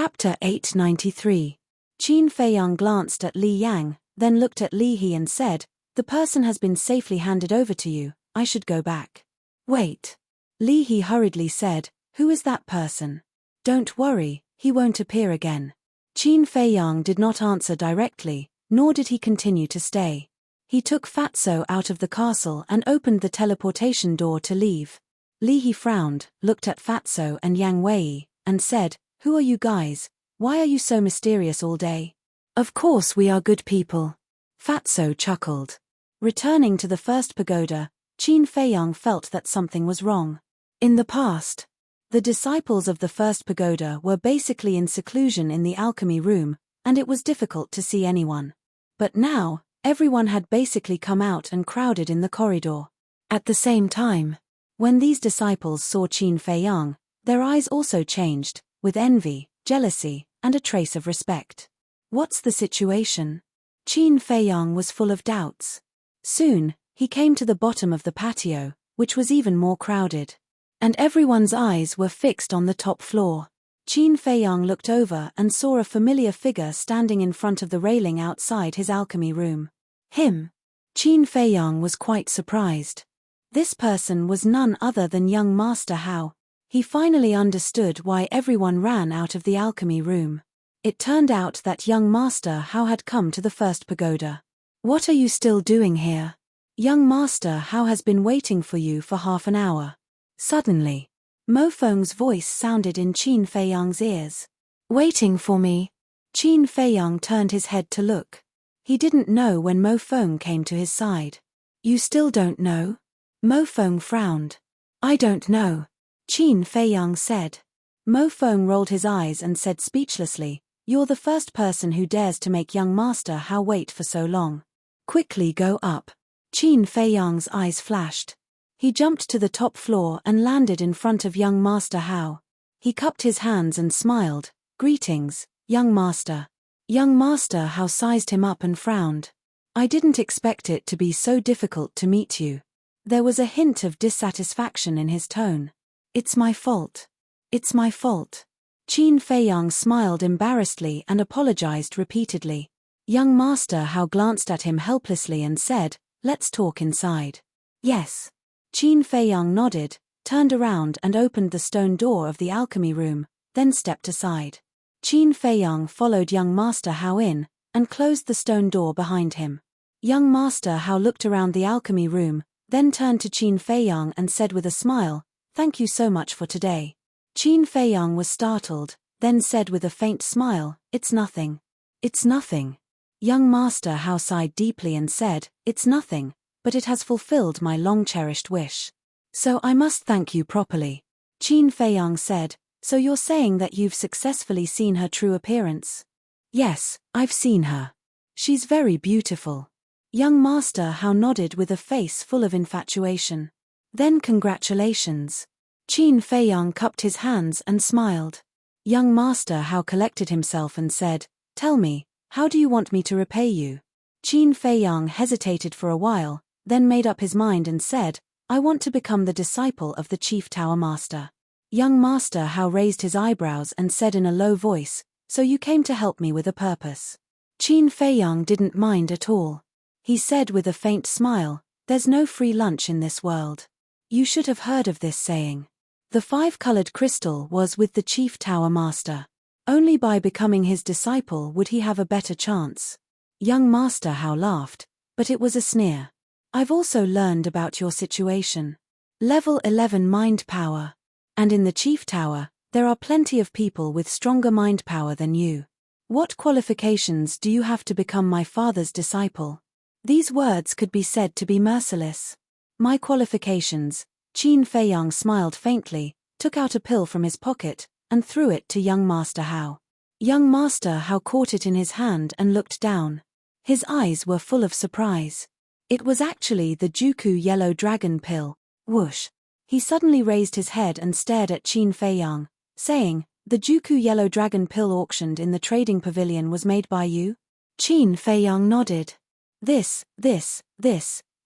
Chapter 893. Qin Feiyang glanced at Li Yang, then looked at Li He and said, "The person has been safely handed over to you, I should go back." "Wait." Li He hurriedly said, "Who is that person?" "Don't worry, he won't appear again." Qin Feiyang did not answer directly, nor did he continue to stay. He took Fatso out of the castle and opened the teleportation door to leave. Li He frowned, looked at Fatso and Yang Wei, and said, "Who are you guys? Why are you so mysterious all day?" "Of course we are good people." Fatso chuckled. Returning to the first pagoda, Qin Feiyang felt that something was wrong. In the past, the disciples of the first pagoda were basically in seclusion in the alchemy room, and it was difficult to see anyone. But now, everyone had basically come out and crowded in the corridor. At the same time, when these disciples saw Qin Feiyang, their eyes also changed, with envy, jealousy, and a trace of respect. What's the situation? Qin Feiyang was full of doubts. Soon, he came to the bottom of the patio, which was even more crowded. And everyone's eyes were fixed on the top floor. Qin Feiyang looked over and saw a familiar figure standing in front of the railing outside his alchemy room. Him. Qin Feiyang was quite surprised. This person was none other than young Master Hao. He finally understood why everyone ran out of the alchemy room. It turned out that young Master Hao had come to the first pagoda. "What are you still doing here? Young Master Hao has been waiting for you for half an hour." Suddenly, Mo Feng's voice sounded in Qin Feiyang's ears. "Waiting for me?" Qin Feiyang turned his head to look. He didn't know when Mo Feng came to his side. "You still don't know?" Mo Feng frowned. "I don't know," Qin Feiyang said. Mo Feng rolled his eyes and said speechlessly, "You're the first person who dares to make young Master Hao wait for so long. Quickly go up." Qin Feiyang's eyes flashed. He jumped to the top floor and landed in front of young Master Hao. He cupped his hands and smiled. "Greetings, young Master." Young Master Hao sized him up and frowned. "I didn't expect it to be so difficult to meet you." There was a hint of dissatisfaction in his tone. "It's my fault. It's my fault." Qin Feiyang smiled embarrassedly and apologized repeatedly. Young Master Hao glanced at him helplessly and said, "Let's talk inside." "Yes." Qin Feiyang nodded, turned around and opened the stone door of the alchemy room, then stepped aside. Qin Feiyang followed young Master Hao in, and closed the stone door behind him. Young Master Hao looked around the alchemy room, then turned to Qin Feiyang and said with a smile, "Thank you so much for today." Qin Feiyang was startled, then said with a faint smile, "It's nothing." "It's nothing." Young Master Hao sighed deeply and said, "It's nothing, but it has fulfilled my long-cherished wish. So I must thank you properly." Qin Feiyang said, "So you're saying that you've successfully seen her true appearance?" "Yes, I've seen her. She's very beautiful." Young Master Hao nodded with a face full of infatuation. "Then congratulations." Qin Feiyang cupped his hands and smiled. Young Master Hao collected himself and said, "Tell me, how do you want me to repay you?" Qin Feiyang hesitated for a while, then made up his mind and said, "I want to become the disciple of the Chief Tower Master." Young Master Hao raised his eyebrows and said in a low voice, "So you came to help me with a purpose?" Qin Feiyang didn't mind at all. He said with a faint smile, "There's no free lunch in this world. You should have heard of this saying. The five-colored crystal was with the Chief Tower Master. Only by becoming his disciple would he have a better chance." Young Master Hao laughed, but it was a sneer. "I've also learned about your situation. Level 11 mind power. And in the Chief Tower, there are plenty of people with stronger mind power than you. What qualifications do you have to become my father's disciple?" These words could be said to be merciless. "My qualifications." Qin Feiyang smiled faintly, took out a pill from his pocket, and threw it to young Master Hao. Young Master Hao caught it in his hand and looked down. His eyes were full of surprise. It was actually the Juku Yellow Dragon pill. Whoosh! He suddenly raised his head and stared at Qin Feiyang, saying, "The Juku Yellow Dragon pill auctioned in the trading pavilion was made by you?" Qin Feiyang nodded. This.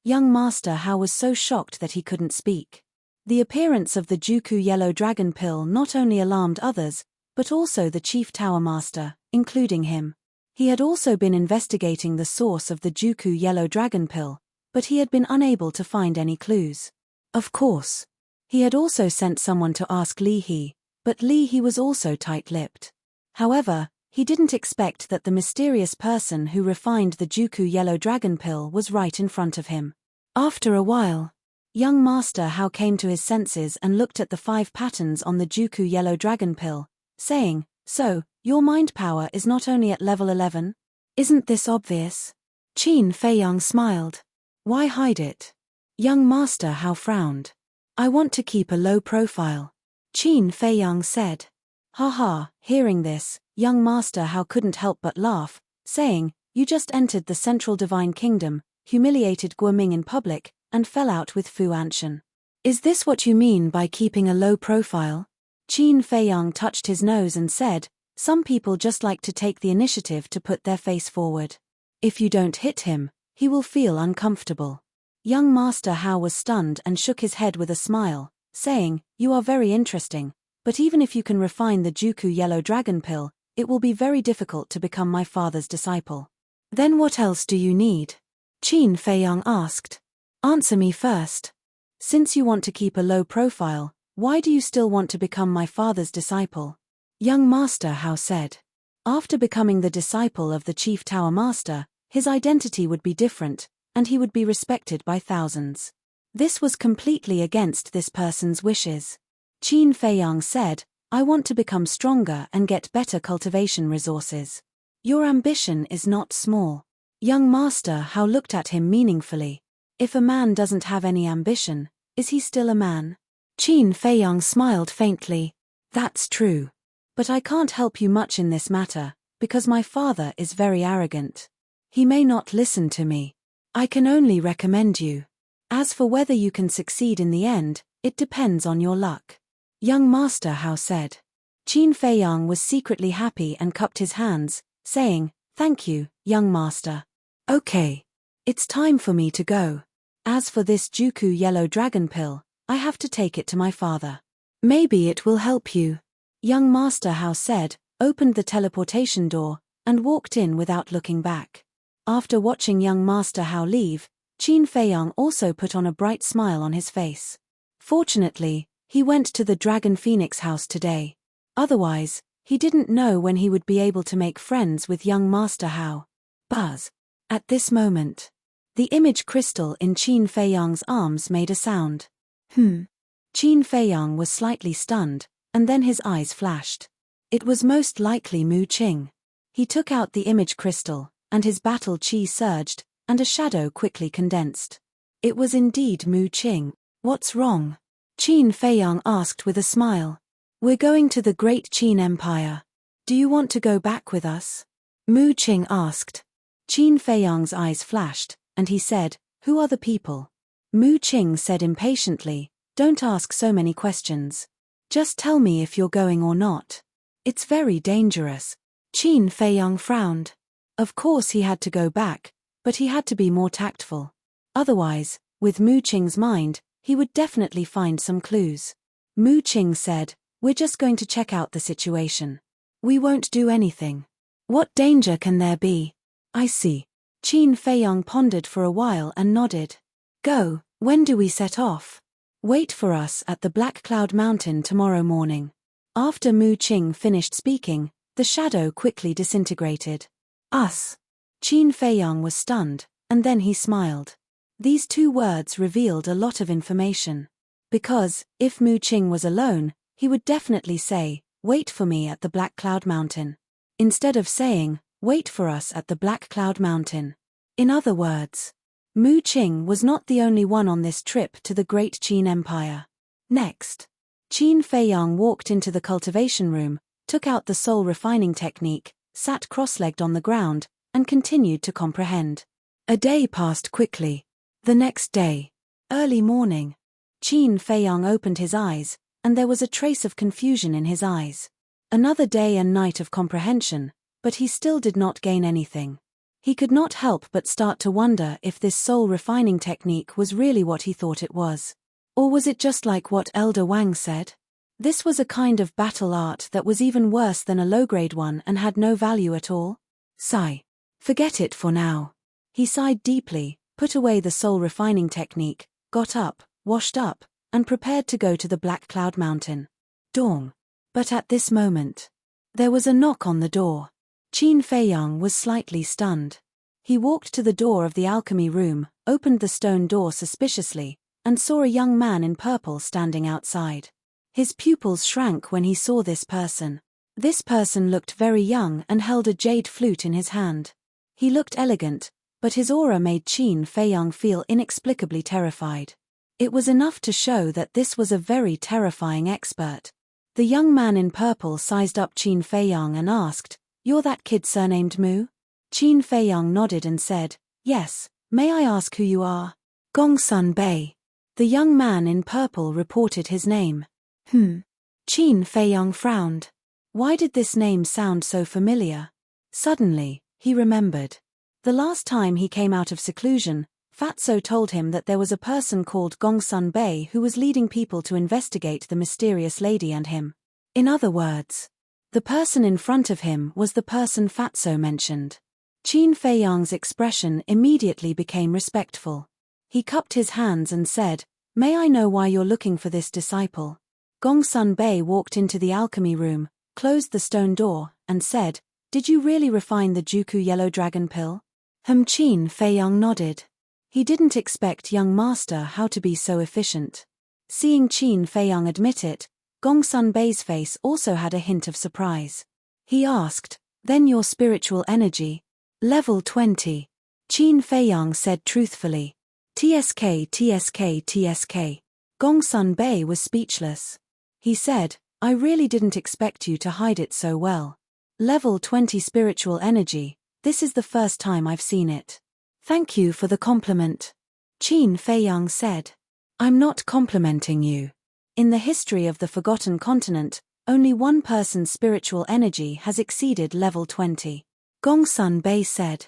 Young Master Hao was so shocked that he couldn't speak. The appearance of the Juku Yellow Dragon pill not only alarmed others, but also the chief tower master, including him. He had also been investigating the source of the Juku yellow dragon pill, but he had been unable to find any clues. Of course. He had also sent someone to ask Li He, but Li He was also tight-lipped. However, he didn't expect that the mysterious person who refined the Juku yellow dragon pill was right in front of him. After a while, young Master Hao came to his senses and looked at the 5 patterns on the Juku yellow dragon pill, saying, "So, your mind power is not only at level 11? Isn't this obvious?" Qin Feiyang smiled. "Why hide it?" Young Master Hao frowned. "I want to keep a low profile," Qin Feiyang said. Haha, hearing this, young Master Hao couldn't help but laugh, saying, "You just entered the Central Divine Kingdom, humiliated Guoming in public, and fell out with Fu Anshan. Is this what you mean by keeping a low profile?" Qin Feiyang touched his nose and said, "Some people just like to take the initiative to put their face forward. If you don't hit him, he will feel uncomfortable." Young Master Hao was stunned and shook his head with a smile, saying, "You are very interesting, but even if you can refine the Juku yellow dragon pill, it will be very difficult to become my father's disciple." "Then what else do you need?" Qin Feiyang asked. "Answer me first. Since you want to keep a low profile, why do you still want to become my father's disciple?" Young Master Hao said. After becoming the disciple of the Chief Tower Master, his identity would be different, and he would be respected by thousands. This was completely against this person's wishes. Qin Feiyang said, "I want to become stronger and get better cultivation resources." "Your ambition is not small." Young Master Hao looked at him meaningfully. "If a man doesn't have any ambition, is he still a man?" Qin Feiyang smiled faintly. "That's true. But I can't help you much in this matter, because my father is very arrogant. He may not listen to me. I can only recommend you. As for whether you can succeed in the end, it depends on your luck," young Master Hao said. Qin Feiyang was secretly happy and cupped his hands, saying, "Thank you, young master. Okay. It's time for me to go. As for this Juku yellow dragon pill, I have to take it to my father. Maybe it will help you," young Master Hao said, opened the teleportation door, and walked in without looking back. After watching young Master Hao leave, Qin Feiyang also put on a bright smile on his face. Fortunately, he went to the Dragon Phoenix house today. Otherwise, he didn't know when he would be able to make friends with young Master Hao. Buzz. At this moment, the image crystal in Qin Feiyang's arms made a sound. Qin Feiyang was slightly stunned, and then his eyes flashed. It was most likely Mu Qing. He took out the image crystal, and his battle chi surged, and a shadow quickly condensed. It was indeed Mu Qing. "What's wrong?" Qin Feiyang asked with a smile. "We're going to the Great Qin Empire. Do you want to go back with us?" Mu Qing asked. Qin Feiyang's eyes flashed, and he said, "Who are the people?" Mu Qing said impatiently, "Don't ask so many questions. Just tell me if you're going or not. It's very dangerous." Qin Feiyang frowned. Of course he had to go back, but he had to be more tactful. Otherwise, with Mu Qing's mind, he would definitely find some clues. Mu Qing said, "We're just going to check out the situation. We won't do anything. What danger can there be?" "I see." Qin Feiyang pondered for a while and nodded. "Go, when do we set off?" "Wait for us at the Black Cloud Mountain tomorrow morning." After Mu Qing finished speaking, the shadow quickly disintegrated. "Us." Qin Feiyang was stunned, and then he smiled. These 2 words revealed a lot of information. Because, if Mu Qing was alone, he would definitely say, "Wait for me at the Black Cloud Mountain," instead of saying, "Wait for us at the Black Cloud Mountain." In other words, Mu Qing was not the only one on this trip to the Great Qin Empire. Next, Qin Feiyang walked into the cultivation room, took out the soul refining technique, sat cross-legged on the ground, and continued to comprehend. A day passed quickly. The next day, early morning, Qin Feiyang opened his eyes, and there was a trace of confusion in his eyes. Another day and night of comprehension, but he still did not gain anything. He could not help but start to wonder if this soul refining technique was really what he thought it was. Or was it just like what Elder Wang said? This was a kind of battle art that was even worse than a low-grade one and had no value at all. Sigh. Forget it for now. He sighed deeply, put away the soul-refining technique, got up, washed up, and prepared to go to the Black Cloud Mountain. Dawn. But at this moment, there was a knock on the door. Qin Feiyang was slightly stunned. He walked to the door of the alchemy room, opened the stone door suspiciously, and saw a young man in purple standing outside. His pupils shrank when he saw this person. This person looked very young and held a jade flute in his hand. He looked elegant, but his aura made Qin Feiyang feel inexplicably terrified. It was enough to show that this was a very terrifying expert. The young man in purple sized up Qin Feiyang and asked, "You're that kid surnamed Mu?" Qin Feiyang nodded and said, "Yes, may I ask who you are?" "Gongsun Bei." The young man in purple reported his name. Qin Feiyang frowned. Why did this name sound so familiar? Suddenly, he remembered. The last time he came out of seclusion, Fatso told him that there was a person called Gongsun Bei who was leading people to investigate the mysterious lady and him. In other words, the person in front of him was the person Fatso mentioned. Qin Feiyang's expression immediately became respectful. He cupped his hands and said, "May I know why you're looking for this disciple?" Gongsun Bei walked into the alchemy room, closed the stone door, and said, "Did you really refine the Juku yellow dragon pill?" Qin Feiyang nodded. He didn't expect young master how to be so efficient. Seeing Qin Feiyang admit it, Gongsun Bei's face also had a hint of surprise. He asked, "Then your spiritual energy?" "Level 20. Qin Feiyang said truthfully. "TSK, TSK, TSK. Gongsun Bei was speechless. He said, "I really didn't expect you to hide it so well. Level 20 spiritual energy, this is the first time I've seen it." "Thank you for the compliment," Qin Feiyang said. "I'm not complimenting you. In the history of the Forgotten Continent, only one person's spiritual energy has exceeded level 20. Gongsun Bei said.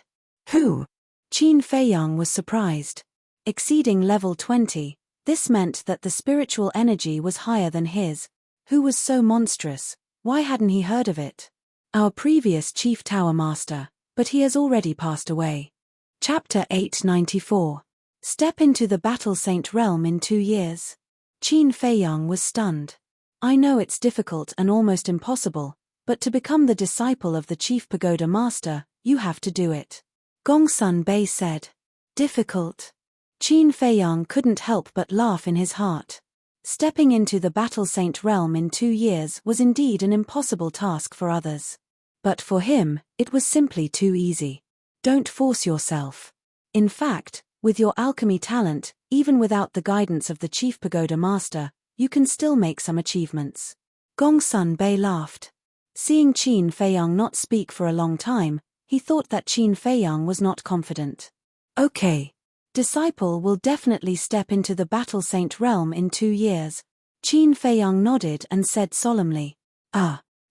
"Who?" Qin Feiyang was surprised. Exceeding level 20, this meant that the spiritual energy was higher than his. Who was so monstrous? Why hadn't he heard of it? Our previous Chief Tower Master, but he has already passed away. Chapter 894. Step into the Battle Saint realm in 2 years. Qin Feiyang was stunned. I know it's difficult and almost impossible, but to become the disciple of the Chief Pagoda Master, you have to do it. Gongsun Bei said. Difficult? Qin Feiyang couldn't help but laugh in his heart. Stepping into the Battle Saint realm in 2 years was indeed an impossible task for others. But for him, it was simply too easy. Don't force yourself. In fact, with your alchemy talent, even without the guidance of the Chief Pagoda Master, you can still make some achievements. Gongsun Bei laughed. Seeing Qin Feiyang not speak for a long time, he thought that Qin Feiyang was not confident. Okay. Disciple will definitely step into the Battle Saint realm in 2 years. Qin Feiyang nodded and said solemnly.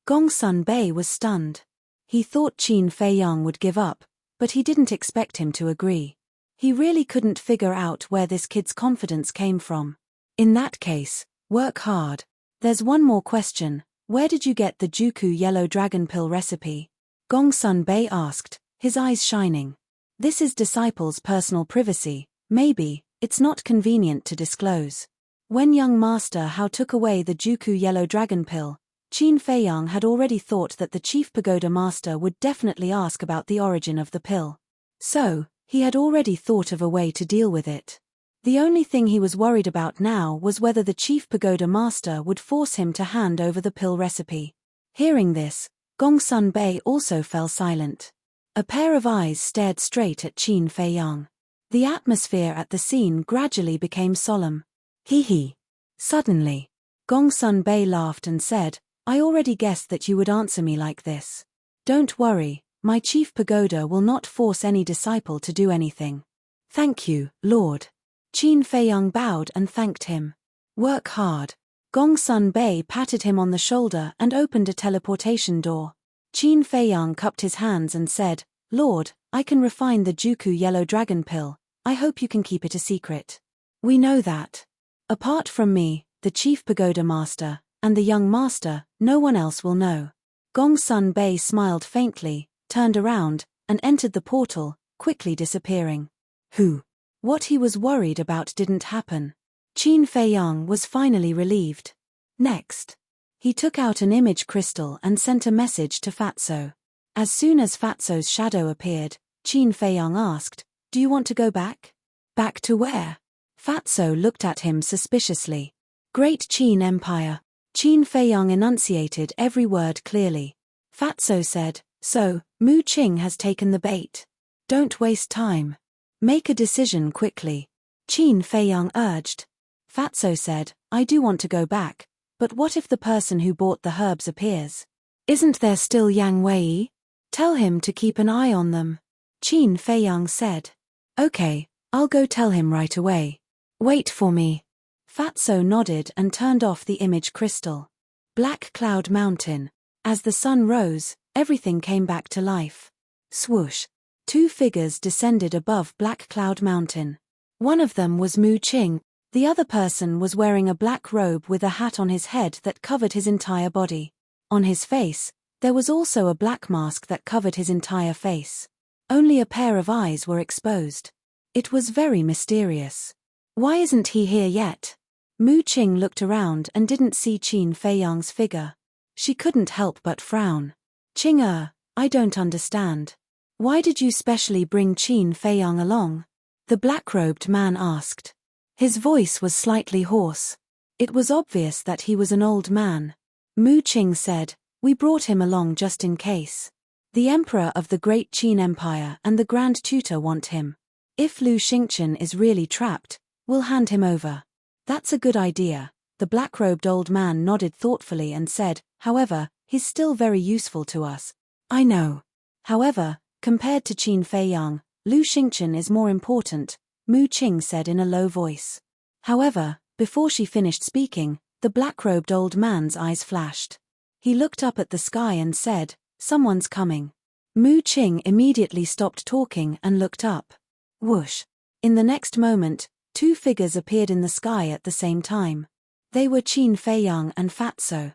Gongsun Bei was stunned. He thought Qin Feiyang would give up, but he didn't expect him to agree. He really couldn't figure out where this kid's confidence came from. In that case, work hard. There's one more question. Where did you get the Juku yellow dragon pill recipe? Gongsun Bei asked, his eyes shining. This is disciple's personal privacy, maybe, it's not convenient to disclose. When young Master Hao took away the Juku yellow dragon pill, Qin Feiyang had already thought that the Chief Pagoda Master would definitely ask about the origin of the pill. So, he had already thought of a way to deal with it. The only thing he was worried about now was whether the Chief Pagoda Master would force him to hand over the pill recipe. Hearing this, Gongsun Bei also fell silent. A pair of eyes stared straight at Qin Feiyang. The atmosphere at the scene gradually became solemn. Hee. Suddenly, Gongsun Bei laughed and said, I already guessed that you would answer me like this. Don't worry, my Chief Pagoda will not force any disciple to do anything. Thank you, Lord. Qin Feiyang bowed and thanked him. Work hard. Gongsun Bei patted him on the shoulder and opened a teleportation door. Qin Feiyang cupped his hands and said, Lord, I can refine the Juku yellow dragon pill. I hope you can keep it a secret. We know that. Apart from me, the Chief Pagoda Master, and the young master, no one else will know. Gongsun Bei smiled faintly, turned around, and entered the portal, quickly disappearing. What he was worried about didn't happen. Qin Feiyang was finally relieved. Next, he took out an image crystal and sent a message to Fatso. As soon as Fatso's shadow appeared, Qin Feiyang asked, "Do you want to go back?" "Back to where?" Fatso looked at him suspiciously. "Great Qin Empire." Qin Feiyang enunciated every word clearly. Fatso said, "So, Mu Qing has taken the bait. Don't waste time. Make a decision quickly." Qin Feiyang urged. Fatso said, "I do want to go back, but what if the person who bought the herbs appears? Isn't there still Yang Wei? Tell him to keep an eye on them." Qin Feiyang said. "Okay, I'll go tell him right away. Wait for me." Fatso nodded and turned off the image crystal. Black Cloud Mountain. As the sun rose, everything came back to life. Swoosh. Two figures descended above Black Cloud Mountain. One of them was Mu Qing, the other person was wearing a black robe with a hat on his head that covered his entire body. On his face, there was also a black mask that covered his entire face. Only a pair of eyes were exposed. It was very mysterious. Why isn't he here yet? Mu Qing looked around and didn't see Qin Feiyang's figure. She couldn't help but frown. "Qing, I don't understand. Why did you specially bring Qin Feiyang along?" the black-robed man asked. His voice was slightly hoarse. It was obvious that he was an old man. Mu Qing said, "We brought him along just in case. The emperor of the Great Qin Empire and the Grand Tutor want him. If Lu Xingchen is really trapped, we'll hand him over." "That's a good idea." The black-robed old man nodded thoughtfully and said, "However, he's still very useful to us." "I know. However, compared to Qin Feiyang, Lu Xingchen is more important," Mu Qing said in a low voice. However, before she finished speaking, the black-robed old man's eyes flashed. He looked up at the sky and said, "Someone's coming." Mu Qing immediately stopped talking and looked up. Whoosh. In the next moment, two figures appeared in the sky at the same time. They were Qin Feiyang and Fatso.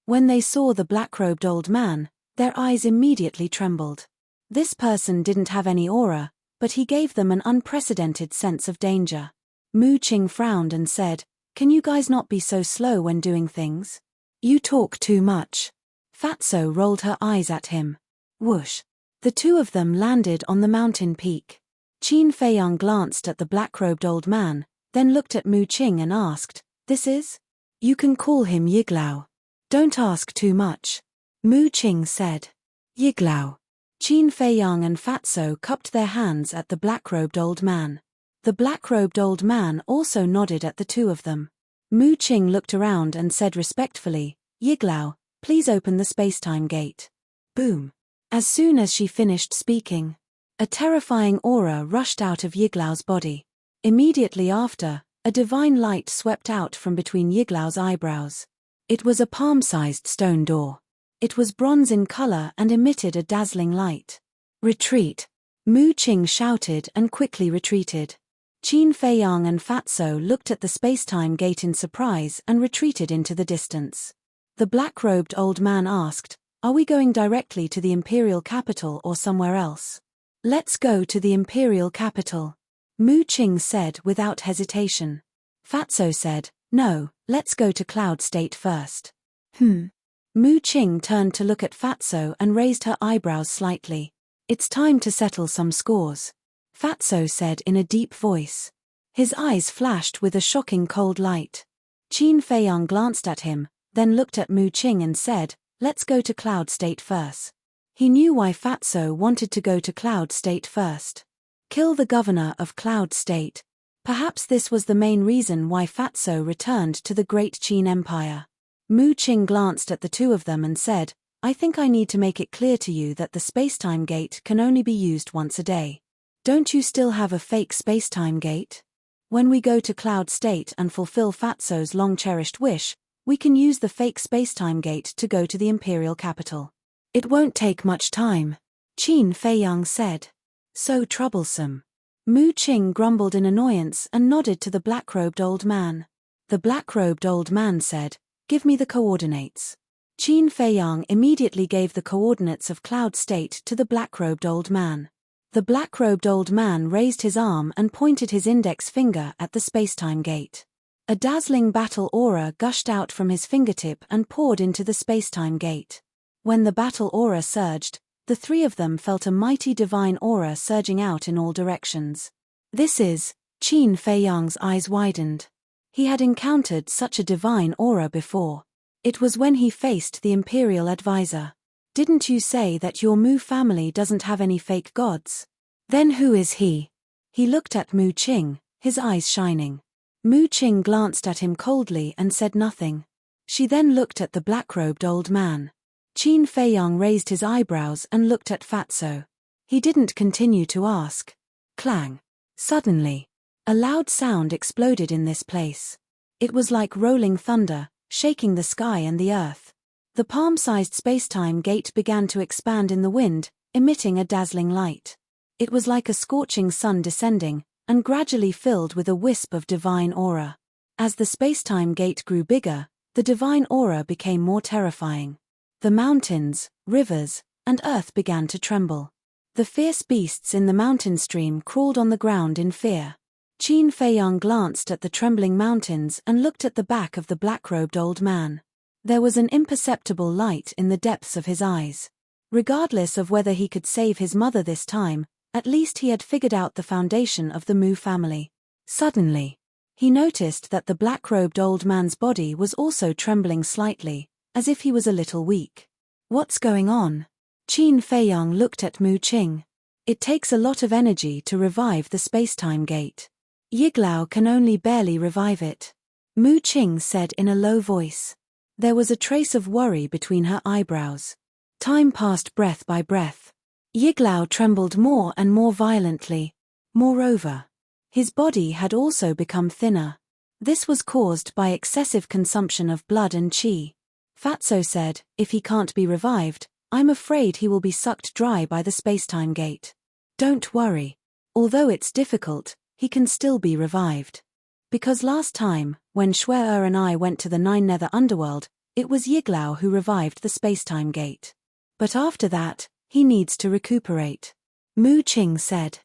When they saw the black-robed old man, their eyes immediately trembled. This person didn't have any aura, but he gave them an unprecedented sense of danger. Mu Qing frowned and said, "Can you guys not be so slow when doing things? You talk too much." Fatso rolled her eyes at him. Whoosh. The two of them landed on the mountain peak. Qin Feiyang glanced at the black-robed old man, then looked at Mu Qing and asked, "This is?" "You can call him Yiglao. Don't ask too much," Mu Qing said. "Yiglao." Qin Feiyang and Fatso cupped their hands at the black-robed old man. The black-robed old man also nodded at the two of them. Mu Qing looked around and said respectfully, "Yiglao, please open the space-time gate." Boom. As soon as she finished speaking, a terrifying aura rushed out of Yiglao's body. Immediately after, a divine light swept out from between Yiglao's eyebrows. It was a palm-sized stone door. It was bronze in color and emitted a dazzling light. "Retreat!" Mu Qing shouted and quickly retreated. Qin Feiyang and Fatso looked at the space-time gate in surprise and retreated into the distance. The black-robed old man asked, "Are we going directly to the imperial capital or somewhere else?" "Let's go to the imperial capital," Mu Qing said without hesitation. Fatso said, "No, let's go to Cloud State first." Mu Qing turned to look at Fatso and raised her eyebrows slightly. "It's time to settle some scores," Fatso said in a deep voice. His eyes flashed with a shocking cold light. Qin Feiyang glanced at him, then looked at Mu Qing and said, "Let's go to Cloud State first." He knew why Fatso wanted to go to Cloud State first. Kill the governor of Cloud State. Perhaps this was the main reason why Fatso returned to the Great Qin Empire. Mu Qing glanced at the two of them and said, "I think I need to make it clear to you that the spacetime gate can only be used once a day. Don't you still have a fake spacetime gate? When we go to Cloud State and fulfill Fatso's long-cherished wish, we can use the fake spacetime gate to go to the imperial capital. It won't take much time," Qin Feiyang said. "So troublesome." Mu Qing grumbled in annoyance and nodded to the black-robed old man. The black-robed old man said, Give me the coordinates. Qin Feiyang immediately gave the coordinates of Cloud State to the black-robed old man. The black-robed old man raised his arm and pointed his index finger at the spacetime gate. A dazzling battle aura gushed out from his fingertip and poured into the spacetime gate. When the battle aura surged, the three of them felt a mighty divine aura surging out in all directions. This is, Qin Feiyang's eyes widened. He had encountered such a divine aura before. It was when he faced the Imperial Advisor. Didn't you say that your Mu family doesn't have any fake gods? Then who is he? He looked at Mu Qing, his eyes shining. Mu Qing glanced at him coldly and said nothing. She then looked at the black-robed old man. Qin Feiyang raised his eyebrows and looked at Fatso. He didn't continue to ask. Clang. Suddenly, a loud sound exploded in this place. It was like rolling thunder, shaking the sky and the earth. The palm-sized spacetime gate began to expand in the wind, emitting a dazzling light. It was like a scorching sun descending, and gradually filled with a wisp of divine aura. As the spacetime gate grew bigger, the divine aura became more terrifying. The mountains, rivers, and earth began to tremble. The fierce beasts in the mountain stream crawled on the ground in fear. Qin Feiyang glanced at the trembling mountains and looked at the back of the black-robed old man. There was an imperceptible light in the depths of his eyes. Regardless of whether he could save his mother this time, at least he had figured out the foundation of the Mu family. Suddenly, he noticed that the black-robed old man's body was also trembling slightly, as if he was a little weak. What's going on? Qin Feiyang looked at Mu Qing. It takes a lot of energy to revive the spacetime gate. Yiglao can only barely revive it. Mu Qing said in a low voice. There was a trace of worry between her eyebrows. Time passed breath by breath. Yiglao trembled more and more violently. Moreover, his body had also become thinner. This was caused by excessive consumption of blood and qi. Fatso said, if he can't be revived, I'm afraid he will be sucked dry by the spacetime gate. Don't worry. Although it's difficult, he can still be revived. Because last time, when Shuai and I went to the Nine Nether Underworld, it was Yiglao who revived the spacetime gate. But after that, he needs to recuperate. Mu Qing said.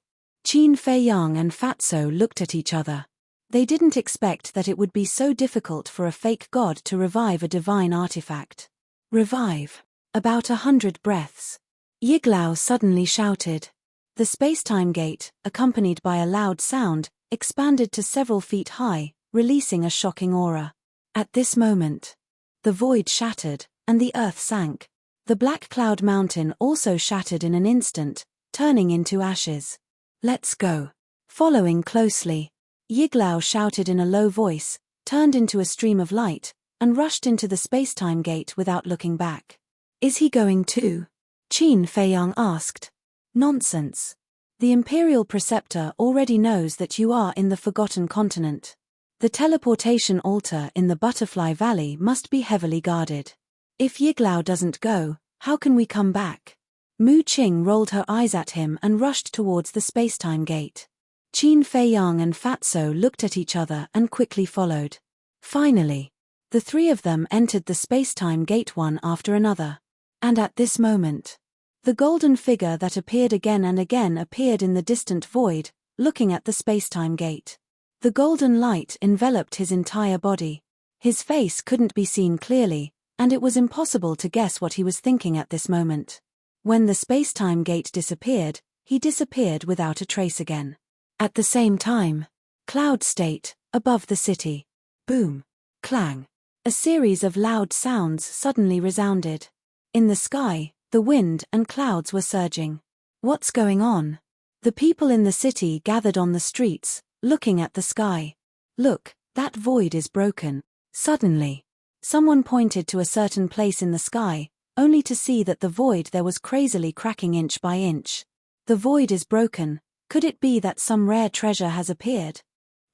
Qin Feiyang and Fatso looked at each other. They didn't expect that it would be so difficult for a fake god to revive a divine artifact. Revive. About 100 breaths. Yiglao suddenly shouted. The spacetime gate, accompanied by a loud sound, expanded to several feet high, releasing a shocking aura. At this moment, the void shattered, and the earth sank. The Black Cloud Mountain also shattered in an instant, turning into ashes. Let's go. Following closely, Yiglao shouted in a low voice, turned into a stream of light, and rushed into the spacetime gate without looking back. Is he going too? Qin Feiyang asked. Nonsense. The Imperial Preceptor already knows that you are in the Forgotten Continent. The teleportation altar in the Butterfly Valley must be heavily guarded. If Yiglao doesn't go, how can we come back? Mu Qing rolled her eyes at him and rushed towards the spacetime gate. Qin Feiyang and Fatso looked at each other and quickly followed. Finally, the three of them entered the spacetime gate one after another. And at this moment, the golden figure that appeared again and again appeared in the distant void, looking at the spacetime gate. The golden light enveloped his entire body. His face couldn't be seen clearly, and it was impossible to guess what he was thinking at this moment. When the spacetime gate disappeared, he disappeared without a trace again. At the same time, Cloud State, above the city. Boom. Clang. A series of loud sounds suddenly resounded. In the sky, the wind and clouds were surging. What's going on? The people in the city gathered on the streets, looking at the sky. Look, that void is broken. Suddenly, someone pointed to a certain place in the sky, only to see that the void there was crazily cracking inch by inch. The void is broken. Could it be that some rare treasure has appeared?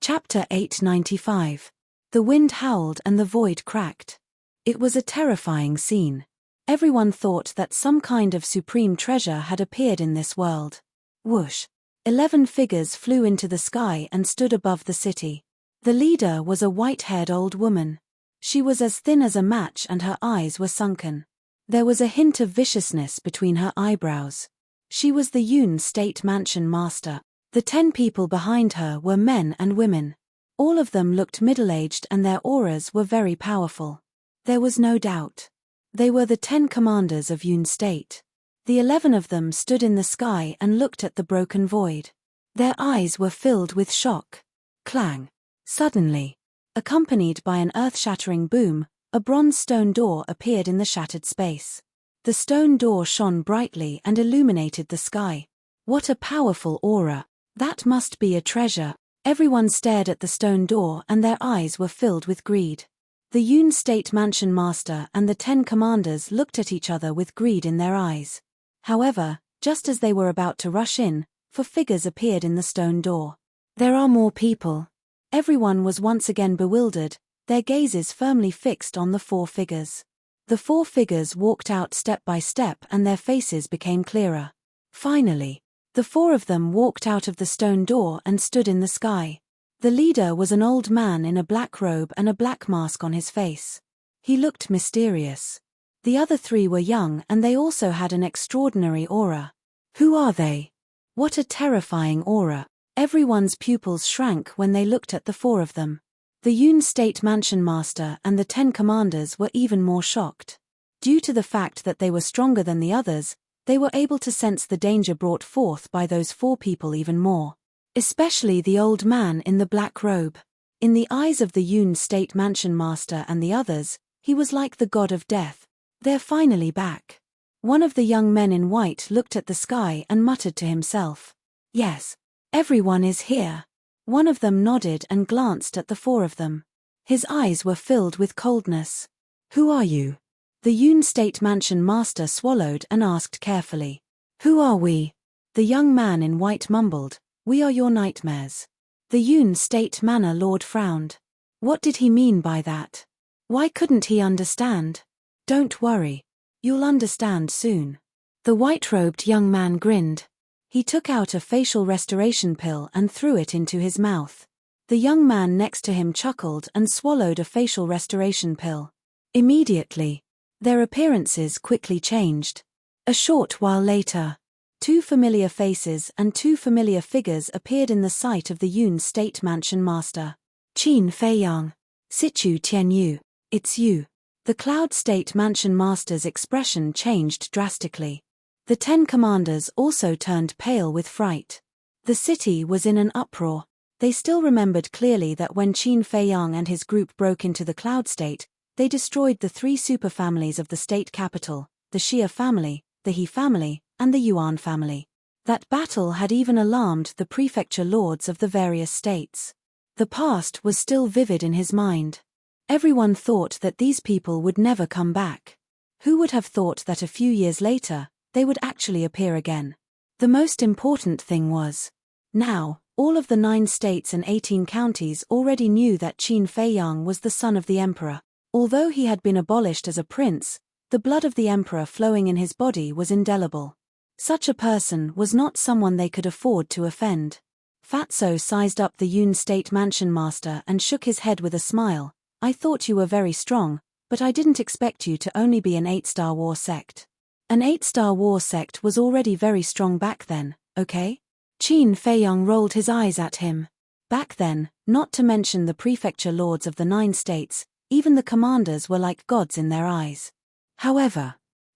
Chapter 895. The wind howled and the void cracked. It was a terrifying scene. Everyone thought that some kind of supreme treasure had appeared in this world. Whoosh. 11 figures flew into the sky and stood above the city. The leader was a white-haired old woman. She was as thin as a match and her eyes were sunken. There was a hint of viciousness between her eyebrows. She was the Yoon State Mansion Master. The 10 people behind her were men and women. All of them looked middle-aged and their auras were very powerful. There was no doubt. They were the 10 commanders of Yoon State. The 11 of them stood in the sky and looked at the broken void. Their eyes were filled with shock. Clang. Suddenly, accompanied by an earth-shattering boom, a bronze stone door appeared in the shattered space. The stone door shone brightly and illuminated the sky. What a powerful aura! That must be a treasure. Everyone stared at the stone door and their eyes were filled with greed. The Yoon State Mansion Master and the 10 commanders looked at each other with greed in their eyes. However, just as they were about to rush in, 4 figures appeared in the stone door. There are more people. Everyone was once again bewildered, their gazes firmly fixed on the 4 figures. The 4 figures walked out step by step and their faces became clearer. Finally, the 4 of them walked out of the stone door and stood in the sky. The leader was an old man in a black robe and a black mask on his face. He looked mysterious. The other 3 were young and they also had an extraordinary aura. Who are they? What a terrifying aura. Everyone's pupils shrank when they looked at the 4 of them. The Yoon State Mansion Master and the 10 commanders were even more shocked. Due to the fact that they were stronger than the others, they were able to sense the danger brought forth by those 4 people even more. Especially the old man in the black robe. In the eyes of the Yoon State Mansion Master and the others, he was like the god of death. They're finally back. One of the young men in white looked at the sky and muttered to himself. Yes, everyone is here. One of them nodded and glanced at the 4 of them. His eyes were filled with coldness. Who are you? The Yoon State Mansion Master swallowed and asked carefully. Who are we? The young man in white mumbled. We are your nightmares. The Yoon State Manor Lord frowned. What did he mean by that? Why couldn't he understand? Don't worry. You'll understand soon. The white-robed young man grinned. He took out a facial restoration pill and threw it into his mouth. The young man next to him chuckled and swallowed a facial restoration pill. Immediately, their appearances quickly changed. A short while later, 2 familiar faces and 2 familiar figures appeared in the sight of the Yoon State Mansion Master. Qin Feiyang. Situ Tianyu. It's you. The Cloud State Mansion Master's expression changed drastically. The 10 commanders also turned pale with fright. The city was in an uproar. They still remembered clearly that when Qin Feiyang and his group broke into the Cloud State, they destroyed the 3 superfamilies of the state capital, the Xia family, the He family, and the Yuan family. That battle had even alarmed the prefecture lords of the various states. The past was still vivid in his mind. Everyone thought that these people would never come back. Who would have thought that a few years later, they would actually appear again? The most important thing was, now, all of the 9 states and 18 counties already knew that Qin Feiyang was the son of the emperor. Although he had been abolished as a prince, the blood of the emperor flowing in his body was indelible. Such a person was not someone they could afford to offend. Fatso sized up the Yoon State Mansion Master and shook his head with a smile. I thought you were very strong, but I didn't expect you to only be an 8-star war sect. An 8-star war sect was already very strong back then, okay? Qin Feiyang rolled his eyes at him. Back then, not to mention the prefecture lords of the 9 states, even the commanders were like gods in their eyes. However,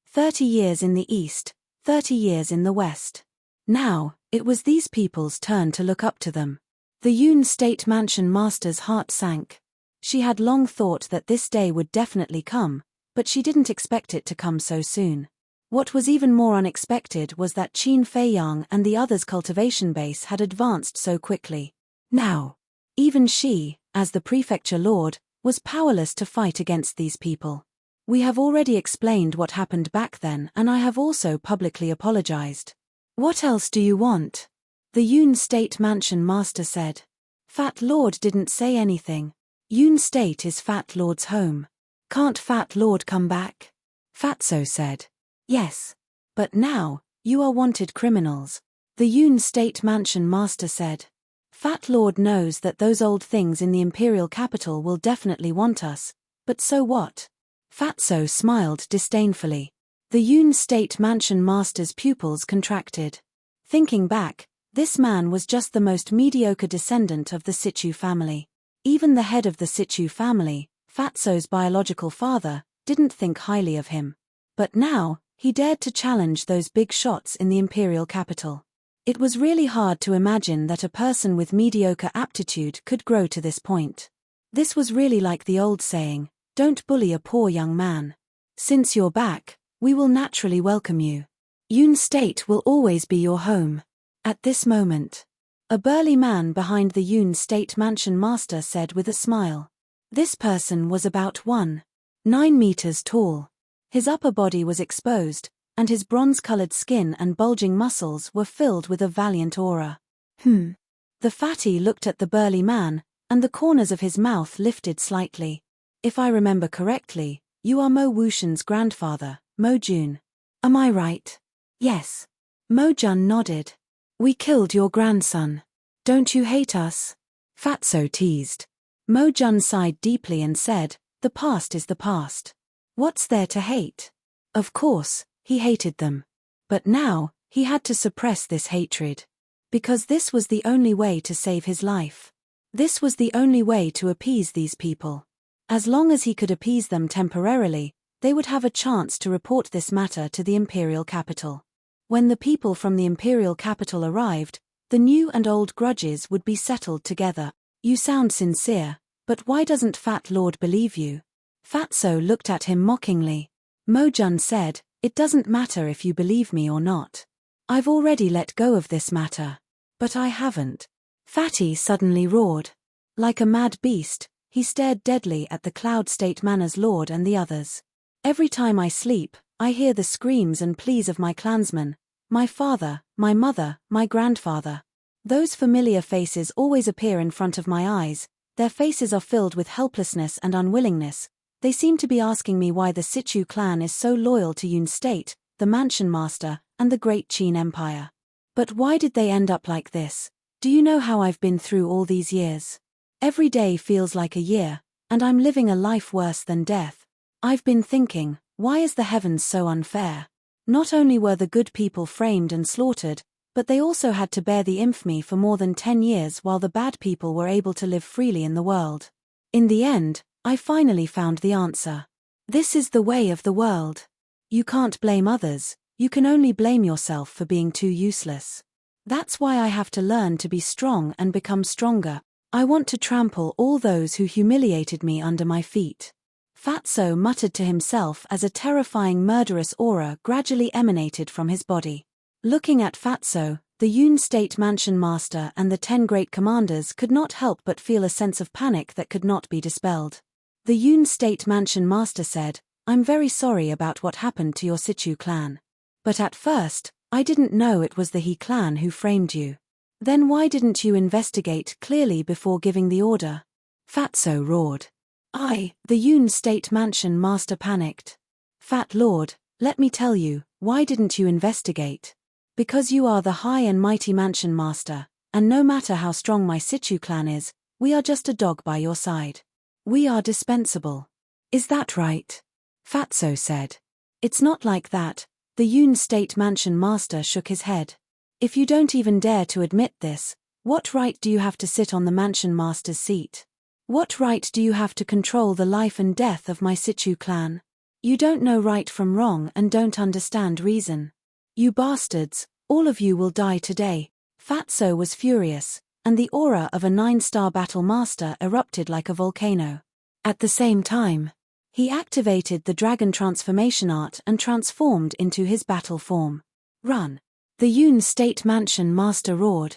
30 years in the east, 30 years in the west. Now, it was these people's turn to look up to them. The Yoon State Mansion Master's heart sank. She had long thought that this day would definitely come, but she didn't expect it to come so soon. What was even more unexpected was that Qin Feiyang and the others' cultivation base had advanced so quickly. Now, even she, as the prefecture lord, was powerless to fight against these people. We have already explained what happened back then and I have also publicly apologized. What else do you want? The Yoon State Mansion Master said. Fat Lord didn't say anything. Yoon State is Fat Lord's home. Can't Fat Lord come back? Fatso said. Yes. But now, you are wanted criminals. The Yoon State Mansion Master said. Fat Lord knows that those old things in the imperial capital will definitely want us. But so what? Fatso smiled disdainfully. The Yoon State Mansion Master's pupils contracted. Thinking back, this man was just the most mediocre descendant of the Situ family. Even the head of the Situ family, Fatso's biological father, didn't think highly of him. But now, he dared to challenge those big shots in the imperial capital. It was really hard to imagine that a person with mediocre aptitude could grow to this point. This was really like the old saying, "Don't bully a poor young man. Since you're back, we will naturally welcome you. Yoon State will always be your home." At this moment, a burly man behind the Yoon State Mansion Master said with a smile. This person was about 1.9 meters tall. His upper body was exposed, and his bronze-colored skin and bulging muscles were filled with a valiant aura. The fatty looked at the burly man, and the corners of his mouth lifted slightly. "If I remember correctly, you are Mo Wuxian's grandfather, Mo Jun. Am I right?" "Yes." Mo Jun nodded. "We killed your grandson. Don't you hate us?" Fatso teased. Mo Jun sighed deeply and said, "The past is the past. What's there to hate?" Of course, he hated them. But now, he had to suppress this hatred. Because this was the only way to save his life. This was the only way to appease these people. As long as he could appease them temporarily, they would have a chance to report this matter to the imperial capital. When the people from the imperial capital arrived, the new and old grudges would be settled together. "You sound sincere, but why doesn't Fat Lord believe you?" Fatso looked at him mockingly. Mo Jun said, "It doesn't matter if you believe me or not. I've already let go of this matter." "But I haven't." Fatty suddenly roared. Like a mad beast, he stared deadly at the Cloud State Manor's lord and the others. "Every time I sleep, I hear the screams and pleas of my clansmen, my father, my mother, my grandfather. Those familiar faces always appear in front of my eyes. Their faces are filled with helplessness and unwillingness. They seem to be asking me why the Situ clan is so loyal to Yoon State, the Mansion Master, and the Great Qin Empire. But why did they end up like this? Do you know how I've been through all these years? Every day feels like a year, and I'm living a life worse than death. I've been thinking, why is the heavens so unfair? Not only were the good people framed and slaughtered, but they also had to bear the infamy for more than 10 years while the bad people were able to live freely in the world. In the end, I finally found the answer. This is the way of the world. You can't blame others, you can only blame yourself for being too useless. That's why I have to learn to be strong and become stronger. I want to trample all those who humiliated me under my feet." Fatso muttered to himself as a terrifying murderous aura gradually emanated from his body. Looking at Fatso, the Yoon State Mansion Master and the 10 great commanders could not help but feel a sense of panic that could not be dispelled. The Yoon State Mansion Master said, "I'm very sorry about what happened to your Situ clan. But at first, I didn't know it was the He clan who framed you. Then why didn't you investigate clearly before giving the order?" Fatso roared. The Yoon State Mansion Master panicked. "Fat Lord, let me tell you, why didn't you investigate? Because you are the high and mighty Mansion Master, and no matter how strong my Situ clan is, we are just a dog by your side. We are dispensable." "Is that right?" Fatso said. "It's not like that." The Yoon State Mansion Master shook his head. "If you don't even dare to admit this, what right do you have to sit on the Mansion Master's seat? What right do you have to control the life and death of my Situ clan? You don't know right from wrong and don't understand reason. You bastards, all of you will die today." Fatso was furious, and the aura of a 9-star battle master erupted like a volcano. At the same time, he activated the dragon transformation art and transformed into his battle form. "Run!" The Yoon State Mansion Master roared.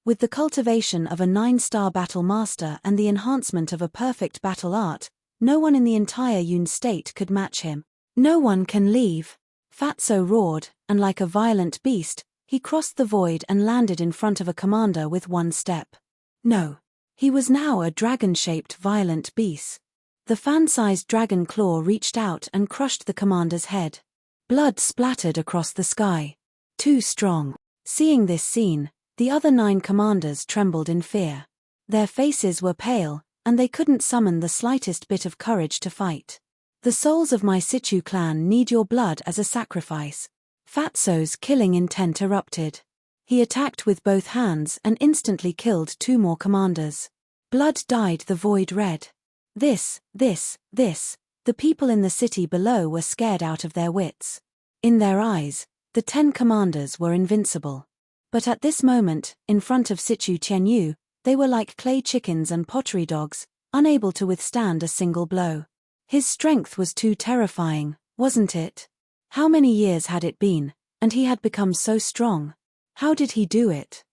With the cultivation of a 9-star battle master and the enhancement of a perfect battle art, no one in the entire Yoon State could match him. "No one can leave!" Fatso roared, and like a violent beast, he crossed the void and landed in front of a commander with one step. No. He was now a dragon-shaped violent beast. The fan-sized dragon claw reached out and crushed the commander's head. Blood splattered across the sky. Too strong. Seeing this scene, the other 9 commanders trembled in fear. Their faces were pale, and they couldn't summon the slightest bit of courage to fight. The souls of my Situ clan need your blood as a sacrifice. Fatso's killing intent erupted. He attacked with both hands and instantly killed 2 more commanders. Blood dyed the void red. This. The people in the city below were scared out of their wits. In their eyes, the 10 commanders were invincible. But at this moment, in front of Situ Qianyu, they were like clay chickens and pottery dogs, unable to withstand a single blow. His strength was too terrifying, wasn't it? How many years had it been, and he had become so strong? How did he do it?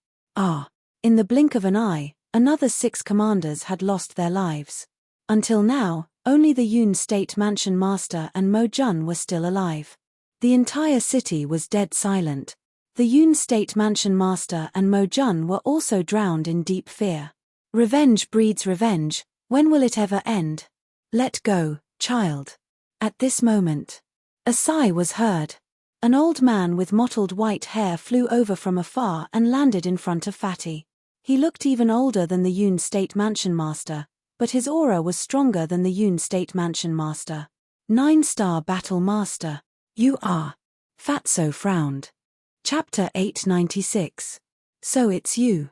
In the blink of an eye, another 6 commanders had lost their lives. Until now, only the Yun State Mansion Master and Mo Jun were still alive. The entire city was dead silent. The Yun State Mansion Master and Mo Jun were also drowned in deep fear. Revenge breeds revenge. When will it ever end? Let go, child. At this moment, a sigh was heard. An old man with mottled white hair flew over from afar and landed in front of Fatty. He looked even older than the Yun State Mansion Master, but his aura was stronger than the Yun State Mansion Master. 9-star Battle Master. You are. Fatso frowned. Chapter 896. So it's you.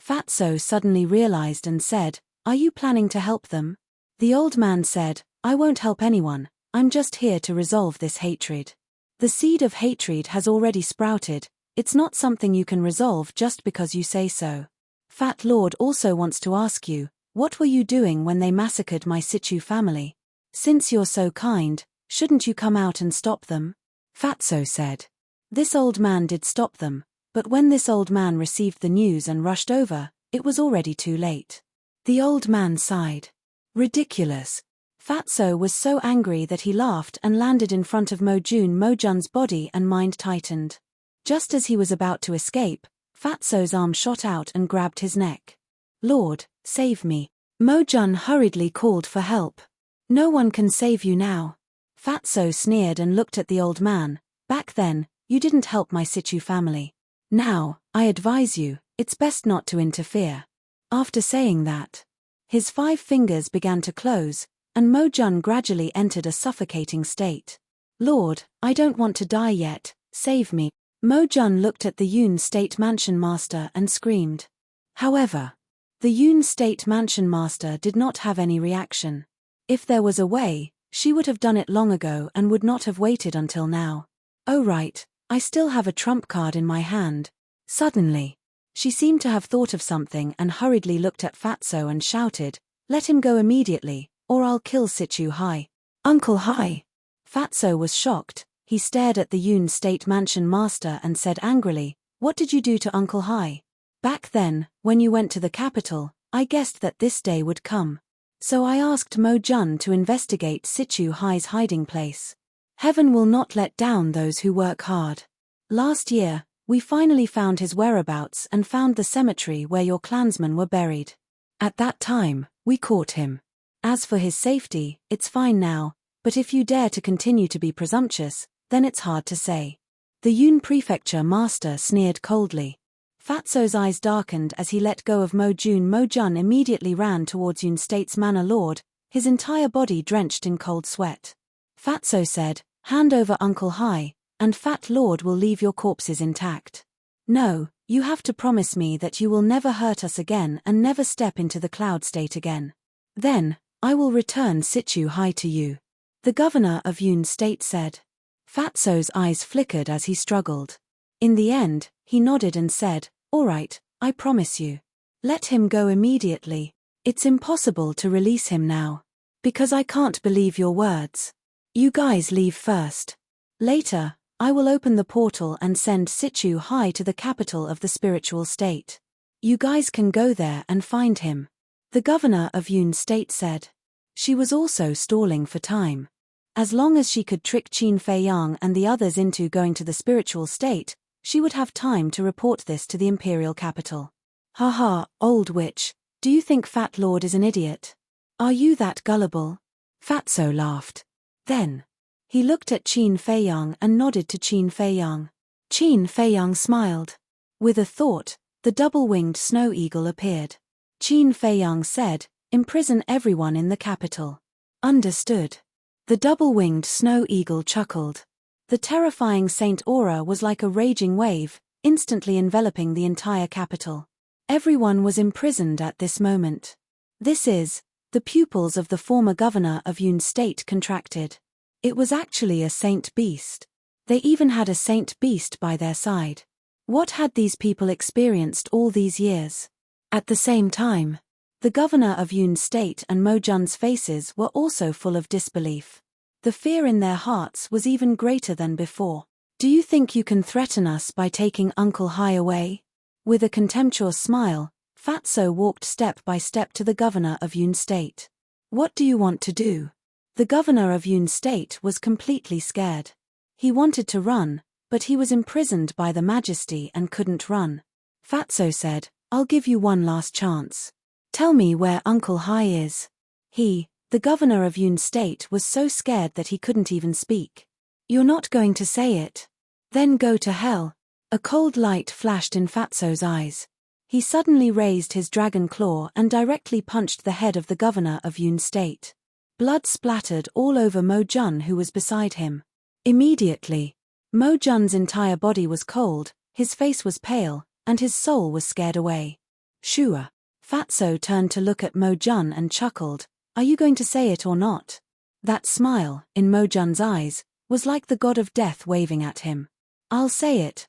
Fatso suddenly realized and said, "Are you planning to help them?" The old man said, "I won't help anyone, I'm just here to resolve this hatred. The seed of hatred has already sprouted, it's not something you can resolve just because you say so. Fat Lord also wants to ask you, what were you doing when they massacred my Situ family? Since you're so kind, shouldn't you come out and stop them?" Fatso said. This old man did stop them, but when this old man received the news and rushed over, it was already too late. The old man sighed. Ridiculous. Fatso was so angry that he laughed and landed in front of Mo Jun's body and mind tightened. Just as he was about to escape, Fatso's arm shot out and grabbed his neck. "Lord, save me." Mo Jun hurriedly called for help. "No one can save you now." Fatso sneered and looked at the old man. "Back then, you didn't help my Situ family. Now, I advise you, it's best not to interfere." After saying that, his 5 fingers began to close, and Mo Jun gradually entered a suffocating state. "Lord, I don't want to die yet, save me." Mo Jun looked at the Yun State Mansion Master and screamed. However, the Yun State Mansion Master did not have any reaction. If there was a way, she would have done it long ago and would not have waited until now. "Oh right, I still have a trump card in my hand." Suddenly, she seemed to have thought of something and hurriedly looked at Fatso and shouted, "Let him go immediately, or I'll kill Situ Hai." "Uncle Hai!" Fatso was shocked. He stared at the Yun State Mansion Master and said angrily, "What did you do to Uncle Hai?" "Back then, when you went to the capital, I guessed that this day would come. So I asked Mo Jun to investigate Situ Hai's hiding place. Heaven will not let down those who work hard. Last year, we finally found his whereabouts and found the cemetery where your clansmen were buried. At that time, we caught him. As for his safety, it's fine now, but if you dare to continue to be presumptuous, then it's hard to say." The Yun Prefecture Master sneered coldly. Fatso's eyes darkened as he let go of Mo Jun. Mo Jun immediately ran towards Yun State's Manor Lord, his entire body drenched in cold sweat. Fatso said, "Hand over Uncle Hai, and Fat Lord will leave your corpses intact. No, you have to promise me that you will never hurt us again and never step into the cloud state again. Then, I will return Situ Hai to you." The governor of Yun State said. Fatso's eyes flickered as he struggled. In the end, he nodded and said, "All right, I promise you. Let him go immediately. It's impossible to release him now. Because I can't believe your words. You guys leave first. Later, I will open the portal and send Situ Hai to the capital of the spiritual state. You guys can go there and find him." The governor of Yun State said. She was also stalling for time. As long as she could trick Qin Fei Yang and the others into going to the spiritual state, she would have time to report this to the imperial capital. "Haha, old witch, do you think Fat Lord is an idiot? Are you that gullible?" Fatso laughed. Then, he looked at Qin Fei Yang and nodded to Qin Fei Yang. Qin Fei Yang smiled. With a thought, the double-winged snow eagle appeared. Qin Fei Yang said, Imprison everyone in the capital. Understood. The double-winged snow eagle chuckled. The terrifying Saint Aura was like a raging wave, instantly enveloping the entire capital. Everyone was imprisoned at this moment. The pupils of the former governor of Yun State contracted. It was actually a saint beast. They even had a saint beast by their side. What had these people experienced all these years? At the same time, the governor of Yun State and Mo-jun's faces were also full of disbelief. The fear in their hearts was even greater than before. Do you think you can threaten us by taking Uncle Hai away? With a contemptuous smile, Fatso walked step by step to the governor of Yun State. What do you want to do? The governor of Yun State was completely scared. He wanted to run, but he was imprisoned by the majesty and couldn't run. Fatso said, I'll give you one last chance. Tell me where Uncle Hai is. The governor of Yun State was so scared that he couldn't even speak. You're not going to say it? Then go to hell. A cold light flashed in Fatso's eyes. He suddenly raised his dragon claw and directly punched the head of the governor of Yun State. Blood splattered all over Mo-jun, who was beside him. Immediately, Mo-jun's entire body was cold, his face was pale, and his soul was scared away. Shua. Fatso turned to look at Mo-jun and chuckled. Are you going to say it or not? That smile, in Mo-jun's eyes, was like the god of death waving at him. I'll say it.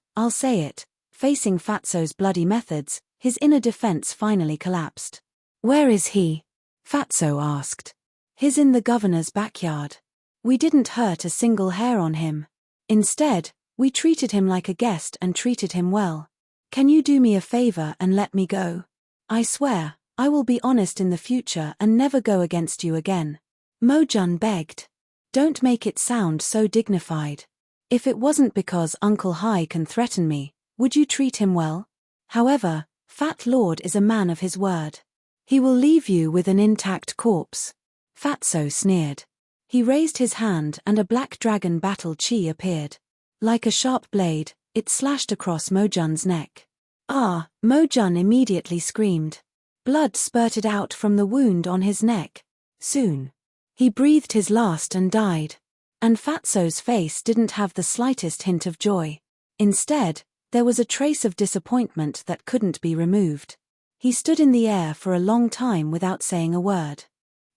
Facing Fatso's bloody methods, his inner defense finally collapsed. Where is he? Fatso asked. He's in the governor's backyard. We didn't hurt a single hair on him. Instead, we treated him like a guest and treated him well. Can you do me a favor and let me go? I swear, I will be honest in the future and never go against you again. Mo-jun begged. Don't make it sound so dignified. If it wasn't because Uncle Hai can threaten me, would you treat him well? However, Fat Lord is a man of his word. He will leave you with an intact corpse. Fatso sneered. He raised his hand and a black dragon battle chi appeared. Like a sharp blade, it slashed across Mo-jun's neck. Mo-jun immediately screamed. Blood spurted out from the wound on his neck. Soon, he breathed his last and died. And Fatso's face didn't have the slightest hint of joy. Instead, there was a trace of disappointment that couldn't be removed. He stood in the air for a long time without saying a word.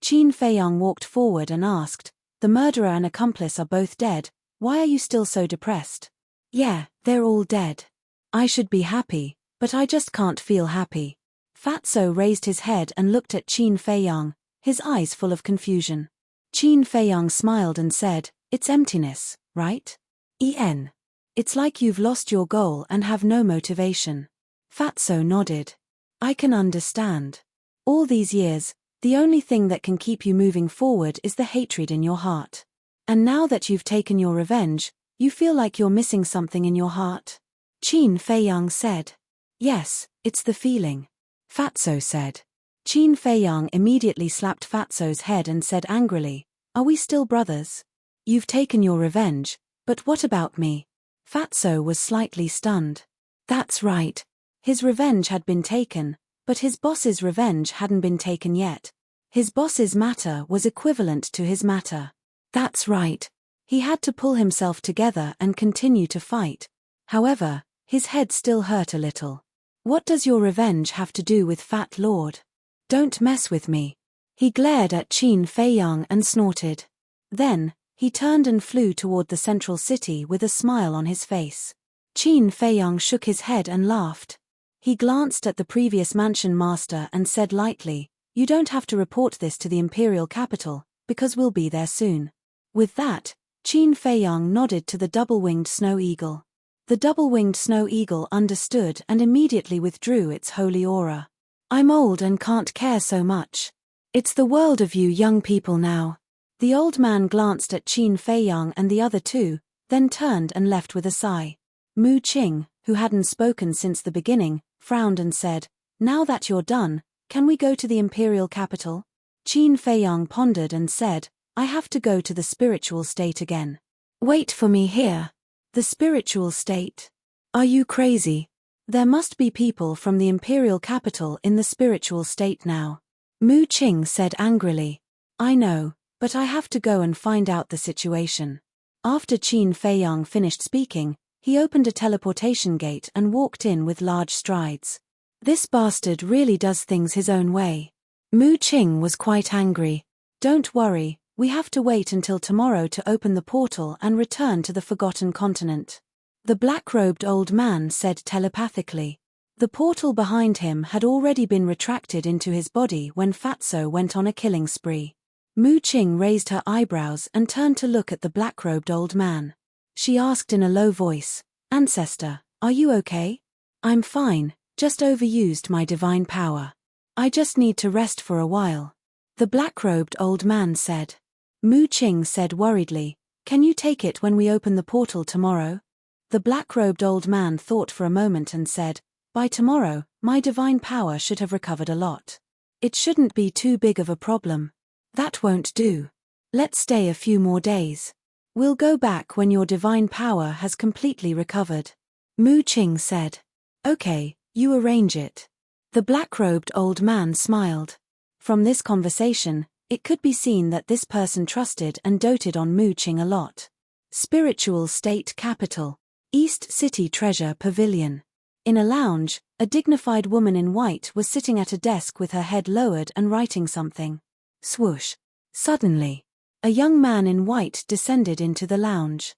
Qin Feiyang walked forward and asked, the murderer and accomplice are both dead, why are you still so depressed? Yeah, they're all dead. I should be happy, but I just can't feel happy. Fatso raised his head and looked at Qin Feiyang, his eyes full of confusion. Qin Feiyang smiled and said, it's emptiness, right? It's like you've lost your goal and have no motivation. Fatso nodded. I can understand. All these years, the only thing that can keep you moving forward is the hatred in your heart. And now that you've taken your revenge, you feel like you're missing something in your heart? Qin Feiyang said. Yes, it's the feeling. Fatso said. Qin Feiyang immediately slapped Fatso's head and said angrily, are we still brothers? You've taken your revenge, but what about me? Fatso was slightly stunned. That's right. His revenge had been taken, but his boss's revenge hadn't been taken yet. His boss's matter was equivalent to his matter. That's right. He had to pull himself together and continue to fight. However, his head still hurt a little. What does your revenge have to do with Fat Lord? Don't mess with me. He glared at Qin Feiyang and snorted. Then, he turned and flew toward the central city with a smile on his face. Qin Feiyang shook his head and laughed. He glanced at the previous mansion master and said lightly, you don't have to report this to the imperial capital, because we'll be there soon. With that, Qin Feiyang nodded to the double-winged snow eagle. The double-winged snow eagle understood and immediately withdrew its holy aura. I'm old and can't care so much. It's the world of you young people now. The old man glanced at Qin Feiyang and the other two, then turned and left with a sigh. Mu Qing, who hadn't spoken since the beginning, frowned and said, now that you're done, can we go to the imperial capital? Qin Feiyang pondered and said, I have to go to the spiritual state again. Wait for me here. The spiritual state? Are you crazy? There must be people from the imperial capital in the spiritual state now. Mu Qing said angrily. I know, but I have to go and find out the situation. After Qin Feiyang finished speaking, he opened a teleportation gate and walked in with large strides. This bastard really does things his own way. Mu Qing was quite angry. Don't worry, we have to wait until tomorrow to open the portal and return to the Forgotten Continent. The black-robed old man said telepathically. The portal behind him had already been retracted into his body when Fatso went on a killing spree. Mu Qing raised her eyebrows and turned to look at the black-robed old man. She asked in a low voice, Ancestor, are you okay? I'm fine, just overused my divine power. I just need to rest for a while. The black-robed old man said. Mu Qing said worriedly, Can you take it when we open the portal tomorrow? The black-robed old man thought for a moment and said, By tomorrow, my divine power should have recovered a lot. It shouldn't be too big of a problem. That won't do. Let's stay a few more days. We'll go back when your divine power has completely recovered. Mu Qing said. Okay, you arrange it. The black-robed old man smiled. From this conversation, it could be seen that this person trusted and doted on Mu Qing a lot. Spiritual State Capital. East City Treasure Pavilion. In a lounge, a dignified woman in white was sitting at a desk with her head lowered and writing something. Swoosh. Suddenly, a young man in white descended into the lounge.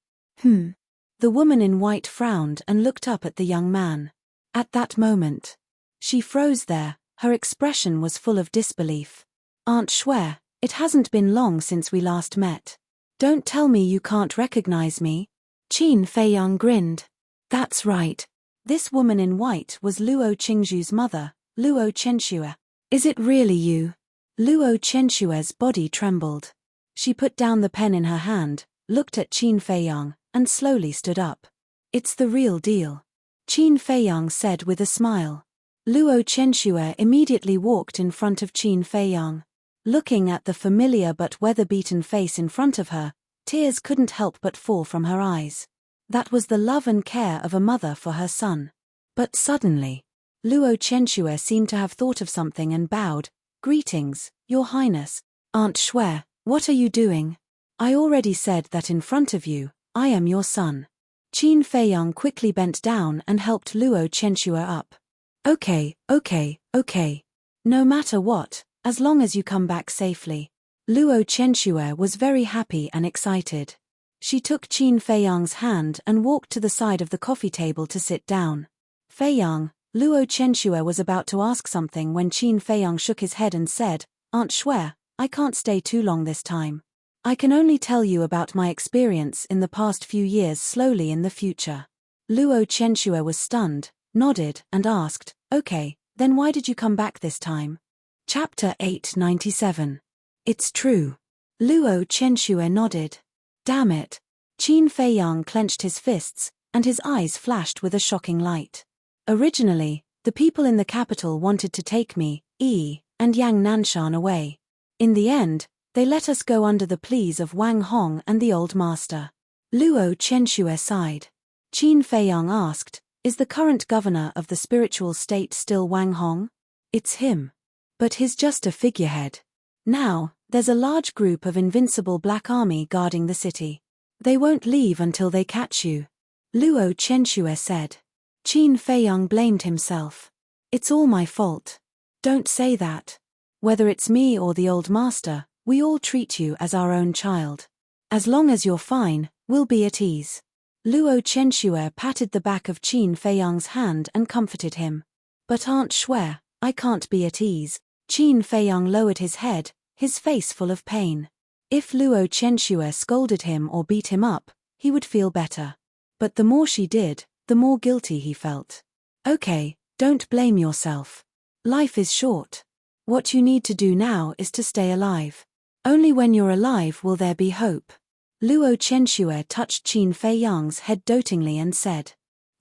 The woman in white frowned and looked up at the young man. At that moment, she froze there, her expression was full of disbelief. Aunt Shui, it hasn't been long since we last met. Don't tell me you can't recognize me. Qin Feiyang grinned. That's right. This woman in white was Luo Qingzhu's mother, Luo Qianxue. Is it really you? Luo Qianxue's body trembled. She put down the pen in her hand, looked at Qin Feiyang, and slowly stood up. It's the real deal. Qin Feiyang said with a smile. Luo Qianxue immediately walked in front of Qin Feiyang. Looking at the familiar but weather-beaten face in front of her, tears couldn't help but fall from her eyes. That was the love and care of a mother for her son. But suddenly, Luo Qianxue seemed to have thought of something and bowed. Greetings, Your Highness. Aunt Shui, what are you doing? I already said that in front of you, I am your son. Qin Feiyang quickly bent down and helped Luo Qianxue up. Okay. No matter what, as long as you come back safely. Luo Qianxue was very happy and excited. She took Qin Feiyang's hand and walked to the side of the coffee table to sit down. Feiyang, Luo Qianxue was about to ask something when Qin Feiyang shook his head and said, Aunt Shui, I can't stay too long this time. I can only tell you about my experience in the past few years slowly in the future. Luo Qianxue was stunned, nodded, and asked, Okay, then why did you come back this time? Chapter 897. It's true. Luo Qianxue nodded. Damn it. Qin Feiyang clenched his fists, and his eyes flashed with a shocking light. Originally, the people in the capital wanted to take me, and Yang Nanshan away. In the end, they let us go under the pleas of Wang Hong and the old master. Luo Qianxue sighed. Qin Feiyang asked, Is the current governor of the spiritual state still Wang Hong? It's him. But he's just a figurehead. Now, there's a large group of invincible black army guarding the city. They won't leave until they catch you. Luo Qianxue said. Qin Feiyang blamed himself. It's all my fault. Don't say that. Whether it's me or the old master, we all treat you as our own child. As long as you're fine, we'll be at ease. Luo Qianxue patted the back of Qin Feiyang's hand and comforted him. But Aunt Shui, I can't be at ease. Qin Feiyang lowered his head, his face full of pain. If Luo Qianxue scolded him or beat him up, he would feel better. But the more she did, the more guilty he felt. Okay, don't blame yourself. Life is short. What you need to do now is to stay alive. Only when you're alive will there be hope. Luo Qianxue touched Qin Feiyang's head dotingly and said.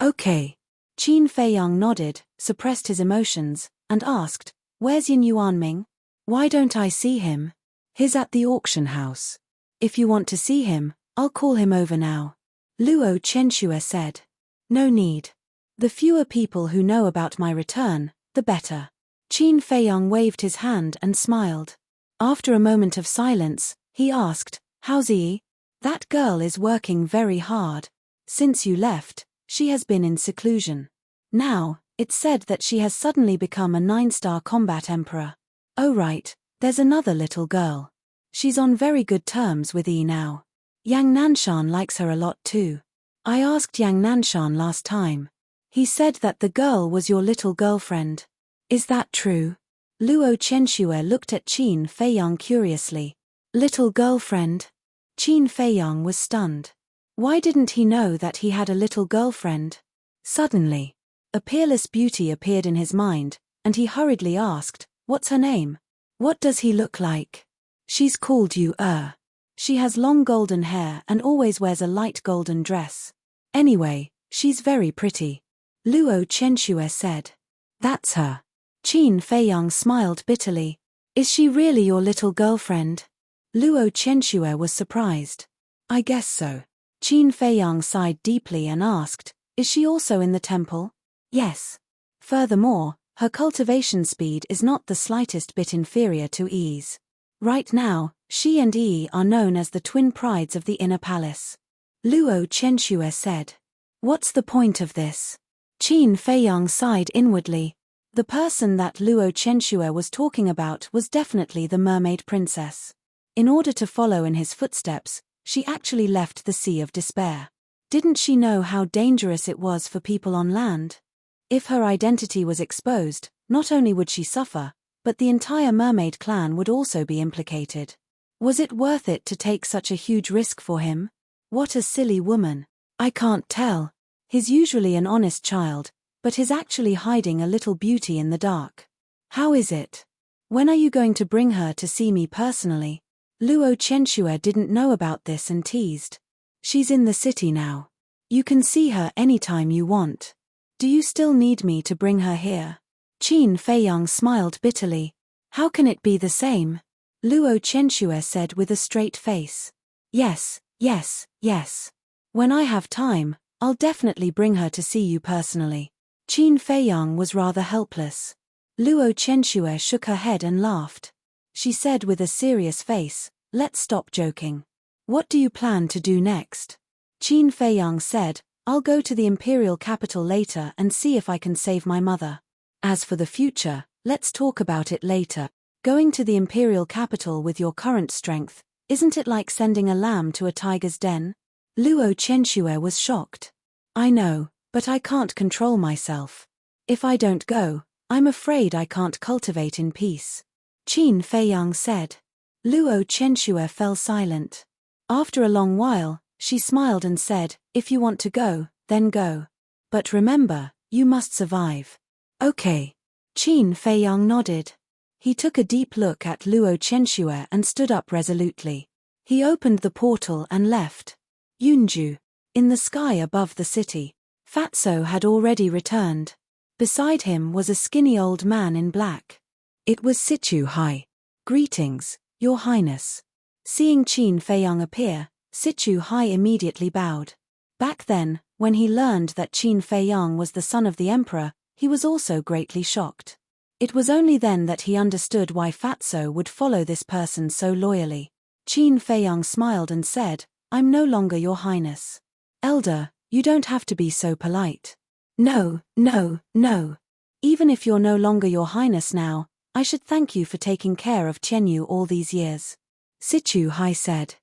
Okay. Qin Feiyang nodded, suppressed his emotions, and asked, Where's Yin Yuanming? Why don't I see him? He's at the auction house. If you want to see him, I'll call him over now. Luo Qianxue said. No need. The fewer people who know about my return, the better. Qin Feiyang waved his hand and smiled. After a moment of silence, he asked, "How's Yi?" "That girl is working very hard. Since you left, she has been in seclusion. Now, it's said that she has suddenly become a 9-star combat emperor." "Oh right, there's another little girl. She's on very good terms with Yi now. Yang Nanshan likes her a lot too. I asked Yang Nanshan last time. He said that the girl was your little girlfriend. Is that true?" Luo Chenxue looked at Qin Feiyang curiously. "Little girlfriend?" Qin Feiyang was stunned. Why didn't he know that he had a little girlfriend? Suddenly, a peerless beauty appeared in his mind, and he hurriedly asked, "What's her name? What does he look like?" "She's called Yu Er. She has long golden hair and always wears a light golden dress. Anyway, she's very pretty," Luo Chenxue said. "That's her." Qin Feiyang smiled bitterly. "Is she really your little girlfriend?" Luo Chenxue was surprised. "I guess so." Qin Feiyang sighed deeply and asked, "Is she also in the temple?" "Yes. Furthermore, her cultivation speed is not the slightest bit inferior to Yi's. Right now, she and Yi are known as the twin prides of the inner palace," Luo Chenxue said. "What's the point of this?" Qin Feiyang sighed inwardly. The person that Luo Chenxue was talking about was definitely the mermaid princess. In order to follow in his footsteps, she actually left the Sea of Despair. Didn't she know how dangerous it was for people on land? If her identity was exposed, not only would she suffer, but the entire mermaid clan would also be implicated. Was it worth it to take such a huge risk for him? What a silly woman. I can't tell. He's usually an honest child, but he's actually hiding a little beauty in the dark. How is it? When are you going to bring her to see me personally? Luo Chenxue didn't know about this and teased. "She's in the city now. You can see her anytime you want. Do you still need me to bring her here?" Qin Feiyang smiled bitterly. "How can it be the same?" Luo Chenxue said with a straight face. Yes. When I have time, I'll definitely bring her to see you personally." Qin Feiyang was rather helpless. Luo Chenxue shook her head and laughed. She said with a serious face, "Let's stop joking. What do you plan to do next?" Qin Feiyang said, "I'll go to the imperial capital later and see if I can save my mother. As for the future, let's talk about it later. Going to the imperial capital with your current strength, isn't it like sending a lamb to a tiger's den?" Luo Chenxue was shocked. "I know, but I can't control myself. If I don't go, I'm afraid I can't cultivate in peace," Qin Feiyang said. Luo Chenxue fell silent. After a long while, she smiled and said, "If you want to go, then go. But remember, you must survive." "Okay." Qin Feiyang nodded. He took a deep look at Luo Chenxue and stood up resolutely. He opened the portal and left. Yunju. In the sky above the city, Fatso had already returned. Beside him was a skinny old man in black. It was Sichu Hai. "Greetings, Your Highness." Seeing Qin Feiyang appear, Sichu Hai immediately bowed. Back then, when he learned that Qin Feiyang was the son of the emperor, he was also greatly shocked. It was only then that he understood why Fatso would follow this person so loyally. Qin Feiyang smiled and said, "I'm no longer Your Highness. Elder, you don't have to be so polite." No. Even if you're no longer Your Highness now, I should thank you for taking care of Qianyu all these years," Sichu Hai said.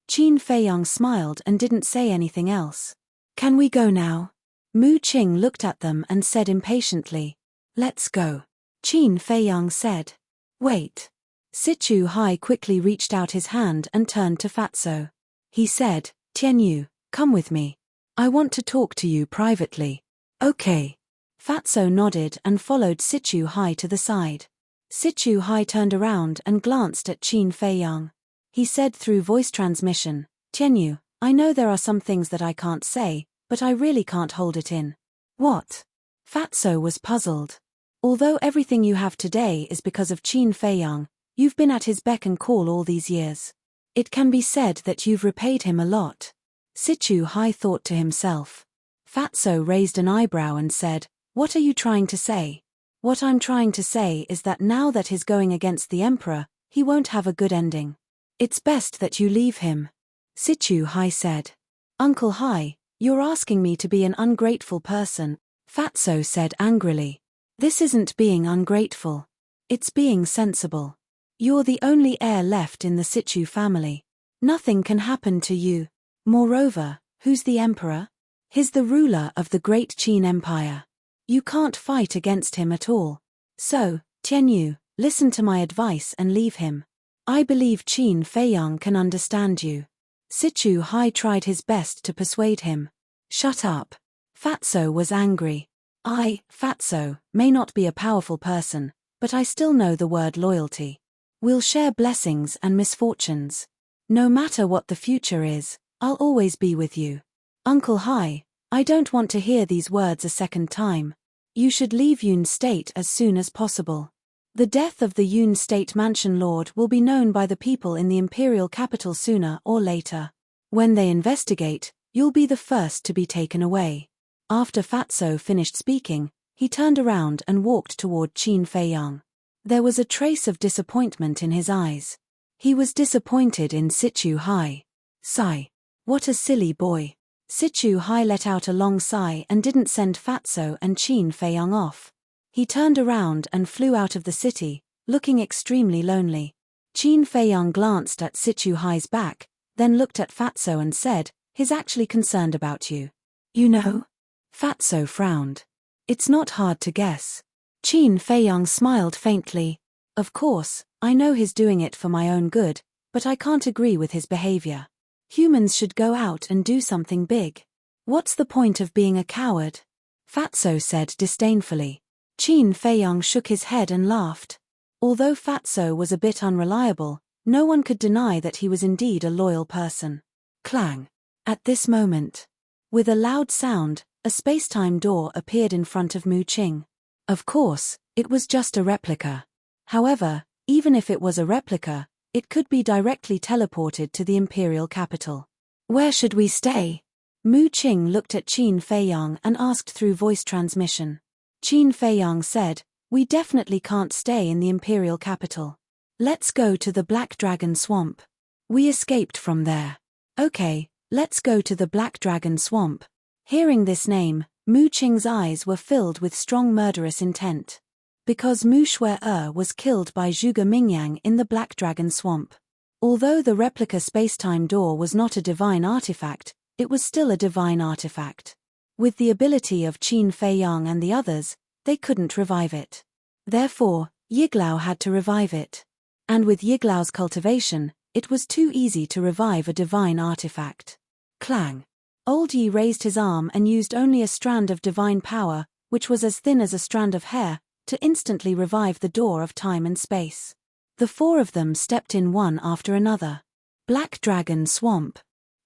Qin Feiyang smiled and didn't say anything else. "Can we go now?" Mu Qing looked at them and said impatiently. "Let's go," Qin Feiyang said. "Wait." Sichu Hai quickly reached out his hand and turned to Fatso. He said, "Qianyu, come with me. I want to talk to you privately." "Okay." Fatso nodded and followed Sichu Hai to the side. Sichu Hai turned around and glanced at Qin Feiyang. He said through voice transmission, "Qianyu, I know there are some things that I can't say, but I really can't hold it in." "What?" Fatso was puzzled. "Although everything you have today is because of Qin Feiyang, you've been at his beck and call all these years. It can be said that you've repaid him a lot." Sichu Hai thought to himself. Fatso raised an eyebrow and said, "What are you trying to say?" What I'm trying to say is that now that he's going against the emperor, he won't have a good ending. It's best that you leave him. Sichu Hai said. Uncle Hai, you're asking me to be an ungrateful person, Fatso said angrily. This isn't being ungrateful. It's being sensible. You're the only heir left in the Sichu family. Nothing can happen to you. Moreover, who's the emperor? He's the ruler of the great Qin Empire. You can't fight against him at all. So, Tianyu, listen to my advice and leave him. I believe Qin Feiyang can understand you. Sichu Hai tried his best to persuade him. Shut up. Fatso was angry. I, Fatso, may not be a powerful person, but I still know the word loyalty. We'll share blessings and misfortunes. No matter what the future is, I'll always be with you. Uncle Hai, I don't want to hear these words a second time. You should leave Yun State as soon as possible. The death of the Yun State Mansion Lord will be known by the people in the imperial capital sooner or later. When they investigate, you'll be the first to be taken away. After Fatso finished speaking, he turned around and walked toward Qin Feiyang. There was a trace of disappointment in his eyes. He was disappointed in Sichu Hai. Sigh. What a silly boy. Sichu Hai let out a long sigh and didn't send Fatso and Qin Feiyang off. He turned around and flew out of the city, looking extremely lonely. Qin Feiyang glanced at Sichu Hai's back, then looked at Fatso and said, "He's actually concerned about you." You know? Fatso frowned. It's not hard to guess. Qin Feiyang smiled faintly. Of course, I know he's doing it for my own good, but I can't agree with his behavior. Humans should go out and do something big. What's the point of being a coward? Fatso said disdainfully. Qin Feiyang shook his head and laughed. Although Fatso was a bit unreliable, no one could deny that he was indeed a loyal person. Clang. At this moment, with a loud sound, a space-time door appeared in front of Mu Qing. Of course, it was just a replica. However, even if it was a replica, it could be directly teleported to the imperial capital. Where should we stay? Mu Qing looked at Qin Feiyang and asked through voice transmission. Qin Feiyang said, "We definitely can't stay in the imperial capital. Let's go to the Black Dragon Swamp. We escaped from there." Okay, let's go to the Black Dragon Swamp. Hearing this name, Mu Qing's eyes were filled with strong murderous intent. Because Mu Shui was killed by Zhuge Mingyang in the Black Dragon Swamp. Although the replica space-time door was not a divine artifact, it was still a divine artifact. With the ability of Qin Feiyang and the others, they couldn't revive it. Therefore, Yiglao had to revive it. And with Yiglao's cultivation, it was too easy to revive a divine artifact. Clang. Old Yi raised his arm and used only a strand of divine power, which was as thin as a strand of hair, to instantly revive the door of time and space. The four of them stepped in one after another. Black Dragon Swamp.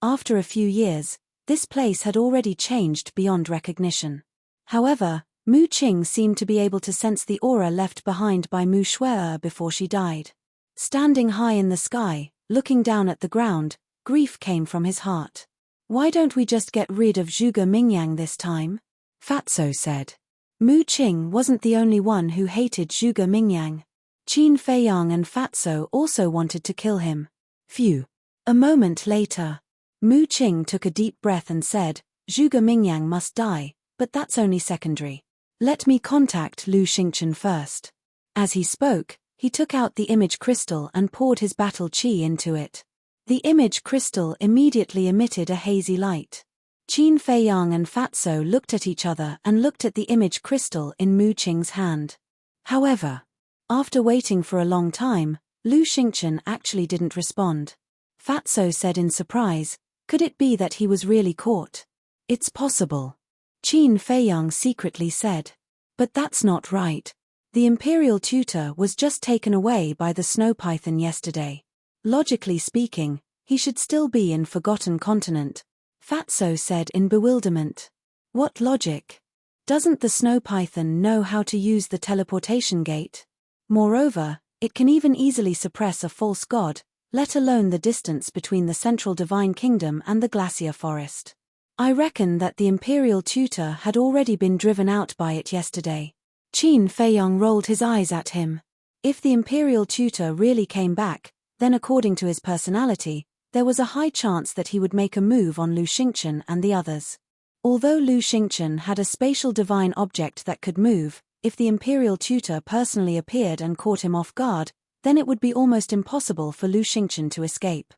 After a few years, this place had already changed beyond recognition. However, Mu Qing seemed to be able to sense the aura left behind by Mu Shui before she died. Standing high in the sky, looking down at the ground, grief came from his heart. Why don't we just get rid of Zhuge Mingyang this time? Fatso said. Mu Qing wasn't the only one who hated Zhuge Mingyang. Qin Feiyang and Fatso also wanted to kill him. Phew. A moment later, Mu Qing took a deep breath and said, "Zhuge Mingyang must die, but that's only secondary. Let me contact Lu Xingchen first." As he spoke, he took out the image crystal and poured his battle qi into it. The image crystal immediately emitted a hazy light. Qin Feiyang and Fatso looked at each other and looked at the image crystal in Mu Qing's hand. However, after waiting for a long time, Lu Xingchen actually didn't respond. Fatso said in surprise, "Could it be that he was really caught?" "It's possible," Qin Feiyang secretly said. "But that's not right. The imperial tutor was just taken away by the snow python yesterday. Logically speaking, he should still be in Forgotten Continent," Fatso said in bewilderment. "What logic? Doesn't the snow python know how to use the teleportation gate? Moreover, it can even easily suppress a false god, let alone the distance between the central divine kingdom and the glacier forest. I reckon that the imperial tutor had already been driven out by it yesterday." Qin Feiyang rolled his eyes at him. If the imperial tutor really came back, then according to his personality, there was a high chance that he would make a move on Lu Xingchen and the others. Although Lu Xingchen had a spatial divine object that could move, if the imperial tutor personally appeared and caught him off guard, then it would be almost impossible for Lu Xingchen to escape.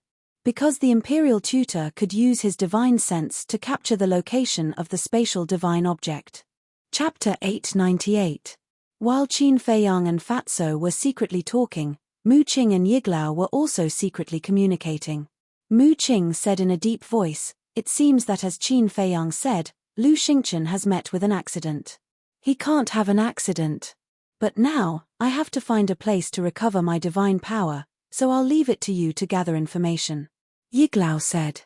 Because the imperial tutor could use his divine sense to capture the location of the spatial divine object. Chapter 898. While Qin Feiyang and Fatso were secretly talking, Mu Qing and Yiglao were also secretly communicating. Mu Qing said in a deep voice, "It seems that as Qin Feiyang said, Lu Xingchen has met with an accident. He can't have an accident. But now, I have to find a place to recover my divine power, so I'll leave it to you to gather information." Yiglao said.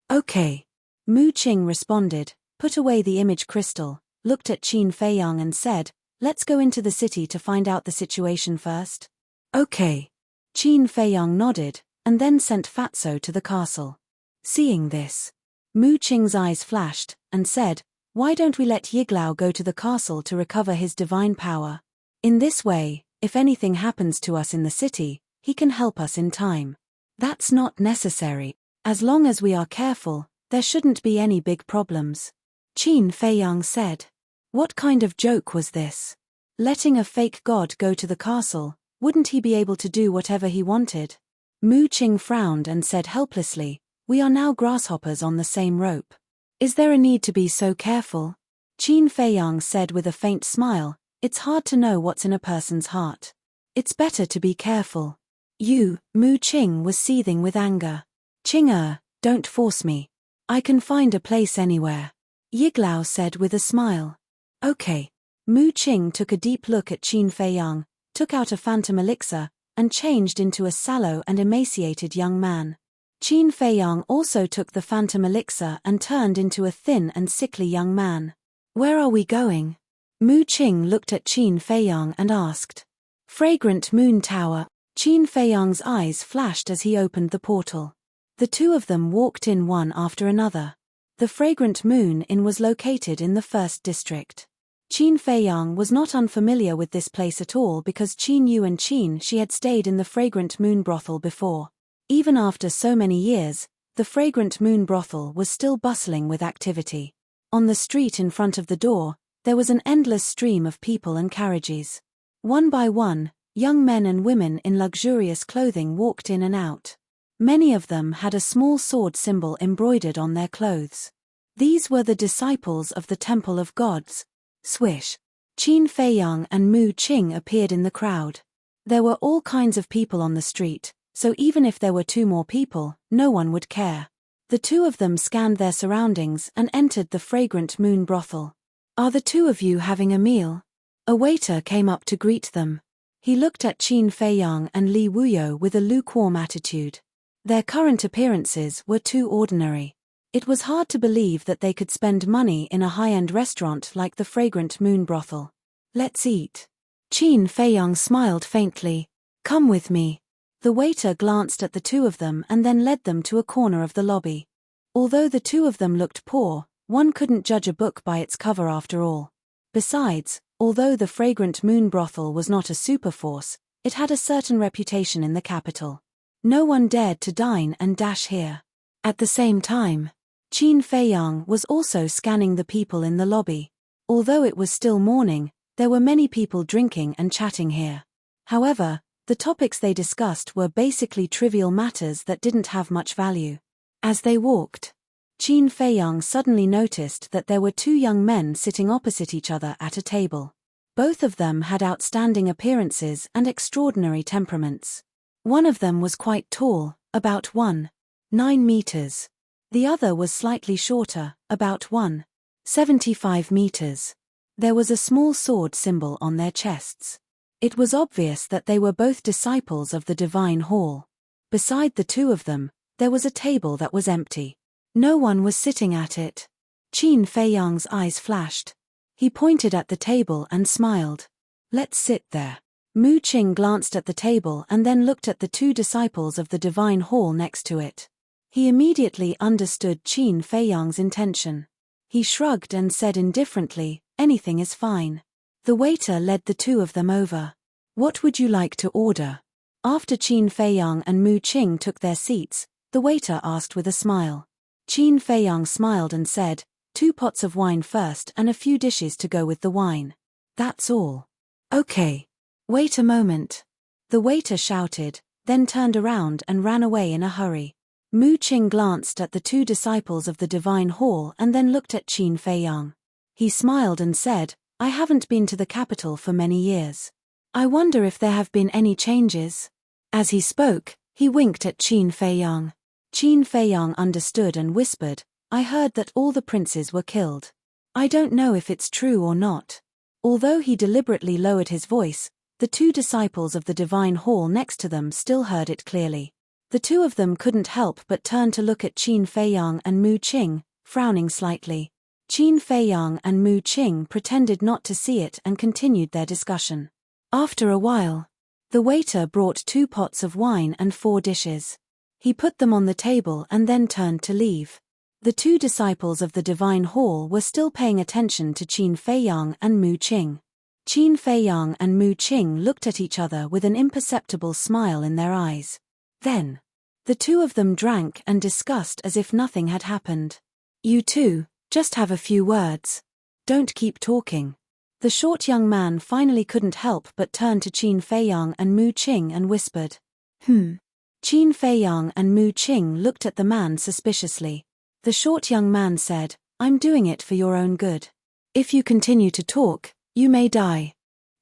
"Okay." Mu Qing responded, put away the image crystal, looked at Qin Feiyang and said, "Let's go into the city to find out the situation first." "Okay." Qin Feiyang nodded, and then sent Fatso to the castle. Seeing this, Mu Qing's eyes flashed, and said, "Why don't we let Yiglao go to the castle to recover his divine power? In this way, if anything happens to us in the city, he can help us in time." "That's not necessary. As long as we are careful, there shouldn't be any big problems," Qin Feiyang said. What kind of joke was this? Letting a fake god go to the castle, wouldn't he be able to do whatever he wanted? Mu Qing frowned and said helplessly, "We are now grasshoppers on the same rope. Is there a need to be so careful?" Qin Feiyang said with a faint smile, "It's hard to know what's in a person's heart. It's better to be careful." Mu Qing was seething with anger. "Qing don't force me. I can find a place anywhere," Yiglao said with a smile. "Okay." Mu Qing took a deep look at Qin Feiyang, took out a phantom elixir, and changed into a sallow and emaciated young man. Qin Feiyang also took the phantom elixir and turned into a thin and sickly young man. "Where are we going?" Mu Qing looked at Qin Feiyang and asked. "Fragrant Moon Tower." Qin Feiyang's eyes flashed as he opened the portal. The two of them walked in one after another. The Fragrant Moon Inn was located in the 1st district. Qin Feiyang was not unfamiliar with this place at all because Qin Yu and she had stayed in the Fragrant Moon brothel before. Even after so many years, the Fragrant Moon brothel was still bustling with activity. On the street in front of the door, there was an endless stream of people and carriages. One by one, young men and women in luxurious clothing walked in and out. Many of them had a small sword symbol embroidered on their clothes. These were the disciples of the Temple of Gods. Swish. Qin Feiyang and Mu Qing appeared in the crowd. There were all kinds of people on the street, so even if there were 2 more people, no one would care. The two of them scanned their surroundings and entered the Fragrant Moon brothel. "Are the two of you having a meal?" A waiter came up to greet them. He looked at Qin Feiyang and Li Wuyo with a lukewarm attitude. Their current appearances were too ordinary. It was hard to believe that they could spend money in a high-end restaurant like the Fragrant Moon brothel. "Let's eat." Qin Feiyang smiled faintly. "Come with me." The waiter glanced at the two of them and then led them to a corner of the lobby. Although the two of them looked poor, one couldn't judge a book by its cover after all. Besides, although the Fragrant Moon brothel was not a superforce, it had a certain reputation in the capital. No one dared to dine and dash here. At the same time, Qin Feiyang was also scanning the people in the lobby. Although it was still morning, there were many people drinking and chatting here. However, the topics they discussed were basically trivial matters that didn't have much value. As they walked, Qin Feiyang suddenly noticed that there were 2 young men sitting opposite each other at a table. Both of them had outstanding appearances and extraordinary temperaments. One of them was quite tall, about 1.9 meters. The other was slightly shorter, about 1.75 meters. There was a small sword symbol on their chests. It was obvious that they were both disciples of the Divine Hall. Beside the two of them, there was a table that was empty. No one was sitting at it. Qin Feiyang's eyes flashed. He pointed at the table and smiled. "Let's sit there." Mu Qing glanced at the table and then looked at the 2 disciples of the Divine Hall next to it. He immediately understood Qin Feiyang's intention. He shrugged and said indifferently, "Anything is fine." The waiter led the two of them over. What would you like to order? After Qin Feiyang and Mu Qing took their seats, the waiter asked with a smile. Qin Feiyang smiled and said, 2 pots of wine first and a few dishes to go with the wine. That's all. Okay. Wait a moment. The waiter shouted, then turned around and ran away in a hurry. Mu Qing glanced at the 2 disciples of the Divine Hall and then looked at Qin Feiyang. He smiled and said, I haven't been to the capital for many years. I wonder if there have been any changes. As he spoke, he winked at Qin Feiyang. Qin Feiyang understood and whispered, I heard that all the princes were killed. I don't know if it's true or not. Although he deliberately lowered his voice, the 2 disciples of the Divine Hall next to them still heard it clearly. The 2 of them couldn't help but turn to look at Qin Feiyang and Mu Qing, frowning slightly. Qin Feiyang and Mu Qing pretended not to see it and continued their discussion. After a while, the waiter brought 2 pots of wine and 4 dishes. He put them on the table and then turned to leave. The 2 disciples of the Divine Hall were still paying attention to Qin Feiyang and Mu Qing. Qin Feiyang and Mu Qing looked at each other with an imperceptible smile in their eyes. Then, the 2 of them drank and discussed as if nothing had happened. You two, just have a few words. Don't keep talking. The short young man finally couldn't help but turn to Qin Feiyang and Mu Qing and whispered. Qin Feiyang and Mu Qing looked at the man suspiciously. The short young man said, I'm doing it for your own good. If you continue to talk, you may die.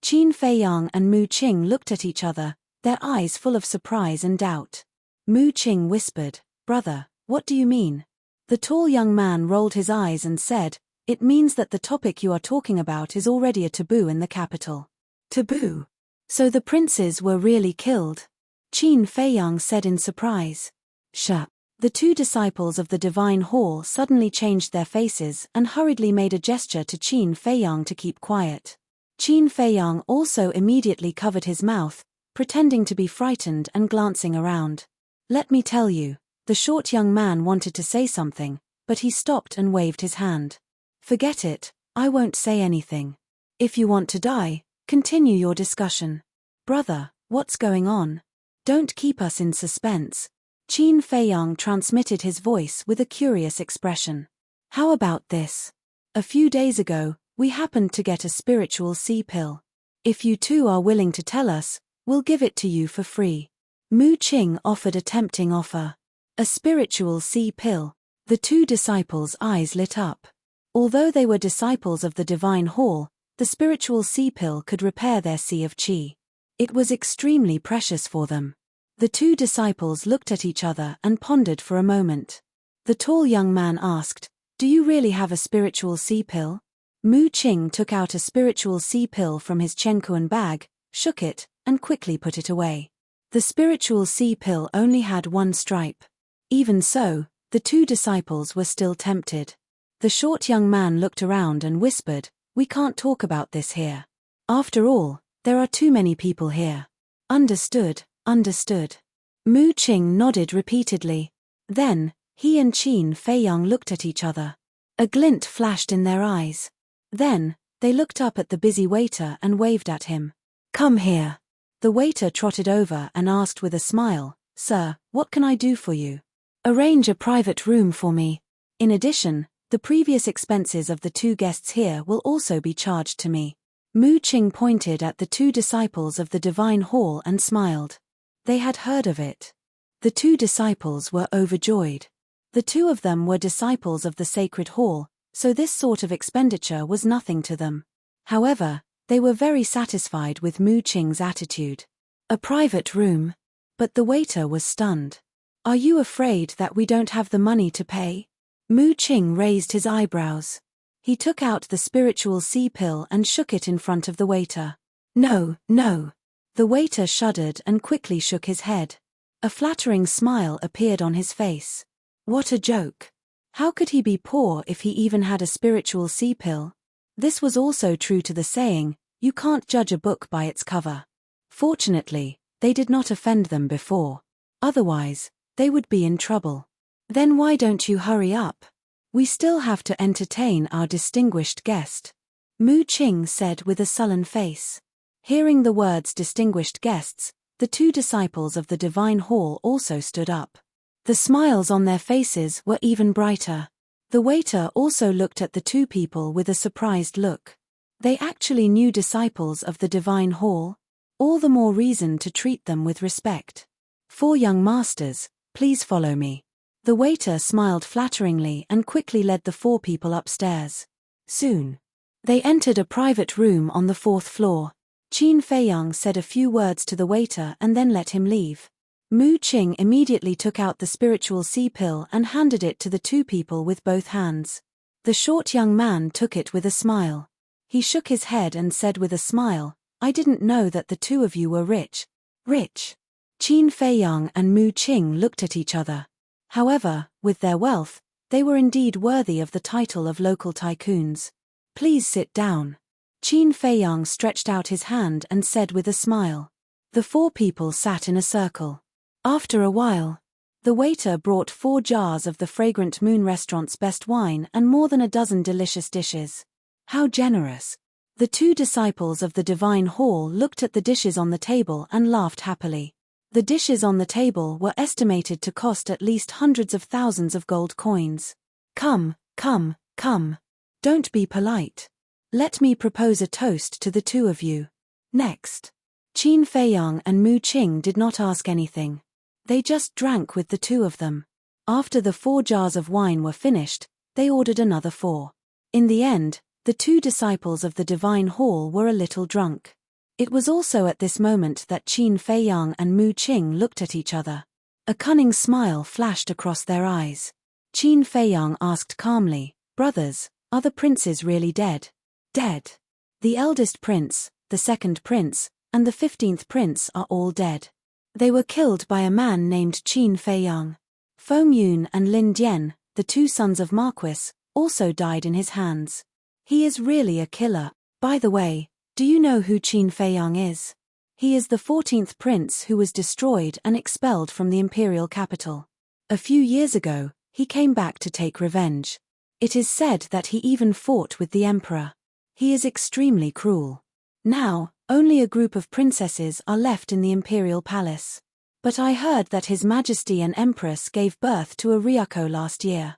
Qin Feiyang and Mu Qing looked at each other, their eyes full of surprise and doubt. Mu Qing whispered, Brother, what do you mean? The tall young man rolled his eyes and said, It means that the topic you are talking about is already a taboo in the capital. Taboo? So the princes were really killed? Qin Feiyang said in surprise. Shut. The 2 disciples of the Divine Hall suddenly changed their faces and hurriedly made a gesture to Qin Feiyang to keep quiet. Qin Feiyang also immediately covered his mouth, pretending to be frightened and glancing around. Let me tell you, the short young man wanted to say something, but he stopped and waved his hand. Forget it, I won't say anything. If you want to die, continue your discussion. Brother, what's going on? Don't keep us in suspense. Qin Feiyang transmitted his voice with a curious expression. How about this? A few days ago, we happened to get a spiritual sea pill. If you two are willing to tell us, we'll give it to you for free. Mu Qing offered a tempting offer. A spiritual sea pill. The 2 disciples' eyes lit up. Although they were disciples of the Divine Hall, the spiritual sea pill could repair their sea of qi. It was extremely precious for them. The 2 disciples looked at each other and pondered for a moment. The tall young man asked, Do you really have a spiritual sea pill? Mu Qing took out a spiritual sea pill from his Chenkuan bag, shook it, and quickly put it away. The spiritual sea pill only had 1 stripe. Even so, the 2 disciples were still tempted. The short young man looked around and whispered, We can't talk about this here. After all, there are too many people here. Understood. Understood. Mu Qing nodded repeatedly. Then, he and Qin Feiyang looked at each other. A glint flashed in their eyes. Then, they looked up at the busy waiter and waved at him. Come here. The waiter trotted over and asked with a smile, Sir, what can I do for you? Arrange a private room for me. In addition, the previous expenses of the 2 guests here will also be charged to me. Mu Qing pointed at the 2 disciples of the Divine Hall and smiled. They had heard of it. The 2 disciples were overjoyed. The 2 of them were disciples of the Sacred Hall, so this sort of expenditure was nothing to them. However, they were very satisfied with Mu Qing's attitude. A private room? But the waiter was stunned. Are you afraid that we don't have the money to pay? Mu Qing raised his eyebrows. He took out the spiritual sea pill and shook it in front of the waiter. No, no. The waiter shuddered and quickly shook his head. A flattering smile appeared on his face. What a joke. How could he be poor if he even had a spiritual sea pill? This was also true to the saying, you can't judge a book by its cover. Fortunately, they did not offend them before. Otherwise, they would be in trouble. Then why don't you hurry up? We still have to entertain our distinguished guest. Mu Qing said with a sullen face. Hearing the words distinguished guests, the two disciples of the divine hall also stood up. The smiles on their faces were even brighter. The waiter also looked at the two people with a surprised look. They actually knew disciples of the divine hall? All the more reason to treat them with respect. 4 young masters, please follow me. The waiter smiled flatteringly and quickly led the 4 people upstairs. Soon, they entered a private room on the 4th floor. Qin Feiyang said a few words to the waiter and then let him leave. Mu Qing immediately took out the spiritual sea pill and handed it to the 2 people with both hands. The short young man took it with a smile. He shook his head and said with a smile, I didn't know that the 2 of you were rich. Rich? Qin Feiyang and Mu Qing looked at each other. However, with their wealth, they were indeed worthy of the title of local tycoons. Please sit down. Qin Feiyang stretched out his hand and said with a smile. The 4 people sat in a circle. After a while, the waiter brought 4 jars of the fragrant Moon restaurant's best wine and more than a dozen delicious dishes. How generous. The 2 disciples of the divine hall looked at the dishes on the table and laughed happily. The dishes on the table were estimated to cost at least hundreds of thousands of gold coins. Come, come, come. Don't be polite. Let me propose a toast to the 2 of you. Next. Qin Feiyang and Mu Qing did not ask anything. They just drank with the 2 of them. After the 4 jars of wine were finished, they ordered another 4. In the end, the 2 disciples of the divine hall were a little drunk. It was also at this moment that Qin Feiyang and Mu Qing looked at each other. A cunning smile flashed across their eyes. Qin Feiyang asked calmly, Brothers, are the princes really dead? Dead. The eldest prince, the 2nd prince, and the 15th prince are all dead. They were killed by a man named Qin Feiyang. Feng Yun and Lin Dian, the 2 sons of Marquis, also died in his hands. He is really a killer. By the way, do you know who Qin Feiyang is? He is the 14th prince who was destroyed and expelled from the imperial capital. A few years ago, he came back to take revenge. It is said that he even fought with the emperor. He is extremely cruel. Now, only a group of princesses are left in the imperial palace. But I heard that His Majesty and Empress gave birth to a Ryuko last year.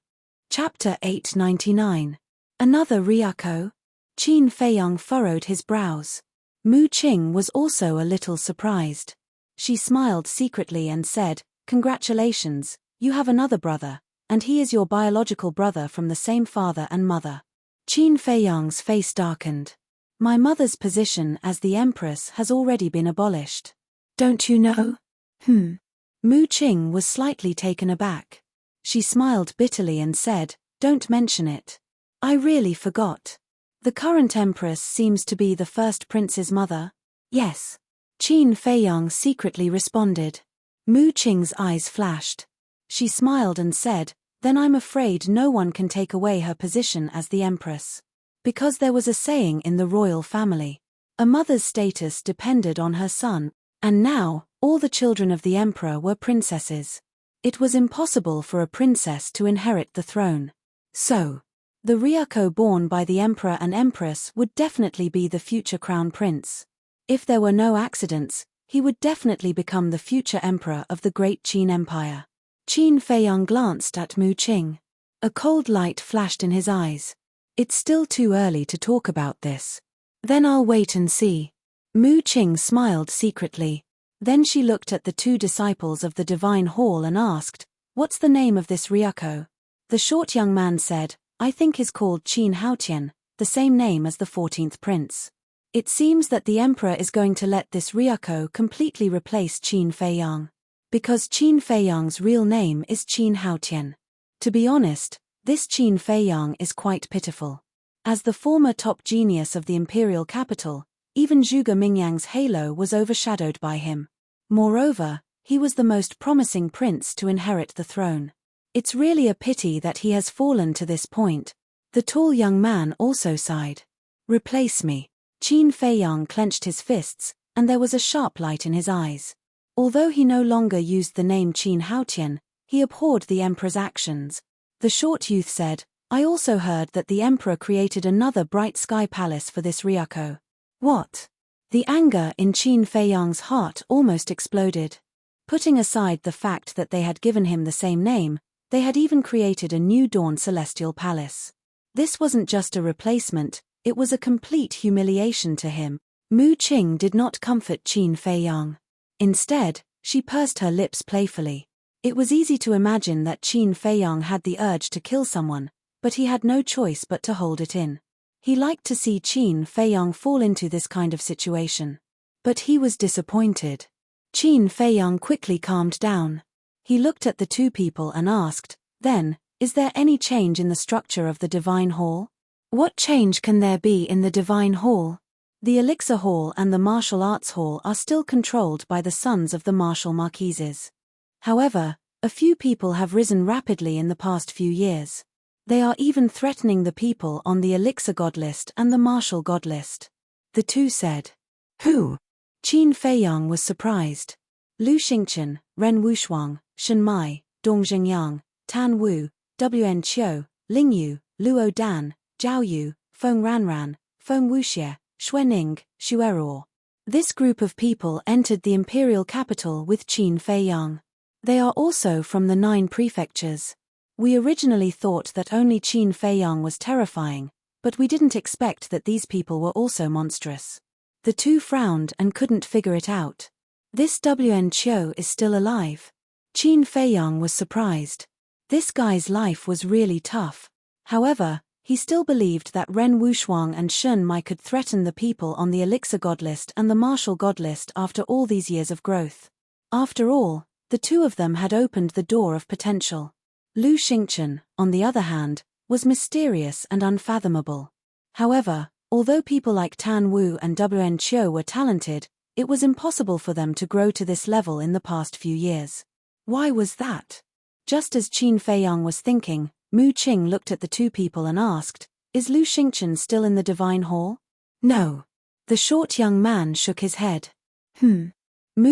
Chapter 899. Another Ryuko? Qin Feiyang furrowed his brows. Mu Qing was also a little surprised. She smiled secretly and said, Congratulations, you have another brother, and he is your biological brother from the same father and mother. Qin Feiyang's face darkened. My mother's position as the empress has already been abolished. Don't you know? Mu Qing was slightly taken aback. She smiled bitterly and said, Don't mention it. I really forgot. The current empress seems to be the first prince's mother? Yes. Qin Feiyang secretly responded. Mu Qing's eyes flashed. She smiled and said, Then I'm afraid no one can take away her position as the empress. Because there was a saying in the royal family. A mother's status depended on her son, and now, all the children of the emperor were princesses. It was impossible for a princess to inherit the throne. So, the Ryuko born by the emperor and empress would definitely be the future crown prince. If there were no accidents, he would definitely become the future emperor of the great Qin Empire. Qin Feiyang glanced at Mu Qing. A cold light flashed in his eyes. It's still too early to talk about this. Then I'll wait and see. Mu Qing smiled secretly. Then she looked at the 2 disciples of the divine hall and asked, What's the name of this Ryuko? The short young man said, I think is called Qin Haotian, the same name as the 14th prince. It seems that the emperor is going to let this Ryuko completely replace Qin Feiyang. Because Qin Feiyang's real name is Qin Haotian. To be honest, this Qin Feiyang is quite pitiful. As the former top genius of the imperial capital, even Zhuge Mingyang's halo was overshadowed by him. Moreover, he was the most promising prince to inherit the throne. It's really a pity that he has fallen to this point. The tall young man also sighed. Replace me. Qin Feiyang clenched his fists, and there was a sharp light in his eyes. Although he no longer used the name Qin Haotian, he abhorred the emperor's actions. The short youth said, I also heard that the emperor created another bright sky palace for this Ryuko. What? The anger in Qin Feiyang's heart almost exploded. Putting aside the fact that they had given him the same name, they had even created a new Dawn Celestial Palace. This wasn't just a replacement, it was a complete humiliation to him. Mu Qing did not comfort Qin Feiyang. Instead, she pursed her lips playfully. It was easy to imagine that Qin Feiyang had the urge to kill someone, but he had no choice but to hold it in. He liked to see Qin Feiyang fall into this kind of situation. But he was disappointed. Qin Feiyang quickly calmed down. He looked at the two people and asked, "Then, is there any change in the structure of the Divine Hall?" "What change can there be in the Divine Hall? The Elixir Hall and the Martial Arts Hall are still controlled by the sons of the Martial Marquises. However, a few people have risen rapidly in the past few years. They are even threatening the people on the Elixir God list and the Martial God list." The two said. "Who?" Qin Feiyang was surprised. Lu Xingchen, Ren Wushuang, Shen Mai, Dong Zhengyang, Tan Wu, Wn Qiu, Ling Yu, Luo Dan, Zhao Yu, Feng Ranran, Feng Wuxie, Xuening, Xueror. This group of people entered the imperial capital with Qin Feiyang. They are also from the 9 prefectures. We originally thought that only Qin Feiyang was terrifying, but we didn't expect that these people were also monstrous. The two frowned and couldn't figure it out. This Wn Qiu is still alive. Qin Feiyang was surprised. This guy's life was really tough. However, he still believed that Ren Wushuang and Shen Mai could threaten the people on the Elixir God list and the Martial God list after all these years of growth. After all, the two of them had opened the door of potential. Lu Xingchen, on the other hand, was mysterious and unfathomable. However, although people like Tan Wu and Wn Qiu were talented, it was impossible for them to grow to this level in the past few years. Why was that? Just as Qin Feiyang was thinking, Mu Qing looked at the two people and asked, "Is Lu Xingchen still in the Divine Hall?" "No." The short young man shook his head. Mu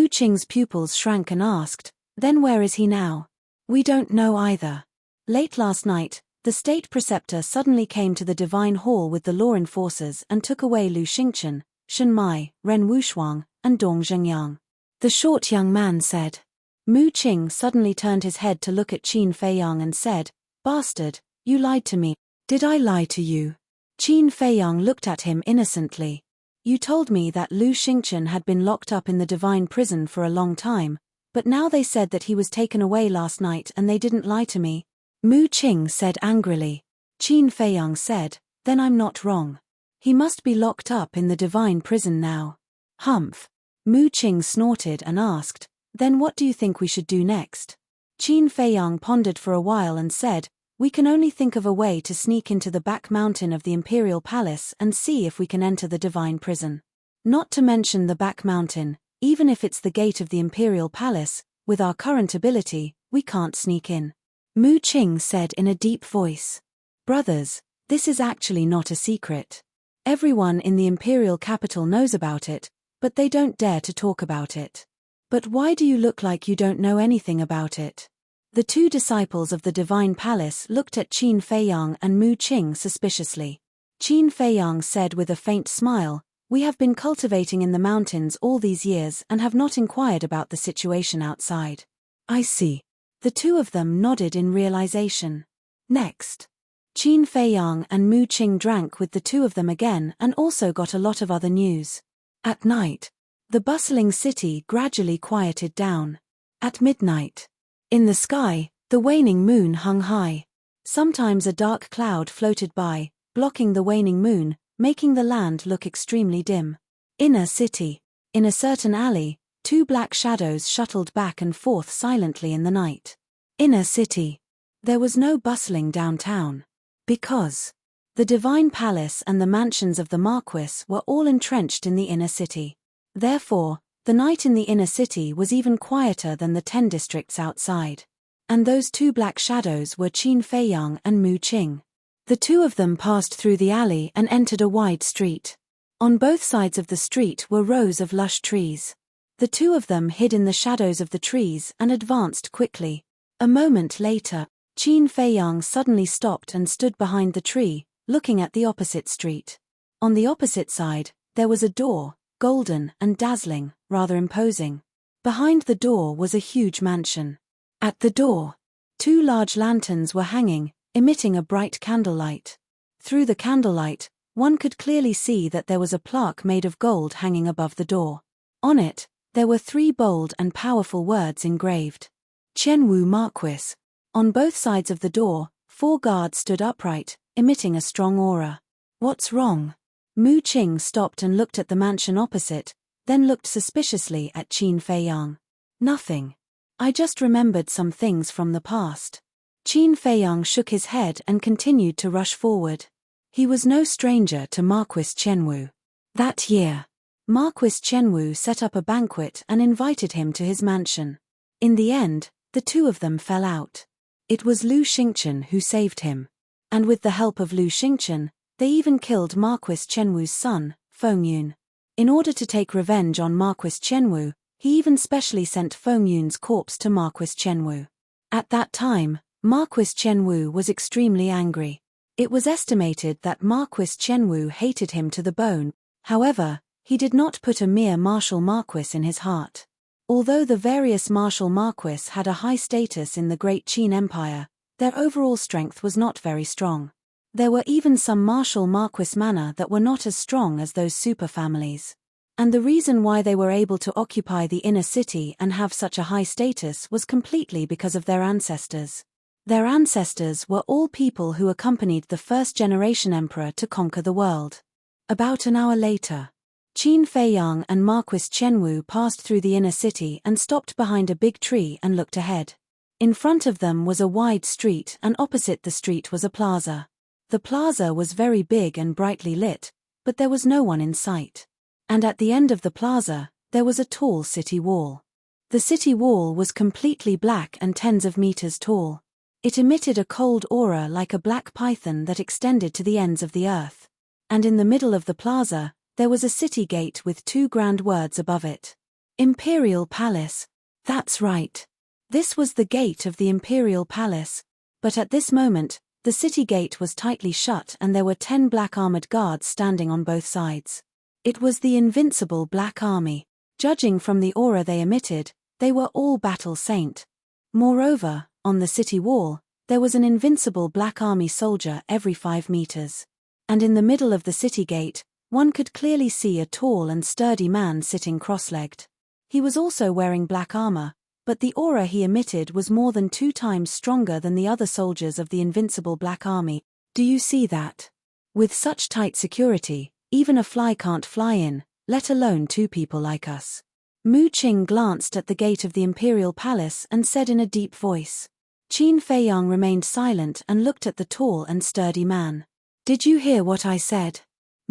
Qing's pupils shrank and asked, "Then where is he now?" "We don't know either." Late last night, the state preceptor suddenly came to the Divine Hall with the law enforcers and took away Lu Xingchen, Shen Mai, Ren Wushuang, and Dong Zhengyang. The short young man said. Mu Qing suddenly turned his head to look at Qin Feiyang and said, "Bastard, you lied to me." "Did I lie to you?" Qin Feiyang looked at him innocently. "You told me that Lu Xingchen had been locked up in the divine prison for a long time, but now they said that he was taken away last night and they didn't lie to me." Mu Qing said angrily. Qin Feiyang said, "Then I'm not wrong. He must be locked up in the divine prison now." "Humph." Mu Qing snorted and asked, "Then what do you think we should do next?" Qin Feiyang pondered for a while and said, "We can only think of a way to sneak into the back mountain of the Imperial Palace and see if we can enter the divine prison. Not to mention the back mountain, even if it's the gate of the Imperial Palace, with our current ability, we can't sneak in." Mu Qing said in a deep voice. "Brothers, this is actually not a secret. Everyone in the Imperial capital knows about it, but they don't dare to talk about it. But why do you look like you don't know anything about it?" The two disciples of the Divine Palace looked at Qin Feiyang and Mu Qing suspiciously. Qin Feiyang said with a faint smile, "We have been cultivating in the mountains all these years and have not inquired about the situation outside." "I see." The two of them nodded in realization. Next, Qin Feiyang and Mu Qing drank with the two of them again and also got a lot of other news. At night, the bustling city gradually quieted down. At midnight, in the sky, the waning moon hung high. Sometimes a dark cloud floated by, blocking the waning moon, making the land look extremely dim. Inner city. In a certain alley, two black shadows shuttled back and forth silently in the night. Inner city. There was no bustling downtown. Because the Divine Palace and the mansions of the Marquis were all entrenched in the inner city. Therefore, the night in the inner city was even quieter than the 10 districts outside. And those two black shadows were Qin Feiyang and Mu Qing. The two of them passed through the alley and entered a wide street. On both sides of the street were rows of lush trees. The two of them hid in the shadows of the trees and advanced quickly. A moment later, Qin Feiyang suddenly stopped and stood behind the tree, looking at the opposite street. On the opposite side, there was a door, golden and dazzling, rather imposing. Behind the door was a huge mansion. At the door, 2 large lanterns were hanging, emitting a bright candlelight. Through the candlelight, one could clearly see that there was a plaque made of gold hanging above the door. On it, there were 3 bold and powerful words engraved. Qianwu Marquis. On both sides of the door, 4 guards stood upright, emitting a strong aura. What's wrong? Mu Qing stopped and looked at the mansion opposite, then looked suspiciously at Qin Feiyang. Nothing. I just remembered some things from the past. Qin Feiyang shook his head and continued to rush forward. He was no stranger to Marquis Qianwu. That year, Marquis Qianwu set up a banquet and invited him to his mansion. In the end, the 2 of them fell out. It was Lu Xingchen who saved him. And with the help of Lu Xingchen, they even killed Marquis Qianwu's son, Fengyun. In order to take revenge on Marquis Qianwu, he even specially sent Fengyun's corpse to Marquis Qianwu. At that time, Marquis Qianwu was extremely angry. It was estimated that Marquis Qianwu hated him to the bone. However, he did not put a mere martial marquis in his heart. Although the various martial marquis had a high status in the Great Qin Empire, their overall strength was not very strong. There were even some martial marquis manor that were not as strong as those superfamilies. And the reason why they were able to occupy the inner city and have such a high status was completely because of their ancestors. Their ancestors were all people who accompanied the first-generation emperor to conquer the world. About an hour later, Qin Feiyang and Marquis Qianwu passed through the inner city and stopped behind a big tree and looked ahead. In front of them was a wide street and opposite the street was a plaza. The plaza was very big and brightly lit, but there was no one in sight. And at the end of the plaza, there was a tall city wall. The city wall was completely black and tens of meters tall. It emitted a cold aura like a black python that extended to the ends of the earth. And in the middle of the plaza, there was a city gate with 2 grand words above it. Imperial Palace. That's right. This was the gate of the Imperial Palace. But at this moment, the city gate was tightly shut and there were 10 black armored guards standing on both sides. It was the invincible Black Army. Judging from the aura they emitted, they were all battle saint. Moreover, on the city wall, there was an invincible Black Army soldier every 5 meters. And in the middle of the city gate, one could clearly see a tall and sturdy man sitting cross-legged. He was also wearing black armor, but the aura he emitted was more than 2 times stronger than the other soldiers of the invincible Black Army. Do you see that? With such tight security, even a fly can't fly in, let alone 2 people like us. Mu Qing glanced at the gate of the Imperial Palace and said in a deep voice. Qin Feiyang remained silent and looked at the tall and sturdy man. Did you hear what I said?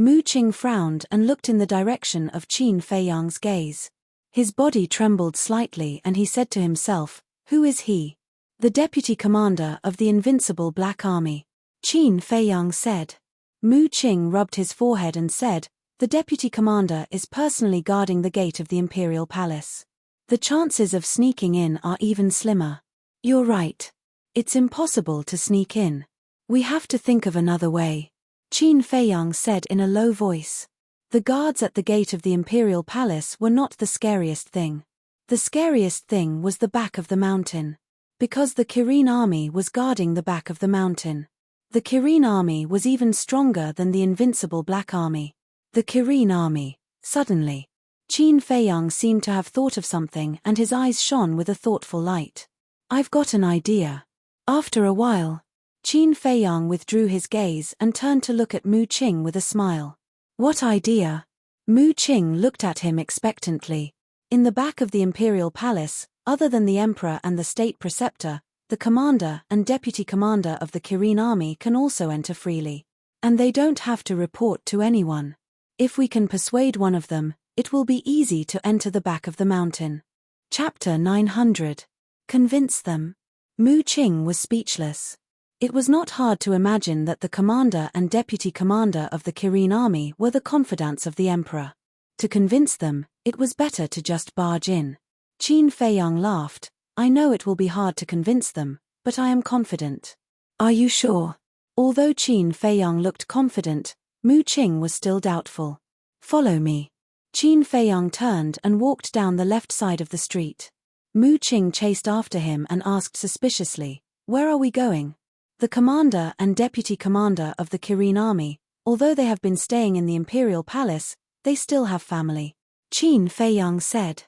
Mu Qing frowned and looked in the direction of Qin Feiyang's gaze. His body trembled slightly and he said to himself, who is he? The deputy commander of the invincible Black Army. Qin Feiyang said. Mu Qing rubbed his forehead and said, the deputy commander is personally guarding the gate of the Imperial Palace. The chances of sneaking in are even slimmer. You're right. It's impossible to sneak in. We have to think of another way. Qin Feiyang said in a low voice. The guards at the gate of the Imperial Palace were not the scariest thing. The scariest thing was the back of the mountain. Because the Kirin army was guarding the back of the mountain. The Kirin army was even stronger than the invincible Black Army. The Kirin army. Suddenly, Qin Feiyang seemed to have thought of something and his eyes shone with a thoughtful light. I've got an idea. After a while, Qin Feiyang withdrew his gaze and turned to look at Mu Qing with a smile. What idea? Mu Qing looked at him expectantly. In the back of the Imperial Palace, other than the Emperor and the State Preceptor, the commander and deputy commander of the Kirin army can also enter freely. And they don't have to report to anyone. If we can persuade one of them, it will be easy to enter the back of the mountain. Chapter 900. Convince them. Mu Qing was speechless. It was not hard to imagine that the commander and deputy commander of the Kirin army were the confidants of the emperor. To convince them, it was better to just barge in. Qin Feiyang laughed. I know it will be hard to convince them, but I am confident. Are you sure? Although Qin Feiyang looked confident, Mu Qing was still doubtful. Follow me. Qin Feiyang turned and walked down the left side of the street. Mu Qing chased after him and asked suspiciously, "Where are we going?" The commander and deputy commander of the Kirin army, although they have been staying in the imperial palace, they still have family. Qin Feiyang said.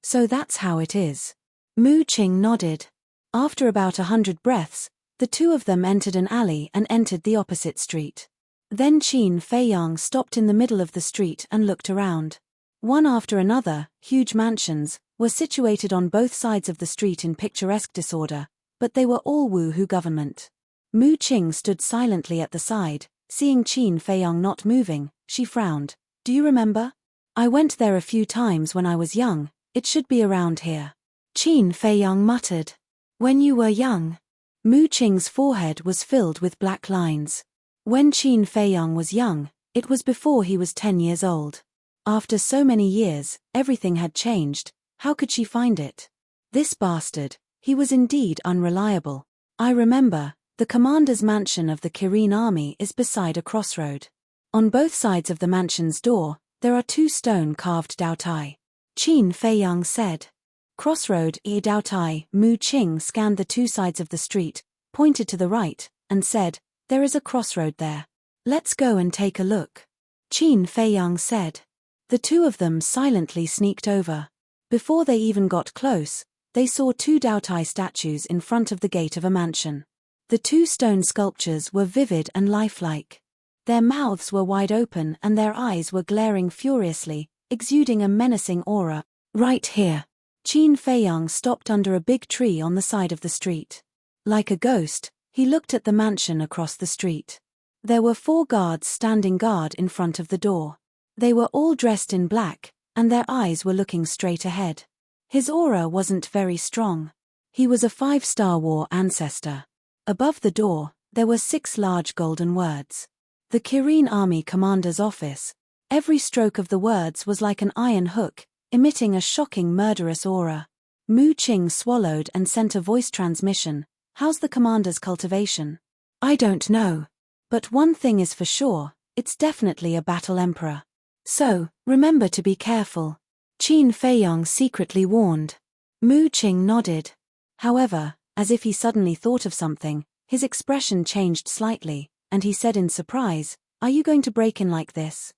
So that's how it is. Mu Qing nodded. After about 100 breaths, the two of them entered an alley and entered the opposite street. Then Qin Feiyang stopped in the middle of the street and looked around. One after another, huge mansions were situated on both sides of the street in picturesque disorder, but they were all Wu government. Mu Qing stood silently at the side. Seeing Qin Feiyang not moving, she frowned. Do you remember? I went there a few times when I was young. It should be around here. Qin Feiyang muttered. When you were young? Mu Qing's forehead was filled with black lines. When Qin Feiyang was young, it was before he was 10 years old. After so many years, everything had changed. How could she find it? This bastard, he was indeed unreliable. I remember, the commander's mansion of the Kirin army is beside a crossroad. On both sides of the mansion's door, there are 2 stone-carved Daotai. Qin Feiyang said. Crossroad Daotai. Mu Qing scanned the 2 sides of the street, pointed to the right, and said, "There is a crossroad there. Let's go and take a look." Qin Feiyang said. The two of them silently sneaked over. Before they even got close, they saw 2 Daotai statues in front of the gate of a mansion. The 2 stone sculptures were vivid and lifelike. Their mouths were wide open and their eyes were glaring furiously, exuding a menacing aura. Right here. Qin Feiyang stopped under a big tree on the side of the street. Like a ghost, he looked at the mansion across the street. There were 4 guards standing guard in front of the door. They were all dressed in black, and their eyes were looking straight ahead. His aura wasn't very strong. He was a 5-star war ancestor. Above the door, there were 6 large golden words. The Kirin army commander's office. Every stroke of the words was like an iron hook, emitting a shocking murderous aura. Mu Qing swallowed and sent a voice transmission. How's the commander's cultivation? I don't know. But one thing is for sure, it's definitely a battle emperor. So, remember to be careful. Qin Feiyang secretly warned. Mu Qing nodded. However, as if he suddenly thought of something, his expression changed slightly, and he said in surprise, "Are you going to break in like this?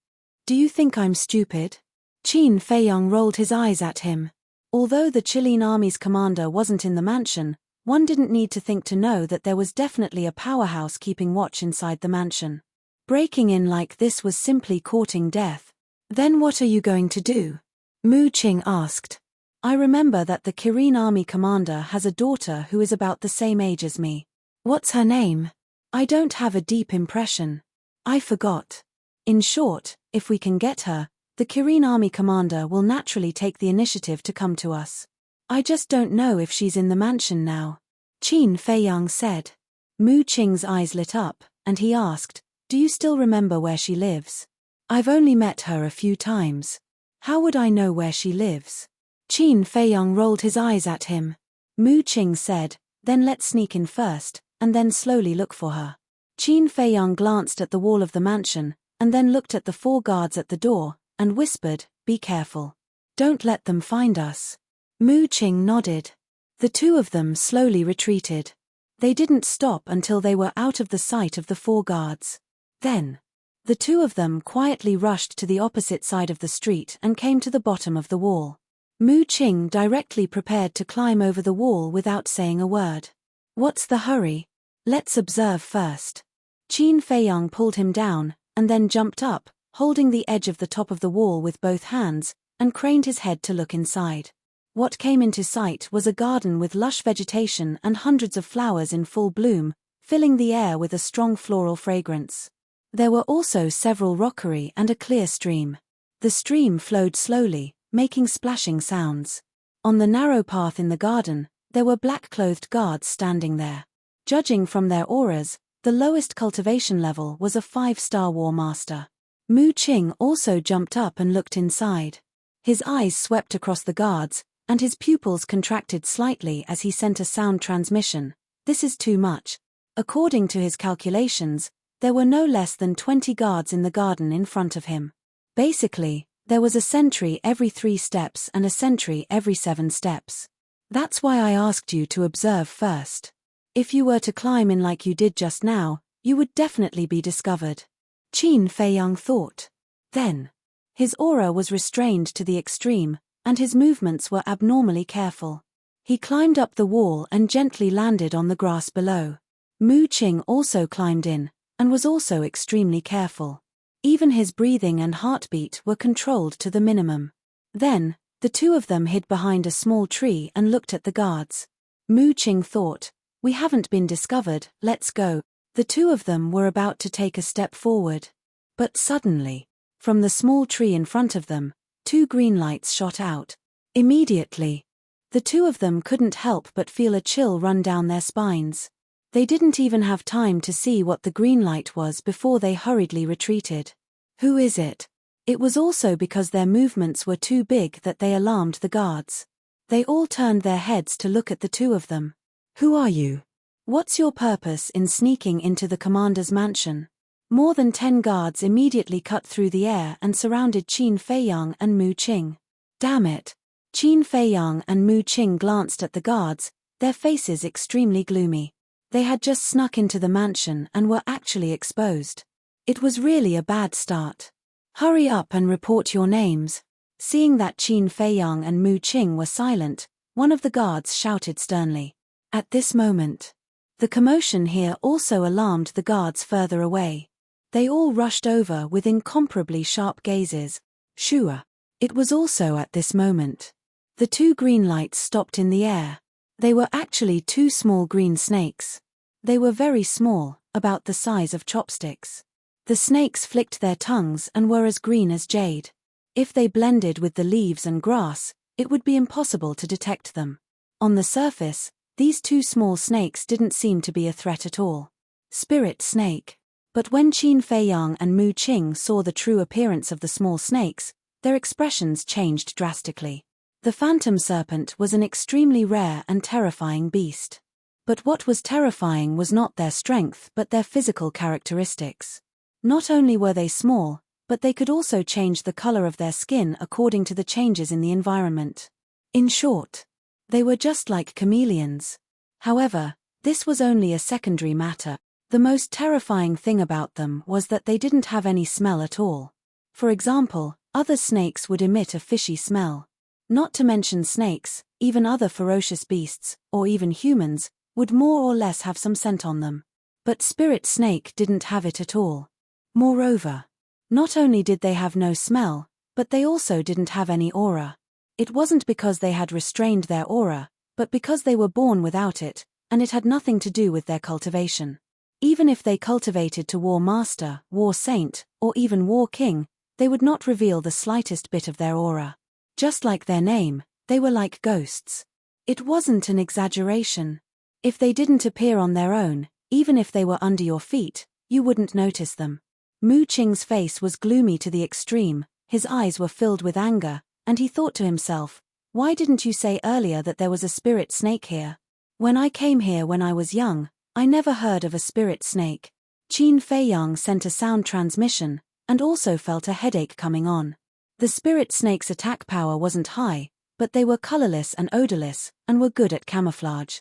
Do you think I'm stupid?" Qin Feiyang rolled his eyes at him. Although the Chilean army's commander wasn't in the mansion, one didn't need to think to know that there was definitely a powerhouse keeping watch inside the mansion. Breaking in like this was simply courting death. Then what are you going to do? Mu Qing asked. I remember that the Kirin army commander has a daughter who is about the same age as me. What's her name? I don't have a deep impression. I forgot. In short, if we can get her, the Kirin army commander will naturally take the initiative to come to us. I just don't know if she's in the mansion now. Qin Feiyang said. Mu Qing's eyes lit up, and he asked, "Do you still remember where she lives?" I've only met her a few times. How would I know where she lives? Qin Feiyang rolled his eyes at him. Mu Qing said, "Then let's sneak in first, and then slowly look for her." Qin Feiyang glanced at the wall of the mansion, and then looked at the 4 guards at the door, and whispered, "Be careful. Don't let them find us." Mu Qing nodded. The 2 of them slowly retreated. They didn't stop until they were out of the sight of the 4 guards. Then, the 2 of them quietly rushed to the opposite side of the street and came to the bottom of the wall. Mu Qing directly prepared to climb over the wall without saying a word. What's the hurry? Let's observe first. Qin Feiyang pulled him down, and then jumped up, holding the edge of the top of the wall with both hands, and craned his head to look inside. What came into sight was a garden with lush vegetation and hundreds of flowers in full bloom, filling the air with a strong floral fragrance. There were also several rockery and a clear stream. The stream flowed slowly, making splashing sounds. On the narrow path in the garden, there were black-clothed guards standing there. Judging from their auras, the lowest cultivation level was a 5-star war master. Mu Qing also jumped up and looked inside. His eyes swept across the guards, and his pupils contracted slightly as he sent a sound transmission. This is too much. According to his calculations, there were no less than 20 guards in the garden in front of him. Basically, there was a sentry every 3 steps and a sentry every 7 steps. That's why I asked you to observe first. If you were to climb in like you did just now, you would definitely be discovered. Qin Feiyang thought. Then, his aura was restrained to the extreme, and his movements were abnormally careful. He climbed up the wall and gently landed on the grass below. Mu Qing also climbed in, and was also extremely careful. Even his breathing and heartbeat were controlled to the minimum. Then, the two of them hid behind a small tree and looked at the guards. Mu Qing thought, "We haven't been discovered, let's go." The two of them were about to take a step forward. But suddenly, from the small tree in front of them, 2 green lights shot out. Immediately, the two of them couldn't help but feel a chill run down their spines. They didn't even have time to see what the green light was before they hurriedly retreated. Who is it? It was also because their movements were too big that they alarmed the guards. They all turned their heads to look at the two of them. Who are you? What's your purpose in sneaking into the commander's mansion? More than 10 guards immediately cut through the air and surrounded Qin Feiyang and Mu Qing. Damn it! Qin Feiyang and Mu Qing glanced at the guards, their faces extremely gloomy. They had just snuck into the mansion and were actually exposed. It was really a bad start. Hurry up and report your names. Seeing that Qin Feiyang and Mu Qing were silent, one of the guards shouted sternly. At this moment, the commotion here also alarmed the guards further away. They all rushed over with incomparably sharp gazes. Shua. It was also at this moment. The 2 green lights stopped in the air. They were actually 2 small green snakes. They were very small, about the size of chopsticks. The snakes flicked their tongues and were as green as jade. If they blended with the leaves and grass, it would be impossible to detect them. On the surface, these 2 small snakes didn't seem to be a threat at all. Spirit snake. But when Qin Feiyang and Mu Qing saw the true appearance of the small snakes, their expressions changed drastically. The phantom serpent was an extremely rare and terrifying beast. But what was terrifying was not their strength but their physical characteristics. Not only were they small, but they could also change the color of their skin according to the changes in the environment. In short, they were just like chameleons. However, this was only a secondary matter. The most terrifying thing about them was that they didn't have any smell at all. For example, other snakes would emit a fishy smell. Not to mention snakes, even other ferocious beasts, or even humans, would more or less have some scent on them. But Spirit Snake didn't have it at all. Moreover, not only did they have no smell, but they also didn't have any aura. It wasn't because they had restrained their aura, but because they were born without it, and it had nothing to do with their cultivation. Even if they cultivated to War Master, War Saint, or even War King, they would not reveal the slightest bit of their aura. Just like their name, they were like ghosts. It wasn't an exaggeration. If they didn't appear on their own, even if they were under your feet, you wouldn't notice them. Mu Qing's face was gloomy to the extreme, his eyes were filled with anger, and he thought to himself, "Why didn't you say earlier that there was a spirit snake here? When I came here when I was young, I never heard of a spirit snake." Qin Feiyang sent a sound transmission, and also felt a headache coming on. The spirit snake's attack power wasn't high, but they were colorless and odorless, and were good at camouflage.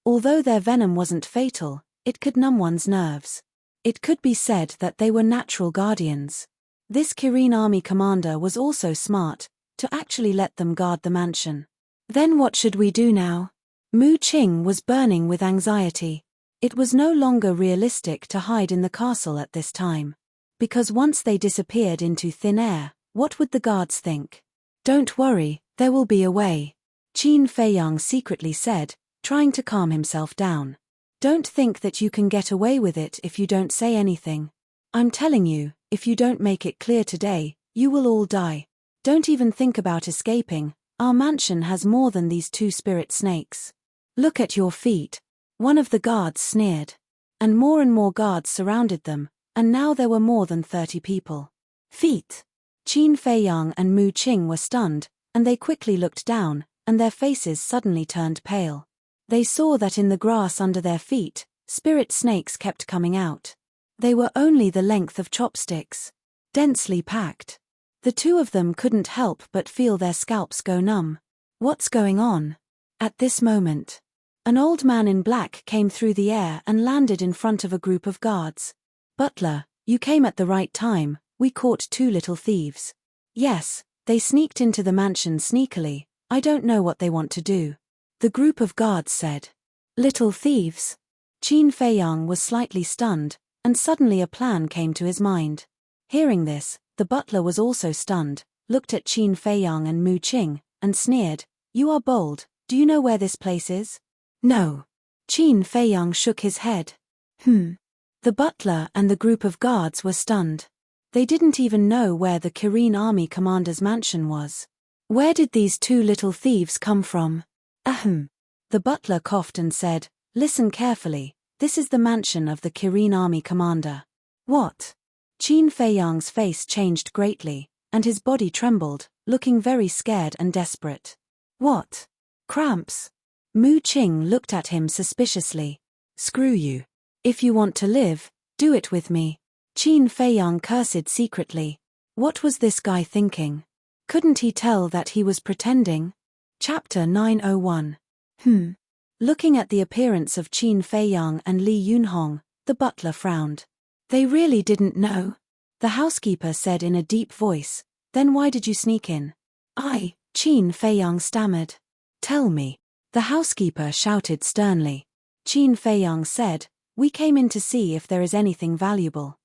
Although their venom wasn't fatal, it could numb one's nerves. It could be said that they were natural guardians. This Kirin army commander was also smart, to actually let them guard the mansion. Then what should we do now? Mu Qing was burning with anxiety. It was no longer realistic to hide in the castle at this time. Because once they disappeared into thin air, what would the guards think? "Don't worry, there will be a way," Qin Feiyang secretly said, trying to calm himself down. "Don't think that you can get away with it if you don't say anything. I'm telling you, if you don't make it clear today, you will all die. Don't even think about escaping. Our mansion has more than these 2 spirit snakes. Look at your feet." One of the guards sneered. And more guards surrounded them, and now there were more than 30 people. Feet. Qin Feiyang and Mu Qing were stunned, and they quickly looked down, and their faces suddenly turned pale. They saw that in the grass under their feet, spirit snakes kept coming out. They were only the length of chopsticks. Densely packed. The two of them couldn't help but feel their scalps go numb. What's going on? At this moment, an old man in black came through the air and landed in front of a group of guards. "Butler, you came at the right time, we caught two little thieves." "Yes, they sneaked into the mansion sneakily, I don't know what they want to do," the group of guards said. "Little thieves?" Qin Feiyang was slightly stunned, and suddenly a plan came to his mind. Hearing this, the butler was also stunned, looked at Qin Feiyang and Mu Qing, and sneered, "You are bold, do you know where this place is?" "No." Qin Feiyang shook his head. The butler and the group of guards were stunned. They didn't even know where the Korean army commander's mansion was. Where did these two little thieves come from? Ahem. The butler coughed and said, "Listen carefully, this is the mansion of the Korean army commander." "What?" Qin Feiyang's face changed greatly, and his body trembled, looking very scared and desperate. "What? Cramps?" Mu Qing looked at him suspiciously. "Screw you. If you want to live, do it with me." Qin Feiyang cursed secretly. What was this guy thinking? Couldn't he tell that he was pretending? Chapter 901. Looking at the appearance of Qin Feiyang and Li Yunhong, the butler frowned. "They really didn't know?" the housekeeper said in a deep voice. "Then why did you sneak in?" Qin Feiyang stammered. "Tell me," the housekeeper shouted sternly. Qin Feiyang said, "We came in to see if there is anything valuable."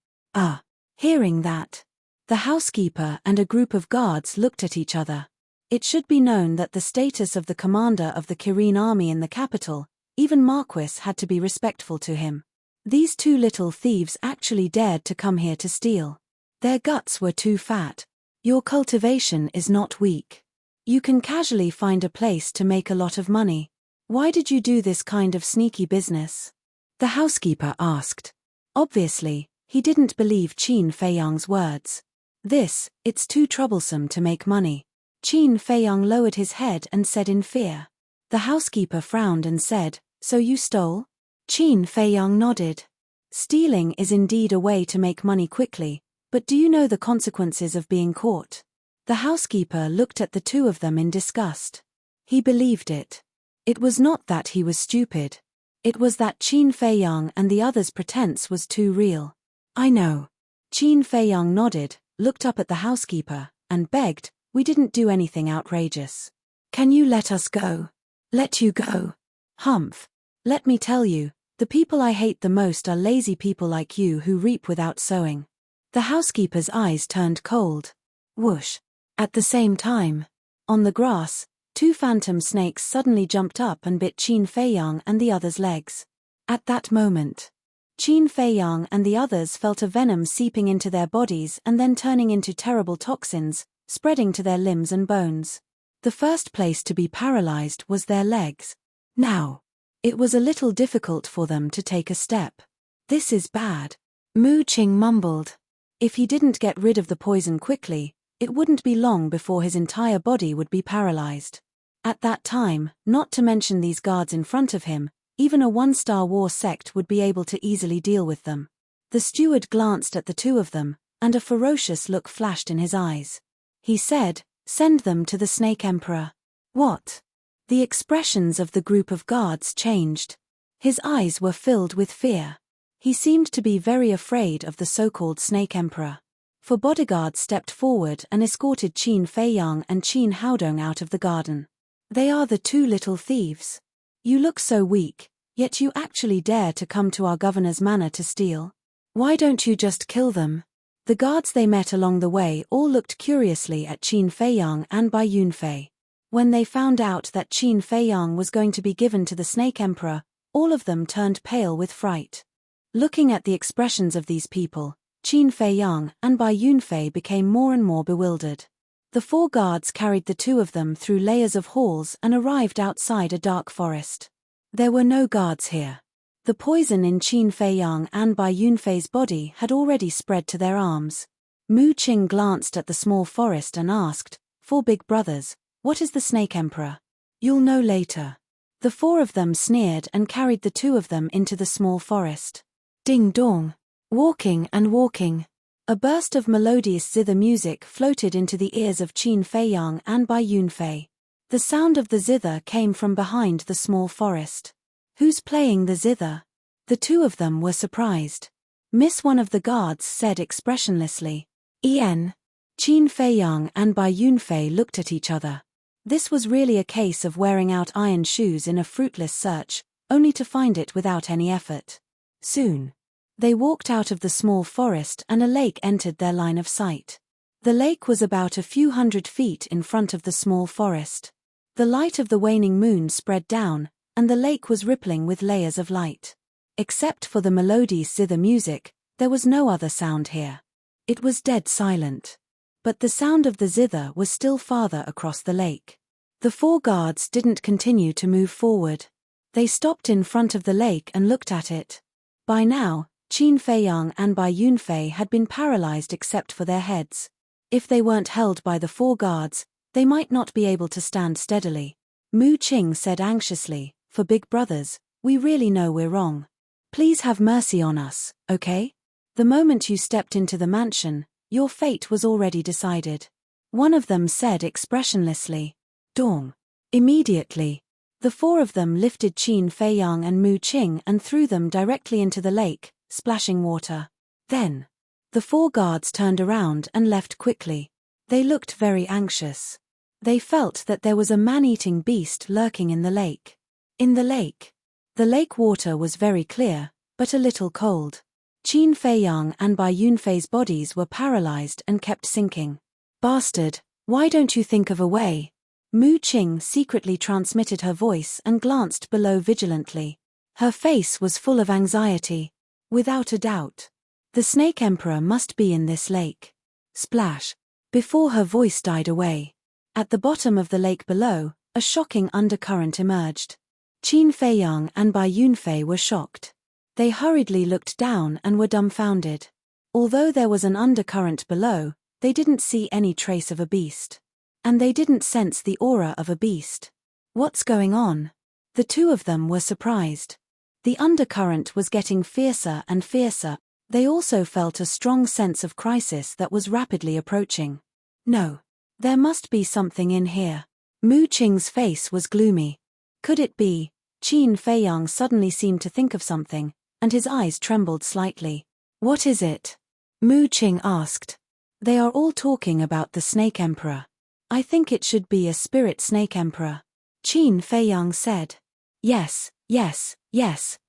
Hearing that, the housekeeper and a group of guards looked at each other. It should be known that the status of the commander of the Korean army in the capital, even Marquis had to be respectful to him. These two little thieves actually dared to come here to steal. Their guts were too fat. Your cultivation is not weak. You can casually find a place to make a lot of money. Why did you do this kind of sneaky business? The housekeeper asked. Obviously, he didn't believe Qin Feiyang's words. It's too troublesome to make money. Qin Feiyang lowered his head and said in fear. The housekeeper frowned and said, "So you stole?" Qin Feiyang nodded. Stealing is indeed a way to make money quickly, but do you know the consequences of being caught? The housekeeper looked at the two of them in disgust. He believed it. It was not that he was stupid. It was that Qin Feiyang and the others' pretense was too real. "I know." Qin Feiyang nodded, looked up at the housekeeper, and begged, "We didn't do anything outrageous. Can you let us go?" "Let you go?" "Humph. Let me tell you, the people I hate the most are lazy people like you who reap without sowing." The housekeeper's eyes turned cold. Whoosh. At the same time, on the grass, two phantom snakes suddenly jumped up and bit Qin Feiyang and the others' legs. At that moment, Qin Feiyang and the others felt a venom seeping into their bodies and then turning into terrible toxins, spreading to their limbs and bones. The first place to be paralyzed was their legs. Now, it was a little difficult for them to take a step. "This is bad," Mu Qing mumbled. If he didn't get rid of the poison quickly, it wouldn't be long before his entire body would be paralyzed. At that time, not to mention these guards in front of him, even a one-star war sect would be able to easily deal with them. The steward glanced at the two of them, and a ferocious look flashed in his eyes. He said, "Send them to the Snake Emperor." "What?" The expressions of the group of guards changed. His eyes were filled with fear. He seemed to be very afraid of the so-called Snake Emperor. Four bodyguards stepped forward and escorted Qin Feiyang and Qin Haodong out of the garden. "They are the two little thieves. You look so weak, yet you actually dare to come to our governor's manor to steal. Why don't you just kill them?" The guards they met along the way all looked curiously at Qin Feiyang and Bai Yunfei. When they found out that Qin Feiyang was going to be given to the Snake Emperor, all of them turned pale with fright. Looking at the expressions of these people, Qin Feiyang and Bai Yunfei became more and more bewildered. The four guards carried the two of them through layers of halls and arrived outside a dark forest. There were no guards here. The poison in Qin Feiyang and Bai Yunfei's body had already spread to their arms. Mu Qing glanced at the small forest and asked, "Four big brothers, what is the Snake Emperor?" "You'll know later." The four of them sneered and carried the two of them into the small forest. Ding dong. Walking and walking. A burst of melodious zither music floated into the ears of Qin Feiyang and Bai Yunfei. The sound of the zither came from behind the small forest. Who's playing the zither? The two of them were surprised. Miss, one of the guards said expressionlessly. Qin Feiyang and Bai Yunfei looked at each other. This was really a case of wearing out iron shoes in a fruitless search, only to find it without any effort. Soon, they walked out of the small forest and a lake entered their line of sight. The lake was about a few 100 feet in front of the small forest. The light of the waning moon spread down, and the lake was rippling with layers of light. Except for the melodious zither music, there was no other sound here. It was dead silent. But the sound of the zither was still farther across the lake. The four guards didn't continue to move forward. They stopped in front of the lake and looked at it. By now, Qin Feiyang and Bai Yunfei had been paralyzed except for their heads. If they weren't held by the four guards, they might not be able to stand steadily. Mu Qing said anxiously, "For big brothers, we really know we're wrong. Please have mercy on us, okay? The moment you stepped into the mansion, your fate was already decided." One of them said expressionlessly. Dong. Immediately, the four of them lifted Qin Feiyang and Mu Qing and threw them directly into the lake, splashing water. Then, the four guards turned around and left quickly. They looked very anxious. They felt that there was a man-eating beast lurking in the lake. In the lake water was very clear, but a little cold. Qin Feiyang and Bai Yunfei's bodies were paralyzed and kept sinking. "Bastard, why don't you think of a way?" Mu Qing secretly transmitted her voice and glanced below vigilantly. Her face was full of anxiety. Without a doubt, the Snake Emperor must be in this lake. Splash. Before her voice died away, at the bottom of the lake below, a shocking undercurrent emerged. Qin Feiyang and Bai Yunfei were shocked. They hurriedly looked down and were dumbfounded. Although there was an undercurrent below, they didn't see any trace of a beast. And they didn't sense the aura of a beast. What's going on? The two of them were surprised. The undercurrent was getting fiercer and fiercer. They also felt a strong sense of crisis that was rapidly approaching. No. There must be something in here. Mu Qing's face was gloomy. Could it be? Qin Feiyang suddenly seemed to think of something, and his eyes trembled slightly. "What is it?" Mu Qing asked. "They are all talking about the Snake Emperor. I think it should be a spirit Snake Emperor," Qin Feiyang said. Yes,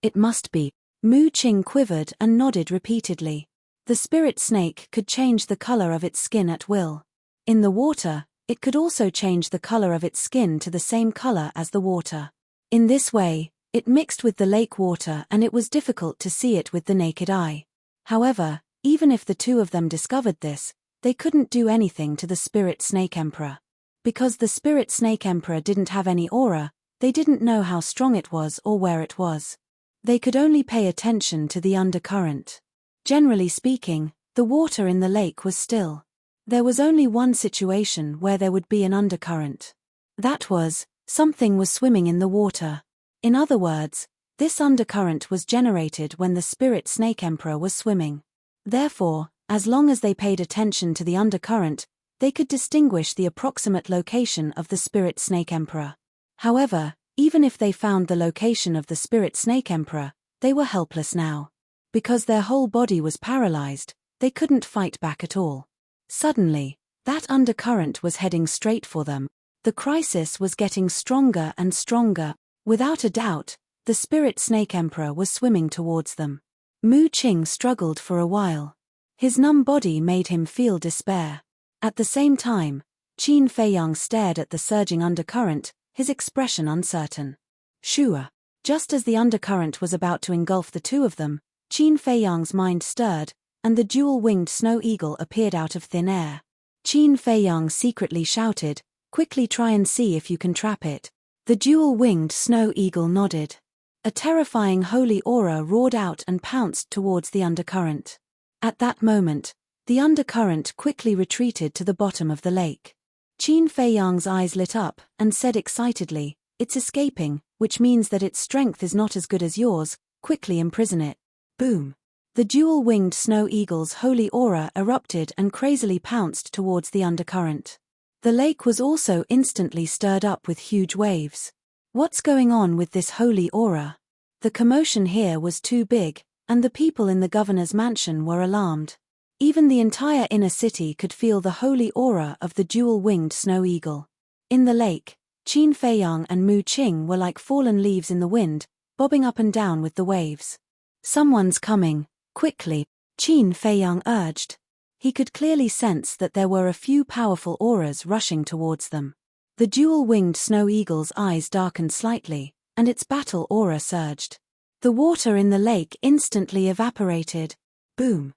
it must be." Mu Qing quivered and nodded repeatedly. The spirit snake could change the color of its skin at will. In the water, it could also change the color of its skin to the same color as the water. In this way, it mixed with the lake water and it was difficult to see it with the naked eye. However, even if the two of them discovered this, they couldn't do anything to the Spirit Snake Emperor. Because the Spirit Snake Emperor didn't have any aura, they didn't know how strong it was or where it was. They could only pay attention to the undercurrent. Generally speaking, the water in the lake was still. There was only one situation where there would be an undercurrent. That was, something was swimming in the water. In other words, this undercurrent was generated when the Spirit Snake Emperor was swimming. Therefore, as long as they paid attention to the undercurrent, they could distinguish the approximate location of the Spirit Snake Emperor. However, even if they found the location of the Spirit Snake Emperor, they were helpless now. Because their whole body was paralyzed, they couldn't fight back at all. Suddenly, that undercurrent was heading straight for them. The crisis was getting stronger and stronger. Without a doubt, the Spirit Snake Emperor was swimming towards them. Mu Qing struggled for a while. His numb body made him feel despair. At the same time, Qin Feiyang stared at the surging undercurrent, his expression uncertain. Sure. Just as the undercurrent was about to engulf the two of them, Qin Feiyang's mind stirred, and the dual-winged snow eagle appeared out of thin air. Qin Feiyang secretly shouted, "Quickly try and see if you can trap it." The dual-winged snow eagle nodded. A terrifying holy aura roared out and pounced towards the undercurrent. At that moment, the undercurrent quickly retreated to the bottom of the lake. Qin Feiyang's eyes lit up and said excitedly, "It's escaping, which means that its strength is not as good as yours, quickly imprison it. Boom. The dual-winged snow eagle's holy aura erupted and crazily pounced towards the undercurrent. The lake was also instantly stirred up with huge waves. What's going on with this holy aura? The commotion here was too big, and the people in the governor's mansion were alarmed. Even the entire inner city could feel the holy aura of the dual-winged snow eagle. In the lake, Qin Feiyang and Mu Qing were like fallen leaves in the wind, bobbing up and down with the waves. Someone's coming, quickly, Qin Feiyang urged. He could clearly sense that there were a few powerful auras rushing towards them. The dual-winged snow eagle's eyes darkened slightly, and its battle aura surged. The water in the lake instantly evaporated. Boom.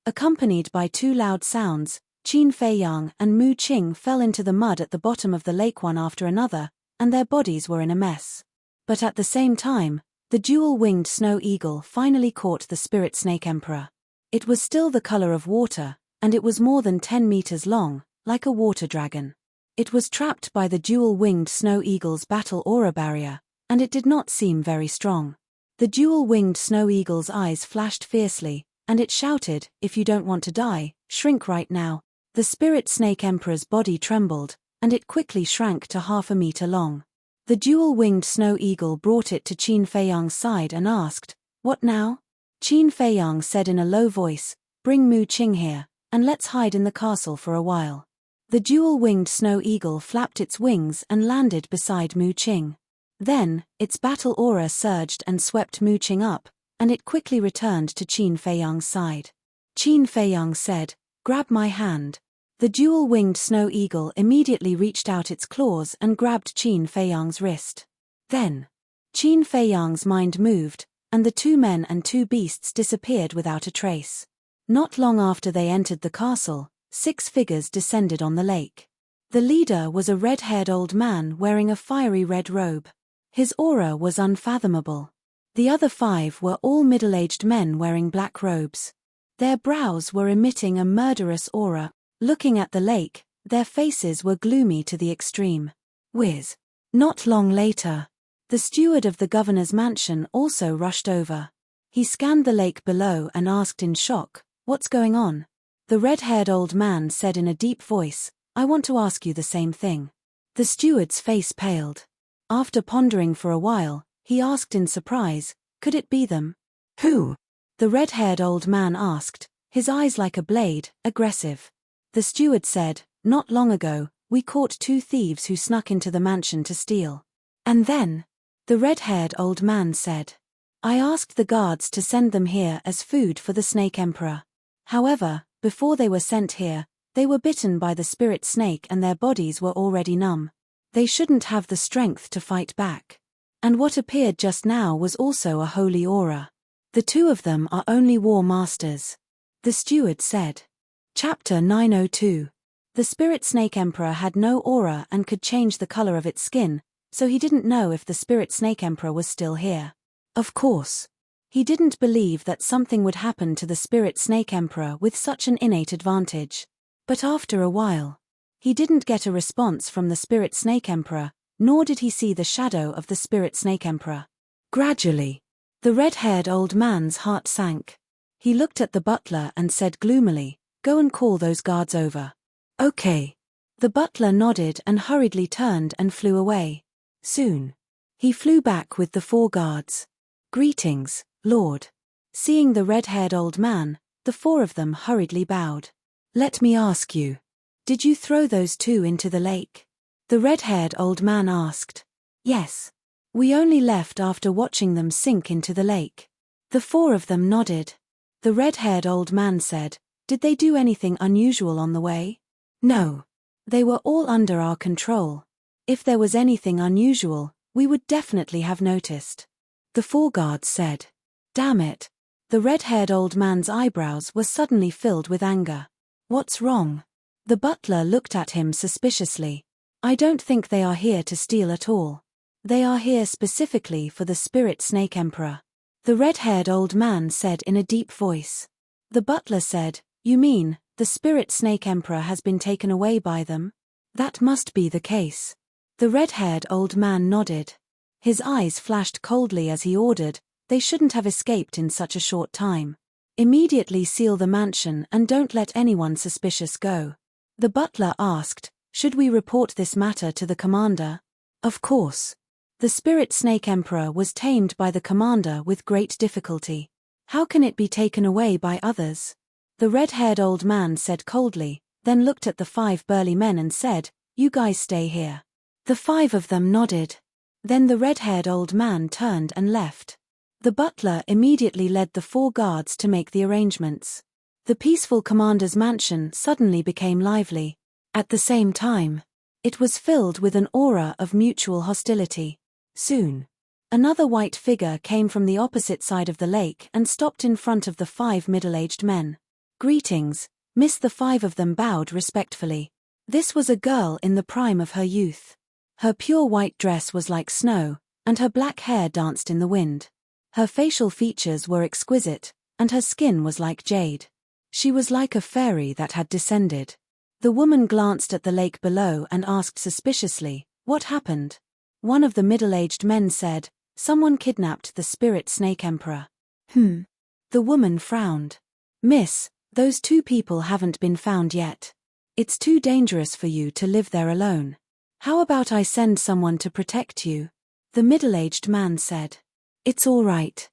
Accompanied by two loud sounds, Qin Feiyang and Mu Qing fell into the mud at the bottom of the lake one after another, and their bodies were in a mess. But at the same time, the dual-winged snow eagle finally caught the spirit snake emperor. It was still the color of water, and it was more than 10 meters long, like a water dragon. It was trapped by the dual-winged snow eagle's battle aura barrier, and it did not seem very strong. The dual-winged snow eagle's eyes flashed fiercely, and it shouted, "If you don't want to die, shrink right now." The spirit snake emperor's body trembled, and it quickly shrank to 1/2 meter long. The dual-winged snow eagle brought it to Qin Feiyang's side and asked, "What now?" Qin Feiyang said in a low voice, "Bring Mu Qing here, and let's hide in the castle for a while." The dual-winged snow eagle flapped its wings and landed beside Mu Qing. Then, its battle aura surged and swept Mu Qing up, and it quickly returned to Qin Feiyang's side. Qin Feiyang said, "Grab my hand." The dual-winged snow eagle immediately reached out its claws and grabbed Qin Feiyang's wrist. Then, Qin Feiyang's mind moved, and the two men and two beasts disappeared without a trace. Not long after they entered the castle, 6 figures descended on the lake. The leader was a red-haired old man wearing a fiery red robe. His aura was unfathomable. The other 5 were all middle-aged men wearing black robes. Their brows were emitting a murderous aura. Looking at the lake, their faces were gloomy to the extreme. Whiz. Not long later, the steward of the governor's mansion also rushed over. He scanned the lake below and asked in shock, "What's going on?" The red-haired old man said in a deep voice, "I want to ask you the same thing." The steward's face paled. After pondering for a while, he asked in surprise, "Could it be them?" "Who?" the red-haired old man asked, his eyes like a blade, aggressive. The steward said, "Not long ago, we caught 2 thieves who snuck into the mansion to steal." "And then?" the red-haired old man said. "I asked the guards to send them here as food for the snake emperor. However, before they were sent here, they were bitten by the spirit snake and their bodies were already numb. They shouldn't have the strength to fight back. And what appeared just now was also a holy aura. The 2 of them are only war masters," the steward said. Chapter 902. The spirit snake emperor had no aura and could change the color of its skin, so he didn't know if the spirit snake emperor was still here. Of course, he didn't believe that something would happen to the spirit snake emperor with such an innate advantage. But after a while, he didn't get a response from the spirit snake emperor, nor did he see the shadow of the spirit snake emperor. Gradually, the red-haired old man's heart sank. He looked at the butler and said gloomily, "Go and call those guards over." "Okay." The butler nodded and hurriedly turned and flew away. Soon, he flew back with the 4 guards. "Greetings, Lord." Seeing the red-haired old man, the 4 of them hurriedly bowed. "Let me ask you, did you throw those 2 into the lake?" the red-haired old man asked. "Yes. We only left after watching them sink into the lake." The 4 of them nodded. The red-haired old man said, "Did they do anything unusual on the way?" "No. They were all under our control. If there was anything unusual, we would definitely have noticed," the 4 guards said. "Damn it." The red-haired old man's eyebrows were suddenly filled with anger. "What's wrong?" The butler looked at him suspiciously. "I don't think they are here to steal at all. They are here specifically for the spirit snake emperor," the red-haired old man said in a deep voice. The butler said, "You mean, the spirit snake emperor has been taken away by them?" "That must be the case." The red-haired old man nodded. His eyes flashed coldly as he ordered, "They shouldn't have escaped in such a short time. Immediately seal the mansion and don't let anyone suspicious go." The butler asked, "Should we report this matter to the commander?" Of course. The spirit snake emperor was tamed by the commander with great difficulty. How can it be taken away by others? The red-haired old man said coldly, then looked at the 5 burly men and said, "You guys stay here." The 5 of them nodded. Then the red-haired old man turned and left. The butler immediately led the 4 guards to make the arrangements. The peaceful commander's mansion suddenly became lively. At the same time, it was filled with an aura of mutual hostility. Soon, another white figure came from the opposite side of the lake and stopped in front of the 5 middle-aged men. "Greetings, miss." The 5 of them bowed respectfully. This was a girl in the prime of her youth. Her pure white dress was like snow, and her black hair danced in the wind. Her facial features were exquisite, and her skin was like jade. She was like a fairy that had descended. The woman glanced at the lake below and asked suspiciously, "What happened?" One of the middle-aged men said, "Someone kidnapped the spirit snake emperor." The woman frowned. "Miss, those 2 people haven't been found yet. It's too dangerous for you to live there alone. How about I send someone to protect you?" The middle-aged man said. "It's all right."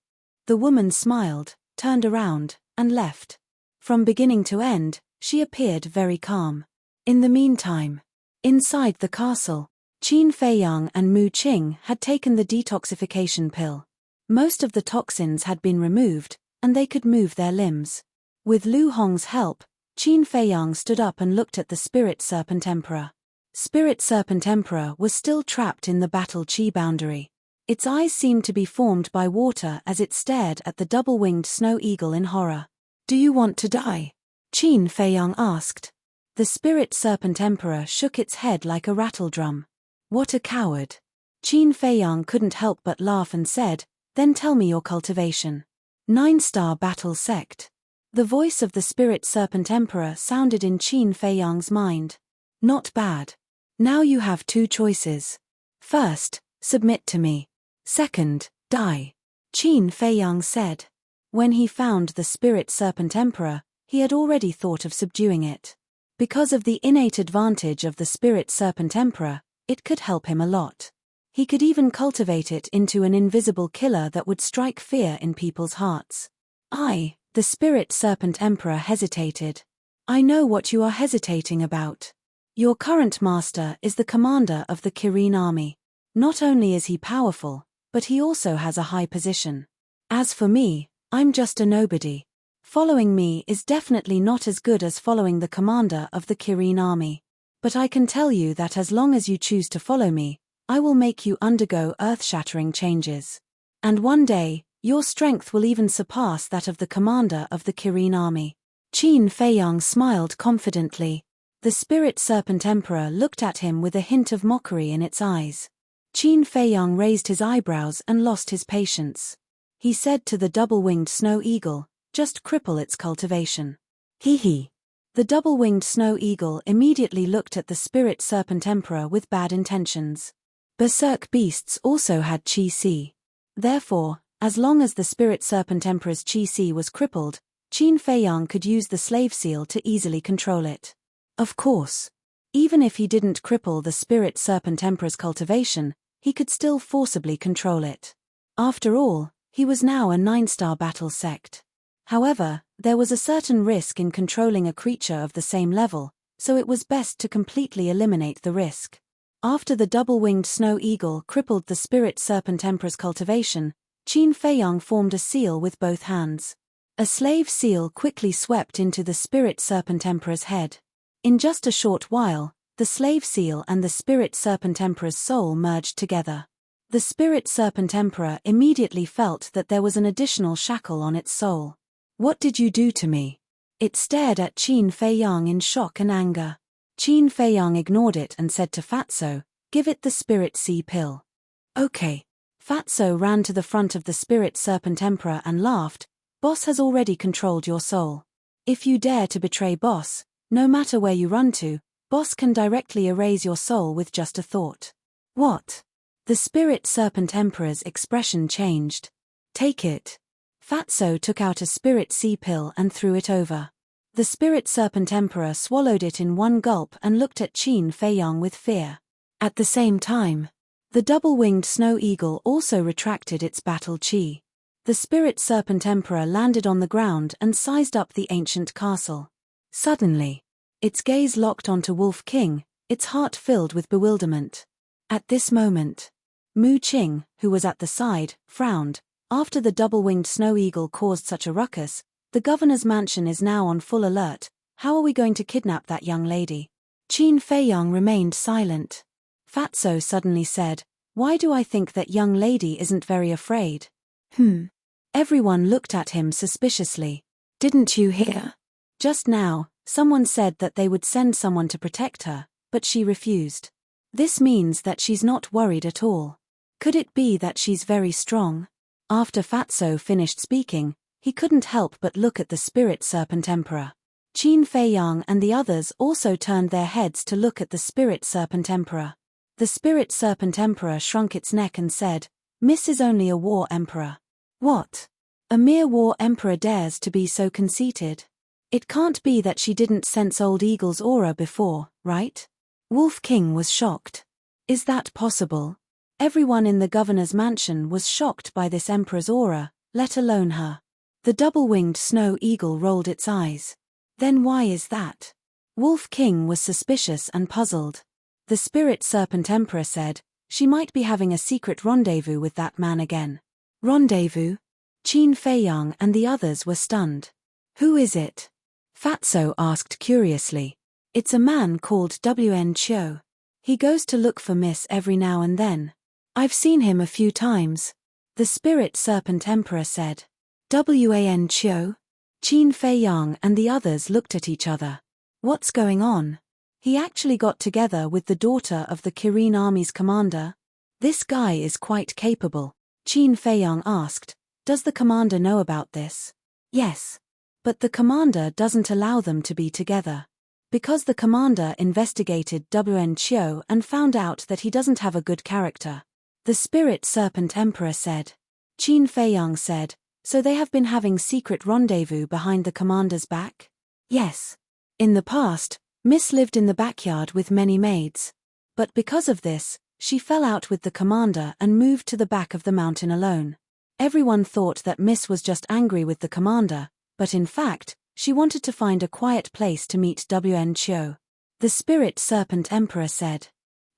The woman smiled, turned around, and left. From beginning to end, she appeared very calm. In the meantime, inside the castle, Qin Feiyang and Mu Qing had taken the detoxification pill. Most of the toxins had been removed, and they could move their limbs. With Lu Hong's help, Qin Feiyang stood up and looked at the Spirit Serpent Emperor. Spirit Serpent Emperor was still trapped in the battle chi boundary. Its eyes seemed to be formed by water as it stared at the double-winged snow eagle in horror. "Do you want to die?" Qin Feiyang asked. The Spirit Serpent Emperor shook its head like a rattledrum. "What a coward." Qin Feiyang couldn't help but laugh and said, "Then tell me your cultivation." 9-star battle sect. The voice of the Spirit Serpent Emperor sounded in Qin Feiyang's mind. "Not bad. Now you have 2 choices. First, submit to me. Second, die," Qin Feiyang said. When he found the Spirit Serpent Emperor, he had already thought of subduing it. Because of the innate advantage of the Spirit Serpent Emperor, it could help him a lot. He could even cultivate it into an invisible killer that would strike fear in people's hearts. The Spirit Serpent Emperor hesitated. "I know what you are hesitating about. Your current master is the commander of the Kirin army. Not only is he powerful, but he also has a high position. As for me, I'm just a nobody. Following me is definitely not as good as following the commander of the Kirin army. But I can tell you that as long as you choose to follow me, I will make you undergo earth-shattering changes. And one day, your strength will even surpass that of the commander of the Kirin army." Qin Feiyang smiled confidently. The Spirit Serpent Emperor looked at him with a hint of mockery in its eyes. Qin Feiyang raised his eyebrows and lost his patience. He said to the double-winged snow eagle, "Just cripple its cultivation." "Hee." The double-winged snow eagle immediately looked at the Spirit Serpent Emperor with bad intentions. Berserk beasts also had Qi-Si. Therefore, as long as the Spirit Serpent Emperor's Qi-Si was crippled, Qin Feiyang could use the slave seal to easily control it. Of course, even if he didn't cripple the Spirit Serpent Emperor's cultivation, he could still forcibly control it. After all, he was now a 9-star battle sect. However, there was a certain risk in controlling a creature of the same level, so it was best to completely eliminate the risk. After the double-winged snow eagle crippled the Spirit Serpent Emperor's cultivation, Qin Feiyang formed a seal with both hands. A slave seal quickly swept into the Spirit Serpent Emperor's head. In just a short while, the slave seal and the Spirit Serpent Emperor's soul merged together. The Spirit Serpent Emperor immediately felt that there was an additional shackle on its soul. "What did you do to me?" It stared at Qin Feiyang in shock and anger. Qin Feiyang ignored it and said to Fatso, "Give it the Spirit Sea pill." "Okay." Fatso ran to the front of the Spirit Serpent Emperor and laughed, "Boss has already controlled your soul. If you dare to betray Boss, no matter where you run to, Boss can directly erase your soul with just a thought." "What?" The Spirit Serpent Emperor's expression changed. Take it. Fatso took out a Spirit Sea pill and threw it over. The Spirit Serpent Emperor swallowed it in one gulp and looked at Qin Feiyang with fear. At the same time, the double-winged snow eagle also retracted its battle chi. The Spirit Serpent Emperor landed on the ground and sized up the ancient castle. Suddenly, its gaze locked onto Wolf King, its heart filled with bewilderment. At this moment, Mu Qing, who was at the side, frowned. After the double-winged snow eagle caused such a ruckus, the governor's mansion is now on full alert. How are we going to kidnap that young lady? Qin Feiyang remained silent. Fatso suddenly said, "Why do I think that young lady isn't very afraid?" Everyone looked at him suspiciously. "Didn't you hear? Just now, someone said that they would send someone to protect her, but she refused. This means that she's not worried at all. Could it be that she's very strong?" After Fatso finished speaking, he couldn't help but look at the Spirit Serpent Emperor. Qin Feiyang and the others also turned their heads to look at the Spirit Serpent Emperor. The Spirit Serpent Emperor shrunk its neck and said, "Miss is only a war emperor." What? A mere war emperor dares to be so conceited? It can't be that she didn't sense Old Eagle's aura before, right? Wolf King was shocked. Is that possible? Everyone in the governor's mansion was shocked by this emperor's aura, let alone her. The double-winged snow eagle rolled its eyes. Then why is that? Wolf King was suspicious and puzzled. The Spirit Serpent Emperor said, "She might be having a secret rendezvous with that man again." Rendezvous? Qin Feiyang and the others were stunned. "Who is it?" Fatso asked curiously. "It's a man called Wn Chou. He goes to look for Miss every now and then. I've seen him a few times." The Spirit Serpent Emperor said. "Wn Chou?" Qin Feiyang and the others looked at each other. What's going on? He actually got together with the daughter of the Kirin army's commander? This guy is quite capable. Qin Feiyang asked, "Does the commander know about this?" "Yes. But the commander doesn't allow them to be together. Because the commander investigated Wn Chou and found out that he doesn't have a good character." The Spirit Serpent Emperor said. Qin Feiyang said, "So they have been having secret rendezvous behind the commander's back?" "Yes. In the past, Miss lived in the backyard with many maids. But because of this, she fell out with the commander and moved to the back of the mountain alone. Everyone thought that Miss was just angry with the commander, but in fact, she wanted to find a quiet place to meet Wn Chou." The Spirit Serpent Emperor said.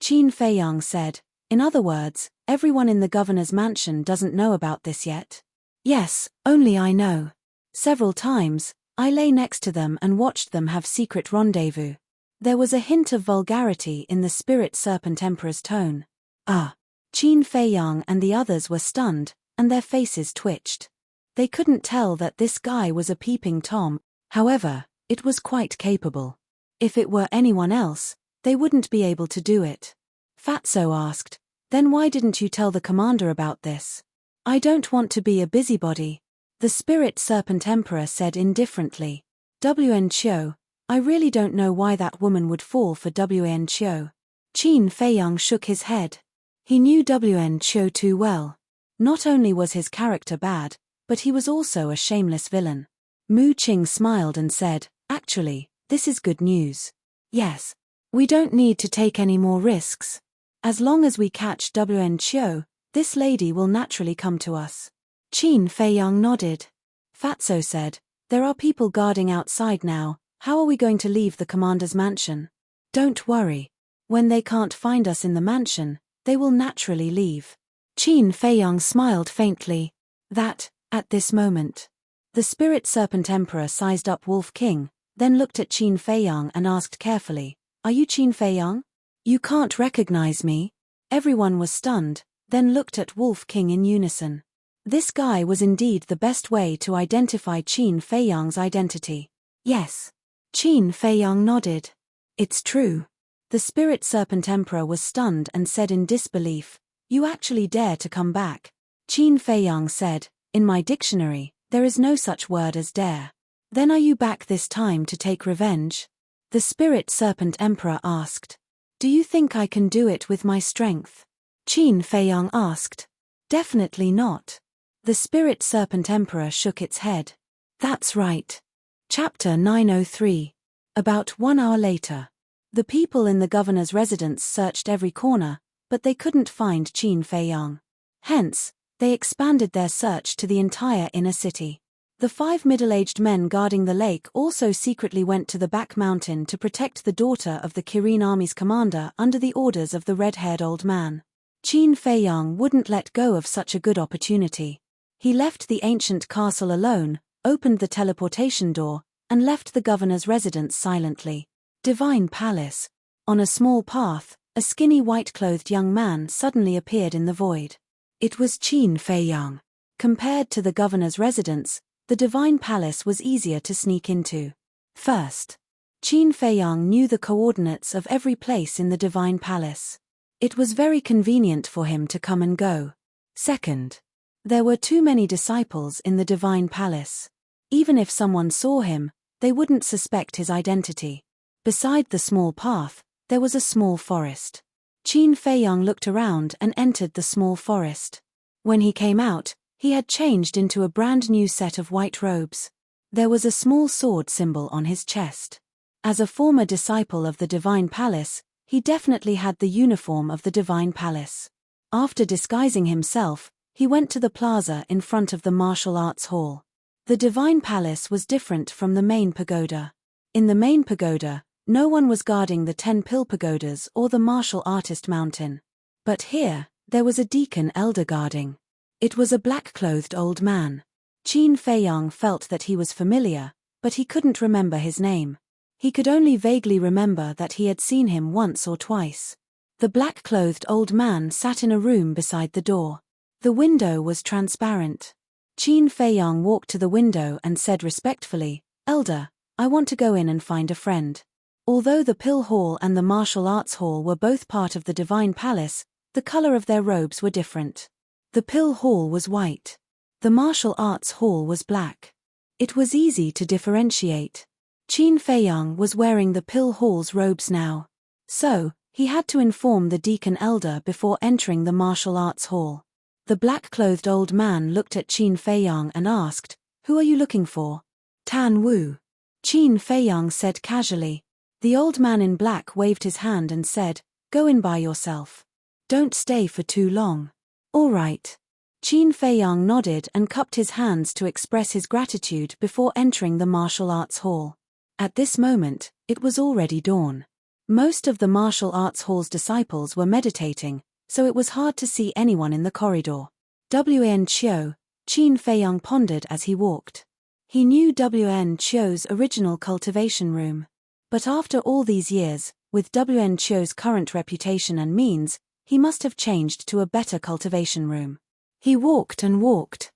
Qin Feiyang said, "In other words, everyone in the governor's mansion doesn't know about this yet?" "Yes, only I know. Several times, I lay next to them and watched them have secret rendezvous." There was a hint of vulgarity in the Spirit Serpent Emperor's tone. Ah! Qin Feiyang and the others were stunned, and their faces twitched. They couldn't tell that this guy was a peeping Tom, however, it was quite capable. If it were anyone else, they wouldn't be able to do it. Fatso asked, "Then why didn't you tell the commander about this?" "I don't want to be a busybody," the Spirit Serpent Emperor said indifferently. "Wn Chou, I really don't know why that woman would fall for Wn Chou." Qin Feiyang shook his head. He knew Wn Chou too well. Not only was his character bad, but he was also a shameless villain. Mu Qing smiled and said, "Actually, this is good news. Yes. We don't need to take any more risks. As long as we catch Wn Chou, this lady will naturally come to us." Qin Feiyang nodded. Fatso said, "There are people guarding outside now. How are we going to leave the commander's mansion?" "Don't worry. When they can't find us in the mansion, they will naturally leave." Qin Feiyang smiled faintly. At this moment, the Spirit Serpent Emperor sized up Wolf King, then looked at Qin Feiyang and asked carefully, "Are you Qin Feiyang? You can't recognize me?" Everyone was stunned, then looked at Wolf King in unison. This guy was indeed the best way to identify Qin Feiyang's identity. "Yes." Qin Feiyang nodded. "It's true." The Spirit Serpent Emperor was stunned and said in disbelief, "You actually dare to come back?" Qin Feiyang said, "In my dictionary, there is no such word as dare." "Then are you back this time to take revenge?" the Spirit Serpent Emperor asked. "Do you think I can do it with my strength?" Qin Feiyang asked. Definitely not. The Spirit Serpent Emperor shook its head. That's right. Chapter 903. About 1 hour later. The people in the governor's residence searched every corner, but they couldn't find Qin Feiyang. Hence, they expanded their search to the entire inner city. The 5 middle-aged men guarding the lake also secretly went to the back mountain to protect the daughter of the Kirin army's commander under the orders of the red-haired old man. Qin Feiyang wouldn't let go of such a good opportunity. He left the ancient castle alone, opened the teleportation door, and left the governor's residence silently. Divine Palace. On a small path, a skinny white-clothed young man suddenly appeared in the void. It was Qin Feiyang. Compared to the governor's residence, the Divine Palace was easier to sneak into. First, Qin Feiyang knew the coordinates of every place in the Divine Palace. It was very convenient for him to come and go. Second, there were too many disciples in the Divine Palace. Even if someone saw him, they wouldn't suspect his identity. Beside the small path, there was a small forest. Qin Feiyang looked around and entered the small forest. When he came out, he had changed into a brand new set of white robes. There was a small sword symbol on his chest. As a former disciple of the Divine Palace, he definitely had the uniform of the Divine Palace. After disguising himself, he went to the plaza in front of the martial arts hall. The Divine Palace was different from the main pagoda. In the main pagoda, no one was guarding the 10 pill pagodas or the martial artist mountain. But here, there was a deacon elder guarding. It was a black-clothed old man. Qin Feiyang felt that he was familiar, but he couldn't remember his name. He could only vaguely remember that he had seen him once or twice. The black-clothed old man sat in a room beside the door. The window was transparent. Qin Feiyang walked to the window and said respectfully, "Elder, I want to go in and find a friend." Although the Pill Hall and the Martial Arts Hall were both part of the Divine Palace, the color of their robes were different. The Pill Hall was white. The Martial Arts Hall was black. It was easy to differentiate. Qin Feiyang was wearing the Pill Hall's robes now. So, he had to inform the deacon elder before entering the Martial Arts Hall. The black-clothed old man looked at Qin Feiyang and asked, "Who are you looking for?" "Tan Wu." Qin Feiyang said casually. The old man in black waved his hand and said, "Go in by yourself. Don't stay for too long." "All right." Qin Feiyang nodded and cupped his hands to express his gratitude before entering the martial arts hall. At this moment, it was already dawn. Most of the martial arts hall's disciples were meditating, so it was hard to see anyone in the corridor. Wn Chio, Qin Feiyang pondered as he walked. He knew Wn Chio's original cultivation room. But after all these years, with Wn Chio's current reputation and means, he must have changed to a better cultivation room. He walked and walked.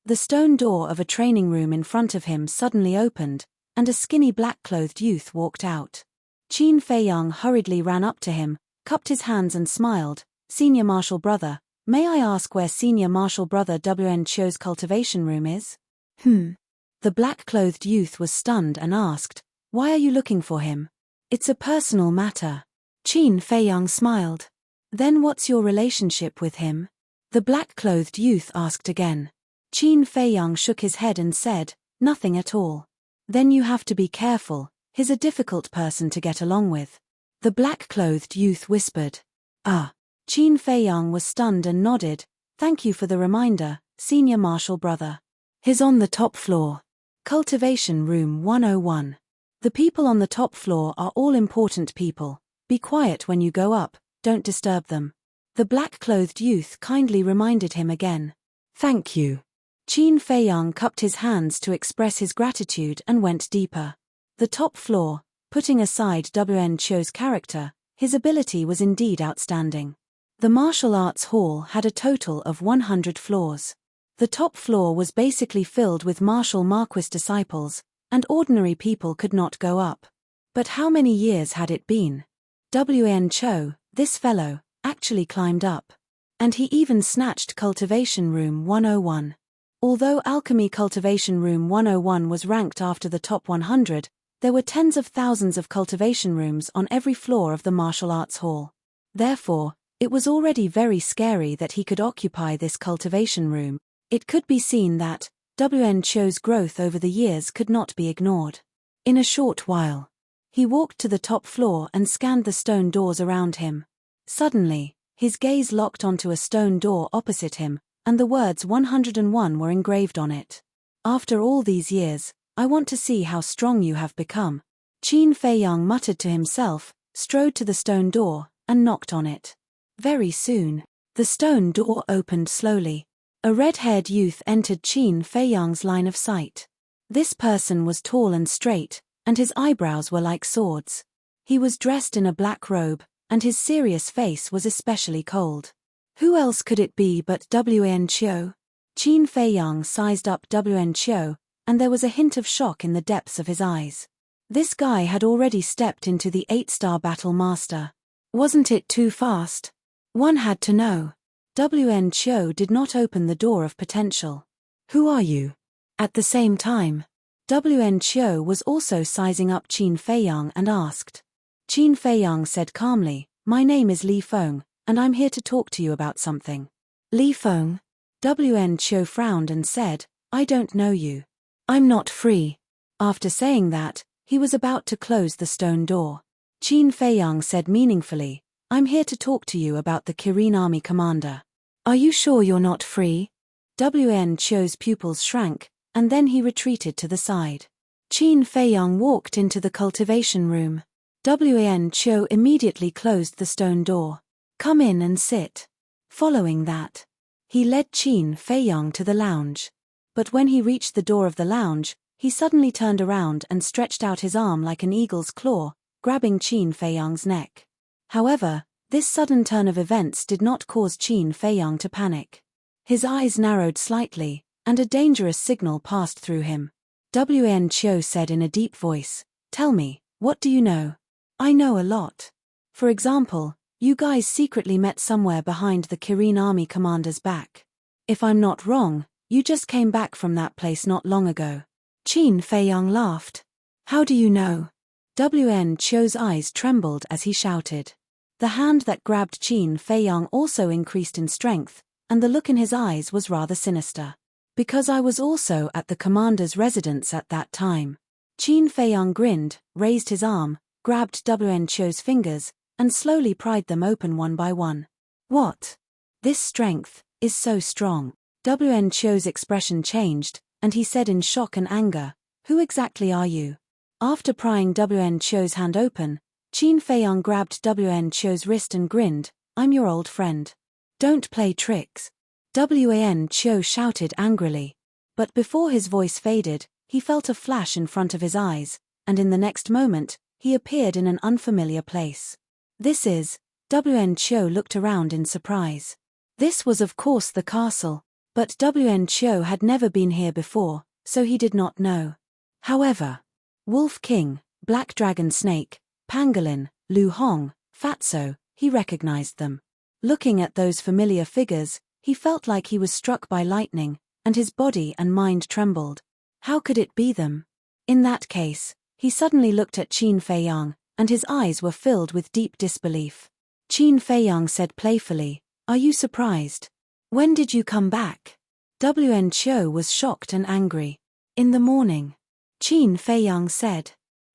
The stone door of a training room in front of him suddenly opened, and a skinny black-clothed youth walked out. Qin Feiyang hurriedly ran up to him, cupped his hands and smiled. "Senior Martial Brother, may I ask where Senior Martial Brother Wn Chio's cultivation room is?" The black-clothed youth was stunned and asked, "Why are you looking for him?" "It's a personal matter." Qin Feiyang smiled. "Then what's your relationship with him?" The black-clothed youth asked again. Qin Feiyang shook his head and said, "Nothing at all." "Then you have to be careful, he's a difficult person to get along with." The black-clothed youth whispered. "Ah." Qin Feiyang was stunned and nodded. "Thank you for the reminder, Senior Martial Brother. He's on the top floor. Cultivation Room 101. The people on the top floor are all important people. Be quiet when you go up, don't disturb them." The black-clothed youth kindly reminded him again. "Thank you." Qin Feiyang cupped his hands to express his gratitude and went deeper. The top floor, putting aside Wn Chio's character, his ability was indeed outstanding. The martial arts hall had a total of 100 floors. The top floor was basically filled with Martial Marquis disciples, and ordinary people could not go up. But how many years had it been? Wn Chio, this fellow, actually climbed up. And he even snatched Cultivation Room 101. Although Alchemy Cultivation Room 101 was ranked after the top 100, there were tens of thousands of cultivation rooms on every floor of the martial arts hall. Therefore, It was already very scary that he could occupy this cultivation room. It could be seen that WN Cho's growth over the years could not be ignored. In a short while, he walked to the top floor and scanned the stone doors around him. Suddenly, his gaze locked onto a stone door opposite him, and the words 101 were engraved on it. After all these years, I want to see how strong you have become. Qin Feiyang muttered to himself, strode to the stone door, and knocked on it. Very soon, the stone door opened slowly. A red-haired youth entered Qin Feiyang's line of sight. This person was tall and straight, and his eyebrows were like swords. He was dressed in a black robe, and his serious face was especially cold. Who else could it be but WN Cho? Qin Feiyang sized up WN Cho, and there was a hint of shock in the depths of his eyes. This guy had already stepped into the 8-star battle master. Wasn't it too fast? One had to know. WN Cho did not open the door of potential. Who are you? At the same time, WN Cho was also sizing up Qin Feiyang and asked. Qin Feiyang said calmly, "My name is Li Feng, and I'm here to talk to you about something." Li Feng? WN Cho frowned and said, "I don't know you. I'm not free." After saying that, he was about to close the stone door. Qin Feiyang said meaningfully, "I'm here to talk to you about the Kirin army commander." "Are you sure you're not free?" WN Cho's pupils shrank, and then he retreated to the side. Qin Feiyang walked into the cultivation room. WN Cho immediately closed the stone door. "Come in and sit." Following that, he led Qin Feiyang to the lounge. But when he reached the door of the lounge, he suddenly turned around and stretched out his arm like an eagle's claw, grabbing Qin Feiyang's neck. However, this sudden turn of events did not cause Qin Feiyang to panic. His eyes narrowed slightly, and a dangerous signal passed through him. WN Cho said in a deep voice, "Tell me, what do you know?" "I know a lot. For example, you guys secretly met somewhere behind the Kirin army commander's back. If I'm not wrong, you just came back from that place not long ago." Qin Feiyang laughed. "How do you know?" WN Cho's eyes trembled as he shouted. The hand that grabbed Qin Feiyang also increased in strength, and the look in his eyes was rather sinister. "Because I was also at the commander's residence at that time." Qin Feiyang grinned, raised his arm, grabbed WN Cho's fingers, and slowly pried them open one by one. "What? This strength is so strong." WN Cho's expression changed, and he said in shock and anger, "Who exactly are you?" After prying WN Cho's hand open, Qin Feiyang grabbed WN Cho's wrist and grinned, "I'm your old friend. Don't play tricks." WN Cho shouted angrily. But before his voice faded, he felt a flash in front of his eyes, and in the next moment, he appeared in an unfamiliar place. "This is..." WN Cho looked around in surprise. This was of course the castle, but WN Cho had never been here before, so he did not know. However, Wolf King, Black Dragon Snake, Pangolin, Lu Hong, Fatso, he recognized them. Looking at those familiar figures, he felt like he was struck by lightning, and his body and mind trembled. How could it be them? In that case, he suddenly looked at Qin Feiyang, and his eyes were filled with deep disbelief. Qin Feiyang said playfully, "Are you surprised? When did you come back?" WN Cho was shocked and angry. "In the morning," Qin Feiyang said.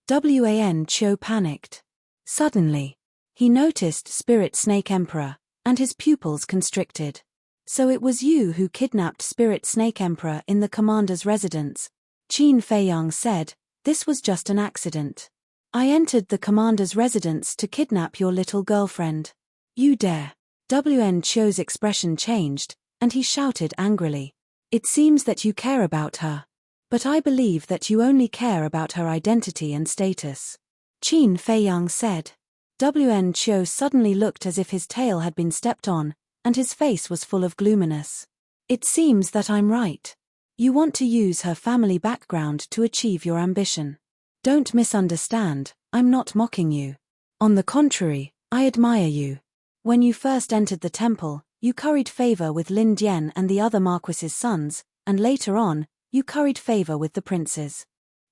WN Cho panicked. Suddenly, he noticed Spirit Snake Emperor, and his pupils constricted. "So it was you who kidnapped Spirit Snake Emperor in the commander's residence," Qin Feiyang said. "This was just an accident. I entered the commander's residence to kidnap your little girlfriend. You dare." WN Cho's expression changed, and he shouted angrily, "It seems that you care about her. But I believe that you only care about her identity and status," Qin Feiyang said. WN Cho suddenly looked as if his tail had been stepped on, and his face was full of gloominess. "It seems that I'm right. You want to use her family background to achieve your ambition. Don't misunderstand, I'm not mocking you. On the contrary, I admire you. When you first entered the temple, you curried favor with Lin Dian and the other marquises' sons, and later on, you curried favor with the princes.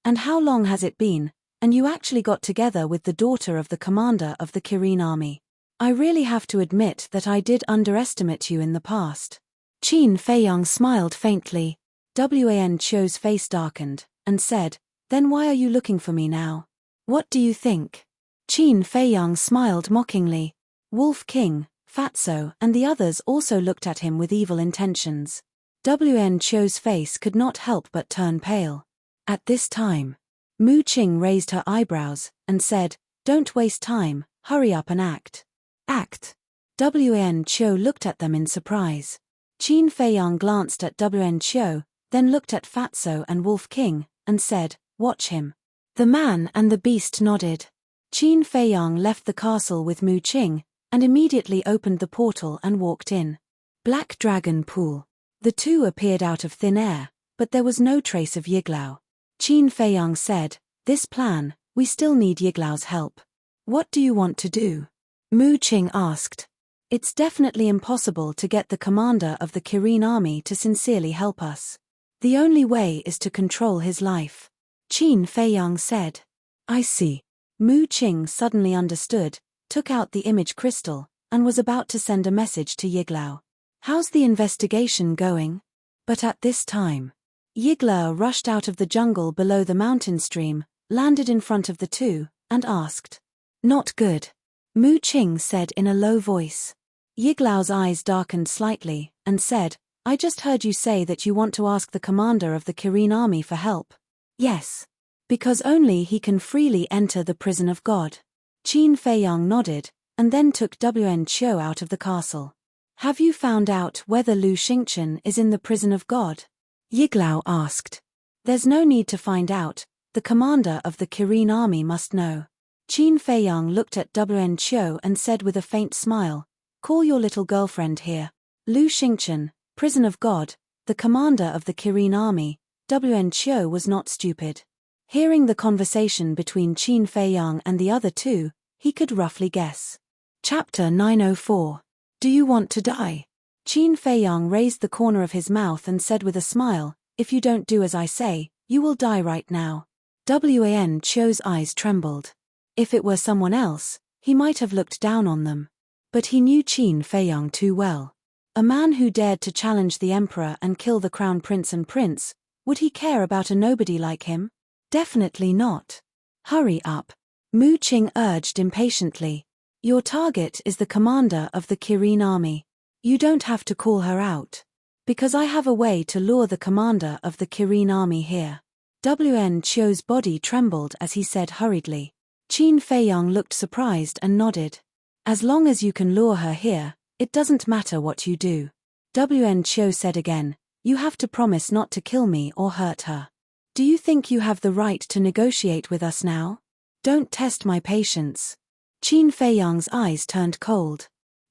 And how long has it been, and you actually got together with the daughter of the commander of the Kirin army? I really have to admit that I did underestimate you in the past. Qin Feiyang smiled faintly. Wan Chou's face darkened, and said, then why are you looking for me now? What do you think? Qin Feiyang smiled mockingly. Wolf King, Fatso, and the others also looked at him with evil intentions. Wan Chou's face could not help but turn pale. At this time, Mu Qing raised her eyebrows, and said, don't waste time, hurry up and act. Act. Wan Chou looked at them in surprise. Qin Feiyang glanced at Wan Chou, then looked at Fatso and Wolf King, and said, watch him. The man and the beast nodded. Qin Feiyang left the castle with Mu Qing, and immediately opened the portal and walked in. Black Dragon Pool. The two appeared out of thin air, but there was no trace of Yiglao. Qin Feiyang said, this plan, we still need Yiglau's help. What do you want to do? Mu Qing asked. It's definitely impossible to get the commander of the Kirin army to sincerely help us. The only way is to control his life. Qin Feiyang said. I see. Mu Qing suddenly understood, took out the image crystal, and was about to send a message to Yiglao. How's the investigation going? But at this time, Yiglao rushed out of the jungle below the mountain stream, landed in front of the two, and asked. Not good. Mu Qing said in a low voice. Yiglao's eyes darkened slightly, and said, I just heard you say that you want to ask the commander of the Kirin army for help. Yes. Because only he can freely enter the prison of God. Qin Feiyang nodded, and then took Wan Chou out of the castle. Have you found out whether Lu Xingchen is in the prison of God? Yiglao asked. There's no need to find out, the commander of the Kirin army must know. Qin Feiyang looked at Wan Chou and said with a faint smile, call your little girlfriend here. Lu Xingchen, prison of God, the commander of the Kirin army. Wan Chou was not stupid. Hearing the conversation between Qin Feiyang and the other two, he could roughly guess. Chapter 904. Do you want to die? Qin Feiyang raised the corner of his mouth and said with a smile, if you don't do as I say, you will die right now. Wan Chou's eyes trembled. If it were someone else, he might have looked down on them. But he knew Qin Feiyang too well. A man who dared to challenge the emperor and kill the crown prince and prince, would he care about a nobody like him? Definitely not. Hurry up. Mu Qing urged impatiently. Your target is the commander of the Kirin army. You don't have to call her out. Because I have a way to lure the commander of the Kirin army here. Wan Chou's body trembled as he said hurriedly. Qin Feiyang looked surprised and nodded. As long as you can lure her here, it doesn't matter what you do. Wan Chou said again, you have to promise not to kill me or hurt her. Do you think you have the right to negotiate with us now? Don't test my patience. Qin Feiyang's eyes turned cold.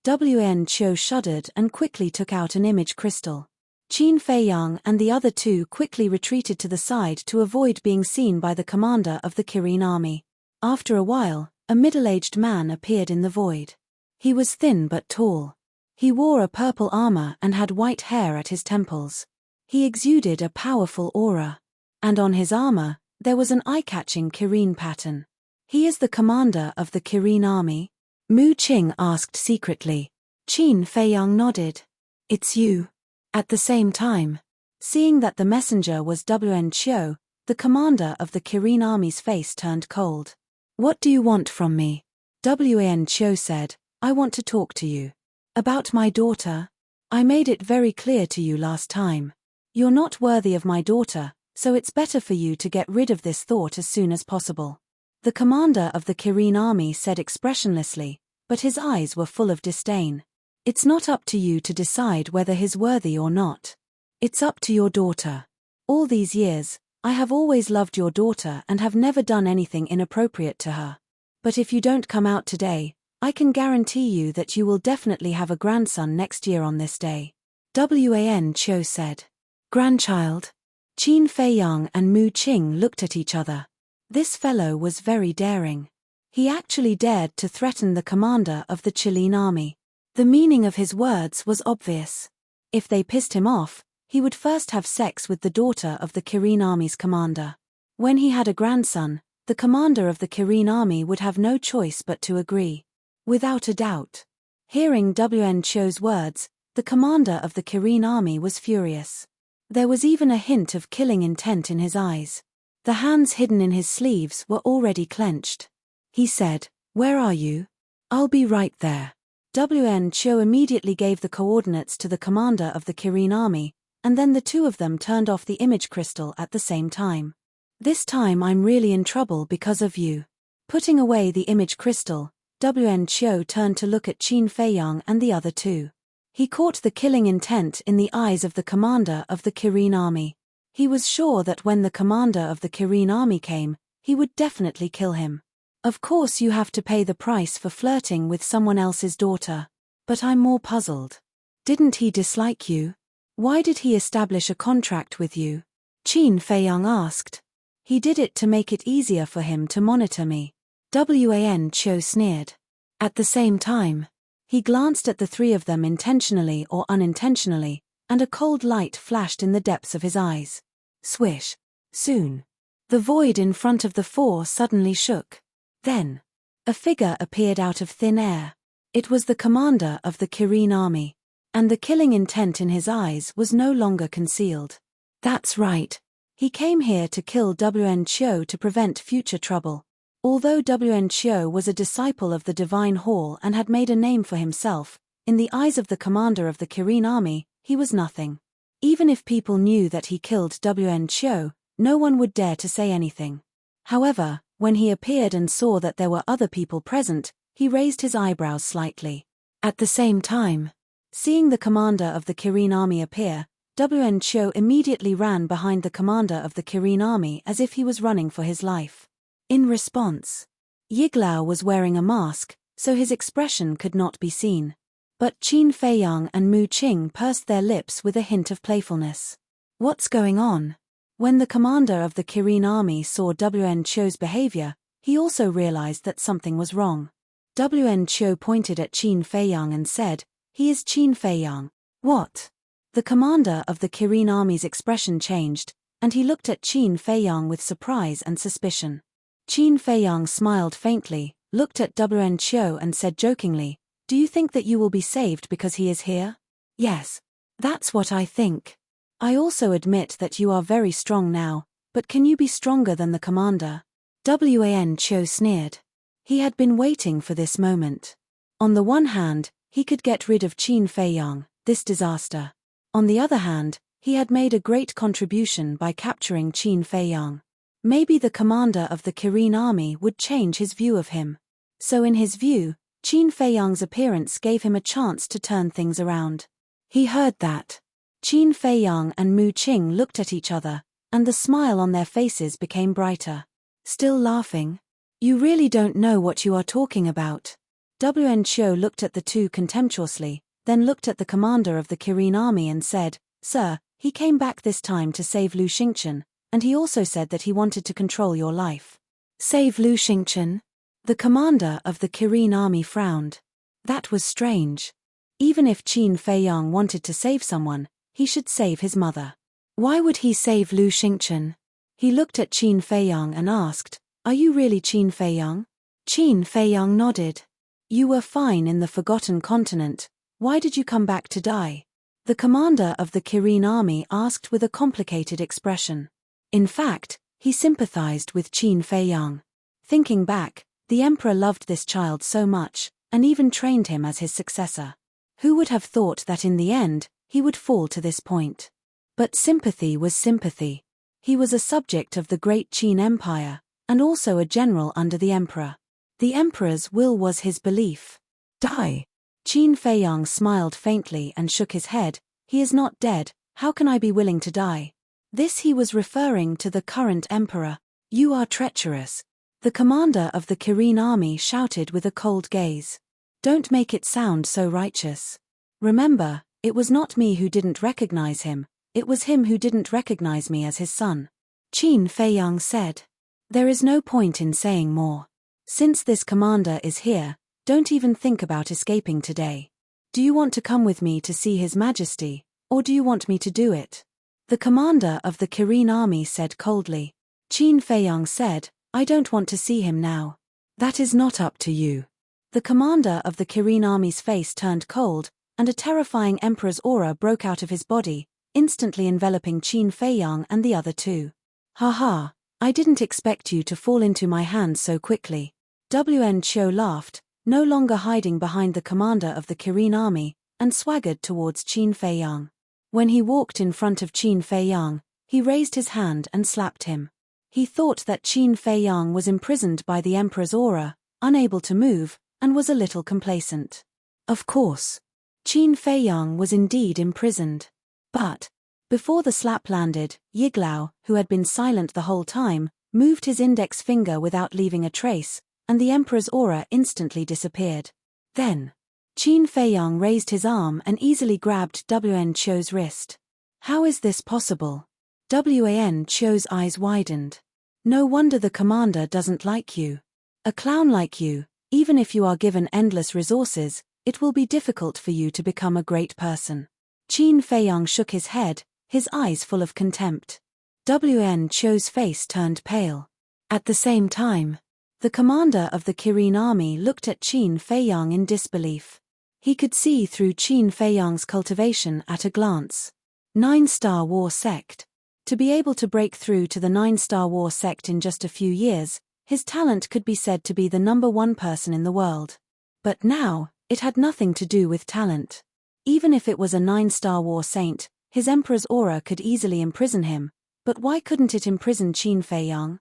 Wan Chou shuddered and quickly took out an image crystal. Qin Feiyang and the other two quickly retreated to the side to avoid being seen by the commander of the Kirin army. After a while, a middle-aged man appeared in the void. He was thin but tall. He wore a purple armor and had white hair at his temples. He exuded a powerful aura. And on his armor, there was an eye-catching Kirin pattern. He is the commander of the Kirin army? Mu Qing asked secretly. Qin Feiyang nodded. It's you. At the same time, seeing that the messenger was Wan Chou, the commander of the Kirin army's face turned cold. What do you want from me? Wan Chou said, I want to talk to you. About my daughter? I made it very clear to you last time. You're not worthy of my daughter, so it's better for you to get rid of this thought as soon as possible. The commander of the Kirin army said expressionlessly, but his eyes were full of disdain. It's not up to you to decide whether he's worthy or not. It's up to your daughter. All these years, I have always loved your daughter and have never done anything inappropriate to her. But if you don't come out today, I can guarantee you that you will definitely have a grandson next year on this day. Wan Chou said. Grandchild? Qin Feiyang and Mu Qing looked at each other. This fellow was very daring. He actually dared to threaten the commander of the Qilin army. The meaning of his words was obvious. If they pissed him off, he would first have sex with the daughter of the Kirin army's commander. When he had a grandson, the commander of the Kirin army would have no choice but to agree. Without a doubt. Hearing WN Cho's words, the commander of the Kirin army was furious. There was even a hint of killing intent in his eyes. The hands hidden in his sleeves were already clenched. He said, "Where are you?" "I'll be right there." WN Cho immediately gave the coordinates to the commander of the Kirin army, and then the two of them turned off the image crystal at the same time. "This time I'm really in trouble because of you." Putting away the image crystal, WN Cho turned to look at Qin Feiyang and the other two. He caught the killing intent in the eyes of the commander of the Kirin army. He was sure that when the commander of the Kirin army came, he would definitely kill him. "Of course you have to pay the price for flirting with someone else's daughter. But I'm more puzzled. Didn't he dislike you? Why did he establish a contract with you?" Qin Feiyang asked. "He did it to make it easier for him to monitor me." WN Cho sneered. At the same time, he glanced at the three of them intentionally or unintentionally, and a cold light flashed in the depths of his eyes. Swish. Soon. The void in front of the four suddenly shook. Then, a figure appeared out of thin air. It was the commander of the Kirin army. And the killing intent in his eyes was no longer concealed. That's right. He came here to kill WN Cho to prevent future trouble. Although WN Cho was a disciple of the Divine Hall and had made a name for himself, in the eyes of the commander of the Kirin army, he was nothing. Even if people knew that he killed WN Cho, no one would dare to say anything. However, when he appeared and saw that there were other people present, he raised his eyebrows slightly. At the same time, seeing the commander of the Kirin army appear, WN Cho immediately ran behind the commander of the Kirin army as if he was running for his life. In response, Yiglao was wearing a mask, so his expression could not be seen. But Qin Feiyang and Mu Qing pursed their lips with a hint of playfulness. What's going on? When the commander of the Kirin army saw WN Cho's behavior, he also realized that something was wrong. WN Cho pointed at Qin Feiyang and said, "He is Qin Feiyang." "What?" The commander of the Kirin army's expression changed, and he looked at Qin Feiyang with surprise and suspicion. Qin Feiyang smiled faintly, looked at WN Cho and said jokingly, "Do you think that you will be saved because he is here?" "Yes. That's what I think. I also admit that you are very strong now, but can you be stronger than the commander?" WN Cho sneered. He had been waiting for this moment. On the one hand, he could get rid of Qin Feiyang, this disaster. On the other hand, he had made a great contribution by capturing Qin Feiyang. Maybe the commander of the Kirin army would change his view of him. So in his view, Qin Feiyang's appearance gave him a chance to turn things around. He heard that. Qin Feiyang and Mu Qing looked at each other, and the smile on their faces became brighter. Still laughing? "You really don't know what you are talking about." WN Cho looked at the two contemptuously, then looked at the commander of the Kirin army and said, "Sir, he came back this time to save Lu Xingchen, and he also said that he wanted to control your life." "Save Lu Xingchen?" The commander of the Kirin army frowned. That was strange. Even if Qin Feiyang wanted to save someone, he should save his mother. Why would he save Lu Xingchen? He looked at Qin Feiyang and asked, "Are you really Qin Feiyang?" Qin Feiyang nodded. "You were fine in the Forgotten Continent. Why did you come back to die?" The commander of the Kirin army asked with a complicated expression. In fact, he sympathized with Qin Feiyang. Thinking back, the emperor loved this child so much, and even trained him as his successor. Who would have thought that in the end, he would fall to this point? But sympathy was sympathy. He was a subject of the great Qin Empire, and also a general under the emperor. The emperor's will was his belief. "Die." Qin Feiyang smiled faintly and shook his head. "He is not dead, how can I be willing to die?" This he was referring to the current emperor. "You are treacherous." The commander of the Kirin army shouted with a cold gaze. "Don't make it sound so righteous. Remember, it was not me who didn't recognize him, it was him who didn't recognize me as his son." Qin Feiyang said. "There is no point in saying more. Since this commander is here, don't even think about escaping today. Do you want to come with me to see His Majesty, or do you want me to do it?" The commander of the Kirin army said coldly. Qin Feiyang said, "I don't want to see him now." "That is not up to you. The commander of the Kirin army's face turned cold, and a terrifying emperor's aura broke out of his body, instantly enveloping Qin Feiyang and the other two. "Ha ha, I didn't expect you to fall into my hands so quickly." Wen Qiu laughed, no longer hiding behind the commander of the Kirin army, and swaggered towards Qin Feiyang. When he walked in front of Qin Feiyang, he raised his hand and slapped him. He thought that Qin Feiyang was imprisoned by the emperor's aura, unable to move, and was a little complacent. Of course, Qin Feiyang was indeed imprisoned. But before the slap landed, Yiglao, who had been silent the whole time, moved his index finger without leaving a trace, and the emperor's aura instantly disappeared. Then, Qin Feiyang raised his arm and easily grabbed Wen Qiu's wrist. "How is this possible?" Wen Qiu's eyes widened. "No wonder the commander doesn't like you. A clown like you, even if you are given endless resources, it will be difficult for you to become a great person." Qin Feiyang shook his head, his eyes full of contempt. Wen Qiu's face turned pale. At the same time, the commander of the Kirin army looked at Qin Feiyang in disbelief. He could see through Qin Feiyang's cultivation at a glance. 9-star war sect. To be able to break through to the 9-star war sect in just a few years, his talent could be said to be the #1 person in the world. But now, it had nothing to do with talent. Even if it was a 9-star war saint, his emperor's aura could easily imprison him, but why couldn't it imprison Qin Feiyang?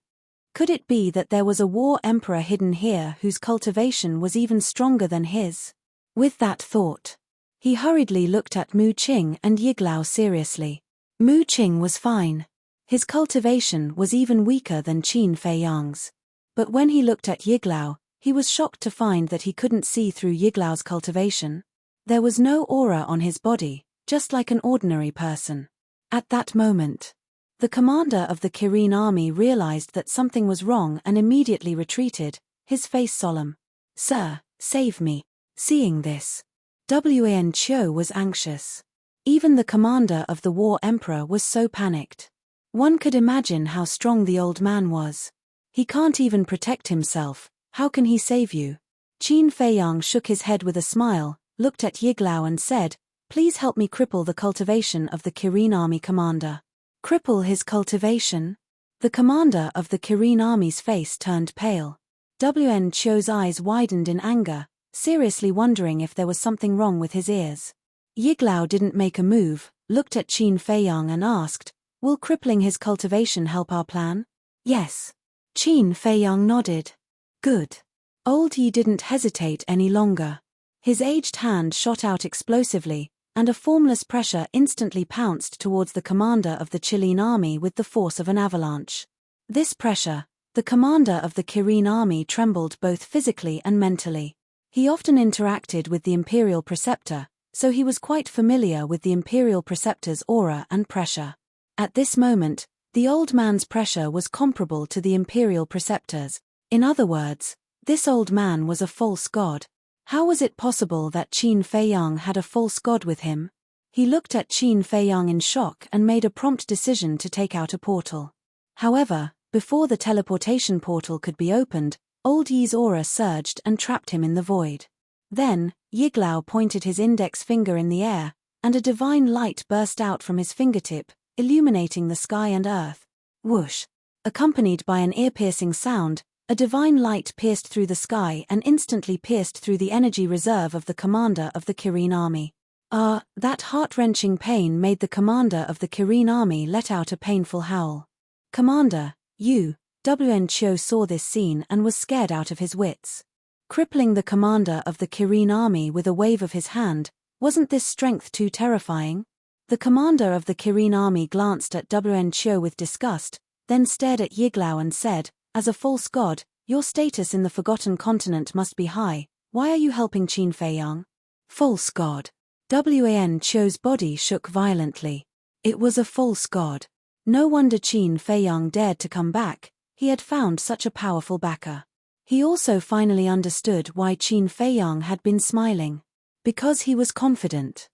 Could it be that there was a war emperor hidden here whose cultivation was even stronger than his? With that thought, he hurriedly looked at Mu Qing and Yiglao seriously. Mu Qing was fine. His cultivation was even weaker than Qin Feiyang's. But when he looked at Yiglao, he was shocked to find that he couldn't see through Yiglao's cultivation. There was no aura on his body, just like an ordinary person. At that moment, the commander of the Kirin army realized that something was wrong and immediately retreated, his face solemn. "Sir, save me." Seeing this, Wen Qiu was anxious. Even the commander of the war emperor was so panicked. One could imagine how strong the old man was. "He can't even protect himself, how can he save you?" Qin Feiyang shook his head with a smile, looked at Yiglao and said, "Please help me cripple the cultivation of the Kirin army commander." Cripple his cultivation? The commander of the Kirin army's face turned pale. Wen Qiu's eyes widened in anger, seriously wondering if there was something wrong with his ears. Yiglao didn't make a move, looked at Qin Feiyang and asked, "Will crippling his cultivation help our plan?" "Yes." Qin Feiyang nodded. "Good." Old Yi didn't hesitate any longer. His aged hand shot out explosively, and a formless pressure instantly pounced towards the commander of the Qilin army with the force of an avalanche. This pressure, the commander of the Kirin army trembled both physically and mentally. He often interacted with the Imperial Preceptor, so he was quite familiar with the Imperial Preceptor's aura and pressure. At this moment, the old man's pressure was comparable to the Imperial Preceptor's. In other words, this old man was a false god. How was it possible that Qin Feiyang had a false god with him? He looked at Qin Feiyang in shock and made a prompt decision to take out a portal. However, before the teleportation portal could be opened, Old Yi's aura surged and trapped him in the void. Then, Yiglao pointed his index finger in the air, and a divine light burst out from his fingertip, illuminating the sky and earth. Whoosh! Accompanied by an ear-piercing sound, a divine light pierced through the sky and instantly pierced through the energy reserve of the commander of the Kirin army. That heart-wrenching pain made the commander of the Kirin army let out a painful howl. "Commander, you..." Wen Qiu saw this scene and was scared out of his wits. Crippling the commander of the Kirin army with a wave of his hand, wasn't this strength too terrifying? The commander of the Kirin army glanced at Wen Qiu with disgust, then stared at Yiglao and said, "As a false god, your status in the Forgotten Continent must be high. Why are you helping Qin Feiyang?" False god. Wen Qiu's body shook violently. It was a false god. No wonder Qin Feiyang dared to come back. He had found such a powerful backer. He also finally understood why Qin Feiyang had been smiling. Because he was confident.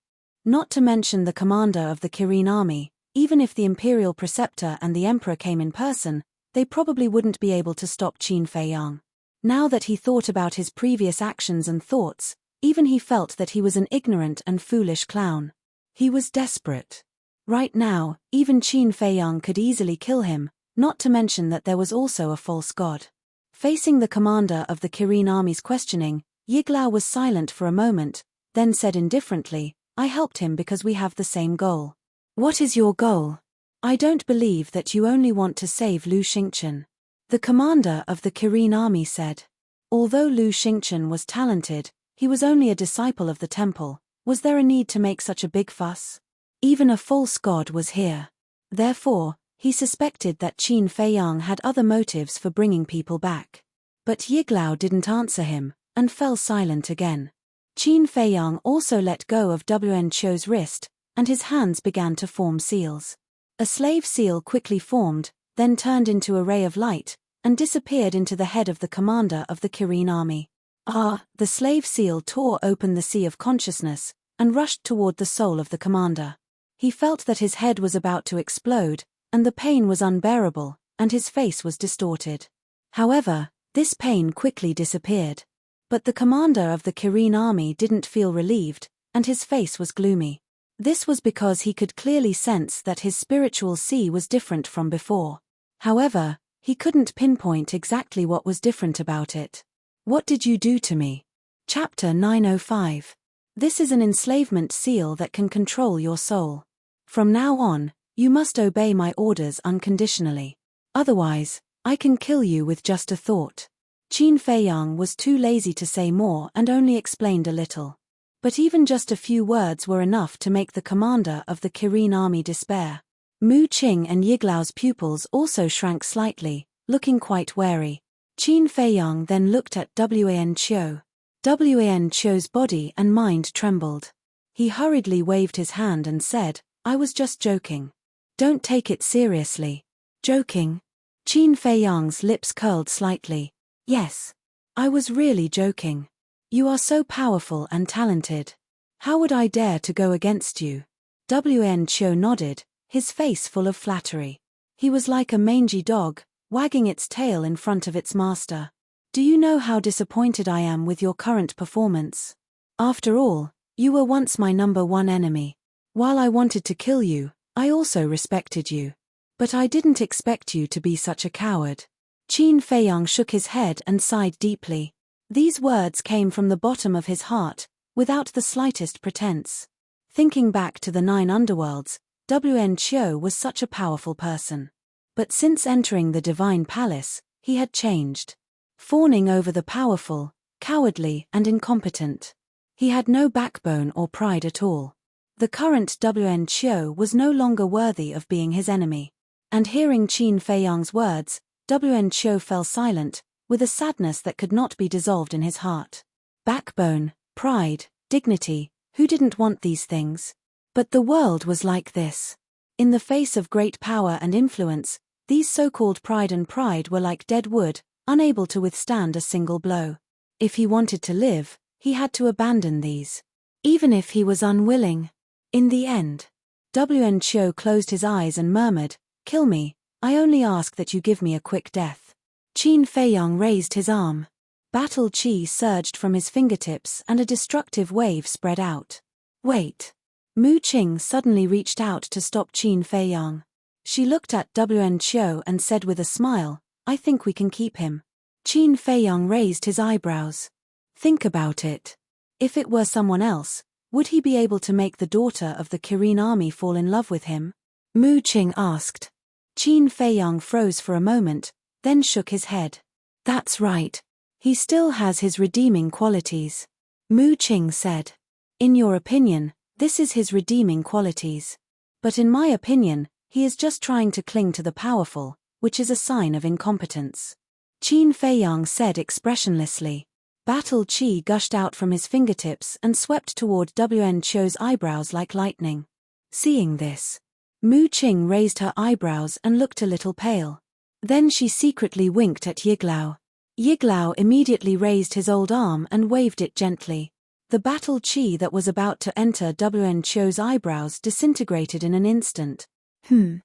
Not to mention the commander of the Kirin army, even if the Imperial Preceptor and the Emperor came in person, they probably wouldn't be able to stop Qin Feiyang. Now that he thought about his previous actions and thoughts, even he felt that he was an ignorant and foolish clown. He was desperate. Right now, even Qin Feiyang could easily kill him, not to mention that there was also a false god. Facing the commander of the Kirin army's questioning, Yiglao was silent for a moment, then said indifferently, I helped him because we have the same goal. What is your goal? I don't believe that you only want to save Lu Xingchen. The commander of the Kirin army said. Although Lu Xingchen was talented, he was only a disciple of the temple. Was there a need to make such a big fuss? Even a false god was here. Therefore, he suspected that Qin Feiyang had other motives for bringing people back. But Yiglao didn't answer him, and fell silent again. Qin Feiyang also let go of Wen Qiu's wrist, and his hands began to form seals. A slave seal quickly formed, then turned into a ray of light, and disappeared into the head of the commander of the Kirin army. The slave seal tore open the sea of consciousness, and rushed toward the soul of the commander. He felt that his head was about to explode, and the pain was unbearable, and his face was distorted. However, this pain quickly disappeared. But the commander of the Kirin army didn't feel relieved, and his face was gloomy. This was because he could clearly sense that his spiritual sea was different from before. However, he couldn't pinpoint exactly what was different about it. What did you do to me? Chapter 905. This is an enslavement seal that can control your soul. From now on, you must obey my orders unconditionally. Otherwise, I can kill you with just a thought. Qin Feiyang was too lazy to say more and only explained a little. But even just a few words were enough to make the commander of the Kirin army despair. Mu Qing and Yiglao's pupils also shrank slightly, looking quite wary. Qin Feiyang then looked at Wan Qiu. Wan Qiu's body and mind trembled. He hurriedly waved his hand and said, I was just joking. Don't take it seriously. Joking? Qin Feiyang's lips curled slightly. Yes. I was really joking. You are so powerful and talented. How would I dare to go against you? Wan Qiu nodded, his face full of flattery. He was like a mangy dog, wagging its tail in front of its master. Do you know how disappointed I am with your current performance? After all, you were once my #1 enemy. While I wanted to kill you, I also respected you. But I didn't expect you to be such a coward. Qin Feiyang shook his head and sighed deeply. These words came from the bottom of his heart, without the slightest pretense. Thinking back to the 9 underworlds, Wan Qiu was such a powerful person. But since entering the divine palace, he had changed. Fawning over the powerful, cowardly and incompetent. He had no backbone or pride at all. The current Wan Qiu was no longer worthy of being his enemy. And hearing Qin Feiyang's words, Wan Qiu fell silent, with a sadness that could not be dissolved in his heart. Backbone, pride, dignity, who didn't want these things? But the world was like this. In the face of great power and influence, these so-called pride were like dead wood, unable to withstand a single blow. If he wanted to live, he had to abandon these. Even if he was unwilling. In the end, Wan Qiu closed his eyes and murmured, Kill me, I only ask that you give me a quick death. Qin Feiyang raised his arm. Battle chi surged from his fingertips and a destructive wave spread out. Wait. Mu Qing suddenly reached out to stop Qin Feiyang. She looked at Wan Qiu and said with a smile, I think we can keep him. Qin Feiyang raised his eyebrows. Think about it. If it were someone else, would he be able to make the daughter of the Kirin army fall in love with him? Mu Qing asked. Qin Feiyang froze for a moment, then shook his head. That's right. He still has his redeeming qualities. Mu Qing said. In your opinion, this is his redeeming qualities. But in my opinion, he is just trying to cling to the powerful, which is a sign of incompetence. Qin Feiyang said expressionlessly. Battle chi gushed out from his fingertips and swept toward Wan Qiu's eyebrows like lightning. Seeing this, Mu Qing raised her eyebrows and looked a little pale. Then she secretly winked at Yiglao. Yiglao immediately raised his old arm and waved it gently. The battle chi that was about to enter Wan Qiu's eyebrows disintegrated in an instant. Qin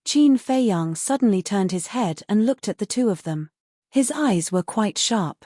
Feiyang suddenly turned his head and looked at the two of them. His eyes were quite sharp.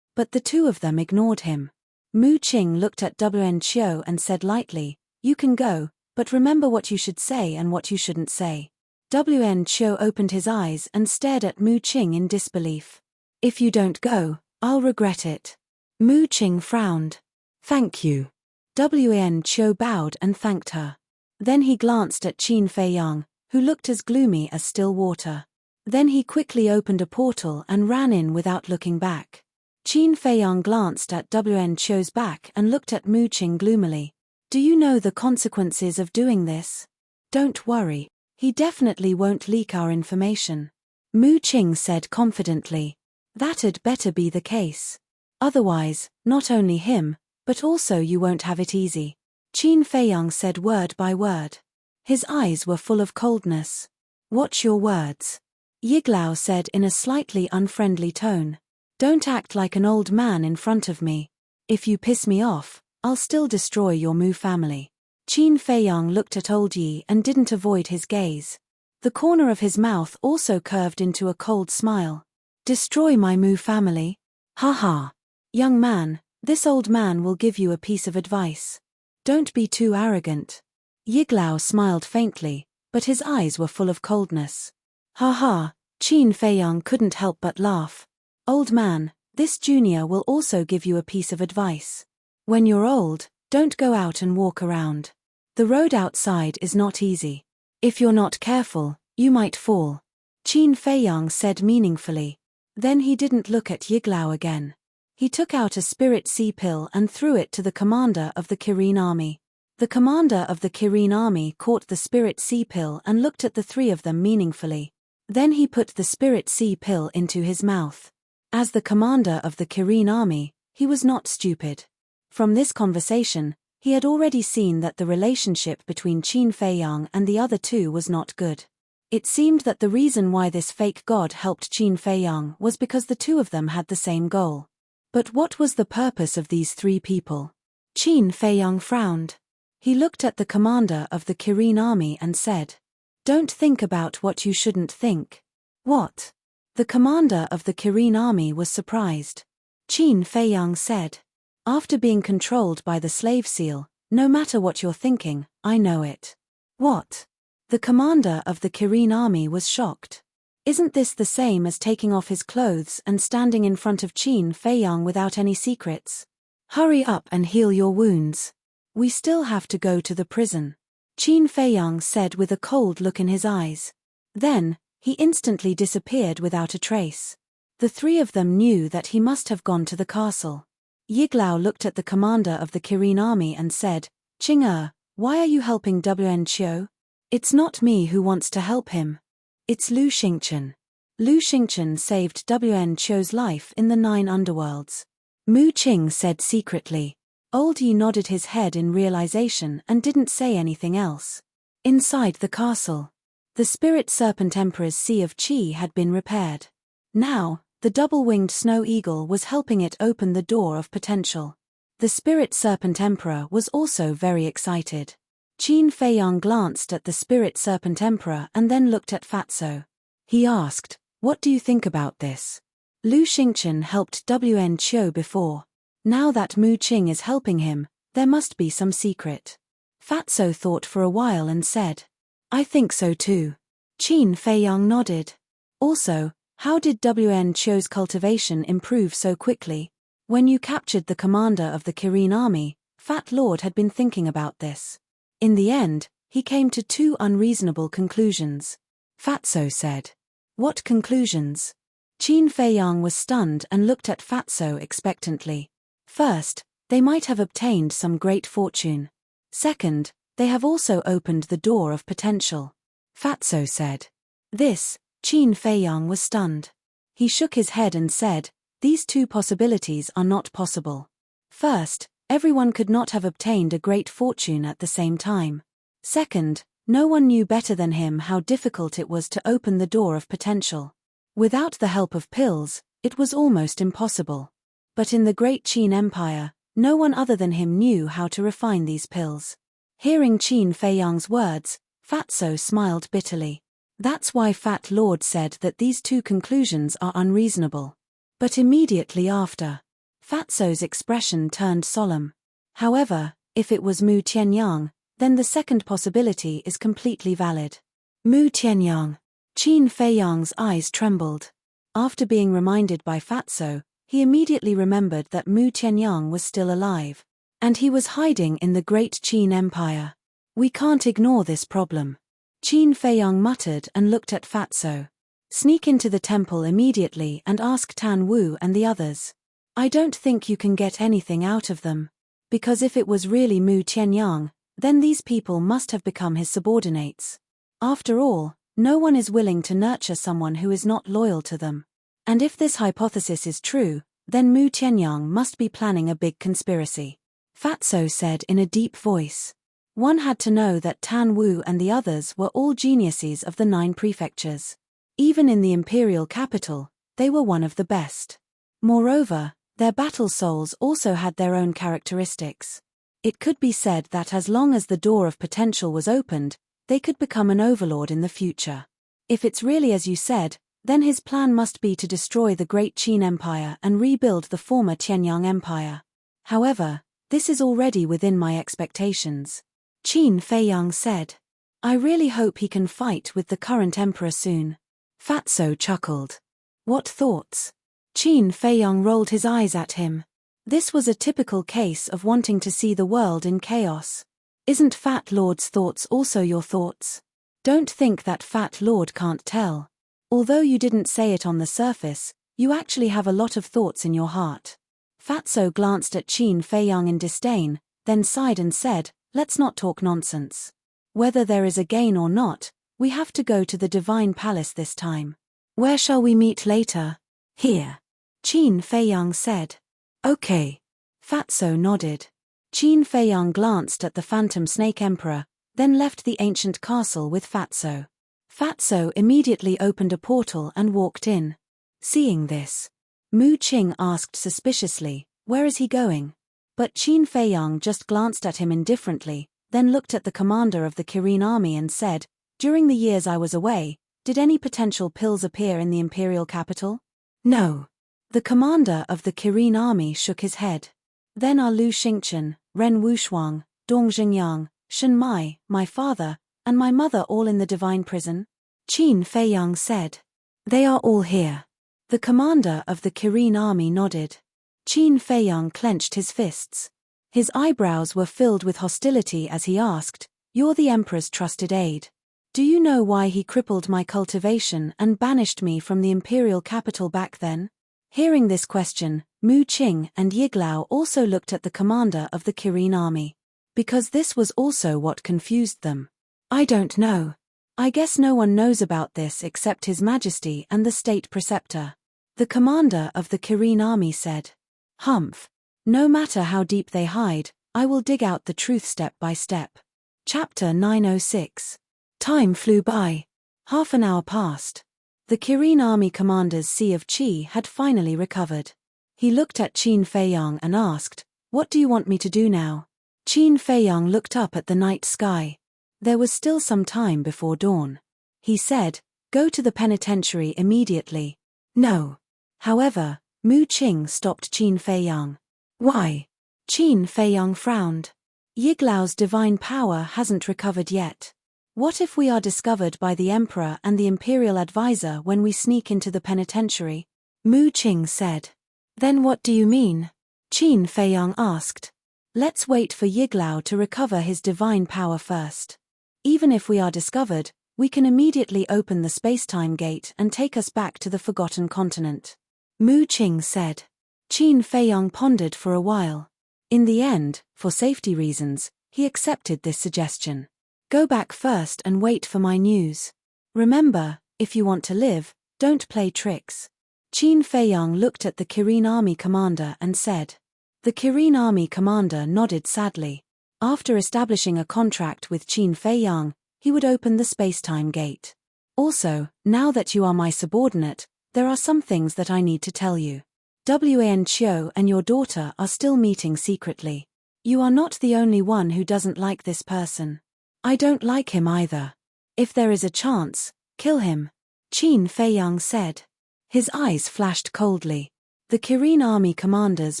But the two of them ignored him. Mu Qing looked at Wen Qiu and said lightly, "You can go, but remember what you should say and what you shouldn't say." Wen Qiu opened his eyes and stared at Mu Qing in disbelief. "If you don't go, I'll regret it." Mu Qing frowned. "Thank you." Wen Qiu bowed and thanked her. Then he glanced at Qin Feiyang, who looked as gloomy as still water. Then he quickly opened a portal and ran in without looking back. Qin Feiyang glanced at Wen Qiu's back and looked at Mu Qing gloomily. "Do you know the consequences of doing this?" "Don't worry. He definitely won't leak our information," Mu Qing said confidently. "That'd better be the case. Otherwise, not only him, but also you won't have it easy," Qin Feiyang said word by word. His eyes were full of coldness. "Watch your words," Yiglao said in a slightly unfriendly tone. "Don't act like an old man in front of me. If you piss me off, I'll still destroy your Mu family." Qin Feiyang looked at old Yi and didn't avoid his gaze. The corner of his mouth also curved into a cold smile. "Destroy my Mu family? Ha ha. Young man, this old man will give you a piece of advice. Don't be too arrogant." Yiglao smiled faintly, but his eyes were full of coldness. "Ha ha," Qin Feiyang couldn't help but laugh. "Old man, this junior will also give you a piece of advice. When you're old, don't go out and walk around. The road outside is not easy. If you're not careful, you might fall," Qin Feiyang said meaningfully. Then he didn't look at Yiglao again. He took out a spirit sea pill and threw it to the commander of the Kirin army. The commander of the Kirin army caught the spirit sea pill and looked at the three of them meaningfully. Then he put the spirit sea pill into his mouth. As the commander of the Kirin army, he was not stupid. From this conversation, he had already seen that the relationship between Qin Feiyang and the other two was not good. It seemed that the reason why this fake god helped Qin Feiyang was because the two of them had the same goal. But what was the purpose of these three people? Qin Feiyang frowned. He looked at the commander of the Kirin army and said, "Don't think about what you shouldn't think." "What?" The commander of the Kirin army was surprised. Qin Feiyang said, "After being controlled by the slave seal, no matter what you're thinking, I know it." "What?" The commander of the Kirin army was shocked. "Isn't this the same as taking off his clothes and standing in front of Qin Feiyang without any secrets? Hurry up and heal your wounds. We still have to go to the prison," Qin Feiyang said with a cold look in his eyes. Then, he instantly disappeared without a trace. The three of them knew that he must have gone to the castle. Yiglao looked at the commander of the Kirin army and said, "Qing why are you helping Wen Qiu? It's not me who wants to help him. It's Lu Xingchen." Lu Xingchen saved Wen Qiu's life in the 9 underworlds. Mu Qing said secretly. Old Yi nodded his head in realization and didn't say anything else. Inside the castle, the Spirit Serpent Emperor's Sea of Qi had been repaired. Now, the double-winged snow eagle was helping it open the door of potential. The Spirit Serpent Emperor was also very excited. Qin Feiyang glanced at the Spirit Serpent Emperor and then looked at Fatso. He asked, "What do you think about this? Lu Xingchen helped Wen Qiu before. Now that Mu Qing is helping him, there must be some secret." Fatso thought for a while and said, "I think so too." Qin Feiyang nodded. "Also, how did Wen Qiu's cultivation improve so quickly? When you captured the commander of the Kirin army, Fat Lord had been thinking about this. In the end, he came to 2 unreasonable conclusions." Fatso said. "What conclusions?" Qin Feiyang was stunned and looked at Fatso expectantly. First, they might have obtained some great fortune. Second, they have also opened the door of potential. Fatso said. This, Qin Feiyang was stunned. He shook his head and said, "These 2 possibilities are not possible. First, everyone could not have obtained a great fortune at the same time. Second, no one knew better than him how difficult it was to open the door of potential. Without the help of pills, it was almost impossible. But in the Great Qin Empire, no one other than him knew how to refine these pills." Hearing Qin Feiyang's words, Fatso smiled bitterly. "That's why Fat Lord said that these 2 conclusions are unreasonable. But immediately after, Fatso's expression turned solemn. However, if it was Mu Tianyang, then the second possibility is completely valid. Mu Tianyang. Qin Feiyang's eyes trembled. After being reminded by Fatso, he immediately remembered that Mu Tianyang was still alive. And he was hiding in the Great Qin Empire. We can't ignore this problem. Qin Feiyang muttered and looked at Fatso. Sneak into the temple immediately and ask Tan Wu and the others. I don't think you can get anything out of them. Because if it was really Mu Tianyang, then these people must have become his subordinates. After all, no one is willing to nurture someone who is not loyal to them. And if this hypothesis is true, then Mu Tianyang must be planning a big conspiracy. Fatso said in a deep voice. One had to know that Tan Wu and the others were all geniuses of the 9 prefectures. Even in the imperial capital, they were one of the best. Moreover, their battle souls also had their own characteristics. It could be said that as long as the door of potential was opened, they could become an overlord in the future. If it's really as you said, then his plan must be to destroy the Great Qin Empire and rebuild the former Tianyang Empire. However, this is already within my expectations. Qin Feiyang said. I really hope he can fight with the current emperor soon. Fatso chuckled. What thoughts? Qin Feiyang rolled his eyes at him. This was a typical case of wanting to see the world in chaos. Isn't Fat Lord's thoughts also your thoughts? Don't think that Fat Lord can't tell. Although you didn't say it on the surface, you actually have a lot of thoughts in your heart. Fatso glanced at Qin Feiyang in disdain, then sighed and said, let's not talk nonsense. Whether there is a gain or not, we have to go to the Divine Palace this time. Where shall we meet later? Here. Qin Feiyang said. Okay. Fatso nodded. Qin Feiyang glanced at the Phantom Snake Emperor, then left the ancient castle with Fatso. Fatso immediately opened a portal and walked in. Seeing this, Mu Qing asked suspiciously, where is he going? But Qin Feiyang just glanced at him indifferently, then looked at the commander of the Kirin army and said, during the years I was away, did any potential pills appear in the imperial capital? No. The commander of the Kirin army shook his head. Then are Lu Xingchen, Ren Wushuang, Dong Xingyang, Shen Mai, my father, and my mother all in the divine prison? Qin Feiyang said. They are all here. The commander of the Kirin army nodded. Qin Feiyang clenched his fists. His eyebrows were filled with hostility as he asked, You're the emperor's trusted aide. Do you know why he crippled my cultivation and banished me from the imperial capital back then? Hearing this question, Mu Qing and Yiglao also looked at the commander of the Kirin army. Because this was also what confused them. I don't know. I guess no one knows about this except His Majesty and the state preceptor. The commander of the Kirin army said. Humph. No matter how deep they hide, I will dig out the truth step by step. Chapter 906. Time flew by. Half an hour passed. The Kirin army commander's Sea of Qi had finally recovered. He looked at Qin Feiyang and asked, What do you want me to do now? Qin Feiyang looked up at the night sky. There was still some time before dawn. He said, Go to the penitentiary immediately. No. However, Mu Qing stopped Qin Feiyang. Why? Qin Feiyang frowned. Yiglao's divine power hasn't recovered yet. What if we are discovered by the emperor and the imperial advisor when we sneak into the penitentiary? Mu Qing said. Then what do you mean? Qin Feiyang asked. Let's wait for Yiglao to recover his divine power first. Even if we are discovered, we can immediately open the space-time gate and take us back to the Forgotten Continent. Mu Qing said. Qin Feiyang pondered for a while. In the end, for safety reasons, he accepted this suggestion. Go back first and wait for my news. Remember, if you want to live, don't play tricks. Qin Feiyang looked at the Kirin army commander and said. The Kirin army commander nodded sadly. After establishing a contract with Qin Feiyang, he would open the space-time gate. Also, now that you are my subordinate, there are some things that I need to tell you. Wan Qiu and your daughter are still meeting secretly. You are not the only one who doesn't like this person. I don't like him either. If there is a chance, kill him. Qin Feiyang said. His eyes flashed coldly. The Kirin army commander's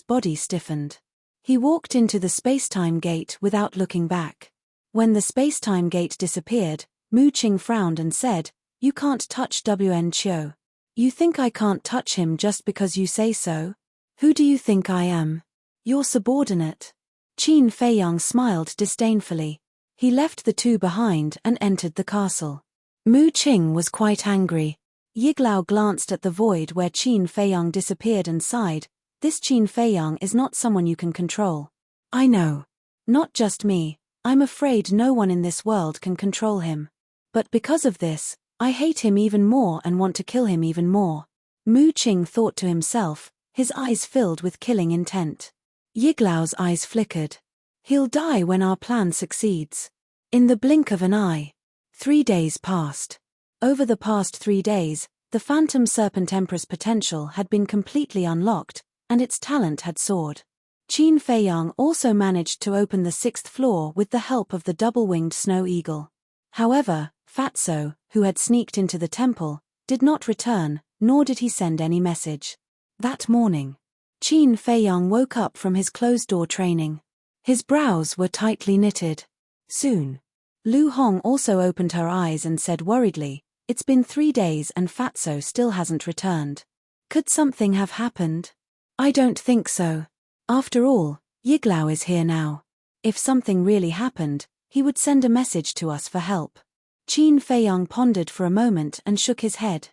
body stiffened. He walked into the space-time gate without looking back. When the space-time gate disappeared, Mu Qing frowned and said, "You can't touch Wn Chiu. You think I can't touch him just because you say so? Who do you think I am? Your subordinate." Qin Feiyang smiled disdainfully. He left the two behind and entered the castle. Mu Qing was quite angry. Yiglao glanced at the void where Qin Feiyang disappeared and sighed, "This Qin Feiyang is not someone you can control." "I know. Not just me, I'm afraid no one in this world can control him. But because of this, I hate him even more and want to kill him even more." Mu Qing thought to himself, his eyes filled with killing intent. Yiglao's eyes flickered. "He'll die when our plan succeeds." In the blink of an eye. 3 days passed. Over the past 3 days, the Phantom Serpent Empress potential had been completely unlocked, and its talent had soared. Qin Feiyang also managed to open the 6th floor with the help of the double-winged snow eagle. However, Fatso, who had sneaked into the temple, did not return, nor did he send any message. That morning, Qin Feiyang woke up from his closed-door training. His brows were tightly knitted. Soon. Lu Hong also opened her eyes and said worriedly, "It's been 3 days and Fatso still hasn't returned. Could something have happened?" "I don't think so. After all, Yiglao is here now. If something really happened, he would send a message to us for help." Qin Feiyang pondered for a moment and shook his head.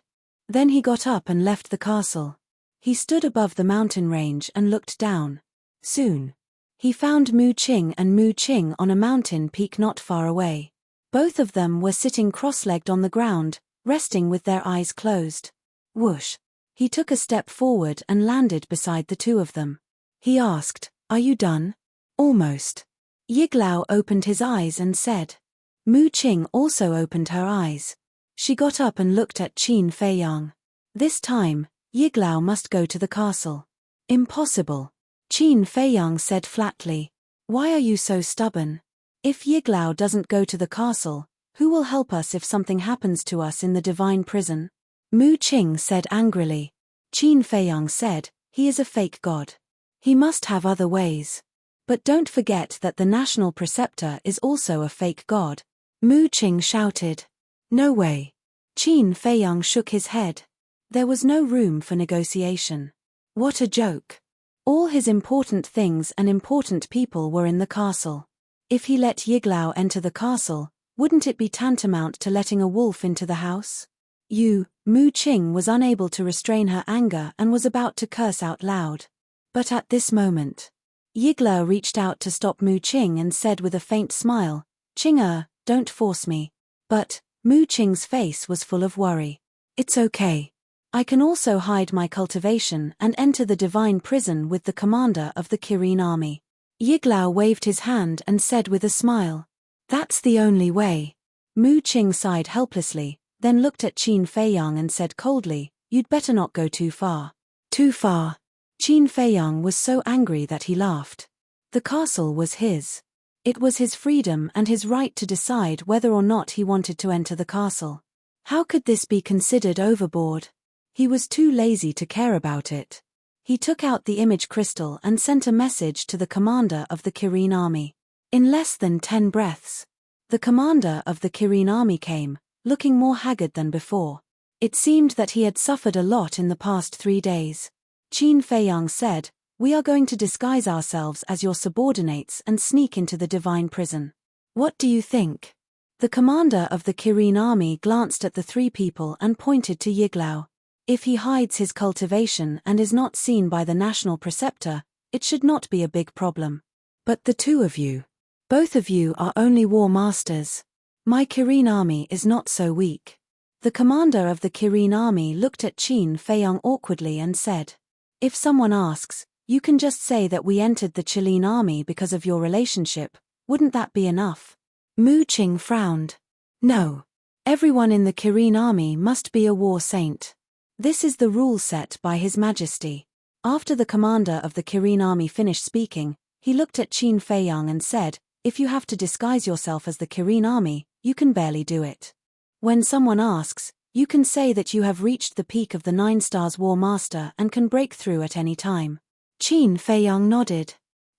Then he got up and left the castle. He stood above the mountain range and looked down. Soon. He found Mu Qing on a mountain peak not far away. Both of them were sitting cross-legged on the ground, resting with their eyes closed. Whoosh! He took a step forward and landed beside the two of them. He asked, "Are you done?" "Almost." Yiglao opened his eyes and said. Mu Qing also opened her eyes. She got up and looked at Qin Feiyang. This time, Yiglao must go to the castle. "Impossible," Qin Feiyang said flatly. "Why are you so stubborn? If Yiglao doesn't go to the castle, who will help us if something happens to us in the divine prison?" Mu Qing said angrily. Qin Feiyang said, "He is a fake god. He must have other ways. But don't forget that the national preceptor is also a fake god." Mu Qing shouted. "No way." Qin Feiyang shook his head. There was no room for negotiation. What a joke. All his important things and important people were in the castle. If he let Yiglao enter the castle, wouldn't it be tantamount to letting a wolf into the house? Mu Qing was unable to restrain her anger and was about to curse out loud. But at this moment, Yiglao reached out to stop Mu Qing and said with a faint smile, "Qing, don't force me." But Mu Qing's face was full of worry. "It's okay. I can also hide my cultivation and enter the divine prison with the commander of the Kirin army." Yiglao waved his hand and said with a smile, "That's the only way." Mu Qing sighed helplessly, then looked at Qin Feiyang and said coldly, "You'd better not go too far." "Too far?" Qin Feiyang was so angry that he laughed. The castle was his. It was his freedom and his right to decide whether or not he wanted to enter the castle. How could this be considered overboard? He was too lazy to care about it. He took out the image crystal and sent a message to the commander of the Kirin army. In less than 10 breaths, the commander of the Kirin army came, looking more haggard than before. It seemed that he had suffered a lot in the past 3 days. Qin Feiyang said, "We are going to disguise ourselves as your subordinates and sneak into the divine prison. What do you think?" The commander of the Kirin army glanced at the 3 people and pointed to Yiglao. If he hides his cultivation and is not seen by the national preceptor, it should not be a big problem. But the 2 of you, both of you are only war masters. My Kirin army is not so weak. The commander of the Kirin army looked at Qin Feiyang awkwardly and said, "If someone asks, you can just say that we entered the Qilin army because of your relationship. Wouldn't that be enough?" Mu Qing frowned. "No. Everyone in the Kirin army must be a war saint. This is the rule set by His Majesty." After the commander of the Kirin army finished speaking, he looked at Qin Feiyang and said, "If you have to disguise yourself as the Kirin army, you can barely do it. When someone asks, You can say that you have reached the peak of the 9 stars War Master and can break through at any time. Qin Feiyang nodded.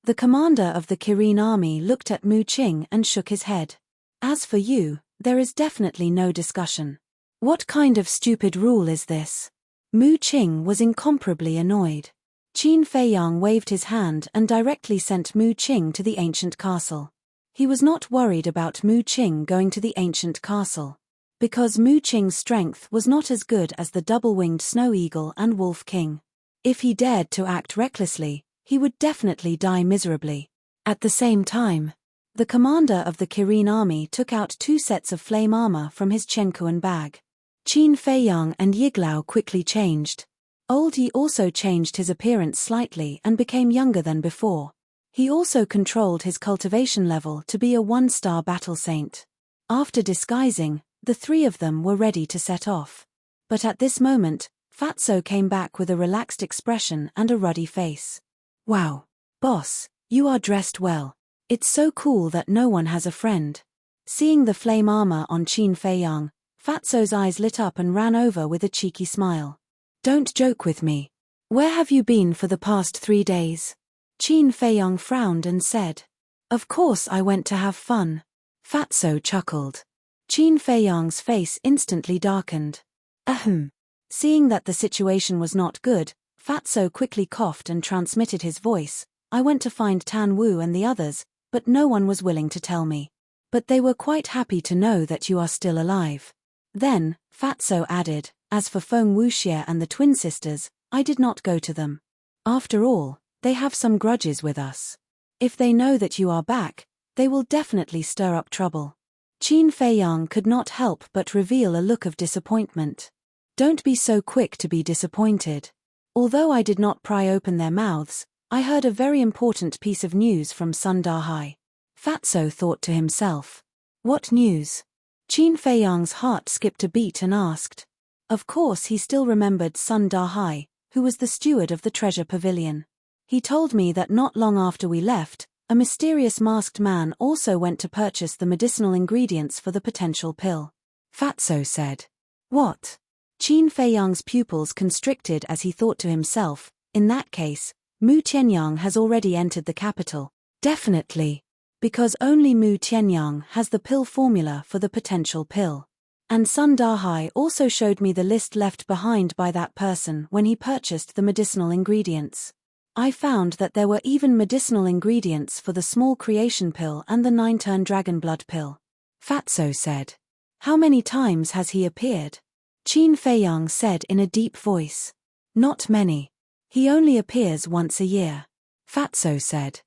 The commander of the Kirin army looked at Mu Qing and shook his head. As for you, there is definitely no discussion. What kind of stupid rule is this? Mu Qing was incomparably annoyed. Qin Feiyang waved his hand and directly sent Mu Qing to the ancient castle. He was not worried about Mu Qing going to the ancient castle, because Mu Qing's strength was not as good as the double-winged snow eagle and wolf king. If he dared to act recklessly, he would definitely die miserably. At the same time, the commander of the Kirin army took out 2 sets of flame armor from his Chenkuan bag. Qin Feiyang and Yiglao quickly changed. Old Yi also changed his appearance slightly and became younger than before. He also controlled his cultivation level to be a 1-star battle saint. After disguising, the 3 of them were ready to set off. But at this moment, Fatso came back with a relaxed expression and a ruddy face. Wow. Boss, you are dressed well. It's so cool that no one has a friend. Seeing the flame armor on Qin Feiyang, Fatso's eyes lit up and ran over with a cheeky smile. Don't joke with me. Where have you been for the past 3 days? Qin Feiyang frowned and said. Of course I went to have fun. Fatso chuckled. Qin Feiyang's face instantly darkened. Ahem. Seeing that the situation was not good, Fatso quickly coughed and transmitted his voice. I went to find Tan Wu and the others, but no one was willing to tell me. But they were quite happy to know that you are still alive. Then, Fatso added, as for Feng Wuxie and the twin sisters, I did not go to them. After all, they have some grudges with us. If they know that you are back, they will definitely stir up trouble. Qin Feiyang could not help but reveal a look of disappointment. Don't be so quick to be disappointed. Although I did not pry open their mouths, I heard a very important piece of news from Sun Dahai. Fatso thought to himself. What news? Qin Feiyang's heart skipped a beat and asked. Of course he still remembered Sun Dahai, who was the steward of the treasure pavilion. He told me that not long after we left, a mysterious masked man also went to purchase the medicinal ingredients for the potential pill. Fatso said. What? Qin Feiyang's pupils constricted as he thought to himself, in that case, Mu Tianyang has already entered the capital. Definitely. Because only Mu Tianyang has the pill formula for the potential pill. And Sun Dahai also showed me the list left behind by that person when he purchased the medicinal ingredients. I found that there were even medicinal ingredients for the small creation pill and the 9-turn dragon blood pill. Fatso said. How many times has he appeared? Qin Feiyang said in a deep voice. Not many. He only appears once a year. Fatso said.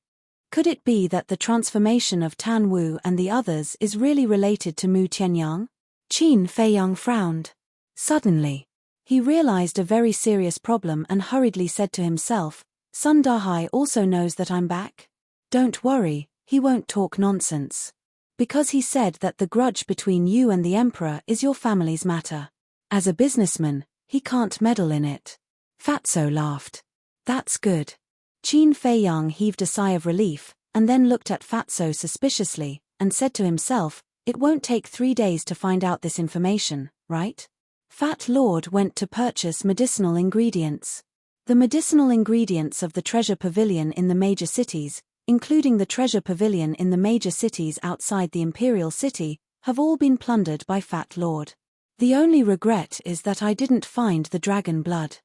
Could it be that the transformation of Tan Wu and the others is really related to Mu Tianyang? Qin Feiyang frowned. Suddenly, he realized a very serious problem and hurriedly said to himself, Sun Dahai also knows that I'm back? Don't worry, he won't talk nonsense. Because he said that the grudge between you and the Emperor is your family's matter. As a businessman, he can't meddle in it. Fatso laughed. That's good. Qin Feiyang heaved a sigh of relief, and then looked at Fatso suspiciously, and said to himself, it won't take 3 days to find out this information, right? Fat Lord went to purchase medicinal ingredients. The medicinal ingredients of the treasure pavilion in the major cities, including the treasure pavilion in the major cities outside the imperial city, have all been plundered by Fat Lord. The only regret is that I didn't find the dragon blood.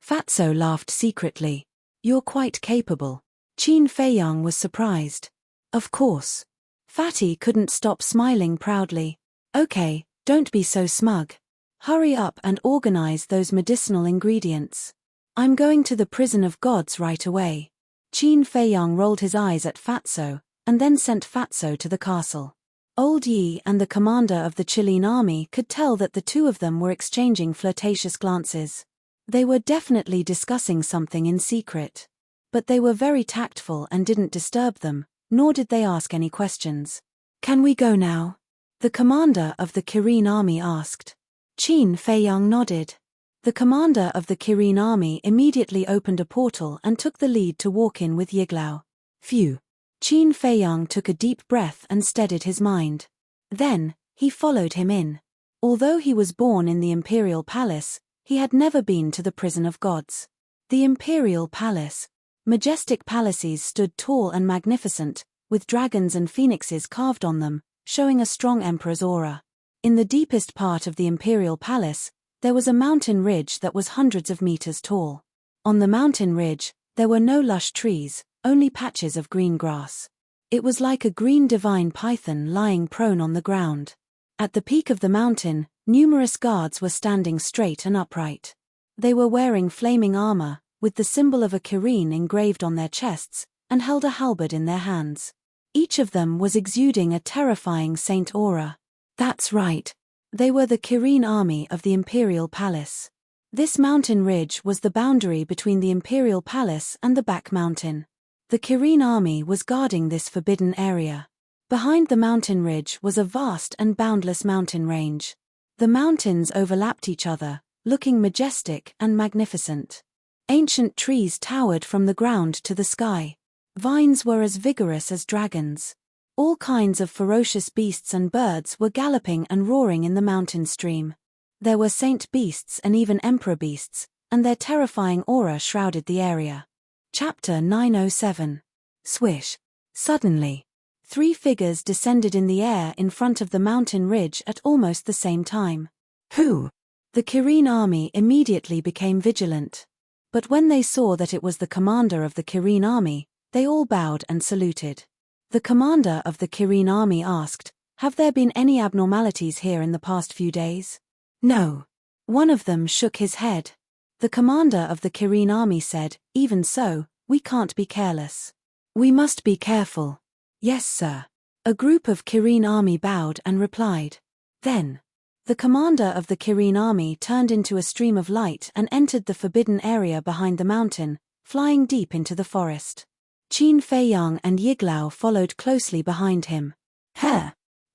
Fatso laughed secretly. You're quite capable. Qin Feiyang was surprised. Of course. Fatty couldn't stop smiling proudly. Okay, don't be so smug. Hurry up and organize those medicinal ingredients. I'm going to the prison of gods right away. Qin Feiyang rolled his eyes at Fatso, and then sent Fatso to the castle. Old Yi and the commander of the Chilean army could tell that the 2 of them were exchanging flirtatious glances. They were definitely discussing something in secret. But they were very tactful and didn't disturb them, nor did they ask any questions. Can we go now? The commander of the Kirin army asked. Qin Feiyang nodded. The commander of the Kirin army immediately opened a portal and took the lead to walk in with Yiglao. Phew. Qin Feiyang took a deep breath and steadied his mind. Then, he followed him in. Although he was born in the imperial palace, he had never been to the prison of gods. The imperial palace. Majestic palaces stood tall and magnificent, with dragons and phoenixes carved on them, showing a strong emperor's aura. In the deepest part of the imperial palace, there was a mountain ridge that was hundreds of meters tall. On the mountain ridge, there were no lush trees, only patches of green grass. It was like a green divine python lying prone on the ground. At the peak of the mountain, numerous guards were standing straight and upright. They were wearing flaming armor, with the symbol of a Kirene engraved on their chests, and held a halberd in their hands. Each of them was exuding a terrifying saint aura. That's right. They were the Kirene army of the imperial palace. This mountain ridge was the boundary between the imperial palace and the back mountain. The Kirene army was guarding this forbidden area. Behind the mountain ridge was a vast and boundless mountain range. The mountains overlapped each other, looking majestic and magnificent. Ancient trees towered from the ground to the sky. Vines were as vigorous as dragons. All kinds of ferocious beasts and birds were galloping and roaring in the mountain stream. There were saint beasts and even emperor beasts, and their terrifying aura shrouded the area. Chapter 907. Swish. Suddenly, 3 figures descended in the air in front of the mountain ridge at almost the same time. Who? The Kirene army immediately became vigilant. But when they saw that it was the commander of the Kirene army, they all bowed and saluted. The commander of the Kirene army asked, "Have there been any abnormalities here in the past few days?" "No." One of them shook his head. The commander of the Kirene army said, "Even so, we can't be careless. We must be careful." "Yes, sir." A group of Kirene army bowed and replied. Then, the commander of the Kirene army turned into a stream of light and entered the forbidden area behind the mountain, flying deep into the forest. Qin Feiyang and Yiglao followed closely behind him.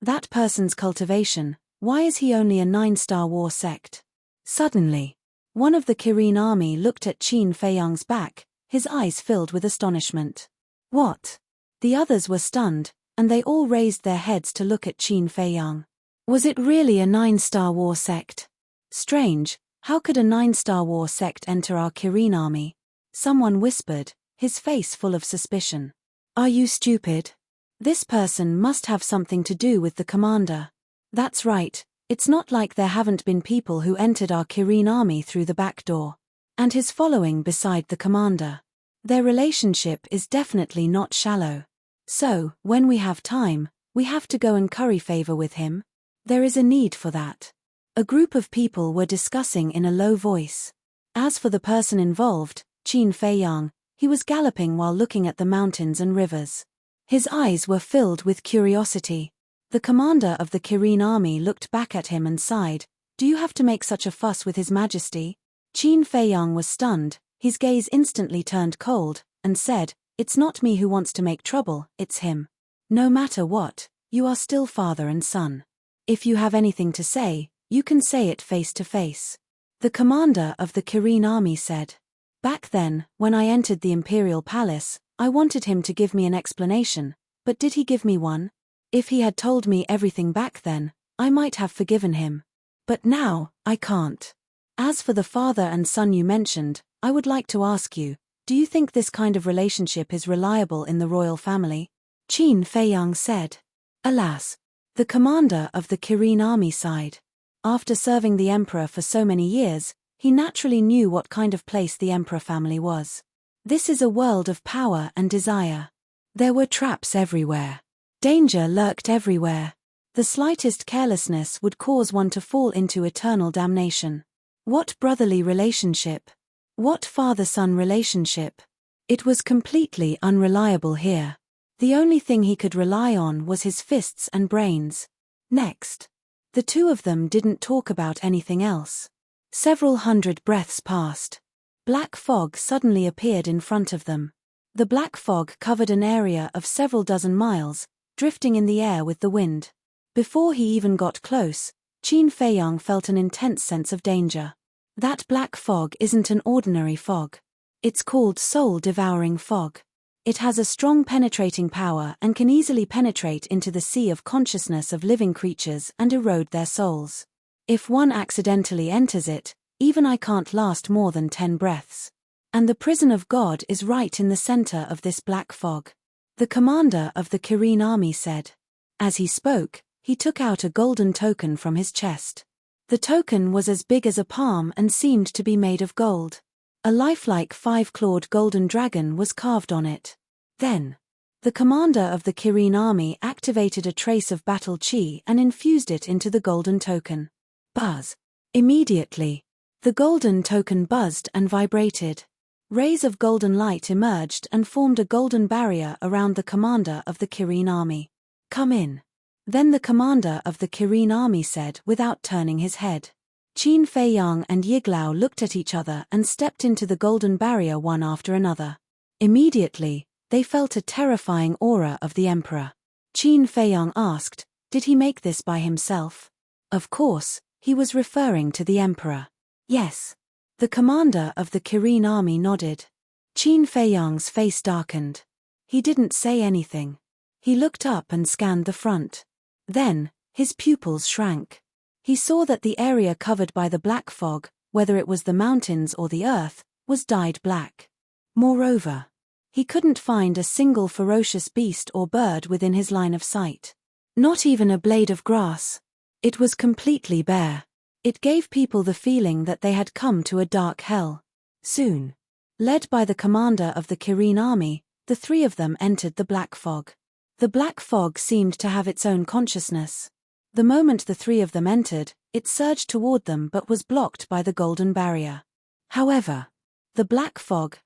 That person's cultivation, why is he only a 9-star war sect? Suddenly, one of the Kirene army looked at Qin Feiyang's back, his eyes filled with astonishment. What? The others were stunned, and they all raised their heads to look at Qin Feiyang. Was it really a 9-star war sect? Strange, how could a 9-star war sect enter our Kirene army? Someone whispered, his face full of suspicion. Are you stupid? This person must have something to do with the commander. That's right, it's not like there haven't been people who entered our Kirene army through the back door. And his following beside the commander. Their relationship is definitely not shallow. So, when we have time, we have to go and curry favor with him. There is a need for that. A group of people were discussing in a low voice. As for the person involved, Qin Feiyang, he was galloping while looking at the mountains and rivers. His eyes were filled with curiosity. The commander of the Kirene army looked back at him and sighed, "Do you have to make such a fuss with His Majesty?" Qin Feiyang was stunned, his gaze instantly turned cold, and said, "It's not me who wants to make trouble, it's him. No matter what, you are still father and son. If you have anything to say, you can say it face to face." The commander of the Kirene army said, "Back then, when I entered the imperial palace, I wanted him to give me an explanation, but did he give me one? If he had told me everything back then, I might have forgiven him. But now, I can't. As for the father and son you mentioned, I would like to ask you, do you think this kind of relationship is reliable in the royal family?" Qin Feiyang said. Alas, the commander of the Kirene army sighed. After serving the emperor for so many years, he naturally knew what kind of place the emperor family was. This is a world of power and desire. There were traps everywhere. Danger lurked everywhere. The slightest carelessness would cause one to fall into eternal damnation. What brotherly relationship? What father-son relationship? It was completely unreliable here. The only thing he could rely on was his fists and brains. Next. The two of them didn't talk about anything else. Several hundred breaths passed. Black fog suddenly appeared in front of them. The black fog covered an area of several dozen miles, drifting in the air with the wind. Before he even got close, Qin Feiyang felt an intense sense of danger. That black fog isn't an ordinary fog. It's called soul-devouring fog. It has a strong penetrating power and can easily penetrate into the sea of consciousness of living creatures and erode their souls. If one accidentally enters it, even I can't last more than 10 breaths. And the prison of God is right in the center of this black fog. The commander of the Kirene army said. As he spoke, he took out a golden token from his chest. The token was as big as a palm and seemed to be made of gold. A lifelike 5-clawed golden dragon was carved on it. Then, the commander of the Kirene army activated a trace of battle chi and infused it into the golden token. Buzz. Immediately, the golden token buzzed and vibrated. Rays of golden light emerged and formed a golden barrier around the commander of the Kirene army. Come in. Then the commander of the Kirene army said without turning his head. Qin Feiyang and Yiglao looked at each other and stepped into the golden barrier one after another. Immediately, they felt a terrifying aura of the emperor. Qin Feiyang asked, did he make this by himself? Of course, he was referring to the emperor. Yes. The commander of the Kirene army nodded. Qin Feiyang's face darkened. He didn't say anything. He looked up and scanned the front. Then, his pupils shrank. He saw that the area covered by the black fog, whether it was the mountains or the earth, was dyed black. Moreover, he couldn't find a single ferocious beast or bird within his line of sight. Not even a blade of grass. It was completely bare. It gave people the feeling that they had come to a dark hell. Soon, led by the commander of the Kirene army, the three of them entered the black fog. The black fog seemed to have its own consciousness. The moment the three of them entered, it surged toward them but was blocked by the golden barrier. However, the black fog,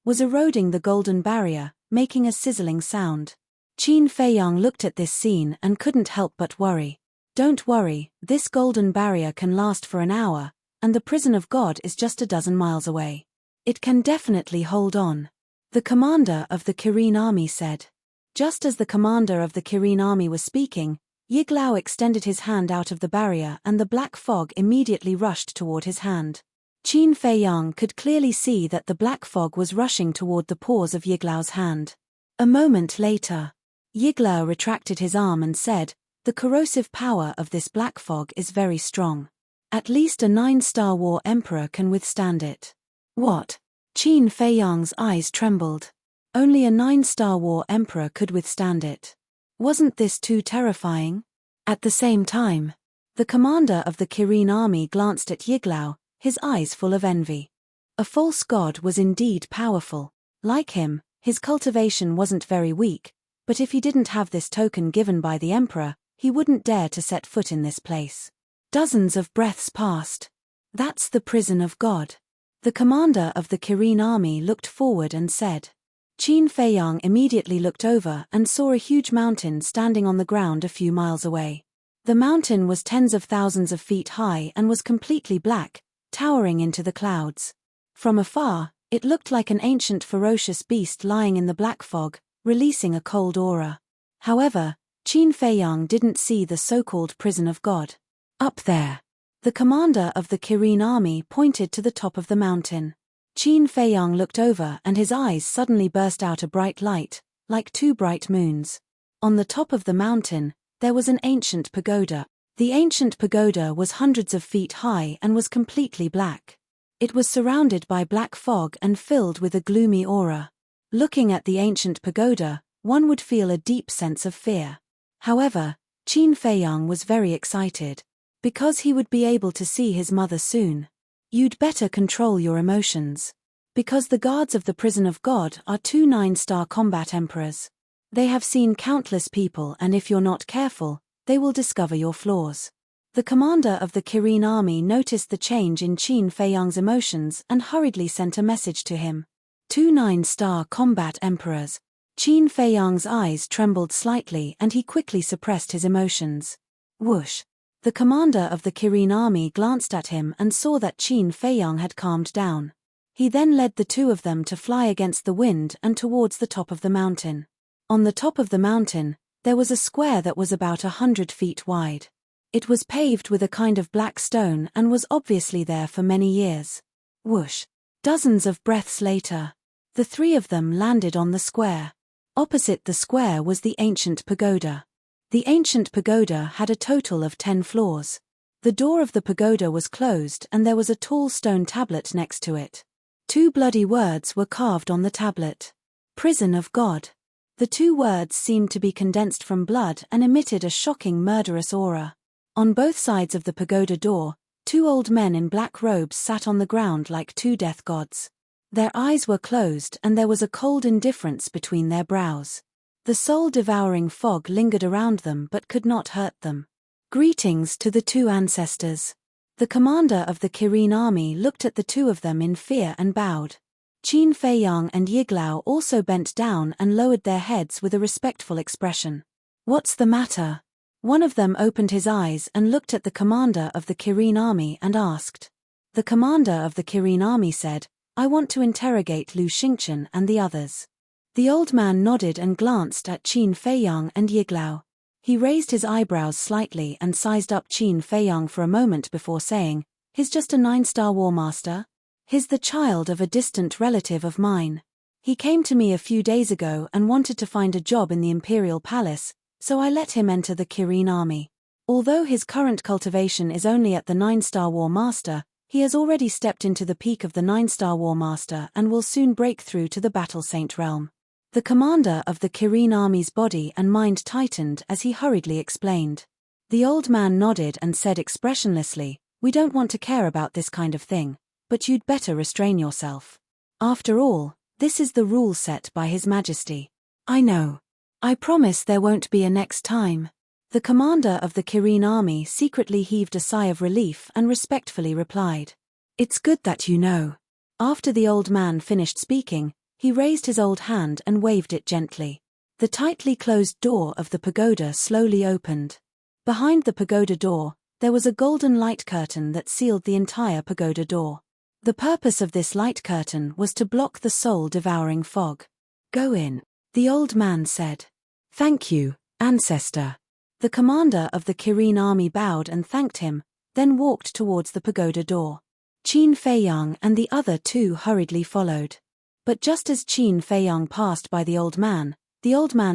was eroding the golden barrier, making a sizzling sound. Qin Feiyang looked at this scene and couldn't help but worry. Don't worry, this golden barrier can last for an hour, and the prison of God is just a dozen miles away. It can definitely hold on. The commander of the Kirene army said. Just as the commander of the Kirene army was speaking, Yiglao extended his hand out of the barrier and the black fog immediately rushed toward his hand. Qin Feiyang could clearly see that the black fog was rushing toward the paws of Yiglao's hand. A moment later, Yiglao retracted his arm and said, the corrosive power of this black fog is very strong. At least a 9-star war emperor can withstand it. What? Qin Feiyang's eyes trembled. Only a 9-star war emperor could withstand it. Wasn't this too terrifying? At the same time, the commander of the Kirene army glanced at Yiglao, his eyes full of envy. A false god was indeed powerful. Like him, his cultivation wasn't very weak, but if he didn't have this token given by the emperor, he wouldn't dare to set foot in this place. Dozens of breaths passed. That's the prison of God. The commander of the Kirene army looked forward and said. Qin Feiyang immediately looked over and saw a huge mountain standing on the ground a few miles away. The mountain was tens of thousands of feet high and was completely black, towering into the clouds. From afar, it looked like an ancient ferocious beast lying in the black fog, releasing a cold aura. However, Qin Feiyang didn't see the so-called prison of God. Up there. The commander of the Kirene army pointed to the top of the mountain. Qin Feiyang looked over and his eyes suddenly burst out a bright light, like 2 bright moons. On the top of the mountain, there was an ancient pagoda. The ancient pagoda was hundreds of feet high and was completely black. It was surrounded by black fog and filled with a gloomy aura. Looking at the ancient pagoda, one would feel a deep sense of fear. However, Qin Feiyang was very excited. Because he would be able to see his mother soon. You'd better control your emotions. Because the guards of the prison of God are 2 9-star combat emperors. They have seen countless people and if you're not careful, they will discover your flaws. The commander of the Kirene army noticed the change in Qin Feiyang's emotions and hurriedly sent a message to him. 2 9-star combat emperors. Qin Feiyang's eyes trembled slightly and he quickly suppressed his emotions. Whoosh. The commander of the Kirene army glanced at him and saw that Qin Feiyang had calmed down. He then led the two of them to fly against the wind and towards the top of the mountain. On the top of the mountain, there was a square that was about 100 feet wide. It was paved with a kind of black stone and was obviously there for many years. Whoosh! Dozens of breaths later, the three of them landed on the square. Opposite the square was the ancient pagoda. The ancient pagoda had a total of 10 floors. The door of the pagoda was closed and there was a tall stone tablet next to it. 2 bloody words were carved on the tablet. Prison of God. The 2 words seemed to be condensed from blood and emitted a shocking murderous aura. On both sides of the pagoda door, 2 old men in black robes sat on the ground like 2 death gods. Their eyes were closed and there was a cold indifference between their brows. The soul-devouring fog lingered around them but could not hurt them. Greetings to the 2 ancestors. The commander of the Kirin army looked at the 2 of them in fear and bowed. Qin Feiyang and Yiglao also bent down and lowered their heads with a respectful expression. What's the matter? One of them opened his eyes and looked at the commander of the Kirin army and asked. The commander of the Kirin army said, I want to interrogate Lu Xingchen and the others. The old man nodded and glanced at Qin Feiyang and Yiglao. He raised his eyebrows slightly and sized up Qin Feiyang for a moment before saying, he's just a 9-star war master. He's the child of a distant relative of mine. He came to me a few days ago and wanted to find a job in the Imperial Palace, so I let him enter the Kirin army. Although his current cultivation is only at the 9-star war master, he has already stepped into the peak of the 9-star war master and will soon break through to the battle saint realm. The commander of the Kirin army's body and mind tightened as he hurriedly explained. The old man nodded and said expressionlessly, we don't want to care about this kind of thing, but you'd better restrain yourself. After all, this is the rule set by His Majesty. I know. I promise there won't be a next time. The commander of the Kirin army secretly heaved a sigh of relief and respectfully replied. It's good that you know. After the old man finished speaking, he raised his old hand and waved it gently. The tightly closed door of the pagoda slowly opened. Behind the pagoda door, there was a golden light curtain that sealed the entire pagoda door. The purpose of this light curtain was to block the soul-devouring fog. Go in, the old man said. Thank you, ancestor. The commander of the Kirin army bowed and thanked him, then walked towards the pagoda door. Qin Feiyang and the other 2 hurriedly followed. But just as Qin Feiyang passed by the old man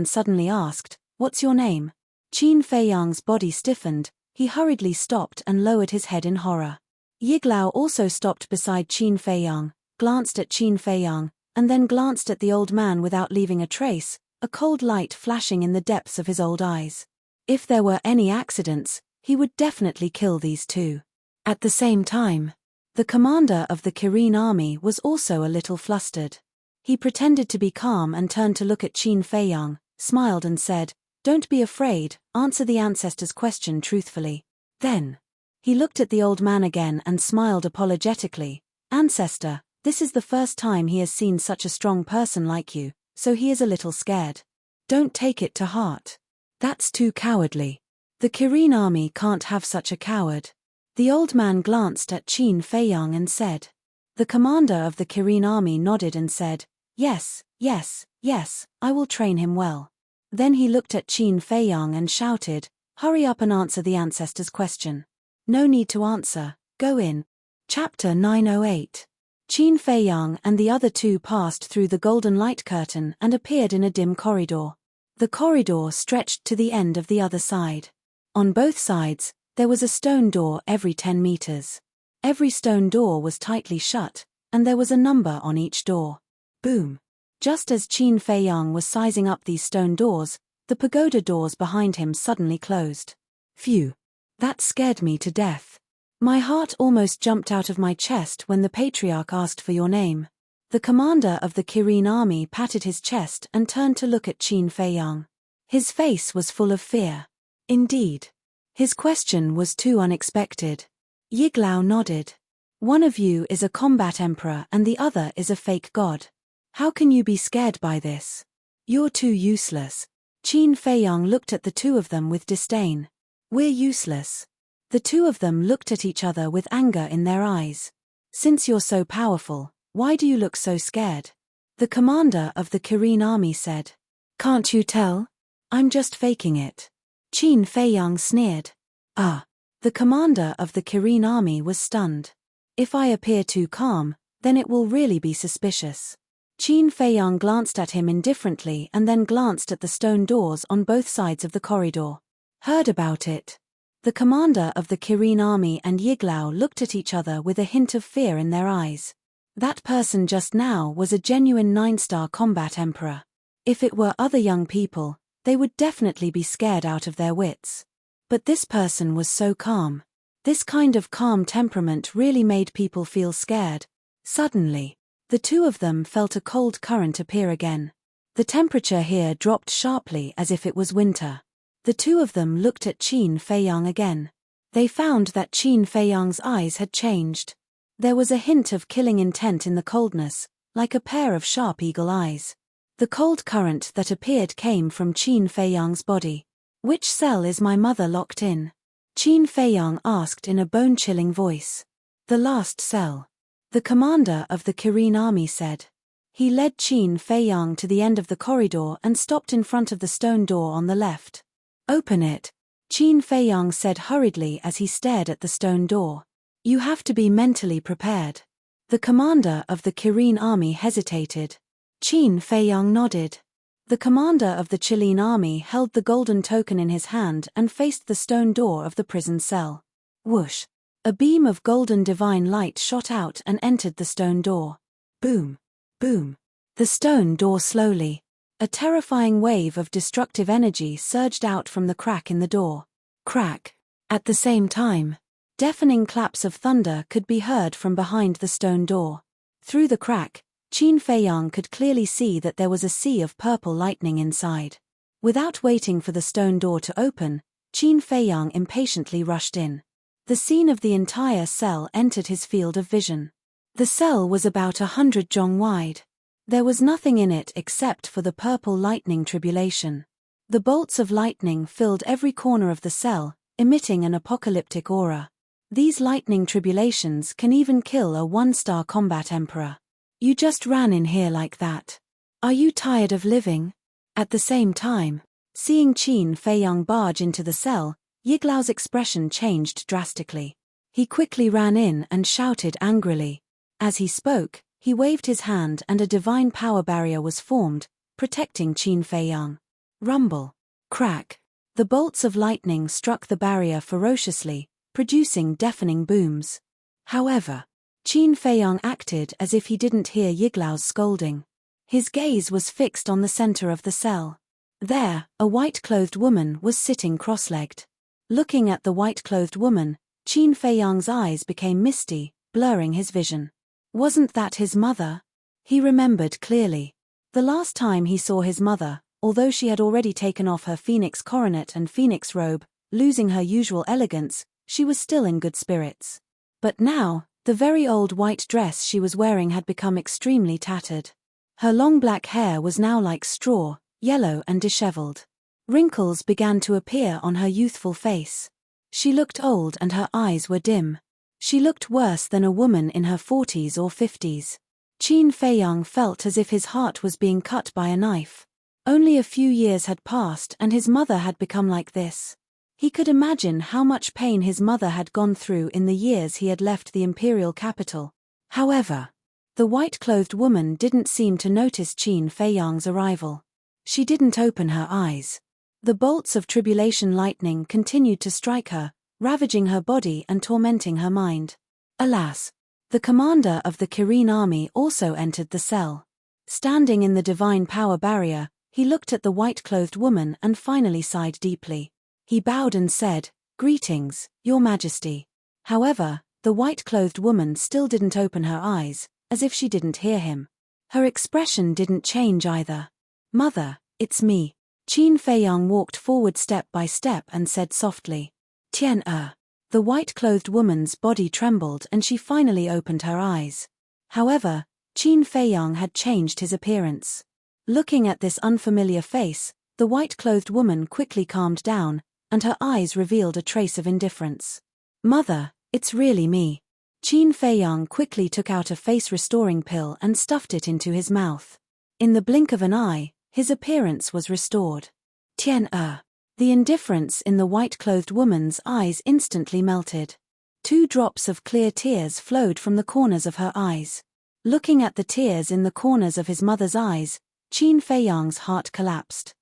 suddenly asked, what's your name? Qin Feiyang's body stiffened, he hurriedly stopped and lowered his head in horror. Yiglao also stopped beside Qin Feiyang, glanced at Qin Feiyang, and then glanced at the old man without leaving a trace, a cold light flashing in the depths of his old eyes. If there were any accidents, he would definitely kill these 2. At the same time, the commander of the Kirin army was also a little flustered. He pretended to be calm and turned to look at Qin Feiyang, smiled and said, don't be afraid, answer the ancestor's question truthfully. Then, he looked at the old man again and smiled apologetically. Ancestor, this is the first time he has seen such a strong person like you, so he is a little scared. Don't take it to heart. That's too cowardly. The Kirin army can't have such a coward. The old man glanced at Qin Feiyang and said. The commander of the Kirin army nodded and said, yes, yes, yes, I will train him well. Then he looked at Qin Feiyang and shouted, hurry up and answer the ancestor's question. No need to answer, go in. Chapter 908. Qin Feiyang and the other 2 passed through the golden light curtain and appeared in a dim corridor. The corridor stretched to the end of the other side. On both sides, there was a stone door every 10 meters. Every stone door was tightly shut, and there was a number on each door. Boom. Just as Qin Feiyang was sizing up these stone doors, the pagoda doors behind him suddenly closed. Phew. That scared me to death. My heart almost jumped out of my chest when the patriarch asked for your name. The commander of the Kirin army patted his chest and turned to look at Qin Feiyang. His face was full of fear. Indeed. His question was too unexpected. Yiglao nodded. One of you is a combat emperor and the other is a fake god. How can you be scared by this? You're too useless. Qin Feiyang looked at the 2 of them with disdain. We're useless. The 2 of them looked at each other with anger in their eyes. Since you're so powerful, why do you look so scared? The commander of the Kirin army said. Can't you tell? I'm just faking it. Qin Feiyang sneered. Ah. The commander of the Kirin army was stunned. If I appear too calm, then it will really be suspicious. Qin Feiyang glanced at him indifferently and then glanced at the stone doors on both sides of the corridor. Heard about it. The commander of the Kirin army and Yiglao looked at each other with a hint of fear in their eyes. That person just now was a genuine 9-star combat emperor. If it were other young people, they would definitely be scared out of their wits. But this person was so calm. This kind of calm temperament really made people feel scared. Suddenly, the two of them felt a cold current appear again. The temperature here dropped sharply as if it was winter. The two of them looked at Qin Feiyang again. They found that Qin Feiyang's eyes had changed. There was a hint of killing intent in the coldness, like a pair of sharp eagle eyes. The cold current that appeared came from Qin Feiyang's body. "Which cell is my mother locked in?" Qin Feiyang asked in a bone-chilling voice. "The last cell," the commander of the Kirin army said. He led Qin Feiyang to the end of the corridor and stopped in front of the stone door on the left. "Open it," Qin Feiyang said hurriedly as he stared at the stone door. "You have to be mentally prepared." The commander of the Kirin army hesitated. Qin Feiyang nodded. The commander of the Chilean army held the golden token in his hand and faced the stone door of the prison cell. Whoosh! A beam of golden divine light shot out and entered the stone door. Boom! Boom! The stone door slowly. A terrifying wave of destructive energy surged out from the crack in the door. Crack! At the same time, deafening claps of thunder could be heard from behind the stone door. Through the crack, Qin Feiyang could clearly see that there was a sea of purple lightning inside. Without waiting for the stone door to open, Qin Feiyang impatiently rushed in. The scene of the entire cell entered his field of vision. The cell was about 100 zhong wide. There was nothing in it except for the purple lightning tribulation. The bolts of lightning filled every corner of the cell, emitting an apocalyptic aura. These lightning tribulations can even kill a 1-star combat emperor. "You just ran in here like that. Are you tired of living?" At the same time, seeing Qin Feiyang barge into the cell, Yiglao's expression changed drastically. He quickly ran in and shouted angrily. As he spoke, he waved his hand and a divine power barrier was formed, protecting Qin Feiyang. Rumble. Crack. The bolts of lightning struck the barrier ferociously, producing deafening booms. However, Qin Feiyang acted as if he didn't hear Yiglao's scolding. His gaze was fixed on the center of the cell. There, a white-clothed woman was sitting cross-legged. Looking at the white-clothed woman, Qin Feiyang's eyes became misty, blurring his vision. Wasn't that his mother? He remembered clearly. The last time he saw his mother, although she had already taken off her phoenix coronet and phoenix robe, losing her usual elegance, she was still in good spirits. But now, the very old white dress she was wearing had become extremely tattered. Her long black hair was now like straw, yellow and disheveled. Wrinkles began to appear on her youthful face. She looked old and her eyes were dim. She looked worse than a woman in her 40s or 50s. Qin Feiyang felt as if his heart was being cut by a knife. Only a few years had passed and his mother had become like this. He could imagine how much pain his mother had gone through in the years he had left the imperial capital. However, the white-clothed woman didn't seem to notice Qin Feiyang's arrival. She didn't open her eyes. The bolts of tribulation lightning continued to strike her, ravaging her body and tormenting her mind. Alas! The commander of the Kirin army also entered the cell. Standing in the divine power barrier, he looked at the white-clothed woman and finally sighed deeply. He bowed and said, "Greetings, Your Majesty." However, the white-clothed woman still didn't open her eyes, as if she didn't hear him. Her expression didn't change either. "Mother, it's me." Qin Feiyang walked forward step by step and said softly, "Tian-er." The white-clothed woman's body trembled and she finally opened her eyes. However, Qin Feiyang had changed his appearance. Looking at this unfamiliar face, the white-clothed woman quickly calmed down, and her eyes revealed a trace of indifference. "Mother, it's really me." Qin Feiyang quickly took out a face-restoring pill and stuffed it into his mouth. In the blink of an eye, his appearance was restored. "Tian-er." The indifference in the white-clothed woman's eyes instantly melted. 2 drops of clear tears flowed from the corners of her eyes. Looking at the tears in the corners of his mother's eyes, Qin Feiyang's heart collapsed.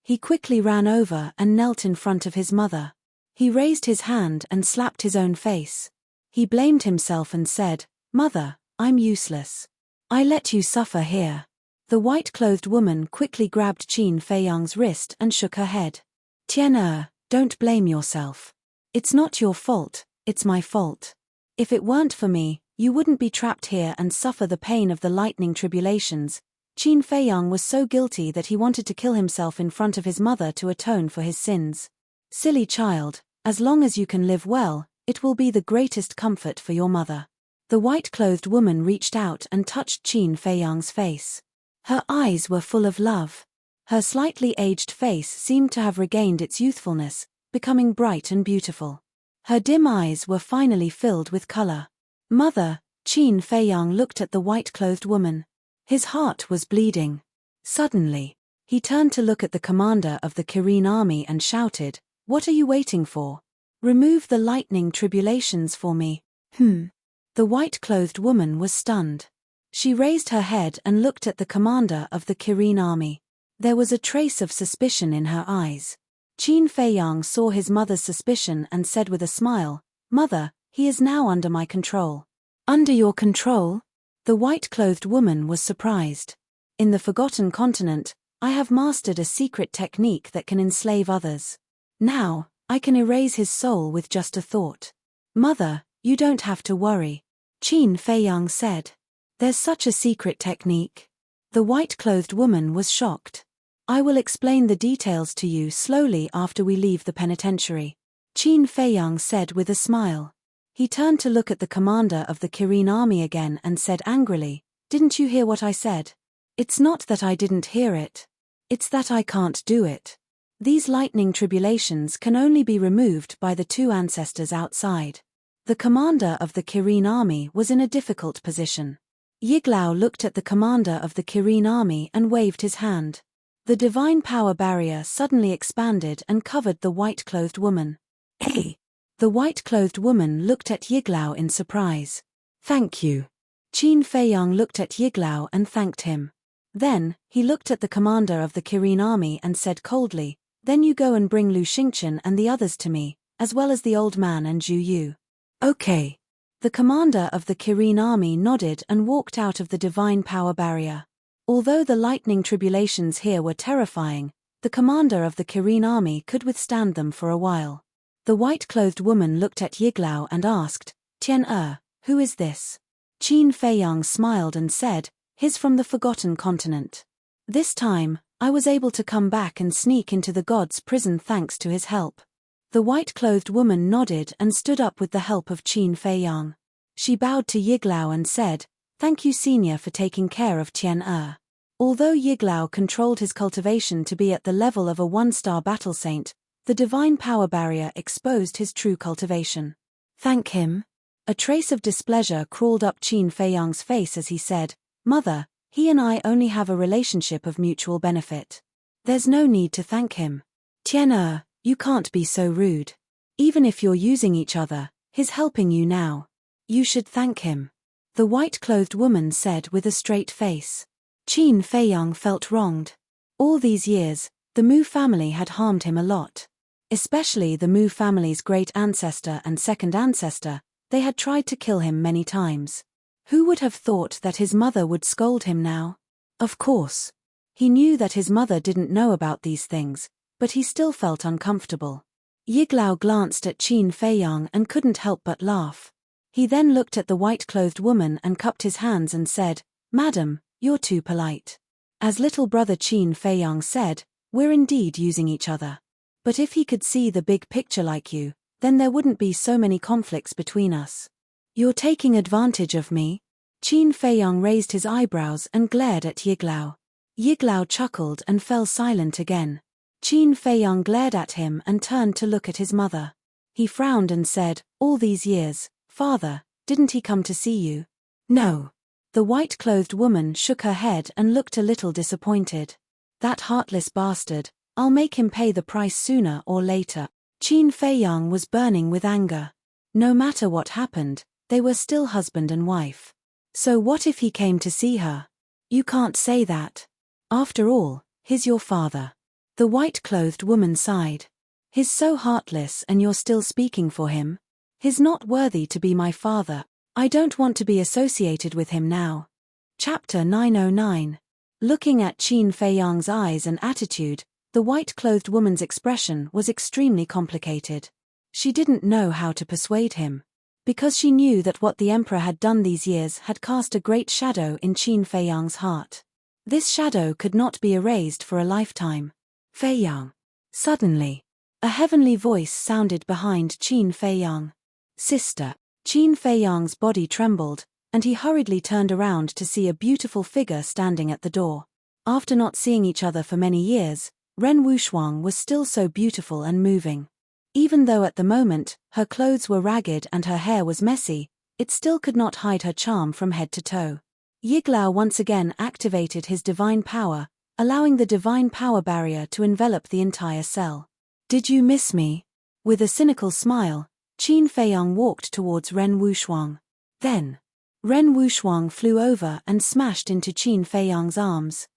He quickly ran over and knelt in front of his mother. He raised his hand and slapped his own face. He blamed himself and said, "Mother, I'm useless. I let you suffer here." The white-clothed woman quickly grabbed Qin Feiyang's wrist and shook her head. "Tian, don't blame yourself. It's not your fault, it's my fault. If it weren't for me, you wouldn't be trapped here and suffer the pain of the lightning tribulations." Qin Feiyang was so guilty that he wanted to kill himself in front of his mother to atone for his sins. "Silly child, as long as you can live well, it will be the greatest comfort for your mother." The white-clothed woman reached out and touched Qin Feiyang's face. Her eyes were full of love. Her slightly aged face seemed to have regained its youthfulness, becoming bright and beautiful. Her dim eyes were finally filled with color. "Mother," Qin Feiyang looked at the white-clothed woman. His heart was bleeding. Suddenly, he turned to look at the commander of the Kirin army and shouted, "What are you waiting for? Remove the lightning tribulations for me." The white-clothed woman was stunned. She raised her head and looked at the commander of the Kirin army. There was a trace of suspicion in her eyes. Qin Feiyang saw his mother's suspicion and said with a smile, "Mother, he is now under my control." "Under your control?" The white-clothed woman was surprised. "In the Forgotten Continent, I have mastered a secret technique that can enslave others. Now, I can erase his soul with just a thought." "Mother, you don't have to worry," Qin Feiyang said. "There's such a secret technique." The white-clothed woman was shocked. "I will explain the details to you slowly after we leave the penitentiary," Qin Feiyang said with a smile. He turned to look at the commander of the Kirin army again and said angrily, "Didn't you hear what I said? It's not that I didn't hear it. It's that I can't do it. These lightning tribulations can only be removed by the two ancestors outside." The commander of the Kirin army was in a difficult position. Yiglao looked at the commander of the Kirin army and waved his hand. The divine power barrier suddenly expanded and covered the white-clothed woman. "Hey!" The white-clothed woman looked at Yiglao in surprise. "Thank you." Qin Feiyang looked at Yiglao and thanked him. Then, he looked at the commander of the Kirin army and said coldly, "Then you go and bring Lu Xingchen and the others to me, as well as the old man and Zhu Yu." "Okay." The commander of the Kirin army nodded and walked out of the divine power barrier. Although the lightning tribulations here were terrifying, the commander of the Kirin army could withstand them for a while. The white-clothed woman looked at Yiglao and asked, "Tian, who is this?" Qin Feiyang smiled and said, "He's from the Forgotten Continent. This time, I was able to come back and sneak into the god's prison thanks to his help." The white-clothed woman nodded and stood up with the help of Qin Feiyang. She bowed to Yiglao and said, "Thank you, Senior, for taking care of Tian." Although Yiglao controlled his cultivation to be at the level of a one-star battle saint, the divine power barrier exposed his true cultivation. "Thank him?" A trace of displeasure crawled up Qin Feiyang's face as he said, "Mother, he and I only have a relationship of mutual benefit. There's no need to thank him." "Tian, you can't be so rude. Even if you're using each other, he's helping you now. You should thank him," the white-clothed woman said with a straight face. Qin Feiyang felt wronged. All these years, the Mu family had harmed him a lot. Especially the Mu family's great ancestor and second ancestor, they had tried to kill him many times. Who would have thought that his mother would scold him now? Of course. He knew that his mother didn't know about these things, but he still felt uncomfortable. Yiglao glanced at Qin Feiyang and couldn't help but laugh. He then looked at the white-clothed woman and cupped his hands and said, "Madam, you're too polite." As little brother Qin Feiyang said, "We're indeed using each other. But if he could see the big picture like you, then there wouldn't be so many conflicts between us." "You're taking advantage of me?" Qin Feiyang raised his eyebrows and glared at Yiglao. Yiglao chuckled and fell silent again. Qin Feiyang glared at him and turned to look at his mother. He frowned and said, "All these years, father, didn't he come to see you?" "No." The white-clothed woman shook her head and looked a little disappointed. "That heartless bastard, I'll make him pay the price sooner or later." Qin Feiyang was burning with anger. No matter what happened, they were still husband and wife. So what if he came to see her? "You can't say that. After all, he's your father." The white-clothed woman sighed. He's so heartless and you're still speaking for him. He's not worthy to be my father. I don't want to be associated with him now. Chapter 909. Looking at Qin Feiyang's eyes and attitude, the white-clothed woman's expression was extremely complicated. She didn't know how to persuade him. Because she knew that what the emperor had done these years had cast a great shadow in Qin Feiyang's heart. This shadow could not be erased for a lifetime. Feiyang. Suddenly, a heavenly voice sounded behind Qin Feiyang. Sister. Qin Feiyang's body trembled, and he hurriedly turned around to see a beautiful figure standing at the door. After not seeing each other for many years, Ren Wuxuang was still so beautiful and moving. Even though at the moment, her clothes were ragged and her hair was messy, it still could not hide her charm from head to toe. Yiglao once again activated his divine power, allowing the divine power barrier to envelop the entire cell. Did you miss me? With a cynical smile, Qin Feiyang walked towards Ren Wuxuang. Then, Ren Wuxuang flew over and smashed into Qin Feiyang's arms.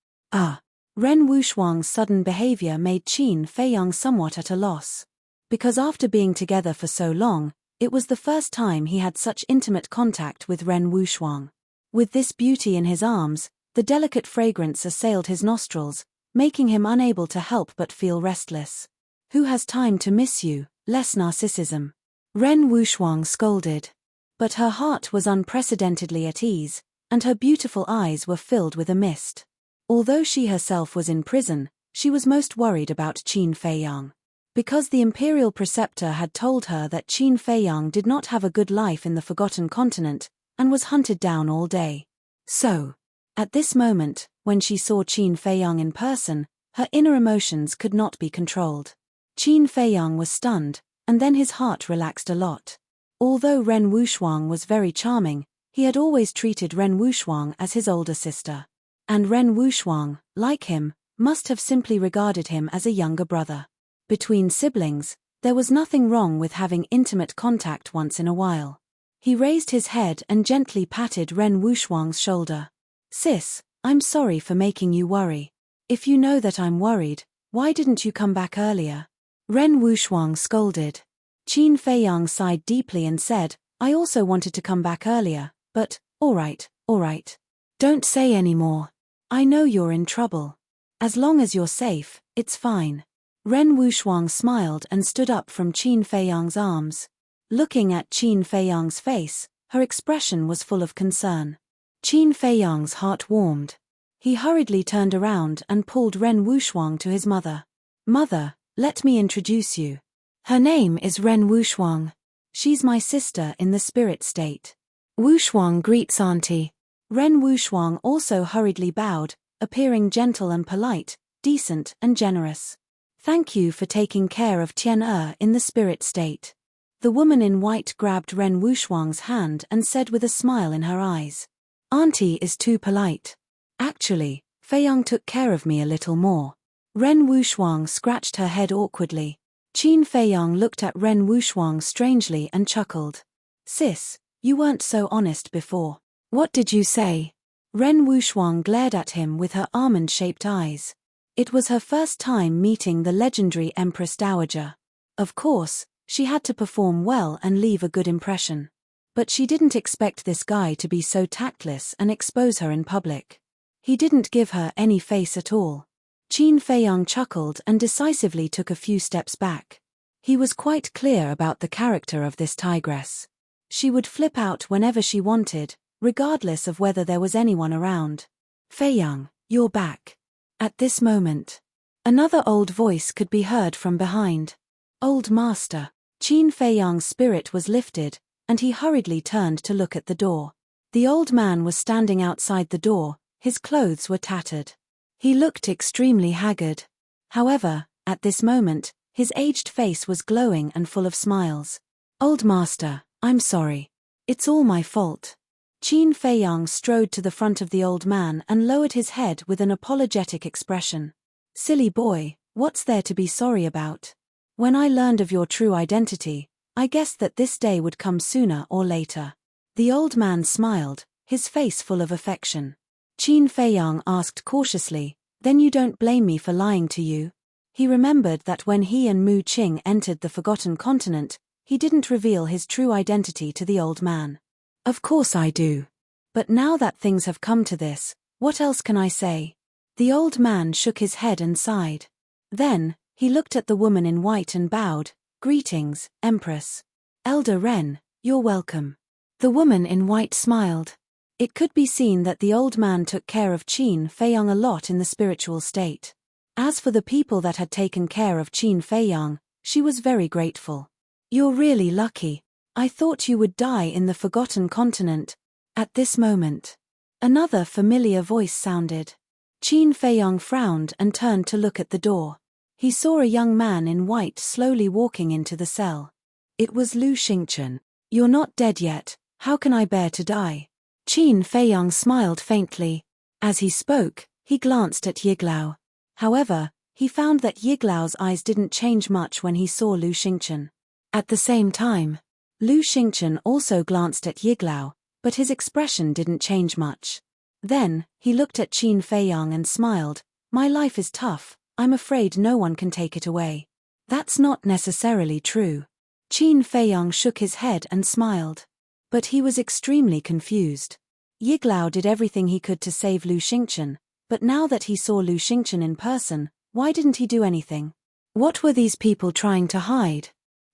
Ren Wuxuang's sudden behavior made Qin Feiyang somewhat at a loss. Because after being together for so long, it was the first time he had such intimate contact with Ren Wuxuang. With this beauty in his arms, the delicate fragrance assailed his nostrils, making him unable to help but feel restless. Who has time to miss you? Less narcissism. Ren Wuxuang scolded. But her heart was unprecedentedly at ease, and her beautiful eyes were filled with a mist. Although she herself was in prison, she was most worried about Qin Feiyang. Because the imperial preceptor had told her that Qin Feiyang did not have a good life in the Forgotten Continent, and was hunted down all day. So, at this moment, when she saw Qin Feiyang in person, her inner emotions could not be controlled. Qin Feiyang was stunned, and then his heart relaxed a lot. Although Ren Wuxuang was very charming, he had always treated Ren Wuxuang as his older sister. And Ren Wuxuang, like him, must have simply regarded him as a younger brother. Between siblings, there was nothing wrong with having intimate contact once in a while. He raised his head and gently patted Ren Wuxuang's shoulder. Sis, I'm sorry for making you worry. If you know that I'm worried, why didn't you come back earlier? Ren Wuxuang scolded. Qin Feiyang sighed deeply and said, I also wanted to come back earlier, but, all right. Don't say any more. I know you're in trouble. As long as you're safe, it's fine. Ren Wuxuang smiled and stood up from Qin Feiyang's arms. Looking at Qin Feiyang's face, her expression was full of concern. Qin Feiyang's heart warmed. He hurriedly turned around and pulled Ren Wuxuang to his mother. Mother, let me introduce you. Her name is Ren Wuxuang. She's my sister in the spirit state. Wuxuang greets Auntie. Ren Wuxuang also hurriedly bowed, appearing gentle and polite, decent and generous. Thank you for taking care of Tian in the spirit state. The woman in white grabbed Ren Wuxuang's hand and said with a smile in her eyes. Auntie is too polite. Actually, Feiyang took care of me a little more. Ren Wuxuang scratched her head awkwardly. Qin Feiyang looked at Ren Wuxuang strangely and chuckled. Sis, you weren't so honest before. What did you say? Ren Wuxuang glared at him with her almond-shaped eyes. It was her first time meeting the legendary Empress Dowager. Of course, she had to perform well and leave a good impression. But she didn't expect this guy to be so tactless and expose her in public. He didn't give her any face at all. Qin Feiyang chuckled and decisively took a few steps back. He was quite clear about the character of this tigress. She would flip out whenever she wanted, regardless of whether there was anyone around. Feiyang, you're back. At this moment, another old voice could be heard from behind. Old master. Qin Feiyang's spirit was lifted, and he hurriedly turned to look at the door. The old man was standing outside the door, his clothes were tattered. He looked extremely haggard. However, at this moment, his aged face was glowing and full of smiles. Old master, I'm sorry. It's all my fault. Qin Feiyang strode to the front of the old man and lowered his head with an apologetic expression. Silly boy, what's there to be sorry about? When I learned of your true identity, I guessed that this day would come sooner or later. The old man smiled, his face full of affection. Qin Feiyang asked cautiously, then you don't blame me for lying to you? He remembered that when he and Mu Qing entered the Forgotten Continent, he didn't reveal his true identity to the old man. Of course I do. But now that things have come to this, what else can I say? The old man shook his head and sighed. Then, he looked at the woman in white and bowed. Greetings, Empress. Elder Ren, you're welcome. The woman in white smiled. It could be seen that the old man took care of Qin Feiyang a lot in the spiritual state. As for the people that had taken care of Qin Feiyang, she was very grateful. You're really lucky. I thought you would die in the Forgotten Continent. At this moment, another familiar voice sounded. Qin Feiyang frowned and turned to look at the door. He saw a young man in white slowly walking into the cell. It was Lu Xingchen. You're not dead yet, how can I bear to die? Qin Feiyang smiled faintly. As he spoke, he glanced at Yiglao. However, he found that Yiglao's eyes didn't change much when he saw Lu Xingchen. At the same time, Lu Xingchen also glanced at Yiglao, but his expression didn't change much. Then, he looked at Qin Feiyang and smiled. My life is tough, I'm afraid no one can take it away. That's not necessarily true. Qin Feiyang shook his head and smiled. But he was extremely confused. Yiglao did everything he could to save Lu Xingchen, but now that he saw Lu Xingchen in person, why didn't he do anything? What were these people trying to hide?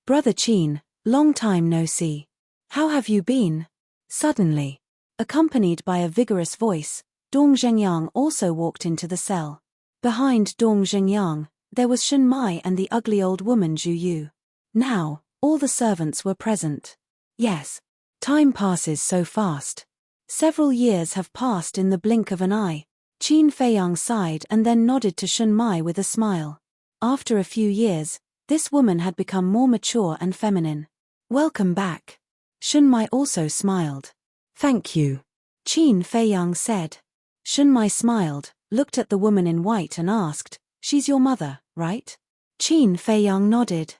Brother Qin, long time no see. How have you been? Suddenly, accompanied by a vigorous voice, Dong Zhengyang also walked into the cell. Behind Dong Zhengyang, there was Shen Mai and the ugly old woman Zhu Yu. Now, all the servants were present. Yes. Time passes so fast. Several years have passed in the blink of an eye. Qin Feiyang sighed and then nodded to Shen Mai with a smile. After a few years, this woman had become more mature and feminine. Welcome back. Shen Mai also smiled. Thank you. Qin Feiyang said. Shen Mai smiled, looked at the woman in white and asked, She's your mother, right? Qin Feiyang nodded.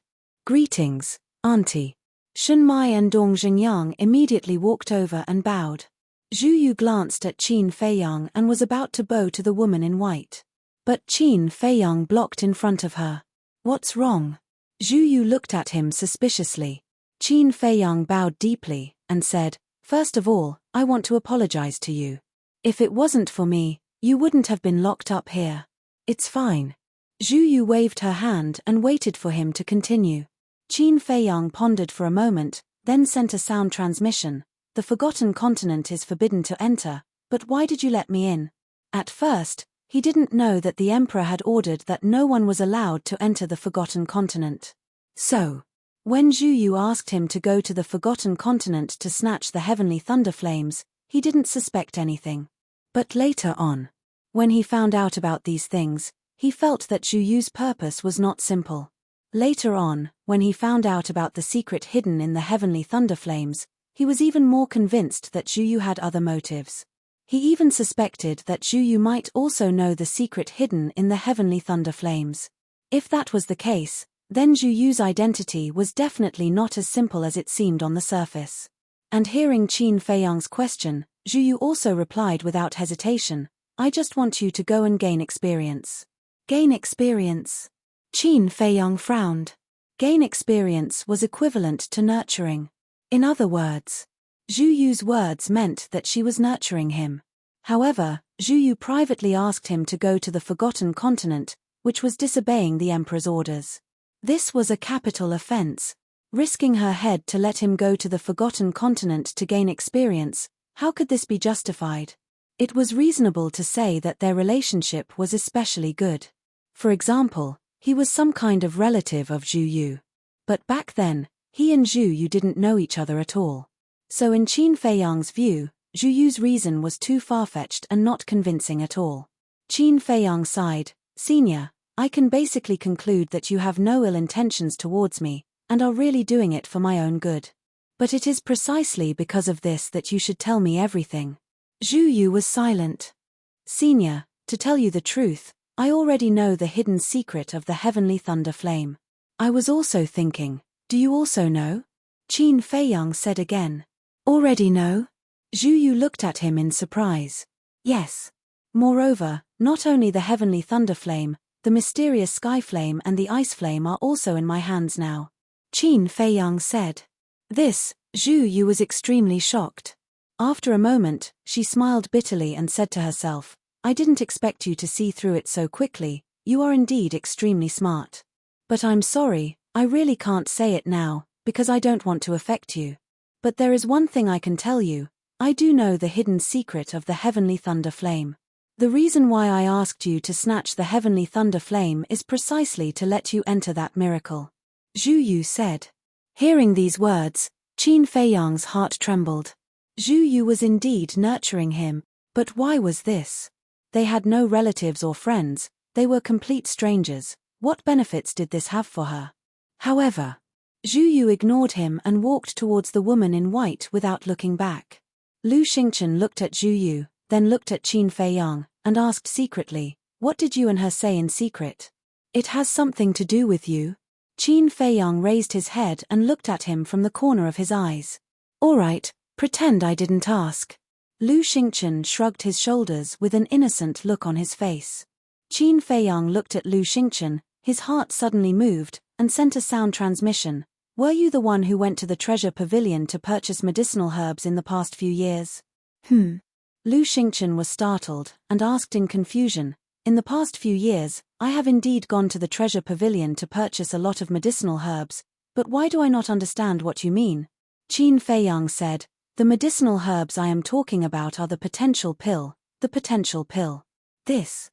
Greetings, Auntie. Shen Mai and Dong Zhengyang immediately walked over and bowed. Zhu Yu glanced at Qin Feiyang and was about to bow to the woman in white. But Qin Feiyang blocked in front of her. What's wrong? Zhu Yu looked at him suspiciously. Qin Feiyang bowed deeply and said, First of all, I want to apologize to you. If it wasn't for me, you wouldn't have been locked up here. It's fine. Zhu Yu waved her hand and waited for him to continue. Qin Feiyang pondered for a moment, then sent a sound transmission. The Forgotten Continent is forbidden to enter, but why did you let me in? At first, he didn't know that the Emperor had ordered that no one was allowed to enter the Forgotten Continent. So, when Zhu Yu asked him to go to the Forgotten Continent to snatch the heavenly thunder flames, he didn't suspect anything. But later on, when he found out about these things, he felt that Zhu Yu's purpose was not simple. Later on, when he found out about the secret hidden in the heavenly thunder flames, he was even more convinced that Zhu Yu had other motives. He even suspected that Zhu Yu might also know the secret hidden in the heavenly thunder flames. If that was the case, then Zhu Yu's identity was definitely not as simple as it seemed on the surface. And hearing Qin Feiyang's question, Zhu Yu also replied without hesitation, I just want you to go and gain experience. Gain experience? Qin Feiyang frowned. Gain experience was equivalent to nurturing. In other words, Zhu Yu's words meant that she was nurturing him. However, Zhu Yu privately asked him to go to the Forgotten Continent, which was disobeying the Emperor's orders. This was a capital offense. Risking her head to let him go to the Forgotten Continent to gain experience, how could this be justified? It was reasonable to say that their relationship was especially good. For example, he was some kind of relative of Zhu Yu. But back then, he and Zhu Yu didn't know each other at all. So in Qin Feiyang's view, Zhu Yu's reason was too far-fetched and not convincing at all. Qin Feiyang sighed, Senior, I can basically conclude that you have no ill intentions towards me, and are really doing it for my own good. But it is precisely because of this that you should tell me everything. Zhu Yu was silent. Senior, to tell you the truth, I already know the hidden secret of the heavenly thunder flame. I was also thinking, do you also know? Qin Feiyang said again. Already know? Zhu Yu looked at him in surprise. Yes. Moreover, not only the heavenly thunder flame, The mysterious sky flame and the ice flame are also in my hands now. Qin Feiyang said. This, Zhu Yu was extremely shocked. After a moment, she smiled bitterly and said to herself, I didn't expect you to see through it so quickly, you are indeed extremely smart. But I'm sorry, I really can't say it now, because I don't want to affect you. But there is one thing I can tell you, I do know the hidden secret of the heavenly thunder flame. The reason why I asked you to snatch the heavenly thunder flame is precisely to let you enter that miracle. Zhu Yu said. Hearing these words, Qin Feiyang's heart trembled. Zhu Yu was indeed nurturing him, but why was this? They had no relatives or friends, they were complete strangers, what benefits did this have for her? However, Zhu Yu ignored him and walked towards the woman in white without looking back. Lu Xingchen looked at Zhu Yu, then looked at Qin Feiyang, and asked secretly, what did you and her say in secret? It has something to do with you? Qin Feiyang raised his head and looked at him from the corner of his eyes. All right, pretend I didn't ask. Lu Xingchen shrugged his shoulders with an innocent look on his face. Qin Feiyang looked at Lu Xingchen, his heart suddenly moved, and sent a sound transmission. Were you the one who went to the treasure pavilion to purchase medicinal herbs in the past few years? Lu Xingchen was startled, and asked in confusion, in the past few years, I have indeed gone to the treasure pavilion to purchase a lot of medicinal herbs, but why do I not understand what you mean? Qin Feiyang said, the medicinal herbs I am talking about are the potential pill, the potential pill. This.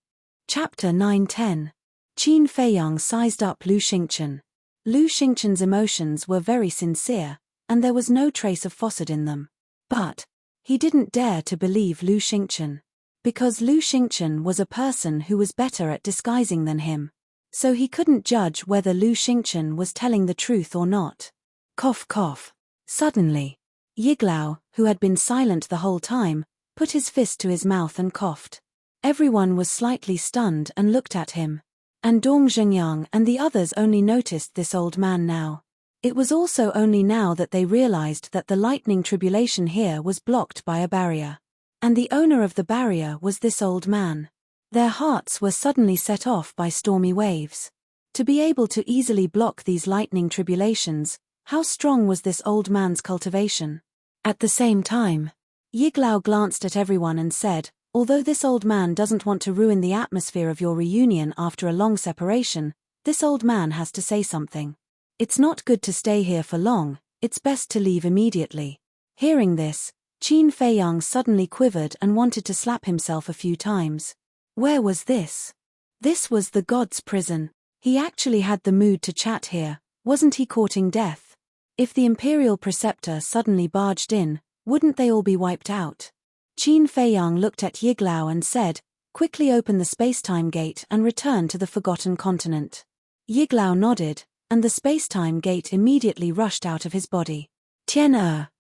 Chapter 9-10. Qin Feiyang sized up Lu Xingchen. Lu Xingchen's emotions were very sincere, and there was no trace of falsehood in them. But he didn't dare to believe Lu Xingchen. Because Lu Xingchen was a person who was better at disguising than him. So he couldn't judge whether Lu Xingchen was telling the truth or not. Cough cough. Suddenly, Yiglao, who had been silent the whole time, put his fist to his mouth and coughed. Everyone was slightly stunned and looked at him. And Dong Zhengyang and the others only noticed this old man now. It was also only now that they realized that the lightning tribulation here was blocked by a barrier. And the owner of the barrier was this old man. Their hearts were suddenly set off by stormy waves. To be able to easily block these lightning tribulations, how strong was this old man's cultivation? At the same time, Yiglao glanced at everyone and said, although this old man doesn't want to ruin the atmosphere of your reunion after a long separation, this old man has to say something. It's not good to stay here for long, it's best to leave immediately. Hearing this, Qin Feiyang suddenly quivered and wanted to slap himself a few times. Where was this? This was the god's prison. He actually had the mood to chat here, wasn't he courting death? If the imperial preceptor suddenly barged in, wouldn't they all be wiped out? Qin Feiyang looked at Yiglao and said, quickly open the space-time gate and return to the Forgotten Continent. Yiglao nodded, and the space-time gate immediately rushed out of his body. Tian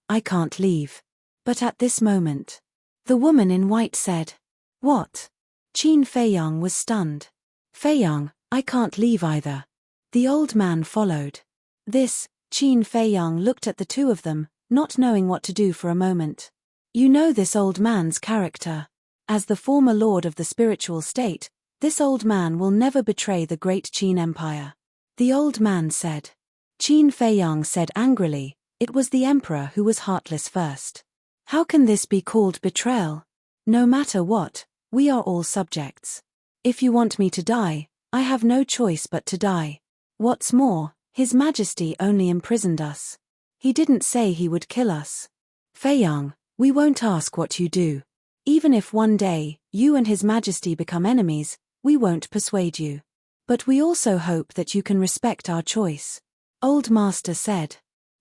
I can't leave. But at this moment, the woman in white said, what? Qin Feiyang was stunned. Feiyang, I can't leave either. The old man followed. This, Qin Feiyang looked at the two of them, not knowing what to do for a moment. You know this old man's character. As the former lord of the spiritual state, this old man will never betray the great Qin Empire. The old man said. Qin Feiyang said angrily, it was the emperor who was heartless first. How can this be called betrayal? No matter what, we are all subjects. If you want me to die, I have no choice but to die. What's more, His Majesty only imprisoned us. He didn't say he would kill us. Feiyang, we won't ask what you do. Even if one day, you and His Majesty become enemies, we won't persuade you. But we also hope that you can respect our choice. Old Master said.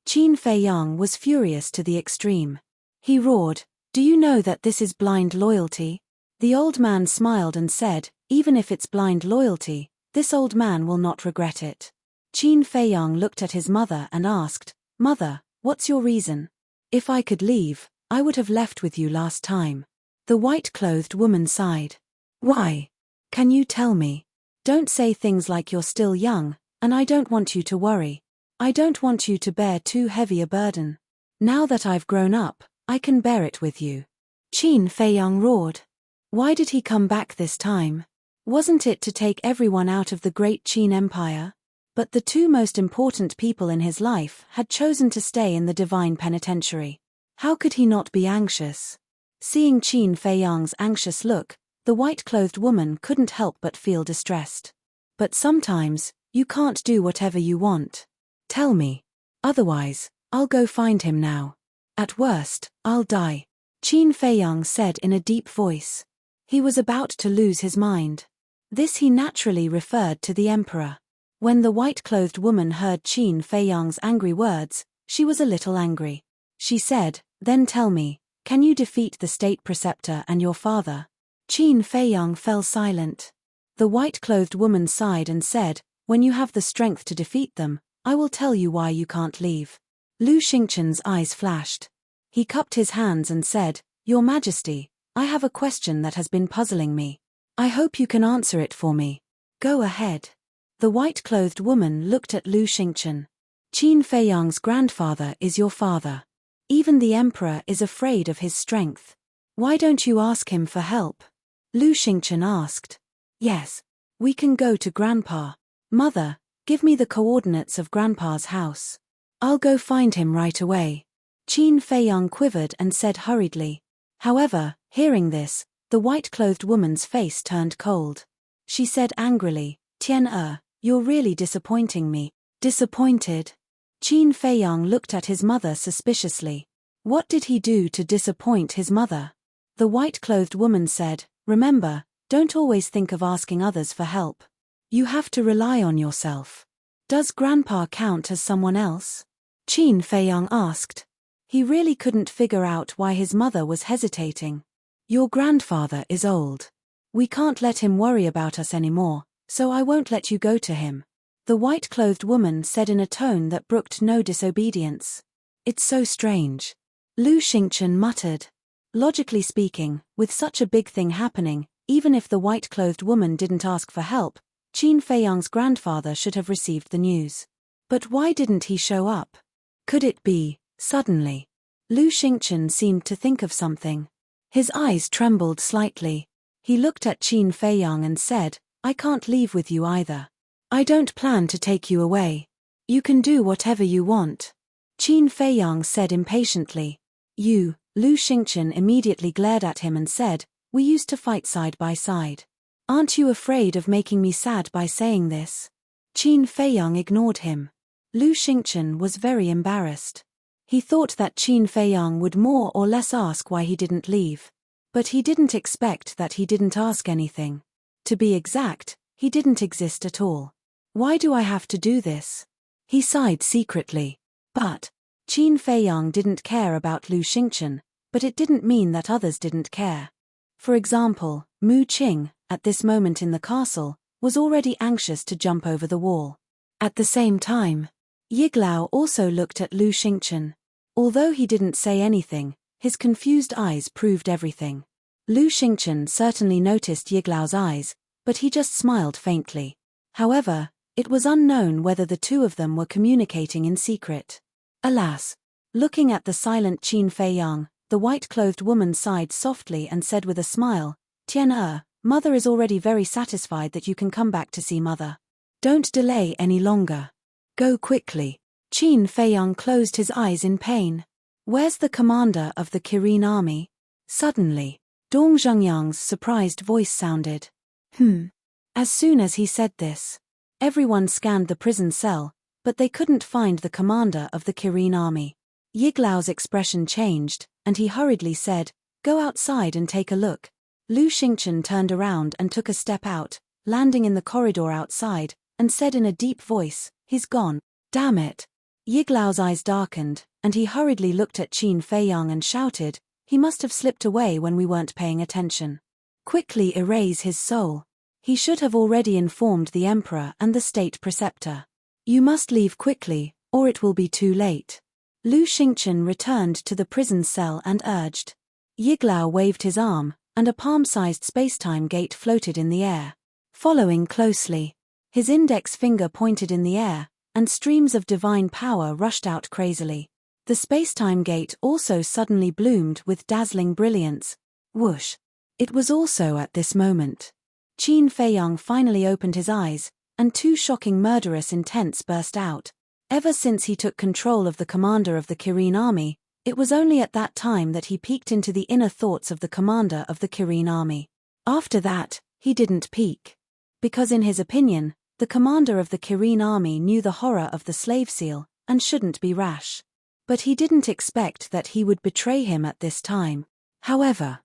Qin Feiyang was furious to the extreme. He roared, do you know that this is blind loyalty? The old man smiled and said, even if it's blind loyalty, this old man will not regret it. Qin Feiyang looked at his mother and asked, Mother, what's your reason? If I could leave, I would have left with you last time. The white-clothed woman sighed. Why? Can you tell me? Don't say things like you're still young, and I don't want you to worry. I don't want you to bear too heavy a burden. Now that I've grown up, I can bear it with you. Qin Feiyang roared. Why did he come back this time? Wasn't it to take everyone out of the great Qin Empire? But the two most important people in his life had chosen to stay in the divine penitentiary. How could he not be anxious? Seeing Qin Feiyang's anxious look, the white-clothed woman couldn't help but feel distressed. But sometimes, you can't do whatever you want. Tell me. Otherwise, I'll go find him now. At worst, I'll die, Qin Feiyang said in a deep voice. He was about to lose his mind. This he naturally referred to the emperor. When the white-clothed woman heard Qin Feiyang's angry words, she was a little angry. She said, "Then tell me, can you defeat the state preceptor and your father?" Qin Feiyang fell silent. The white-clothed woman sighed and said, "When you have the strength to defeat them, I will tell you why you can't leave." Lu Xingchen's eyes flashed. He cupped his hands and said, "Your Majesty, I have a question that has been puzzling me. I hope you can answer it for me." "Go ahead." The white-clothed woman looked at Lu Xingchen. "Qin Feiyang's grandfather is your father. Even the emperor is afraid of his strength. Why don't you ask him for help?" Lu Xingchen asked. "Yes. We can go to Grandpa. Mother, give me the coordinates of Grandpa's house. I'll go find him right away." Qin Feiyang quivered and said hurriedly. However, hearing this, the white-clothed woman's face turned cold. She said angrily, "Tian, you're really disappointing me." "Disappointed?" Qin Feiyang looked at his mother suspiciously. What did he do to disappoint his mother? The white-clothed woman said, "Remember, don't always think of asking others for help. You have to rely on yourself." "Does Grandpa count as someone else?" Qin Feiyang asked. He really couldn't figure out why his mother was hesitating. "Your grandfather is old. We can't let him worry about us anymore, so I won't let you go to him," the white-clothed woman said in a tone that brooked no disobedience. "It's so strange," Lu Xingchen muttered. Logically speaking, with such a big thing happening, even if the white-clothed woman didn't ask for help, Qin Feiyang's grandfather should have received the news. But why didn't he show up? Could it be, suddenly? Lu Xingchen seemed to think of something. His eyes trembled slightly. He looked at Qin Feiyang and said, "I can't leave with you either. I don't plan to take you away. You can do whatever you want." Qin Feiyang said impatiently. "You," Lu Xingchen immediately glared at him and said, "We used to fight side by side. Aren't you afraid of making me sad by saying this?" Qin Feiyang ignored him. Lu Xingchen was very embarrassed. He thought that Qin Feiyang would more or less ask why he didn't leave. But he didn't expect that he didn't ask anything. To be exact, he didn't exist at all. "Why do I have to do this?" He sighed secretly. But Qin Feiyang didn't care about Lu Xingchen, but it didn't mean that others didn't care. For example, Mu Qing, at this moment in the castle, was already anxious to jump over the wall. At the same time, Yiglao also looked at Lu Xingchen. Although he didn't say anything, his confused eyes proved everything. Lu Xingchen certainly noticed Yiglao's eyes, but he just smiled faintly. However, it was unknown whether the two of them were communicating in secret. Alas! Looking at the silent Qin Feiyang, the white-clothed woman sighed softly and said with a smile, "Tian, Mother is already very satisfied that you can come back to see Mother. Don't delay any longer. Go quickly." Qin Feiyang closed his eyes in pain. "Where's the commander of the Kirin army?" Suddenly, Dong Zhengyang's surprised voice sounded. As soon as he said this, everyone scanned the prison cell, but they couldn't find the commander of the Kirin army. Yiglao's expression changed, and he hurriedly said, "Go outside and take a look." Lu Xingchen turned around and took a step out, landing in the corridor outside, and said in a deep voice, "He's gone. Damn it." Yiglao's eyes darkened, and he hurriedly looked at Qin Feiyang and shouted, "He must have slipped away when we weren't paying attention. Quickly erase his soul. He should have already informed the emperor and the state preceptor. You must leave quickly, or it will be too late." Lu Xingchen returned to the prison cell and urged. Yiglao waved his arm, and a palm-sized spacetime gate floated in the air. Following closely, his index finger pointed in the air, and streams of divine power rushed out crazily. The spacetime gate also suddenly bloomed with dazzling brilliance. Whoosh! It was also at this moment Qin Feiyang finally opened his eyes, and two shocking murderous intents burst out. Ever since he took control of the commander of the Kirin army, it was only at that time that he peeked into the inner thoughts of the commander of the Kirin army. After that, he didn't peek. Because in his opinion, the commander of the Kirin army knew the horror of the slave seal, and shouldn't be rash. But he didn't expect that he would betray him at this time. However,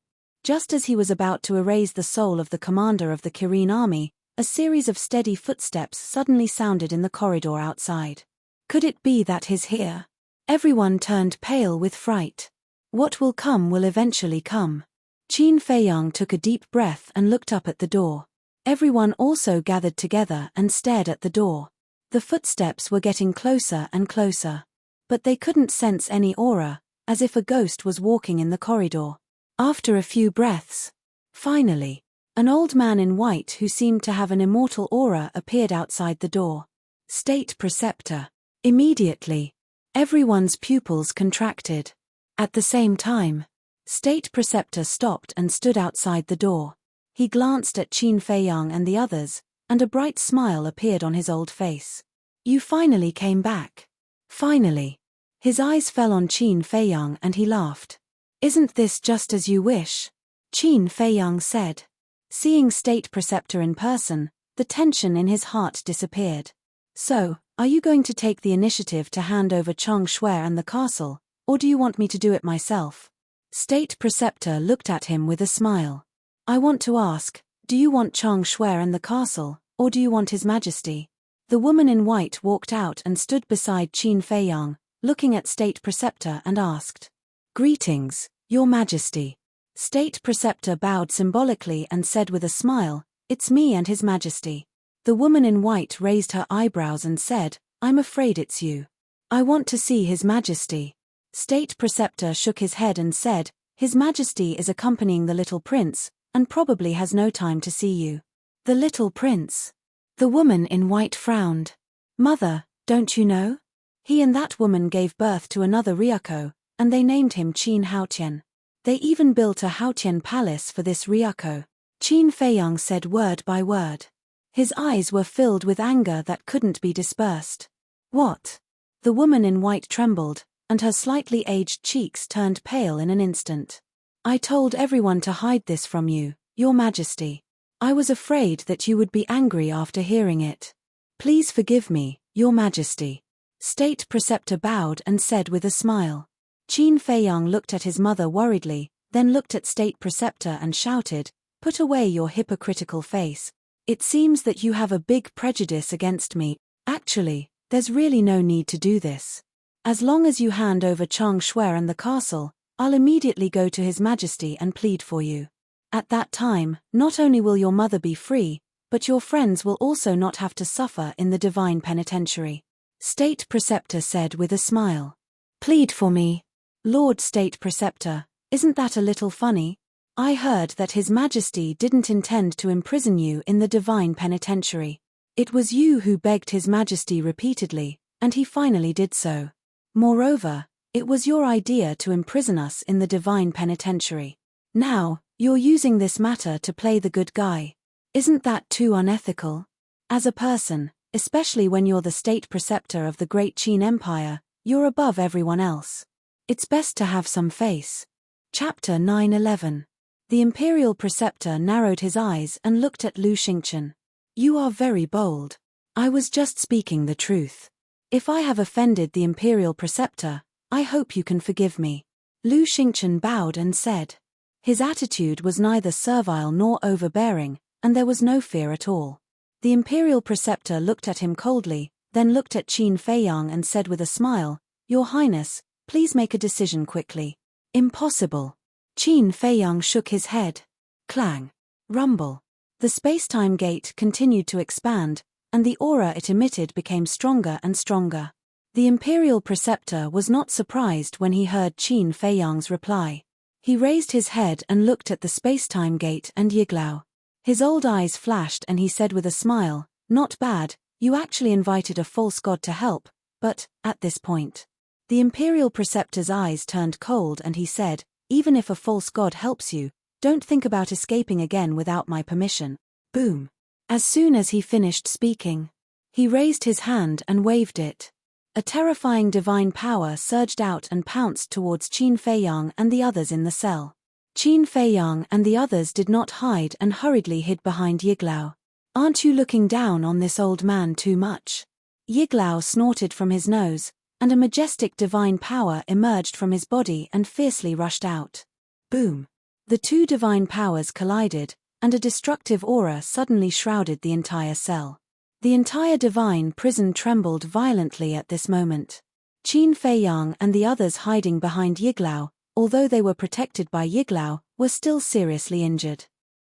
just as he was about to erase the soul of the commander of the Kirin army, a series of steady footsteps suddenly sounded in the corridor outside. Could it be that he's here? Everyone turned pale with fright. What will come will eventually come. Qin Feiyang took a deep breath and looked up at the door. Everyone also gathered together and stared at the door. The footsteps were getting closer and closer. But they couldn't sense any aura, as if a ghost was walking in the corridor. After a few breaths, finally, an old man in white who seemed to have an immortal aura appeared outside the door. State Preceptor. Immediately, everyone's pupils contracted. At the same time, State Preceptor stopped and stood outside the door. He glanced at Qin Feiyang and the others, and a bright smile appeared on his old face. You finally came back. Finally. His eyes fell on Qin Feiyang and he laughed. Isn't this just as you wish? Qin Feiyang said. Seeing State Preceptor in person, the tension in his heart disappeared. So, are you going to take the initiative to hand over Chang Shui and the castle, or do you want me to do it myself? State Preceptor looked at him with a smile. I want to ask, do you want Chang Shui and the castle, or do you want His Majesty? The woman in white walked out and stood beside Qin Feiyang, looking at State Preceptor and asked, Greetings, Your Majesty. State Preceptor bowed symbolically and said with a smile, It's me and His Majesty. The woman in white raised her eyebrows and said, I'm afraid it's you. I want to see His Majesty. State Preceptor shook his head and said, His Majesty is accompanying the little prince, and probably has no time to see you. The little prince. The woman in white frowned. Mother, don't you know? He and that woman gave birth to another Ryuko, and they named him Qin Haotian. They even built a Haotian palace for this Ryuko. Qin Feiyang said word by word. His eyes were filled with anger that couldn't be dispersed. What? The woman in white trembled, and her slightly aged cheeks turned pale in an instant. I told everyone to hide this from you, Your Majesty. I was afraid that you would be angry after hearing it. Please forgive me, Your Majesty. State Preceptor bowed and said with a smile. Qin Feiyang looked at his mother worriedly, then looked at State Preceptor and shouted, Put away your hypocritical face. It seems that you have a big prejudice against me. Actually, there's really no need to do this. As long as you hand over Chang Shui and the castle, I'll immediately go to His Majesty and plead for you. At that time, not only will your mother be free, but your friends will also not have to suffer in the divine penitentiary. State Preceptor said with a smile. Plead for me. Lord State Preceptor, isn't that a little funny? I heard that His Majesty didn't intend to imprison you in the divine penitentiary. It was you who begged His Majesty repeatedly, and he finally did so. Moreover, it was your idea to imprison us in the divine penitentiary. Now, you're using this matter to play the good guy. Isn't that too unethical? As a person, especially when you're the State Preceptor of the Great Qin Empire, you're above everyone else. It's best to have some face. Chapter 9:11. The Imperial Preceptor narrowed his eyes and looked at Lu Xingchen. You are very bold. I was just speaking the truth. If I have offended the Imperial Preceptor, I hope you can forgive me. Lu Xingchen bowed and said. His attitude was neither servile nor overbearing, and there was no fear at all. The Imperial Preceptor looked at him coldly, then looked at Qin Feiyang and said with a smile, Your Highness, please make a decision quickly. Impossible. Qin Feiyang shook his head. Clang. Rumble. The space-time gate continued to expand, and the aura it emitted became stronger and stronger. The Imperial Preceptor was not surprised when he heard Qin Feiyang's reply. He raised his head and looked at the space-time gate and Yiglao. His old eyes flashed and he said with a smile, Not bad, you actually invited a false god to help, but, at this point. The Imperial Preceptor's eyes turned cold and he said, Even if a false god helps you, don't think about escaping again without my permission. Boom. As soon as he finished speaking, he raised his hand and waved it. A terrifying divine power surged out and pounced towards Qin Feiyang and the others in the cell. Qin Feiyang and the others did not hide and hurriedly hid behind Yiglao. "Aren't you looking down on this old man too much?" Yiglao snorted from his nose, and a majestic divine power emerged from his body and fiercely rushed out. Boom. The two divine powers collided, and a destructive aura suddenly shrouded the entire cell. The entire divine prison trembled violently at this moment. Qin Feiyang and the others hiding behind Yiglao, although they were protected by Yiglao, were still seriously injured.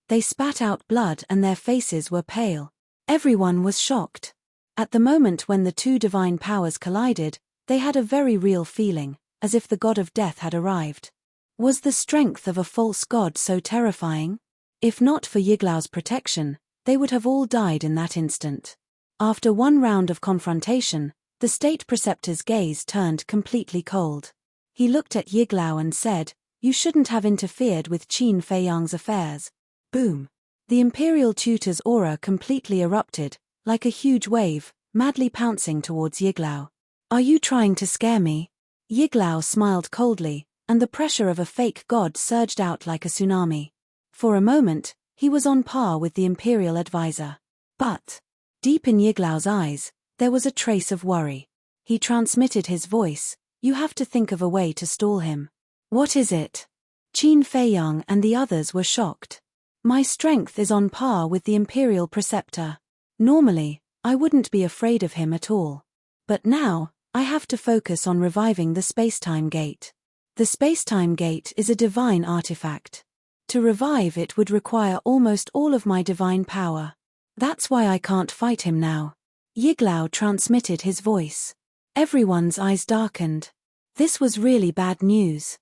They spat out blood and their faces were pale. Everyone was shocked. At the moment when the two divine powers collided, they had a very real feeling, as if the god of death had arrived. Was the strength of a false god so terrifying? If not for Yiglao's protection, they would have all died in that instant. After one round of confrontation, the state preceptor's gaze turned completely cold. He looked at Yiglao and said, "You shouldn't have interfered with Qin Feiyang's affairs." Boom. The imperial tutor's aura completely erupted, like a huge wave, madly pouncing towards Yiglao. "Are you trying to scare me?" Yiglao smiled coldly, and the pressure of a fake god surged out like a tsunami. For a moment, he was on par with the imperial advisor. But deep in Yiglao's eyes, there was a trace of worry. He transmitted his voice, "You have to think of a way to stall him." "What is it?" Qin Feiyang and the others were shocked. "My strength is on par with the imperial preceptor. Normally, I wouldn't be afraid of him at all. But now, I have to focus on reviving the spacetime gate. The spacetime gate is a divine artifact. To revive it would require almost all of my divine power. That's why I can't fight him now." Yiglao transmitted his voice. Everyone's eyes darkened. This was really bad news.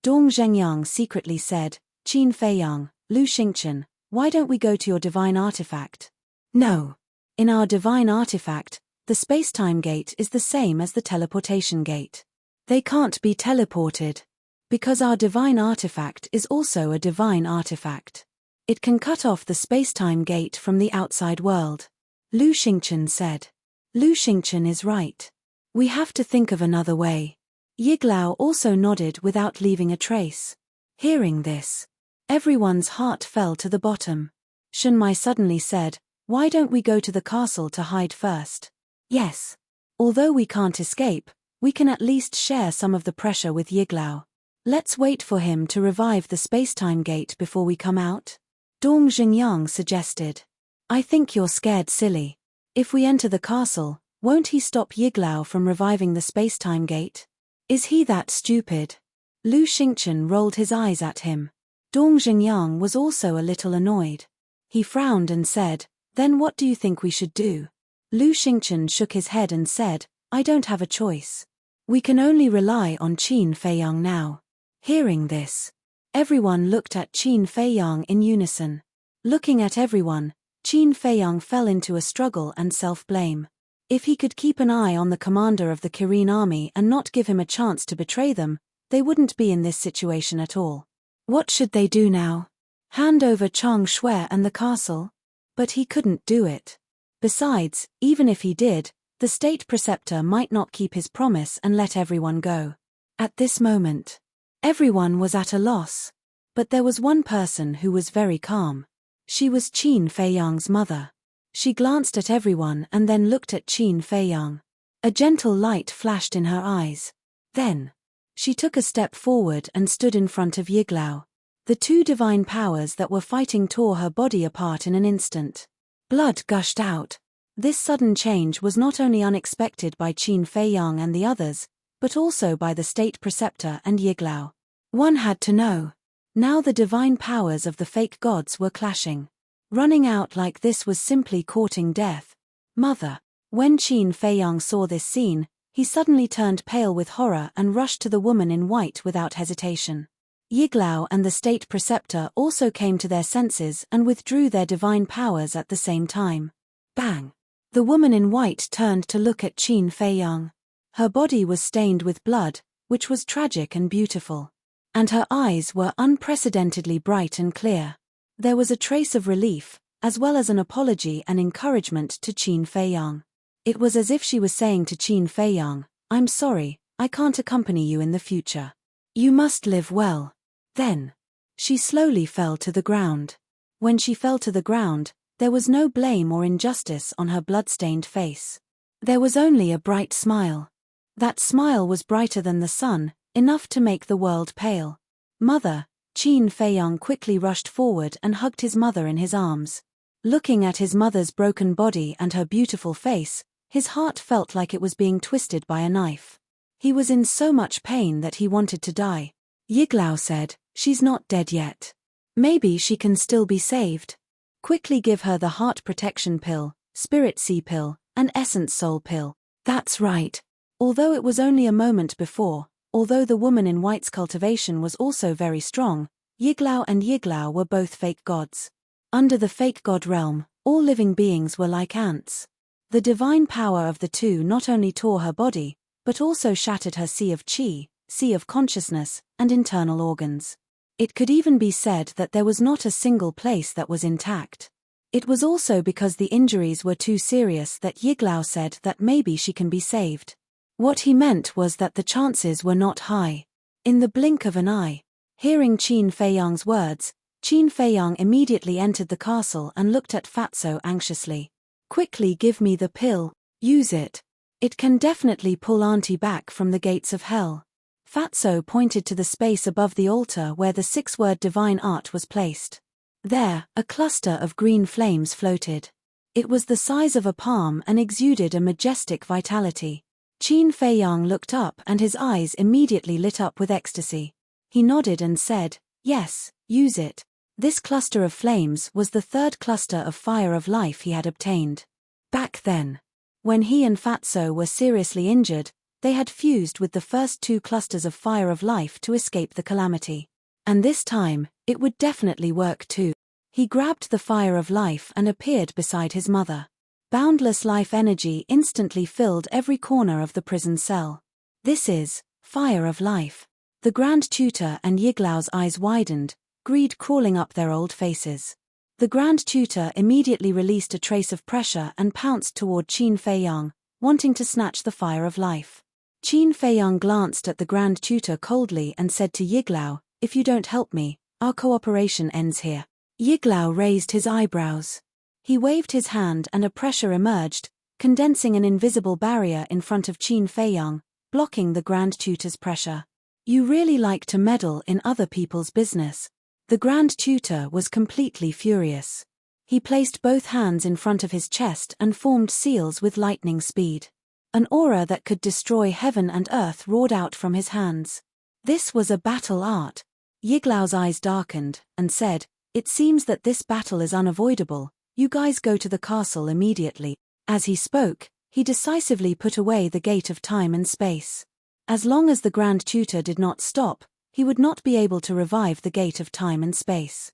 Dong Zhengyang secretly said, "Qin Feiyang, Lu Xingchen, why don't we go to your divine artifact?" "No. In our divine artifact, the spacetime gate is the same as the teleportation gate. They can't be teleported. Because our divine artifact is also a divine artifact. It can cut off the spacetime gate from the outside world." Lu Xingchen said. "Lu Xingchen is right. We have to think of another way." Yiglao also nodded without leaving a trace. Hearing this, everyone's heart fell to the bottom. Shenmai suddenly said, "Why don't we go to the castle to hide first?" "Yes. Although we can't escape, we can at least share some of the pressure with Yiglao. Let's wait for him to revive the spacetime gate before we come out," Dong Zhengyang suggested. "I think you're scared silly. If we enter the castle, won't he stop Yiglao from reviving the spacetime gate? Is he that stupid?" Lu Xingchen rolled his eyes at him. Dong Zhengyang was also a little annoyed. He frowned and said, "Then what do you think we should do?" Lu Xingchen shook his head and said, "I don't have a choice. We can only rely on Qin Feiyang now." Hearing this, everyone looked at Qin Feiyang in unison. Looking at everyone, Qin Feiyang fell into a struggle and self-blame. If he could keep an eye on the commander of the Kirin army and not give him a chance to betray them, they wouldn't be in this situation at all. What should they do now? Hand over Chang Shui and the castle? But he couldn't do it. Besides, even if he did, the state preceptor might not keep his promise and let everyone go. At this moment, everyone was at a loss. But there was one person who was very calm. She was Qin Feiyang's mother. She glanced at everyone and then looked at Qin Feiyang. A gentle light flashed in her eyes. Then, she took a step forward and stood in front of Yiglao. The two divine powers that were fighting tore her body apart in an instant. Blood gushed out. This sudden change was not only unexpected by Qin Feiyang and the others, but also by the state preceptor and Yiglao. One had to know. Now the divine powers of the fake gods were clashing. Running out like this was simply courting death. "Mother." When Qin Feiyang saw this scene, he suddenly turned pale with horror and rushed to the woman in white without hesitation. Yiglao and the state preceptor also came to their senses and withdrew their divine powers at the same time. Bang! The woman in white turned to look at Qin Feiyang. Her body was stained with blood, which was tragic and beautiful. And her eyes were unprecedentedly bright and clear. There was a trace of relief, as well as an apology and encouragement to Qin Feiyang. It was as if she was saying to Qin Feiyang, "I'm sorry, I can't accompany you in the future. You must live well." Then, she slowly fell to the ground. When she fell to the ground, there was no blame or injustice on her blood-stained face. There was only a bright smile. That smile was brighter than the sun, enough to make the world pale. "Mother," Qin Feiyang quickly rushed forward and hugged his mother in his arms. Looking at his mother's broken body and her beautiful face, his heart felt like it was being twisted by a knife. He was in so much pain that he wanted to die. Yiglao said, "She's not dead yet. Maybe she can still be saved. Quickly give her the heart protection pill, spirit sea pill, and essence soul pill." That's right. Although it was only a moment before, although the woman in white's cultivation was also very strong, Yiglao and Yiglao were both fake gods. Under the fake god realm, all living beings were like ants. The divine power of the two not only tore her body, but also shattered her sea of chi, sea of consciousness, and internal organs. It could even be said that there was not a single place that was intact. It was also because the injuries were too serious that Yiglao said that maybe she can be saved. What he meant was that the chances were not high. In the blink of an eye, hearing Qin Feiyang's words, Qin Feiyang immediately entered the castle and looked at Fatso anxiously. "Quickly give me the pill, use it. It can definitely pull Auntie back from the gates of hell." Fatso pointed to the space above the altar where the 6-word divine art was placed. There, a cluster of green flames floated. It was the size of a palm and exuded a majestic vitality. Qin Feiyang looked up and his eyes immediately lit up with ecstasy. He nodded and said, "Yes, use it." This cluster of flames was the 3rd cluster of fire of life he had obtained. Back then, when he and Fatso were seriously injured, they had fused with the first 2 clusters of fire of life to escape the calamity. And this time, it would definitely work too. He grabbed the fire of life and appeared beside his mother. Boundless life energy instantly filled every corner of the prison cell. "This is fire of life." The Grand Tutor and Yiglao's eyes widened, greed crawling up their old faces. The Grand Tutor immediately released a trace of pressure and pounced toward Qin Feiyang, wanting to snatch the fire of life. Qin Feiyang glanced at the Grand Tutor coldly and said to Yiglao, "If you don't help me, our cooperation ends here." Yiglao raised his eyebrows. He waved his hand and a pressure emerged, condensing an invisible barrier in front of Qin Feiyang, blocking the Grand Tutor's pressure. "You really like to meddle in other people's business." The Grand Tutor was completely furious. He placed both hands in front of his chest and formed seals with lightning speed. An aura that could destroy heaven and earth roared out from his hands. This was a battle art. Yiglao's eyes darkened, and said, "It seems that this battle is unavoidable. You guys go to the castle immediately." As he spoke, he decisively put away the gate of time and space. As long as the Grand Tutor did not stop, he would not be able to revive the gate of time and space.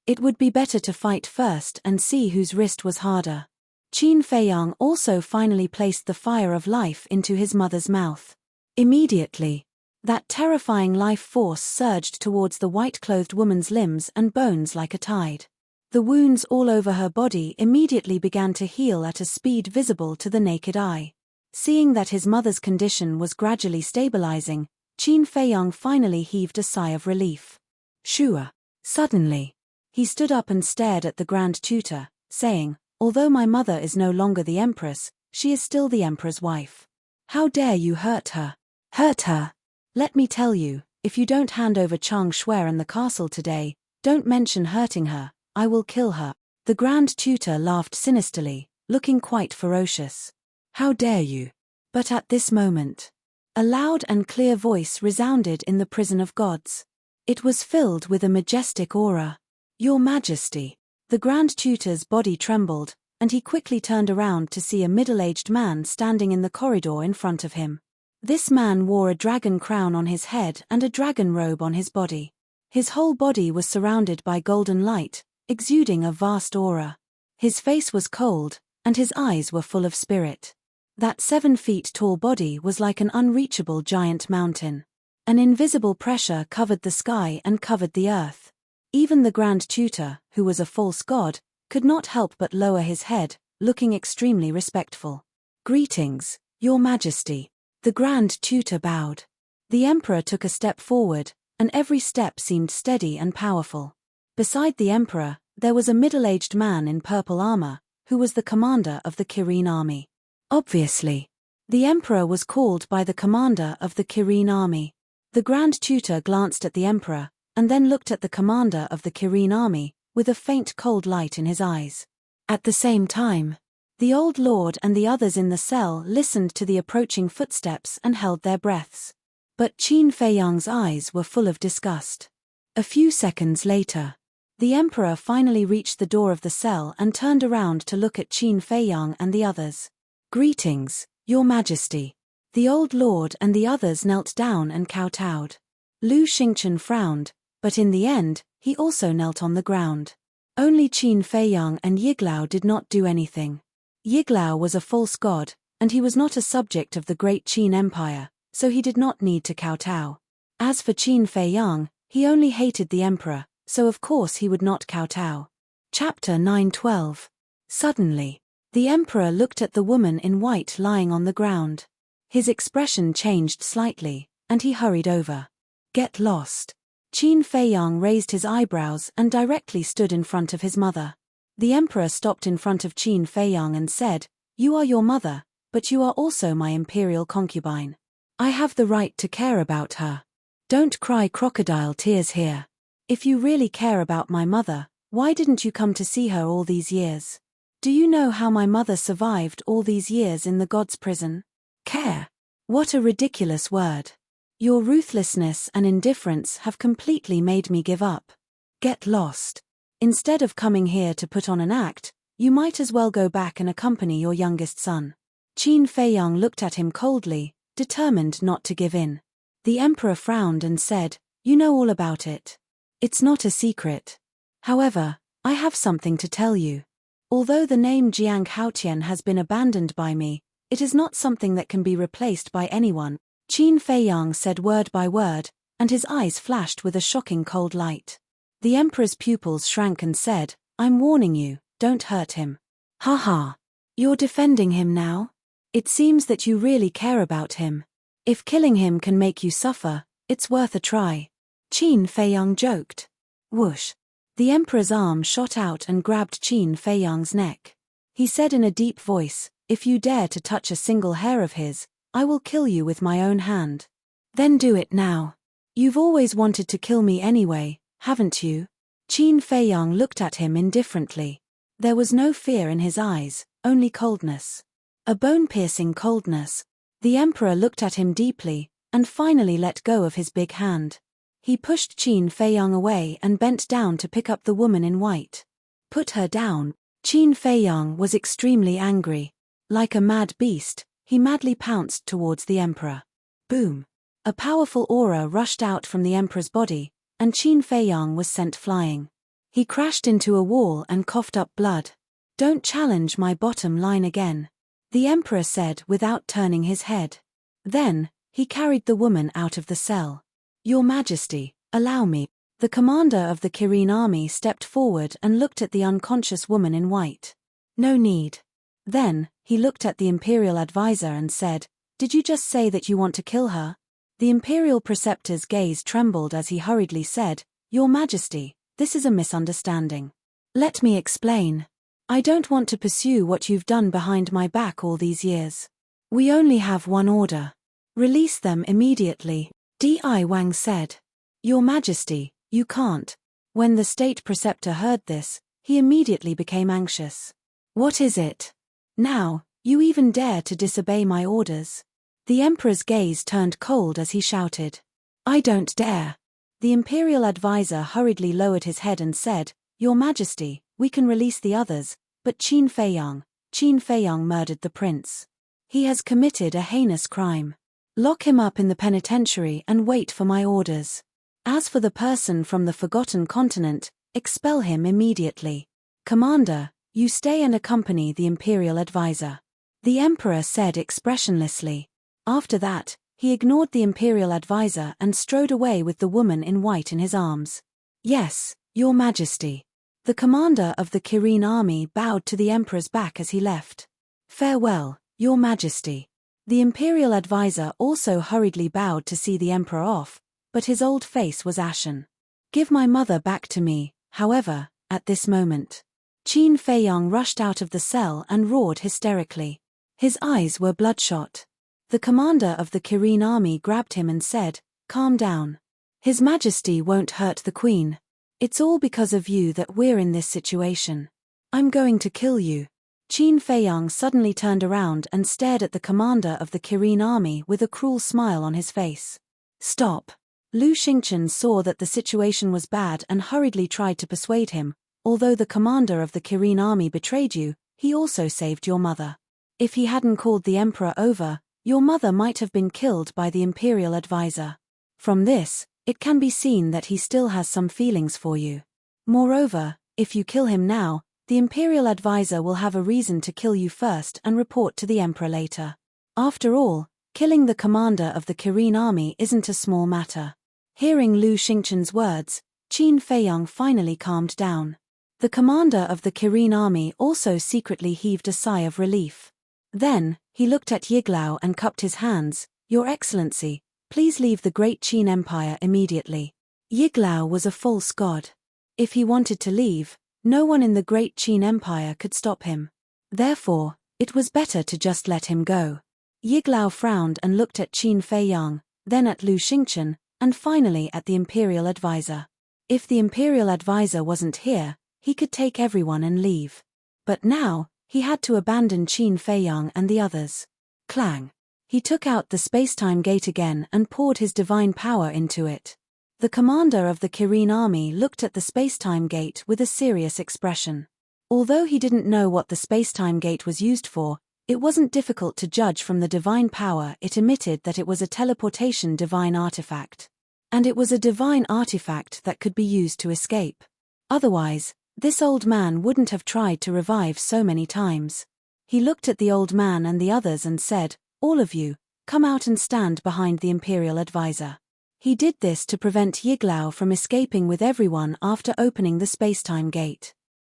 It would be better to fight first and see whose wrist was harder. Qin Feiyang also finally placed the fire of life into his mother's mouth. Immediately, that terrifying life force surged towards the white-clothed woman's limbs and bones like a tide. The wounds all over her body immediately began to heal at a speed visible to the naked eye. Seeing that his mother's condition was gradually stabilizing, Qin Feiyang finally heaved a sigh of relief. "Shua." Suddenly, he stood up and stared at the Grand Tutor, saying, "Although my mother is no longer the Empress, she is still the Emperor's wife. How dare you hurt her? Hurt her? Let me tell you, if you don't hand over Chang Shuai and the castle today, don't mention hurting her, I will kill her." The Grand Tutor laughed sinisterly, looking quite ferocious. "How dare you?" But at this moment, a loud and clear voice resounded in the prison of gods. It was filled with a majestic aura. "Your Majesty." The Grand Tutor's body trembled, and he quickly turned around to see a middle-aged man standing in the corridor in front of him. This man wore a dragon crown on his head and a dragon robe on his body. His whole body was surrounded by golden light, exuding a vast aura. His face was cold, and his eyes were full of spirit. That 7-feet-tall body was like an unreachable giant mountain. An invisible pressure covered the sky and covered the earth. Even the Grand Tutor, who was a false god, could not help but lower his head, looking extremely respectful. "Greetings, Your Majesty." The Grand Tutor bowed. The Emperor took a step forward, and every step seemed steady and powerful. Beside the Emperor, there was a middle-aged man in purple armor, who was the commander of the Kirene army. Obviously, the Emperor was called by the commander of the Kirene army. The Grand Tutor glanced at the Emperor, and then looked at the commander of the Kirene army, with a faint cold light in his eyes. At the same time, the old lord and the others in the cell listened to the approaching footsteps and held their breaths. But Qin Feiyang's eyes were full of disgust. A few seconds later, the Emperor finally reached the door of the cell and turned around to look at Qin Feiyang and the others. "Greetings, Your Majesty." The old lord and the others knelt down and kowtowed. Lu Xingchen frowned, but in the end, he also knelt on the ground. Only Qin Feiyang and Yiglao did not do anything. Yiglao was a false god, and he was not a subject of the great Qin Empire, so he did not need to kowtow. As for Qin Feiyang, he only hated the Emperor, so of course he would not kowtow. Chapter 9:12. Suddenly, the Emperor looked at the woman in white lying on the ground. His expression changed slightly, and he hurried over. "Get lost." Qin Feiyang raised his eyebrows and directly stood in front of his mother. The Emperor stopped in front of Qin Feiyang and said, "You are your mother, but you are also my imperial concubine. I have the right to care about her. Don't cry crocodile tears here. If you really care about my mother, why didn't you come to see her all these years? Do you know how my mother survived all these years in the god's prison? Care? What a ridiculous word. Your ruthlessness and indifference have completely made me give up. Get lost. Instead of coming here to put on an act, you might as well go back and accompany your youngest son." Qin Feiyang looked at him coldly, determined not to give in. The Emperor frowned and said, "You know all about it. It's not a secret. However, I have something to tell you. Although the name Jiang Haotian has been abandoned by me, it is not something that can be replaced by anyone." Qin Feiyang said word by word, and his eyes flashed with a shocking cold light. The Emperor's pupils shrank and said, "I'm warning you, don't hurt him." "Ha ha. You're defending him now? It seems that you really care about him. If killing him can make you suffer, it's worth a try." Qin Feiyang joked. Whoosh. The Emperor's arm shot out and grabbed Qin Feiyang's neck. He said in a deep voice, "If you dare to touch a single hair of his, I will kill you with my own hand." "Then do it now. You've always wanted to kill me anyway, haven't you?" Qin Feiyang looked at him indifferently. There was no fear in his eyes, only coldness. A bone-piercing coldness. The Emperor looked at him deeply, and finally let go of his big hand. He pushed Qin Feiyang away and bent down to pick up the woman in white. "Put her down." Qin Feiyang was extremely angry. Like a mad beast, he madly pounced towards the Emperor. Boom! A powerful aura rushed out from the Emperor's body, and Qin Feiyang was sent flying. He crashed into a wall and coughed up blood. "Don't challenge my bottom line again," the Emperor said without turning his head. Then, he carried the woman out of the cell. "Your Majesty, allow me." The commander of the Kirene army stepped forward and looked at the unconscious woman in white. "No need." Then, he looked at the imperial advisor and said, "Did you just say that you want to kill her?" The imperial preceptor's gaze trembled as he hurriedly said, "Your Majesty, this is a misunderstanding. Let me explain. I don't want to pursue what you've done behind my back all these years. We only have one order. Release them immediately." Di Wang said. "Your Majesty, you can't." When the state preceptor heard this, he immediately became anxious. "What is it? Now, you even dare to disobey my orders?" The Emperor's gaze turned cold as he shouted, "I don't dare." The imperial advisor hurriedly lowered his head and said, "Your Majesty, we can release the others, but Qin Feiyang murdered the prince. He has committed a heinous crime. Lock him up in the penitentiary and wait for my orders. As for the person from the Forgotten Continent, expel him immediately. Commander, you stay and accompany the imperial advisor." The Emperor said expressionlessly. After that, he ignored the imperial advisor and strode away with the woman in white in his arms. "Yes, Your Majesty." The commander of the Kirin army bowed to the emperor's back as he left. "Farewell, your majesty." The imperial advisor also hurriedly bowed to see the emperor off, but his old face was ashen. "Give my mother back to me," however, at this moment. Qin Feiyang rushed out of the cell and roared hysterically. His eyes were bloodshot. The commander of the Kirin army grabbed him and said, "Calm down. His Majesty won't hurt the queen. It's all because of you that we're in this situation. I'm going to kill you." Qin Feiyang suddenly turned around and stared at the commander of the Kirin army with a cruel smile on his face. "Stop." Lu Xingchen saw that the situation was bad and hurriedly tried to persuade him. "Although the commander of the Kirin army betrayed you, he also saved your mother. If he hadn't called the emperor over, your mother might have been killed by the imperial advisor. From this, it can be seen that he still has some feelings for you. Moreover, if you kill him now, the imperial advisor will have a reason to kill you first and report to the emperor later. After all, killing the commander of the Kirin army isn't a small matter." Hearing Lu Xingchen's words, Qin Feiyang finally calmed down. The commander of the Kirin army also secretly heaved a sigh of relief. Then, he looked at Yiglao and cupped his hands. "Your Excellency, please leave the Great Qin Empire immediately." Yiglao was a false god. If he wanted to leave, no one in the Great Qin Empire could stop him. Therefore, it was better to just let him go. Yiglao frowned and looked at Qin Feiyang, then at Lu Xingchen, and finally at the imperial advisor. If the imperial advisor wasn't here, he could take everyone and leave. But now, he had to abandon Qin Feiyang and the others. Clang. He took out the spacetime gate again and poured his divine power into it. The commander of the Kirin army looked at the spacetime gate with a serious expression. Although he didn't know what the spacetime gate was used for, it wasn't difficult to judge from the divine power it emitted that it was a teleportation divine artifact. And it was a divine artifact that could be used to escape. Otherwise, this old man wouldn't have tried to revive so many times. He looked at the old man and the others and said, "All of you, come out and stand behind the imperial advisor." He did this to prevent Yiglao from escaping with everyone after opening the spacetime gate.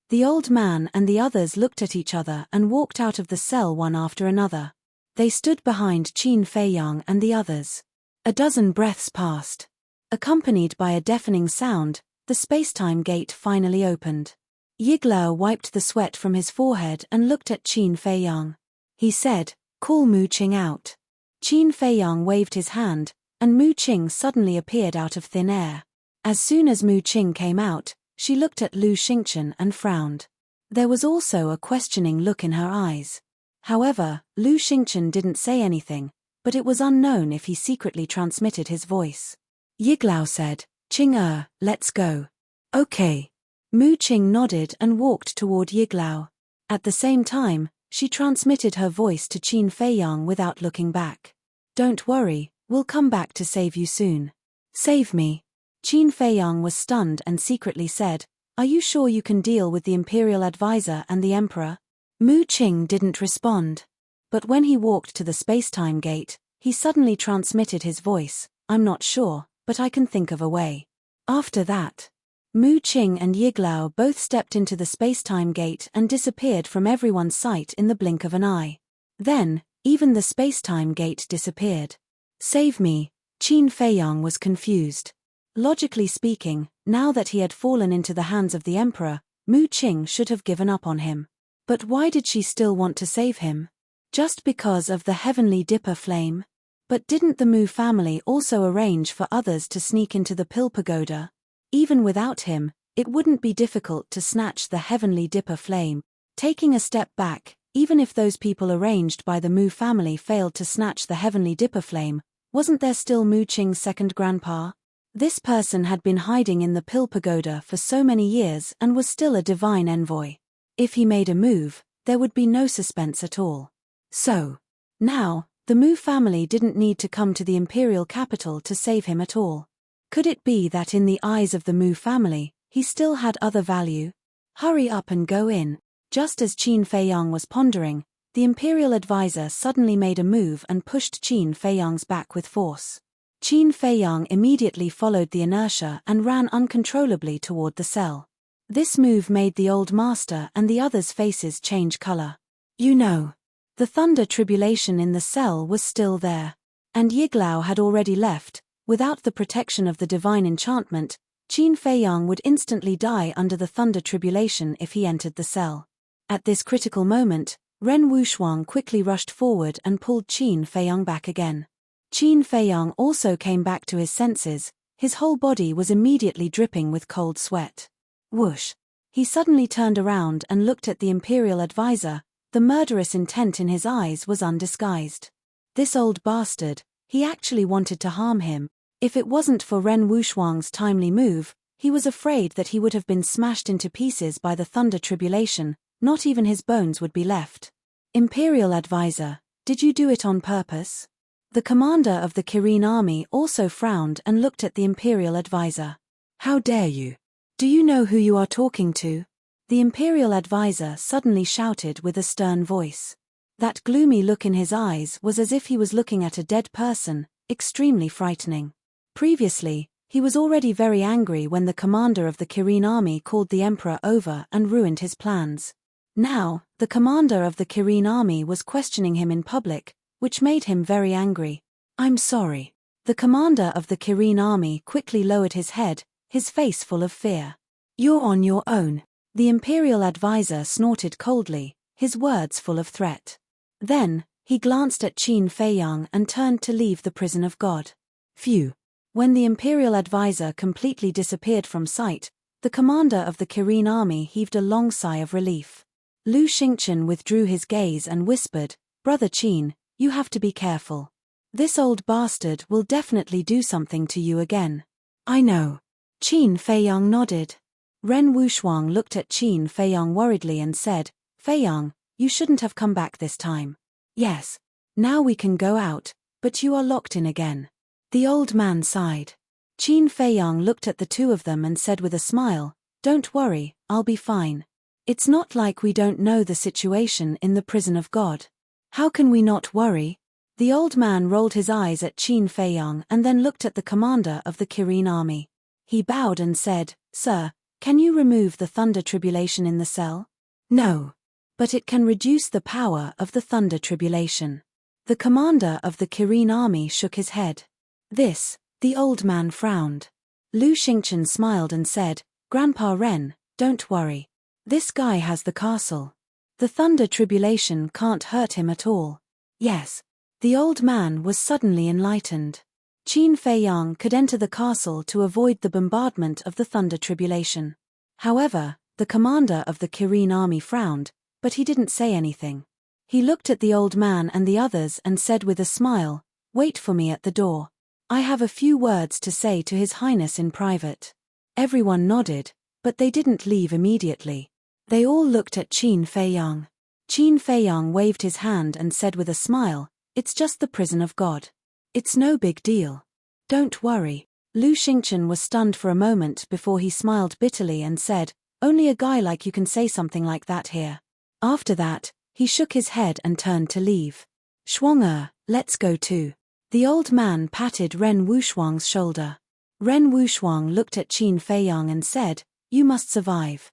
The old man and the others looked at each other and walked out of the cell one after another. They stood behind Qin Feiyang and the others. A dozen breaths passed. Accompanied by a deafening sound, the spacetime gate finally opened. Yiglao wiped the sweat from his forehead and looked at Qin Feiyang. He said, "Call Mu Qing out." Qin Feiyang waved his hand, and Mu Qing suddenly appeared out of thin air. As soon as Mu Qing came out, she looked at Lu Xingchen and frowned. There was also a questioning look in her eyes. However, Lu Xingchen didn't say anything, but it was unknown if he secretly transmitted his voice. Yiglao said, "Qing let's go." "Okay." Mu Qing nodded and walked toward Yiglao. At the same time, she transmitted her voice to Qin Feiyang without looking back. "Don't worry, we'll come back to save you soon." "Save me?" Qin Feiyang was stunned and secretly said, "Are you sure you can deal with the imperial advisor and the emperor?" Mu Qing didn't respond. But when he walked to the spacetime gate, he suddenly transmitted his voice, "I'm not sure, but I can think of a way." After that, Mu Qing and Yiglao both stepped into the spacetime gate and disappeared from everyone's sight in the blink of an eye. Then, even the spacetime gate disappeared. "Save me." Qin Feiyang was confused. Logically speaking, now that he had fallen into the hands of the emperor, Mu Qing should have given up on him. But why did she still want to save him? Just because of the heavenly dipper flame? But didn't the Mu family also arrange for others to sneak into the pill pagoda? Even without him, it wouldn't be difficult to snatch the heavenly dipper flame. Taking a step back, even if those people arranged by the Mu family failed to snatch the heavenly dipper flame, wasn't there still Mu Qing's second grandpa? This person had been hiding in the pill pagoda for so many years and was still a divine envoy. If he made a move, there would be no suspense at all. So, now, the Mu family didn't need to come to the imperial capital to save him at all. Could it be that in the eyes of the Mu family, he still had other value? Hurry up and go in. Just as Qin Feiyang was pondering, the imperial advisor suddenly made a move and pushed Qin Feiyang's back with force. Qin Feiyang immediately followed the inertia and ran uncontrollably toward the cell. This move made the old master and the others' faces change color. You know, the thunder tribulation in the cell was still there. And Yiglao had already left. Without the protection of the divine enchantment, Qin Feiyang would instantly die under the thunder tribulation if he entered the cell. At this critical moment, Ren Wushuang quickly rushed forward and pulled Qin Feiyang back again. Qin Feiyang also came back to his senses. His whole body was immediately dripping with cold sweat. Whoosh! He suddenly turned around and looked at the imperial advisor. The murderous intent in his eyes was undisguised. This old bastard, he actually wanted to harm him. If it wasn't for Ren Wushuang's timely move, he was afraid that he would have been smashed into pieces by the thunder tribulation. Not even his bones would be left. Imperial advisor, did you do it on purpose? The commander of the Kirin army also frowned and looked at the imperial advisor. How dare you? Do you know who you are talking to? The imperial advisor suddenly shouted with a stern voice. That gloomy look in his eyes was as if he was looking at a dead person, extremely frightening. Previously, he was already very angry when the commander of the Kirin army called the emperor over and ruined his plans. Now, the commander of the Kirin army was questioning him in public, which made him very angry. I'm sorry. The commander of the Kirin army quickly lowered his head, his face full of fear. You're on your own. The imperial advisor snorted coldly, his words full of threat. Then, he glanced at Qin Feiyang and turned to leave the prison of God. Phew. When the imperial advisor completely disappeared from sight, the commander of the Kirin army heaved a long sigh of relief. Lu Xingchen withdrew his gaze and whispered, Brother Qin, you have to be careful. This old bastard will definitely do something to you again. I know. Qin Feiyang nodded. Ren Wushuang looked at Qin Feiyang worriedly and said, Feiyang, you shouldn't have come back this time. Yes. Now we can go out, but you are locked in again. The old man sighed. Qin Feiyang looked at the two of them and said with a smile, Don't worry, I'll be fine. It's not like we don't know the situation in the prison of God. How can we not worry? The old man rolled his eyes at Qin Feiyang and then looked at the commander of the Kirin army. He bowed and said, Sir, can you remove the thunder tribulation in the cell? No. But it can reduce the power of the thunder tribulation. The commander of the Kirin army shook his head. The old man frowned. Lu Xingchen smiled and said, Grandpa Ren, don't worry. This guy has the castle. The thunder tribulation can't hurt him at all. Yes. The old man was suddenly enlightened. Qin Feiyang could enter the castle to avoid the bombardment of the thunder tribulation. However, the commander of the Kirin army frowned, but he didn't say anything. He looked at the old man and the others and said with a smile, Wait for me at the door. I have a few words to say to His Highness in private. Everyone nodded, but they didn't leave immediately. They all looked at Qin Feiyang. Qin Feiyang waved his hand and said with a smile, It's just the prison of God. It's no big deal. Don't worry. Lu Xingchen was stunned for a moment before he smiled bitterly and said, Only a guy like you can say something like that here. After that, he shook his head and turned to leave. Shuang, let's go too. The old man patted Ren Wushuang's shoulder. Ren Wushuang looked at Qin Feiyang and said, You must survive.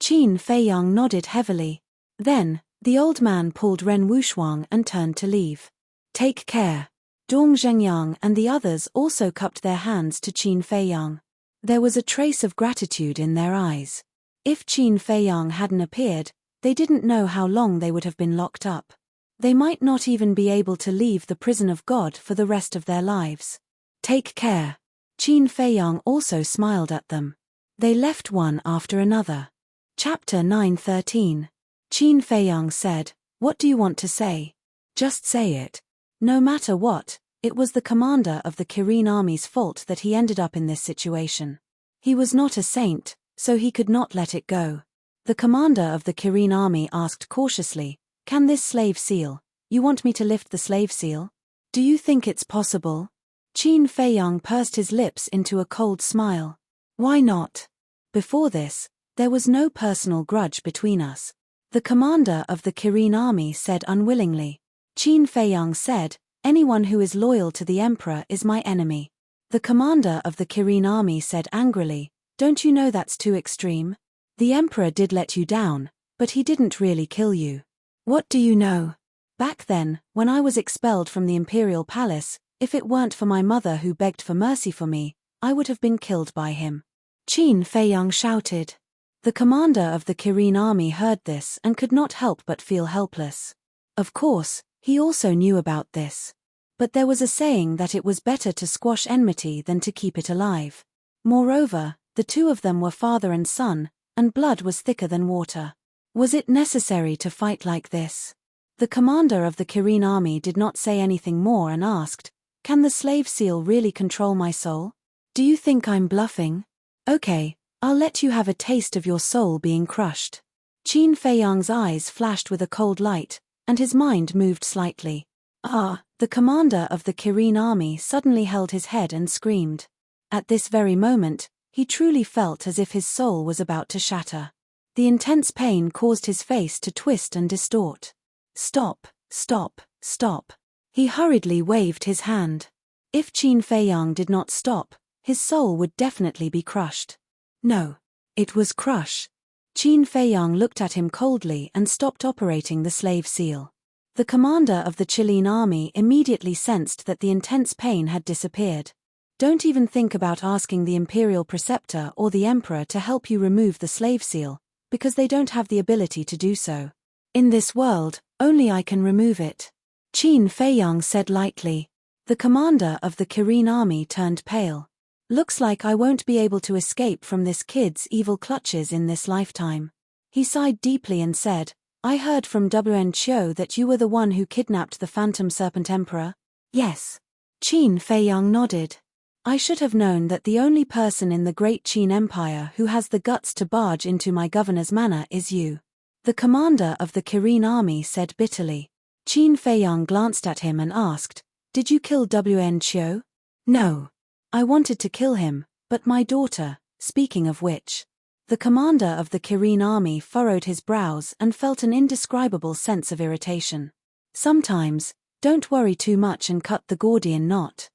Qin Feiyang nodded heavily. Then, the old man pulled Ren Wushuang and turned to leave. Take care. Dong Zhengyang and the others also cupped their hands to Qin Feiyang. There was a trace of gratitude in their eyes. If Qin Feiyang hadn't appeared, they didn't know how long they would have been locked up. They might not even be able to leave the prison of God for the rest of their lives. Take care. Qin Feiyang also smiled at them. They left one after another. Chapter 9:13. Qin Feiyang said, What do you want to say? Just say it. No matter what, it was the commander of the Kirin army's fault that he ended up in this situation. He was not a saint, so he could not let it go. The commander of the Kirin army asked cautiously, Can this slave seal? You want me to lift the slave seal? Do you think it's possible? Qin Feiyang pursed his lips into a cold smile. Why not? Before this, there was no personal grudge between us. The commander of the Kirin army said unwillingly. Qin Feiyang said, Anyone who is loyal to the emperor is my enemy. The commander of the Kirin army said angrily, Don't you know that's too extreme? The Emperor did let you down, but he didn't really kill you. What do you know? Back then, when I was expelled from the Imperial Palace, if it weren't for my mother who begged for mercy for me, I would have been killed by him. Qin Feiyang shouted. The commander of the Kirin army heard this and could not help but feel helpless. Of course, he also knew about this. But there was a saying that it was better to squash enmity than to keep it alive. Moreover, the two of them were father and son, and blood was thicker than water. Was it necessary to fight like this? The commander of the Kirin army did not say anything more and asked, "Can the slave seal really control my soul? Do you think I'm bluffing? Okay, I'll let you have a taste of your soul being crushed." Qin Feiyang's eyes flashed with a cold light, and his mind moved slightly. The commander of the Kirin army suddenly held his head and screamed. At this very moment, he truly felt as if his soul was about to shatter. The intense pain caused his face to twist and distort. Stop, stop, stop. He hurriedly waved his hand. If Qin Feiyang did not stop, his soul would definitely be crushed. No. It was crush. Qin Feiyang looked at him coldly and stopped operating the slave seal. The commander of the Chilean army immediately sensed that the intense pain had disappeared. Don't even think about asking the imperial preceptor or the emperor to help you remove the slave seal, because they don't have the ability to do so. In this world, only I can remove it. Qin Feiyang said lightly. The commander of the Kirin army turned pale. Looks like I won't be able to escape from this kid's evil clutches in this lifetime. He sighed deeply and said, "I heard from Wen Qiu that you were the one who kidnapped the Phantom Serpent Emperor?" "Yes." Qin Feiyang nodded. "I should have known that the only person in the Great Qin Empire who has the guts to barge into my governor's manor is you." The commander of the Kirin army said bitterly. Qin Feiyang glanced at him and asked, "Did you kill Wen Qiu?" "No. I wanted to kill him, but my daughter, speaking of which." The commander of the Kirin army furrowed his brows and felt an indescribable sense of irritation. "Sometimes, don't worry too much and cut the Gordian knot,"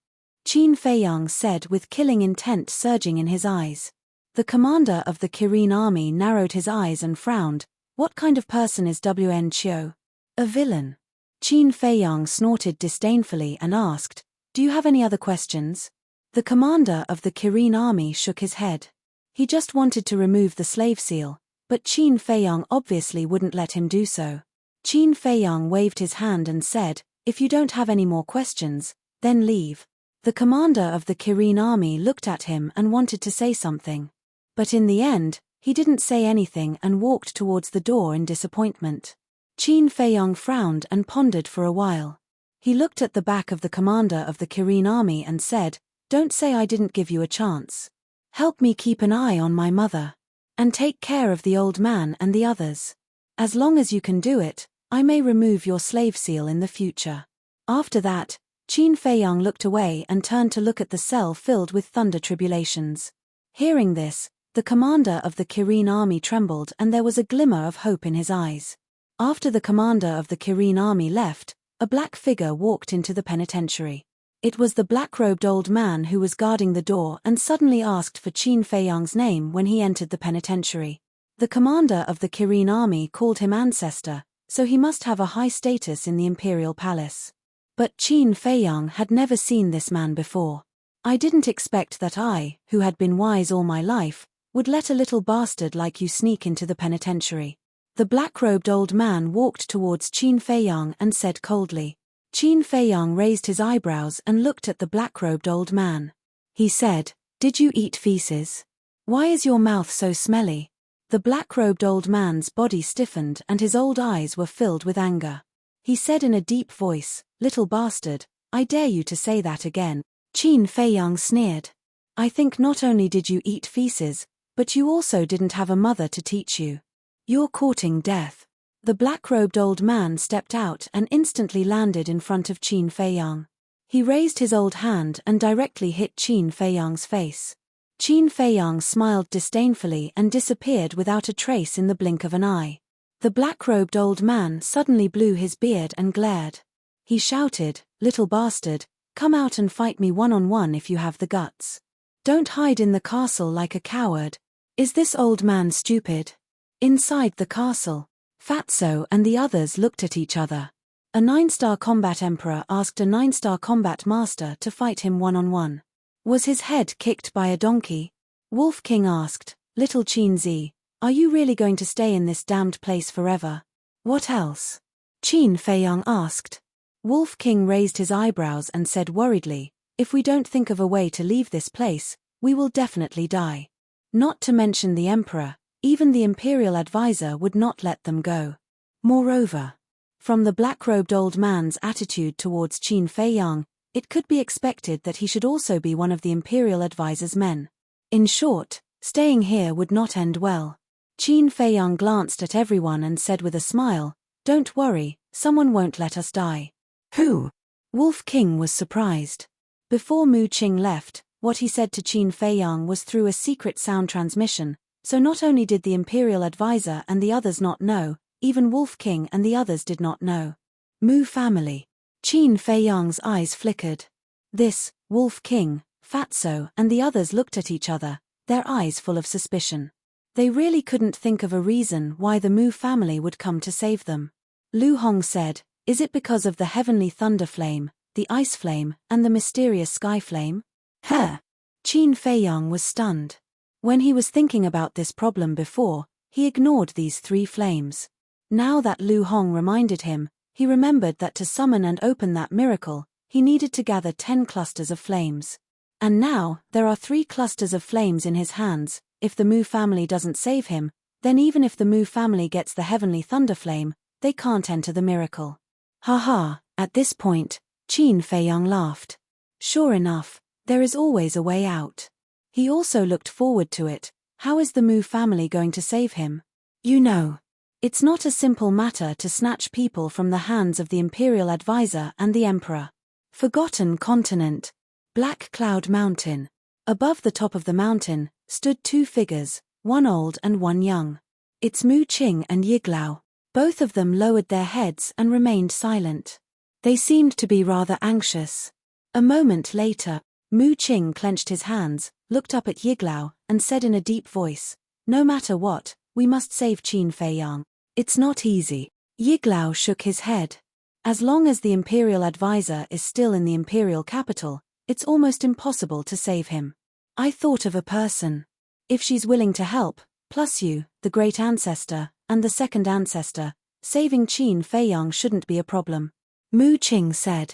Qin Feiyang said with killing intent surging in his eyes. The commander of the Kirin army narrowed his eyes and frowned. "What kind of person is Wen Qiu?" "A villain." Qin Feiyang snorted disdainfully and asked, "Do you have any other questions?" The commander of the Kirin army shook his head. He just wanted to remove the slave seal, but Qin Feiyang obviously wouldn't let him do so. Qin Feiyang waved his hand and said, "If you don't have any more questions, then leave." The commander of the Kirin army looked at him and wanted to say something. But in the end, he didn't say anything and walked towards the door in disappointment. Qin Feiyang frowned and pondered for a while. He looked at the back of the commander of the Kirin army and said, "Don't say I didn't give you a chance. Help me keep an eye on my mother. And take care of the old man and the others. As long as you can do it, I may remove your slave seal in the future." After that, Qin Feiyang looked away and turned to look at the cell filled with thunder tribulations. Hearing this, the commander of the Kirin army trembled and there was a glimmer of hope in his eyes. After the commander of the Kirin army left, a black figure walked into the penitentiary. It was the black-robed old man who was guarding the door and suddenly asked for Qin Feiyang's name when he entered the penitentiary. The commander of the Kirin army called him ancestor, so he must have a high status in the imperial palace. But Qin Feiyang had never seen this man before. "I didn't expect that I, who had been wise all my life, would let a little bastard like you sneak into the penitentiary." The black-robed old man walked towards Qin Feiyang and said coldly. Qin Feiyang raised his eyebrows and looked at the black-robed old man. He said, "Did you eat feces? Why is your mouth so smelly?" The black-robed old man's body stiffened and his old eyes were filled with anger. He said in a deep voice, "Little bastard, I dare you to say that again." Qin Feiyang sneered. "I think not only did you eat feces, but you also didn't have a mother to teach you. You're courting death." The black-robed old man stepped out and instantly landed in front of Qin Feiyang. He raised his old hand and directly hit Qin Feiyang's face. Qin Feiyang smiled disdainfully and disappeared without a trace in the blink of an eye. The black-robed old man suddenly blew his beard and glared. He shouted, "Little bastard, come out and fight me one-on-one if you have the guts. Don't hide in the castle like a coward. Is this old man stupid? Inside the castle, Fatso and the others looked at each other. A 9-star combat emperor asked a 9-star combat master to fight him one-on-one. Was his head kicked by a donkey? Wolf King asked, Little Qin Zi, are you really going to stay in this damned place forever? What else? Qin Feiyang asked. Wolf King raised his eyebrows and said worriedly, if we don't think of a way to leave this place, we will definitely die. Not to mention the emperor, even the imperial advisor would not let them go. Moreover, from the black-robed old man's attitude towards Qin Feiyang, it could be expected that he should also be one of the imperial advisor's men. In short, staying here would not end well. Qin Feiyang glanced at everyone and said with a smile, Don't worry, someone won't let us die. Who? Wolf King was surprised. Before Mu Qing left, what he said to Qin Feiyang was through a secret sound transmission, so not only did the imperial advisor and the others not know, even Wolf King and the others did not know. Mu family. Qin Feiyang's eyes flickered. This, Wolf King, Fatso and the others looked at each other, their eyes full of suspicion. They really couldn't think of a reason why the Mu family would come to save them. Lu Hong said, Is it because of the heavenly thunder flame, the ice flame, and the mysterious sky flame? Huh! Qin Feiyang was stunned. When he was thinking about this problem before, he ignored these 3 flames. Now that Lu Hong reminded him, he remembered that to summon and open that miracle, he needed to gather 10 clusters of flames. And now, there are 3 clusters of flames in his hands. If the Mu family doesn't save him, then even if the Mu family gets the heavenly thunder flame, they can't enter the miracle. Haha, at this point, Qin Feiyang laughed. Sure enough, there is always a way out. He also looked forward to it. How is the Mu family going to save him? You know, it's not a simple matter to snatch people from the hands of the imperial advisor and the emperor. Forgotten continent. Black Cloud Mountain. Above the top of the mountain, stood 2 figures, one old and one young. It's Mu Qing and Yiglao. Both of them lowered their heads and remained silent. They seemed to be rather anxious. A moment later, Mu Qing clenched his hands, looked up at Yiglao, and said in a deep voice, No matter what, we must save Qin Feiyang. It's not easy. Yiglao shook his head. As long as the imperial advisor is still in the imperial capital, it's almost impossible to save him. I thought of a person. If she's willing to help, plus you, the great ancestor, and the second ancestor, saving Qin Feiyang shouldn't be a problem. Mu Qing said.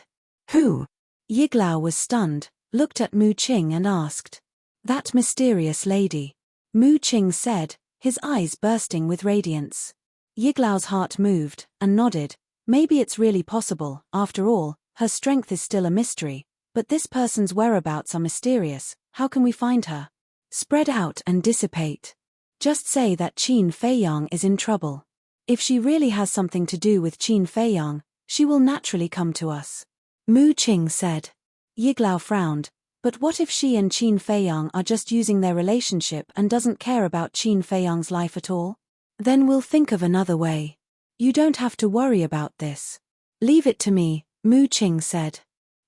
Who? Yiglao was stunned, looked at Mu Qing and asked. That mysterious lady. Mu Qing said, his eyes bursting with radiance. Yiglao's heart moved, and nodded. Maybe it's really possible, after all, her strength is still a mystery, but this person's whereabouts are mysterious. How can we find her? Spread out and dissipate. Just say that Qin Feiyang is in trouble. If she really has something to do with Qin Feiyang, she will naturally come to us. Mu Qing said. Yiglao frowned, but what if she and Qin Feiyang are just using their relationship and doesn't care about Qin Feiyang's life at all? Then we'll think of another way. You don't have to worry about this. Leave it to me, Mu Qing said.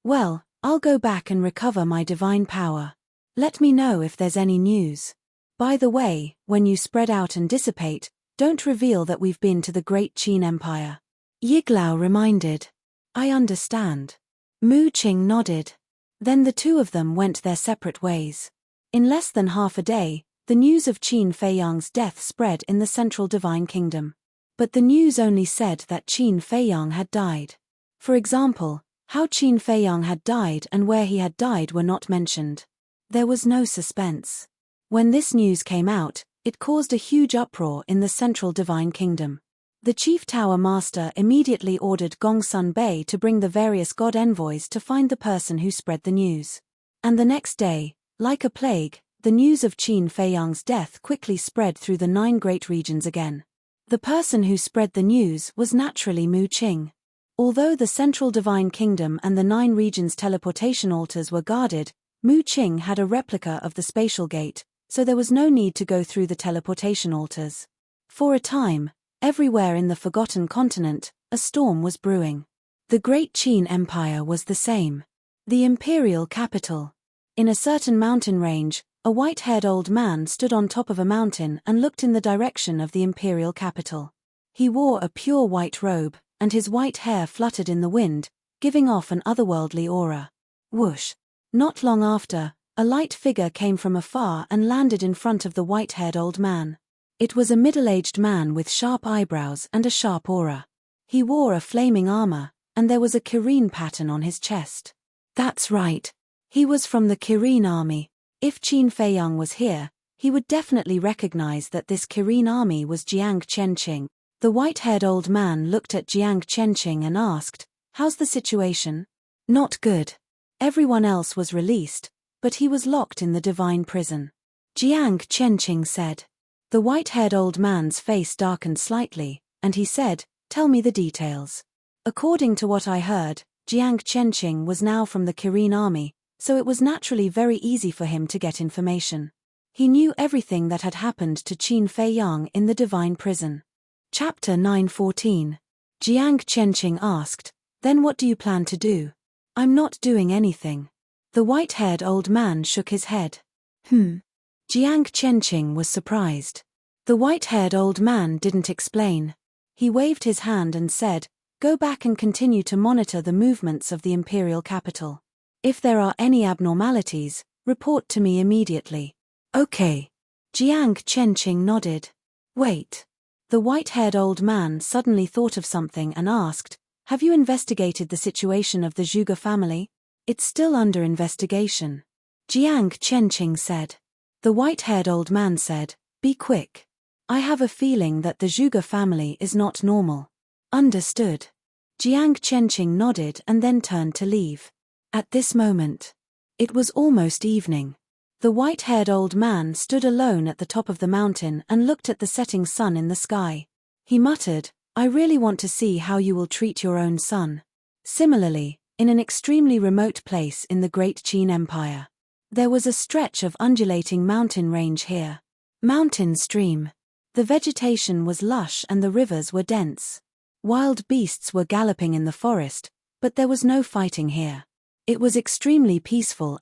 Well, I'll go back and recover my divine power. Let me know if there's any news. By the way, when you spread out and dissipate, don't reveal that we've been to the great Qin Empire. Yiglao reminded. I understand. Mu Qing nodded. Then the 2 of them went their separate ways. In less than half a day, the news of Qin Feiyang's death spread in the central divine kingdom. But the news only said that Qin Feiyang had died. For example, how Qin Feiyang had died and where he had died were not mentioned. There was no suspense. When this news came out, it caused a huge uproar in the central divine kingdom. The chief tower master immediately ordered Gongsun Bei to bring the various god envoys to find the person who spread the news. And the next day, like a plague, the news of Qin Feiyang's death quickly spread through the 9 great regions again. The person who spread the news was naturally Mu Qing. Although the central divine kingdom and the 9 regions' teleportation altars were guarded, Mu Qing had a replica of the spatial gate, so there was no need to go through the teleportation altars. For a time, everywhere in the Forgotten Continent, a storm was brewing. The Great Qin Empire was the same. The imperial capital. In a certain mountain range, A white-haired old man stood on top of a mountain and looked in the direction of the imperial capital. He wore a pure white robe, and his white hair fluttered in the wind, giving off an otherworldly aura. Whoosh! Not long after, a light figure came from afar and landed in front of the white-haired old man. It was a middle-aged man with sharp eyebrows and a sharp aura. He wore a flaming armor, and there was a Kirin pattern on his chest. That's right. He was from the Kirin army. If Qin Feiyang was here, he would definitely recognize that this Kirin army was Jiang Chenqing. The white-haired old man looked at Jiang Chenqing and asked, "How's the situation?" "Not good. Everyone else was released, but he was locked in the divine prison," Jiang Chenqing said. The white-haired old man's face darkened slightly, and he said, "Tell me the details." According to what I heard, Jiang Chenqing was now from the Kirin army, so it was naturally very easy for him to get information. He knew everything that had happened to Qin Feiyang in the divine prison. Chapter 9:14. Jiang Chenqing asked, "Then what do you plan to do?" "I'm not doing anything." The white-haired old man shook his head. Jiang Chenqing was surprised. The white-haired old man didn't explain. He waved his hand and said, "Go back and continue to monitor the movements of the imperial capital. If there are any abnormalities, report to me immediately." "Okay." Jiang Chenqing nodded. "Wait." The white-haired old man suddenly thought of something and asked, "Have you investigated the situation of the Zhuge family?" "It's still under investigation," Jiang Chenqing said. The white-haired old man said, "Be quick. I have a feeling that the Zhuge family is not normal." "Understood." Jiang Chenqing nodded and then turned to leave. At this moment, it was almost evening. The white-haired old man stood alone at the top of the mountain and looked at the setting sun in the sky. He muttered, "I really want to see how you will treat your own son." Similarly, in an extremely remote place in the Great Qin Empire, there was a stretch of undulating mountain range here. Mountain stream. The vegetation was lush and the rivers were dense. Wild beasts were galloping in the forest, but there was no fighting here. It was extremely peaceful.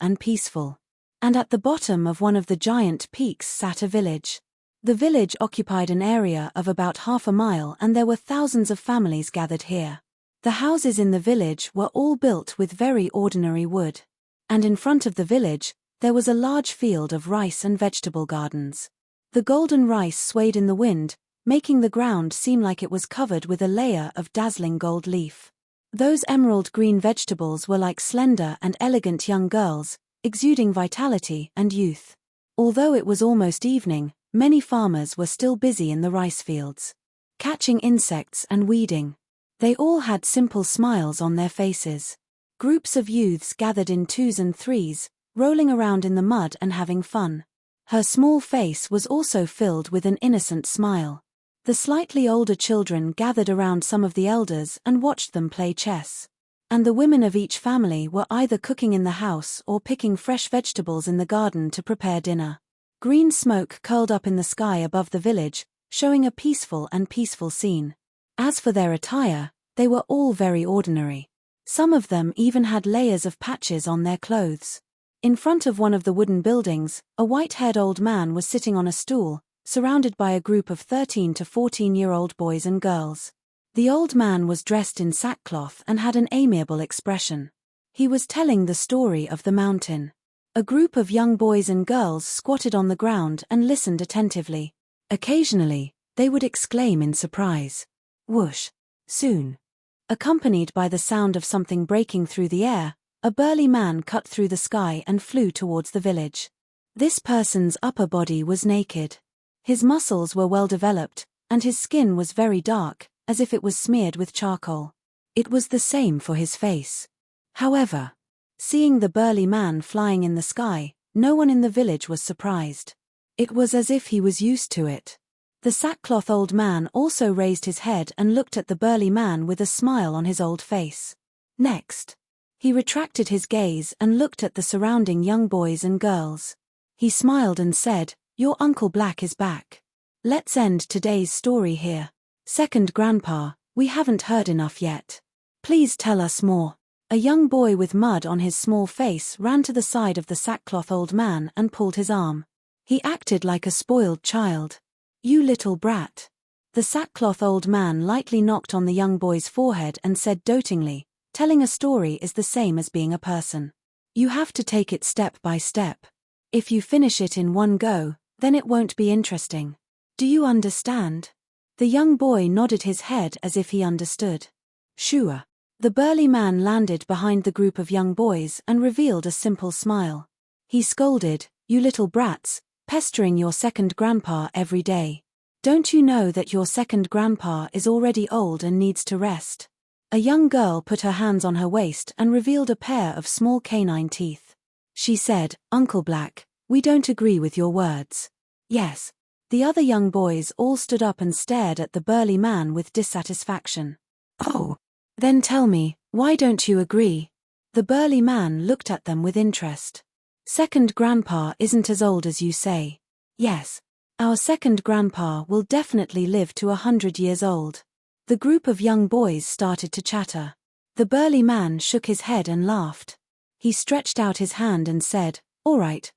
And at the bottom of one of the giant peaks sat a village. The village occupied an area of about half a mile and there were thousands of families gathered here. The houses in the village were all built with very ordinary wood. And in front of the village, there was a large field of rice and vegetable gardens. The golden rice swayed in the wind, making the ground seem like it was covered with a layer of dazzling gold leaf. Those emerald green vegetables were like slender and elegant young girls, exuding vitality and youth. Although it was almost evening, many farmers were still busy in the rice fields, catching insects and weeding. They all had simple smiles on their faces. Groups of youths gathered in twos and threes, rolling around in the mud and having fun. Her small face was also filled with an innocent smile. The slightly older children gathered around some of the elders and watched them play chess. And the women of each family were either cooking in the house or picking fresh vegetables in the garden to prepare dinner. Green smoke curled up in the sky above the village, showing a peaceful scene. As for their attire, they were all very ordinary. Some of them even had layers of patches on their clothes. In front of one of the wooden buildings, a white-haired old man was sitting on a stool, surrounded by a group of 13 to 14-year-old boys and girls. The old man was dressed in sackcloth and had an amiable expression. He was telling the story of the mountain. A group of young boys and girls squatted on the ground and listened attentively. Occasionally, they would exclaim in surprise, "Whoosh!" Soon, accompanied by the sound of something breaking through the air, a burly man cut through the sky and flew towards the village. This person's upper body was naked. His muscles were well developed, and his skin was very dark, as if it was smeared with charcoal. It was the same for his face. However, seeing the burly man flying in the sky, no one in the village was surprised. It was as if he was used to it. The sackcloth old man also raised his head and looked at the burly man with a smile on his old face. Next, he retracted his gaze and looked at the surrounding young boys and girls. He smiled and said, "Your Uncle Black is back. Let's end today's story here. Second Grandpa, we haven't heard enough yet. Please tell us more." A young boy with mud on his small face ran to the side of the sackcloth old man and pulled his arm. He acted like a spoiled child. "You little brat." The sackcloth old man lightly knocked on the young boy's forehead and said dotingly, "Telling a story is the same as being a person. You have to take it step by step. If you finish it in one go, then it won't be interesting. Do you understand?" The young boy nodded his head as if he understood. "Sure." The burly man landed behind the group of young boys and revealed a simple smile. He scolded, "You little brats, pestering your second grandpa every day. Don't you know that your second grandpa is already old and needs to rest?" A young girl put her hands on her waist and revealed a pair of small canine teeth. She said, "Uncle Black, we don't agree with your words." "Yes." The other young boys all stood up and stared at the burly man with dissatisfaction. "Oh. Then tell me, why don't you agree?" The burly man looked at them with interest. "Second grandpa isn't as old as you say." "Yes. Our second grandpa will definitely live to 100 years old." The group of young boys started to chatter. The burly man shook his head and laughed. He stretched out his hand and said, all right.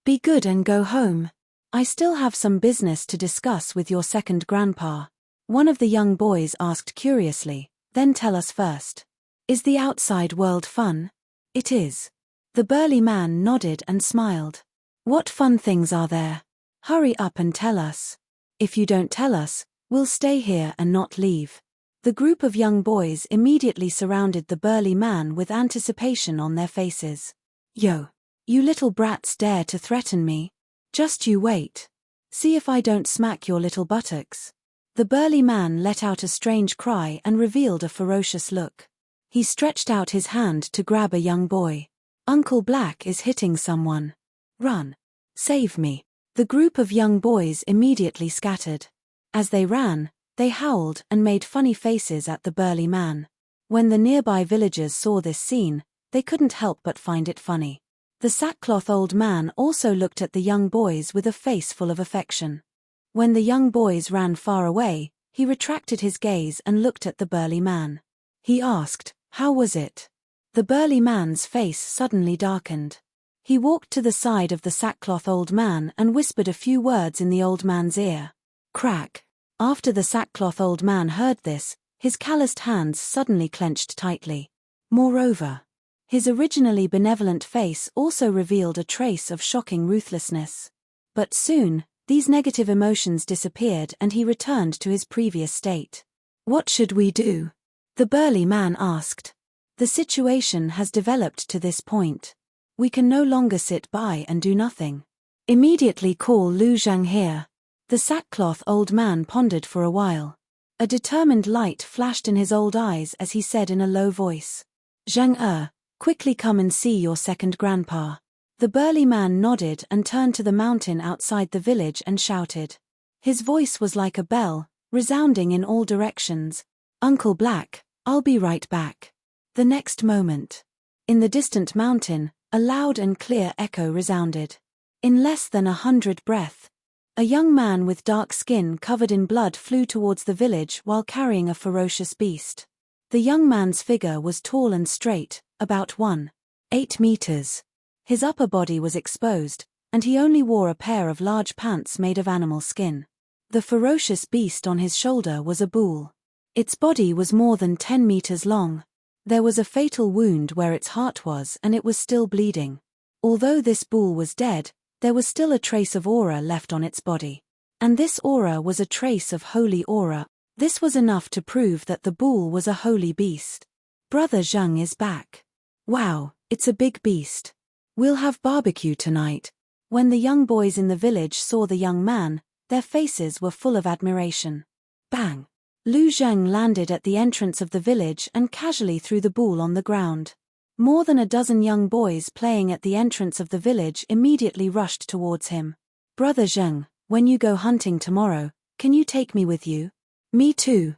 Be good and go home. I still have some business to discuss with your second grandpa." One of the young boys asked curiously, "Then tell us first. Is the outside world fun?" "It is." The burly man nodded and smiled. "What fun things are there? Hurry up and tell us. If you don't tell us, we'll stay here and not leave." The group of young boys immediately surrounded the burly man with anticipation on their faces. "Yo! You little brats dare to threaten me? Just you wait. See if I don't smack your little buttocks." The burly man let out a strange cry and revealed a ferocious look. He stretched out his hand to grab a young boy. "Uncle Black is hitting someone. Run. Save me." The group of young boys immediately scattered. As they ran, they howled and made funny faces at the burly man. When the nearby villagers saw this scene, they couldn't help but find it funny. The sackcloth old man also looked at the young boys with a face full of affection. When the young boys ran far away, he retracted his gaze and looked at the burly man. He asked, "How was it?" The burly man's face suddenly darkened. He walked to the side of the sackcloth old man and whispered a few words in the old man's ear. Crack. After the sackcloth old man heard this, his calloused hands suddenly clenched tightly. Moreover, his originally benevolent face also revealed a trace of shocking ruthlessness. But soon, these negative emotions disappeared and he returned to his previous state. "What should we do?" the burly man asked. "The situation has developed to this point. We can no longer sit by and do nothing. Immediately call Lu Zhang here." The sackcloth old man pondered for a while. A determined light flashed in his old eyes as he said in a low voice, "Zhang quickly come and see your second grandpa." The burly man nodded and turned to the mountain outside the village and shouted. His voice was like a bell, resounding in all directions. "Uncle Black, I'll be right back." The next moment, in the distant mountain, a loud and clear echo resounded. In less than 100 breaths, a young man with dark skin covered in blood flew towards the village while carrying a ferocious beast. The young man's figure was tall and straight, about 1.8 meters. His upper body was exposed, and he only wore a pair of large pants made of animal skin. The ferocious beast on his shoulder was a bull. Its body was more than 10 meters long. There was a fatal wound where its heart was and it was still bleeding. Although this bull was dead, there was still a trace of aura left on its body. And this aura was a trace of holy aura. This was enough to prove that the bull was a holy beast. "Brother Zhang is back. Wow, it's a big beast. We'll have barbecue tonight." When the young boys in the village saw the young man, their faces were full of admiration. Bang! Lu Zheng landed at the entrance of the village and casually threw the bull on the ground. More than a dozen young boys playing at the entrance of the village immediately rushed towards him. "Brother Zheng, when you go hunting tomorrow, can you take me with you?" Me too.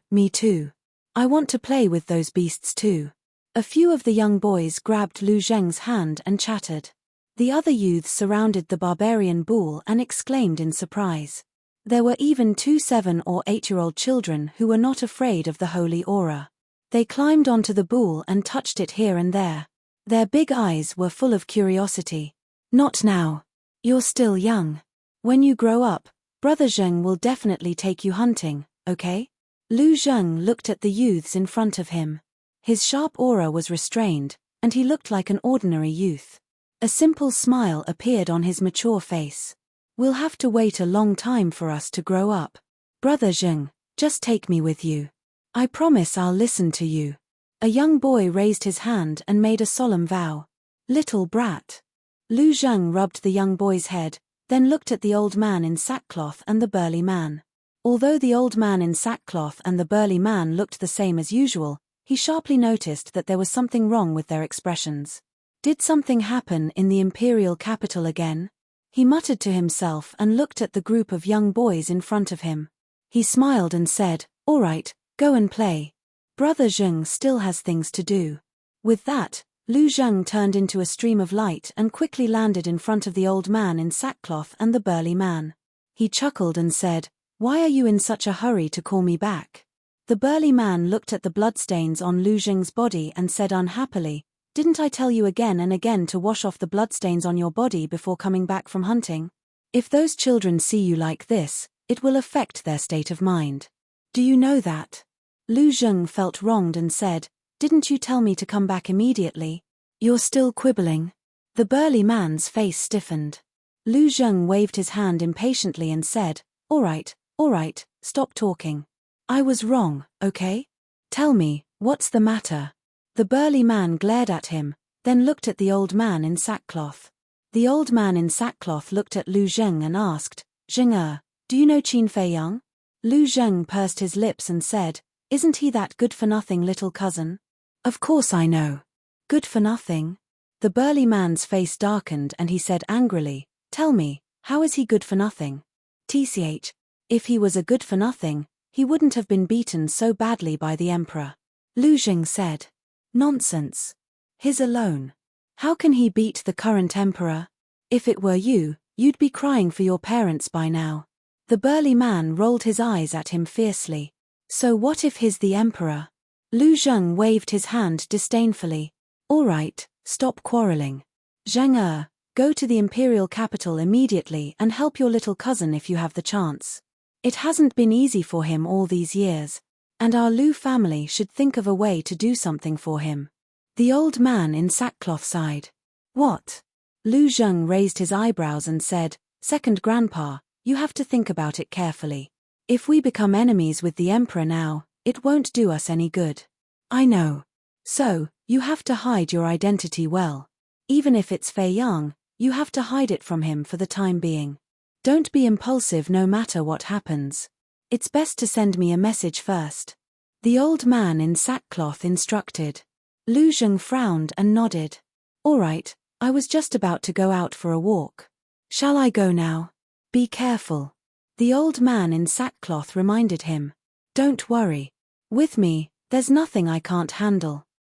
I want to play with those beasts too." A few of the young boys grabbed Lu Zheng's hand and chattered. The other youths surrounded the barbarian bull and exclaimed in surprise. There were even 2 7- or 8-year-old children who were not afraid of the holy aura. They climbed onto the bull and touched it here and there. Their big eyes were full of curiosity. Not now. You're still young. When you grow up, Brother Zheng will definitely take you hunting, okay? Lu Zheng looked at the youths in front of him. His sharp aura was restrained, and he looked like an ordinary youth. A simple smile appeared on his mature face. We'll have to wait a long time for us to grow up. Brother Zheng, just take me with you. I promise I'll listen to you. A young boy raised his hand and made a solemn vow. Little brat. Lu Zheng rubbed the young boy's head, then looked at the old man in sackcloth and the burly man. Although the old man in sackcloth and the burly man looked the same as usual, he sharply noticed that there was something wrong with their expressions. Did something happen in the imperial capital again? He muttered to himself and looked at the group of young boys in front of him. He smiled and said, "All right, go and play. Brother Zheng still has things to do." With that, Lu Zheng turned into a stream of light and quickly landed in front of the old man in sackcloth and the burly man. He chuckled and said, "Why are you in such a hurry to call me back?" The burly man looked at the bloodstains on Lu Zheng's body and said unhappily, "Didn't I tell you again and again to wash off the bloodstains on your body before coming back from hunting? If those children see you like this, it will affect their state of mind. Do you know that?" Lu Zheng felt wronged and said, "Didn't you tell me to come back immediately? You're still quibbling." The burly man's face stiffened. Lu Zheng waved his hand impatiently and said, all right, stop talking. I was wrong, okay? Tell me, what's the matter?" The burly man glared at him, then looked at the old man in sackcloth. The old man in sackcloth looked at Lu Zheng and asked, "Zheng, do you know Qin Fei Yang?" Lu Zheng pursed his lips and said, "Isn't he that good-for-nothing little cousin?" "Of course I know. Good for nothing?" The burly man's face darkened and he said angrily, "Tell me, how is he good for nothing?" "Tch, if he was a good for nothing, he wouldn't have been beaten so badly by the emperor." Lu Zheng said. "Nonsense. His alone. How can he beat the current emperor? If it were you, you'd be crying for your parents by now." The burly man rolled his eyes at him fiercely. "So what if he's the emperor?" Lu Zheng waved his hand disdainfully. "All right, stop quarreling. Zheng, go to the imperial capital immediately and help your little cousin if you have the chance. It hasn't been easy for him all these years, and our Lu family should think of a way to do something for him." The old man in sackcloth sighed. "What?" Lu Zheng raised his eyebrows and said, "Second grandpa, you have to think about it carefully. If we become enemies with the emperor now, it won't do us any good." "I know. So, you have to hide your identity well. Even if it's Fei Yang, you have to hide it from him for the time being. Don't be impulsive no matter what happens. It's best to send me a message first." The old man in sackcloth instructed. Lu Zheng frowned and nodded. "All right, I was just about to go out for a walk. Shall I go now? Be careful." The old man in sackcloth reminded him. "Don't worry. With me, there's nothing I can't handle."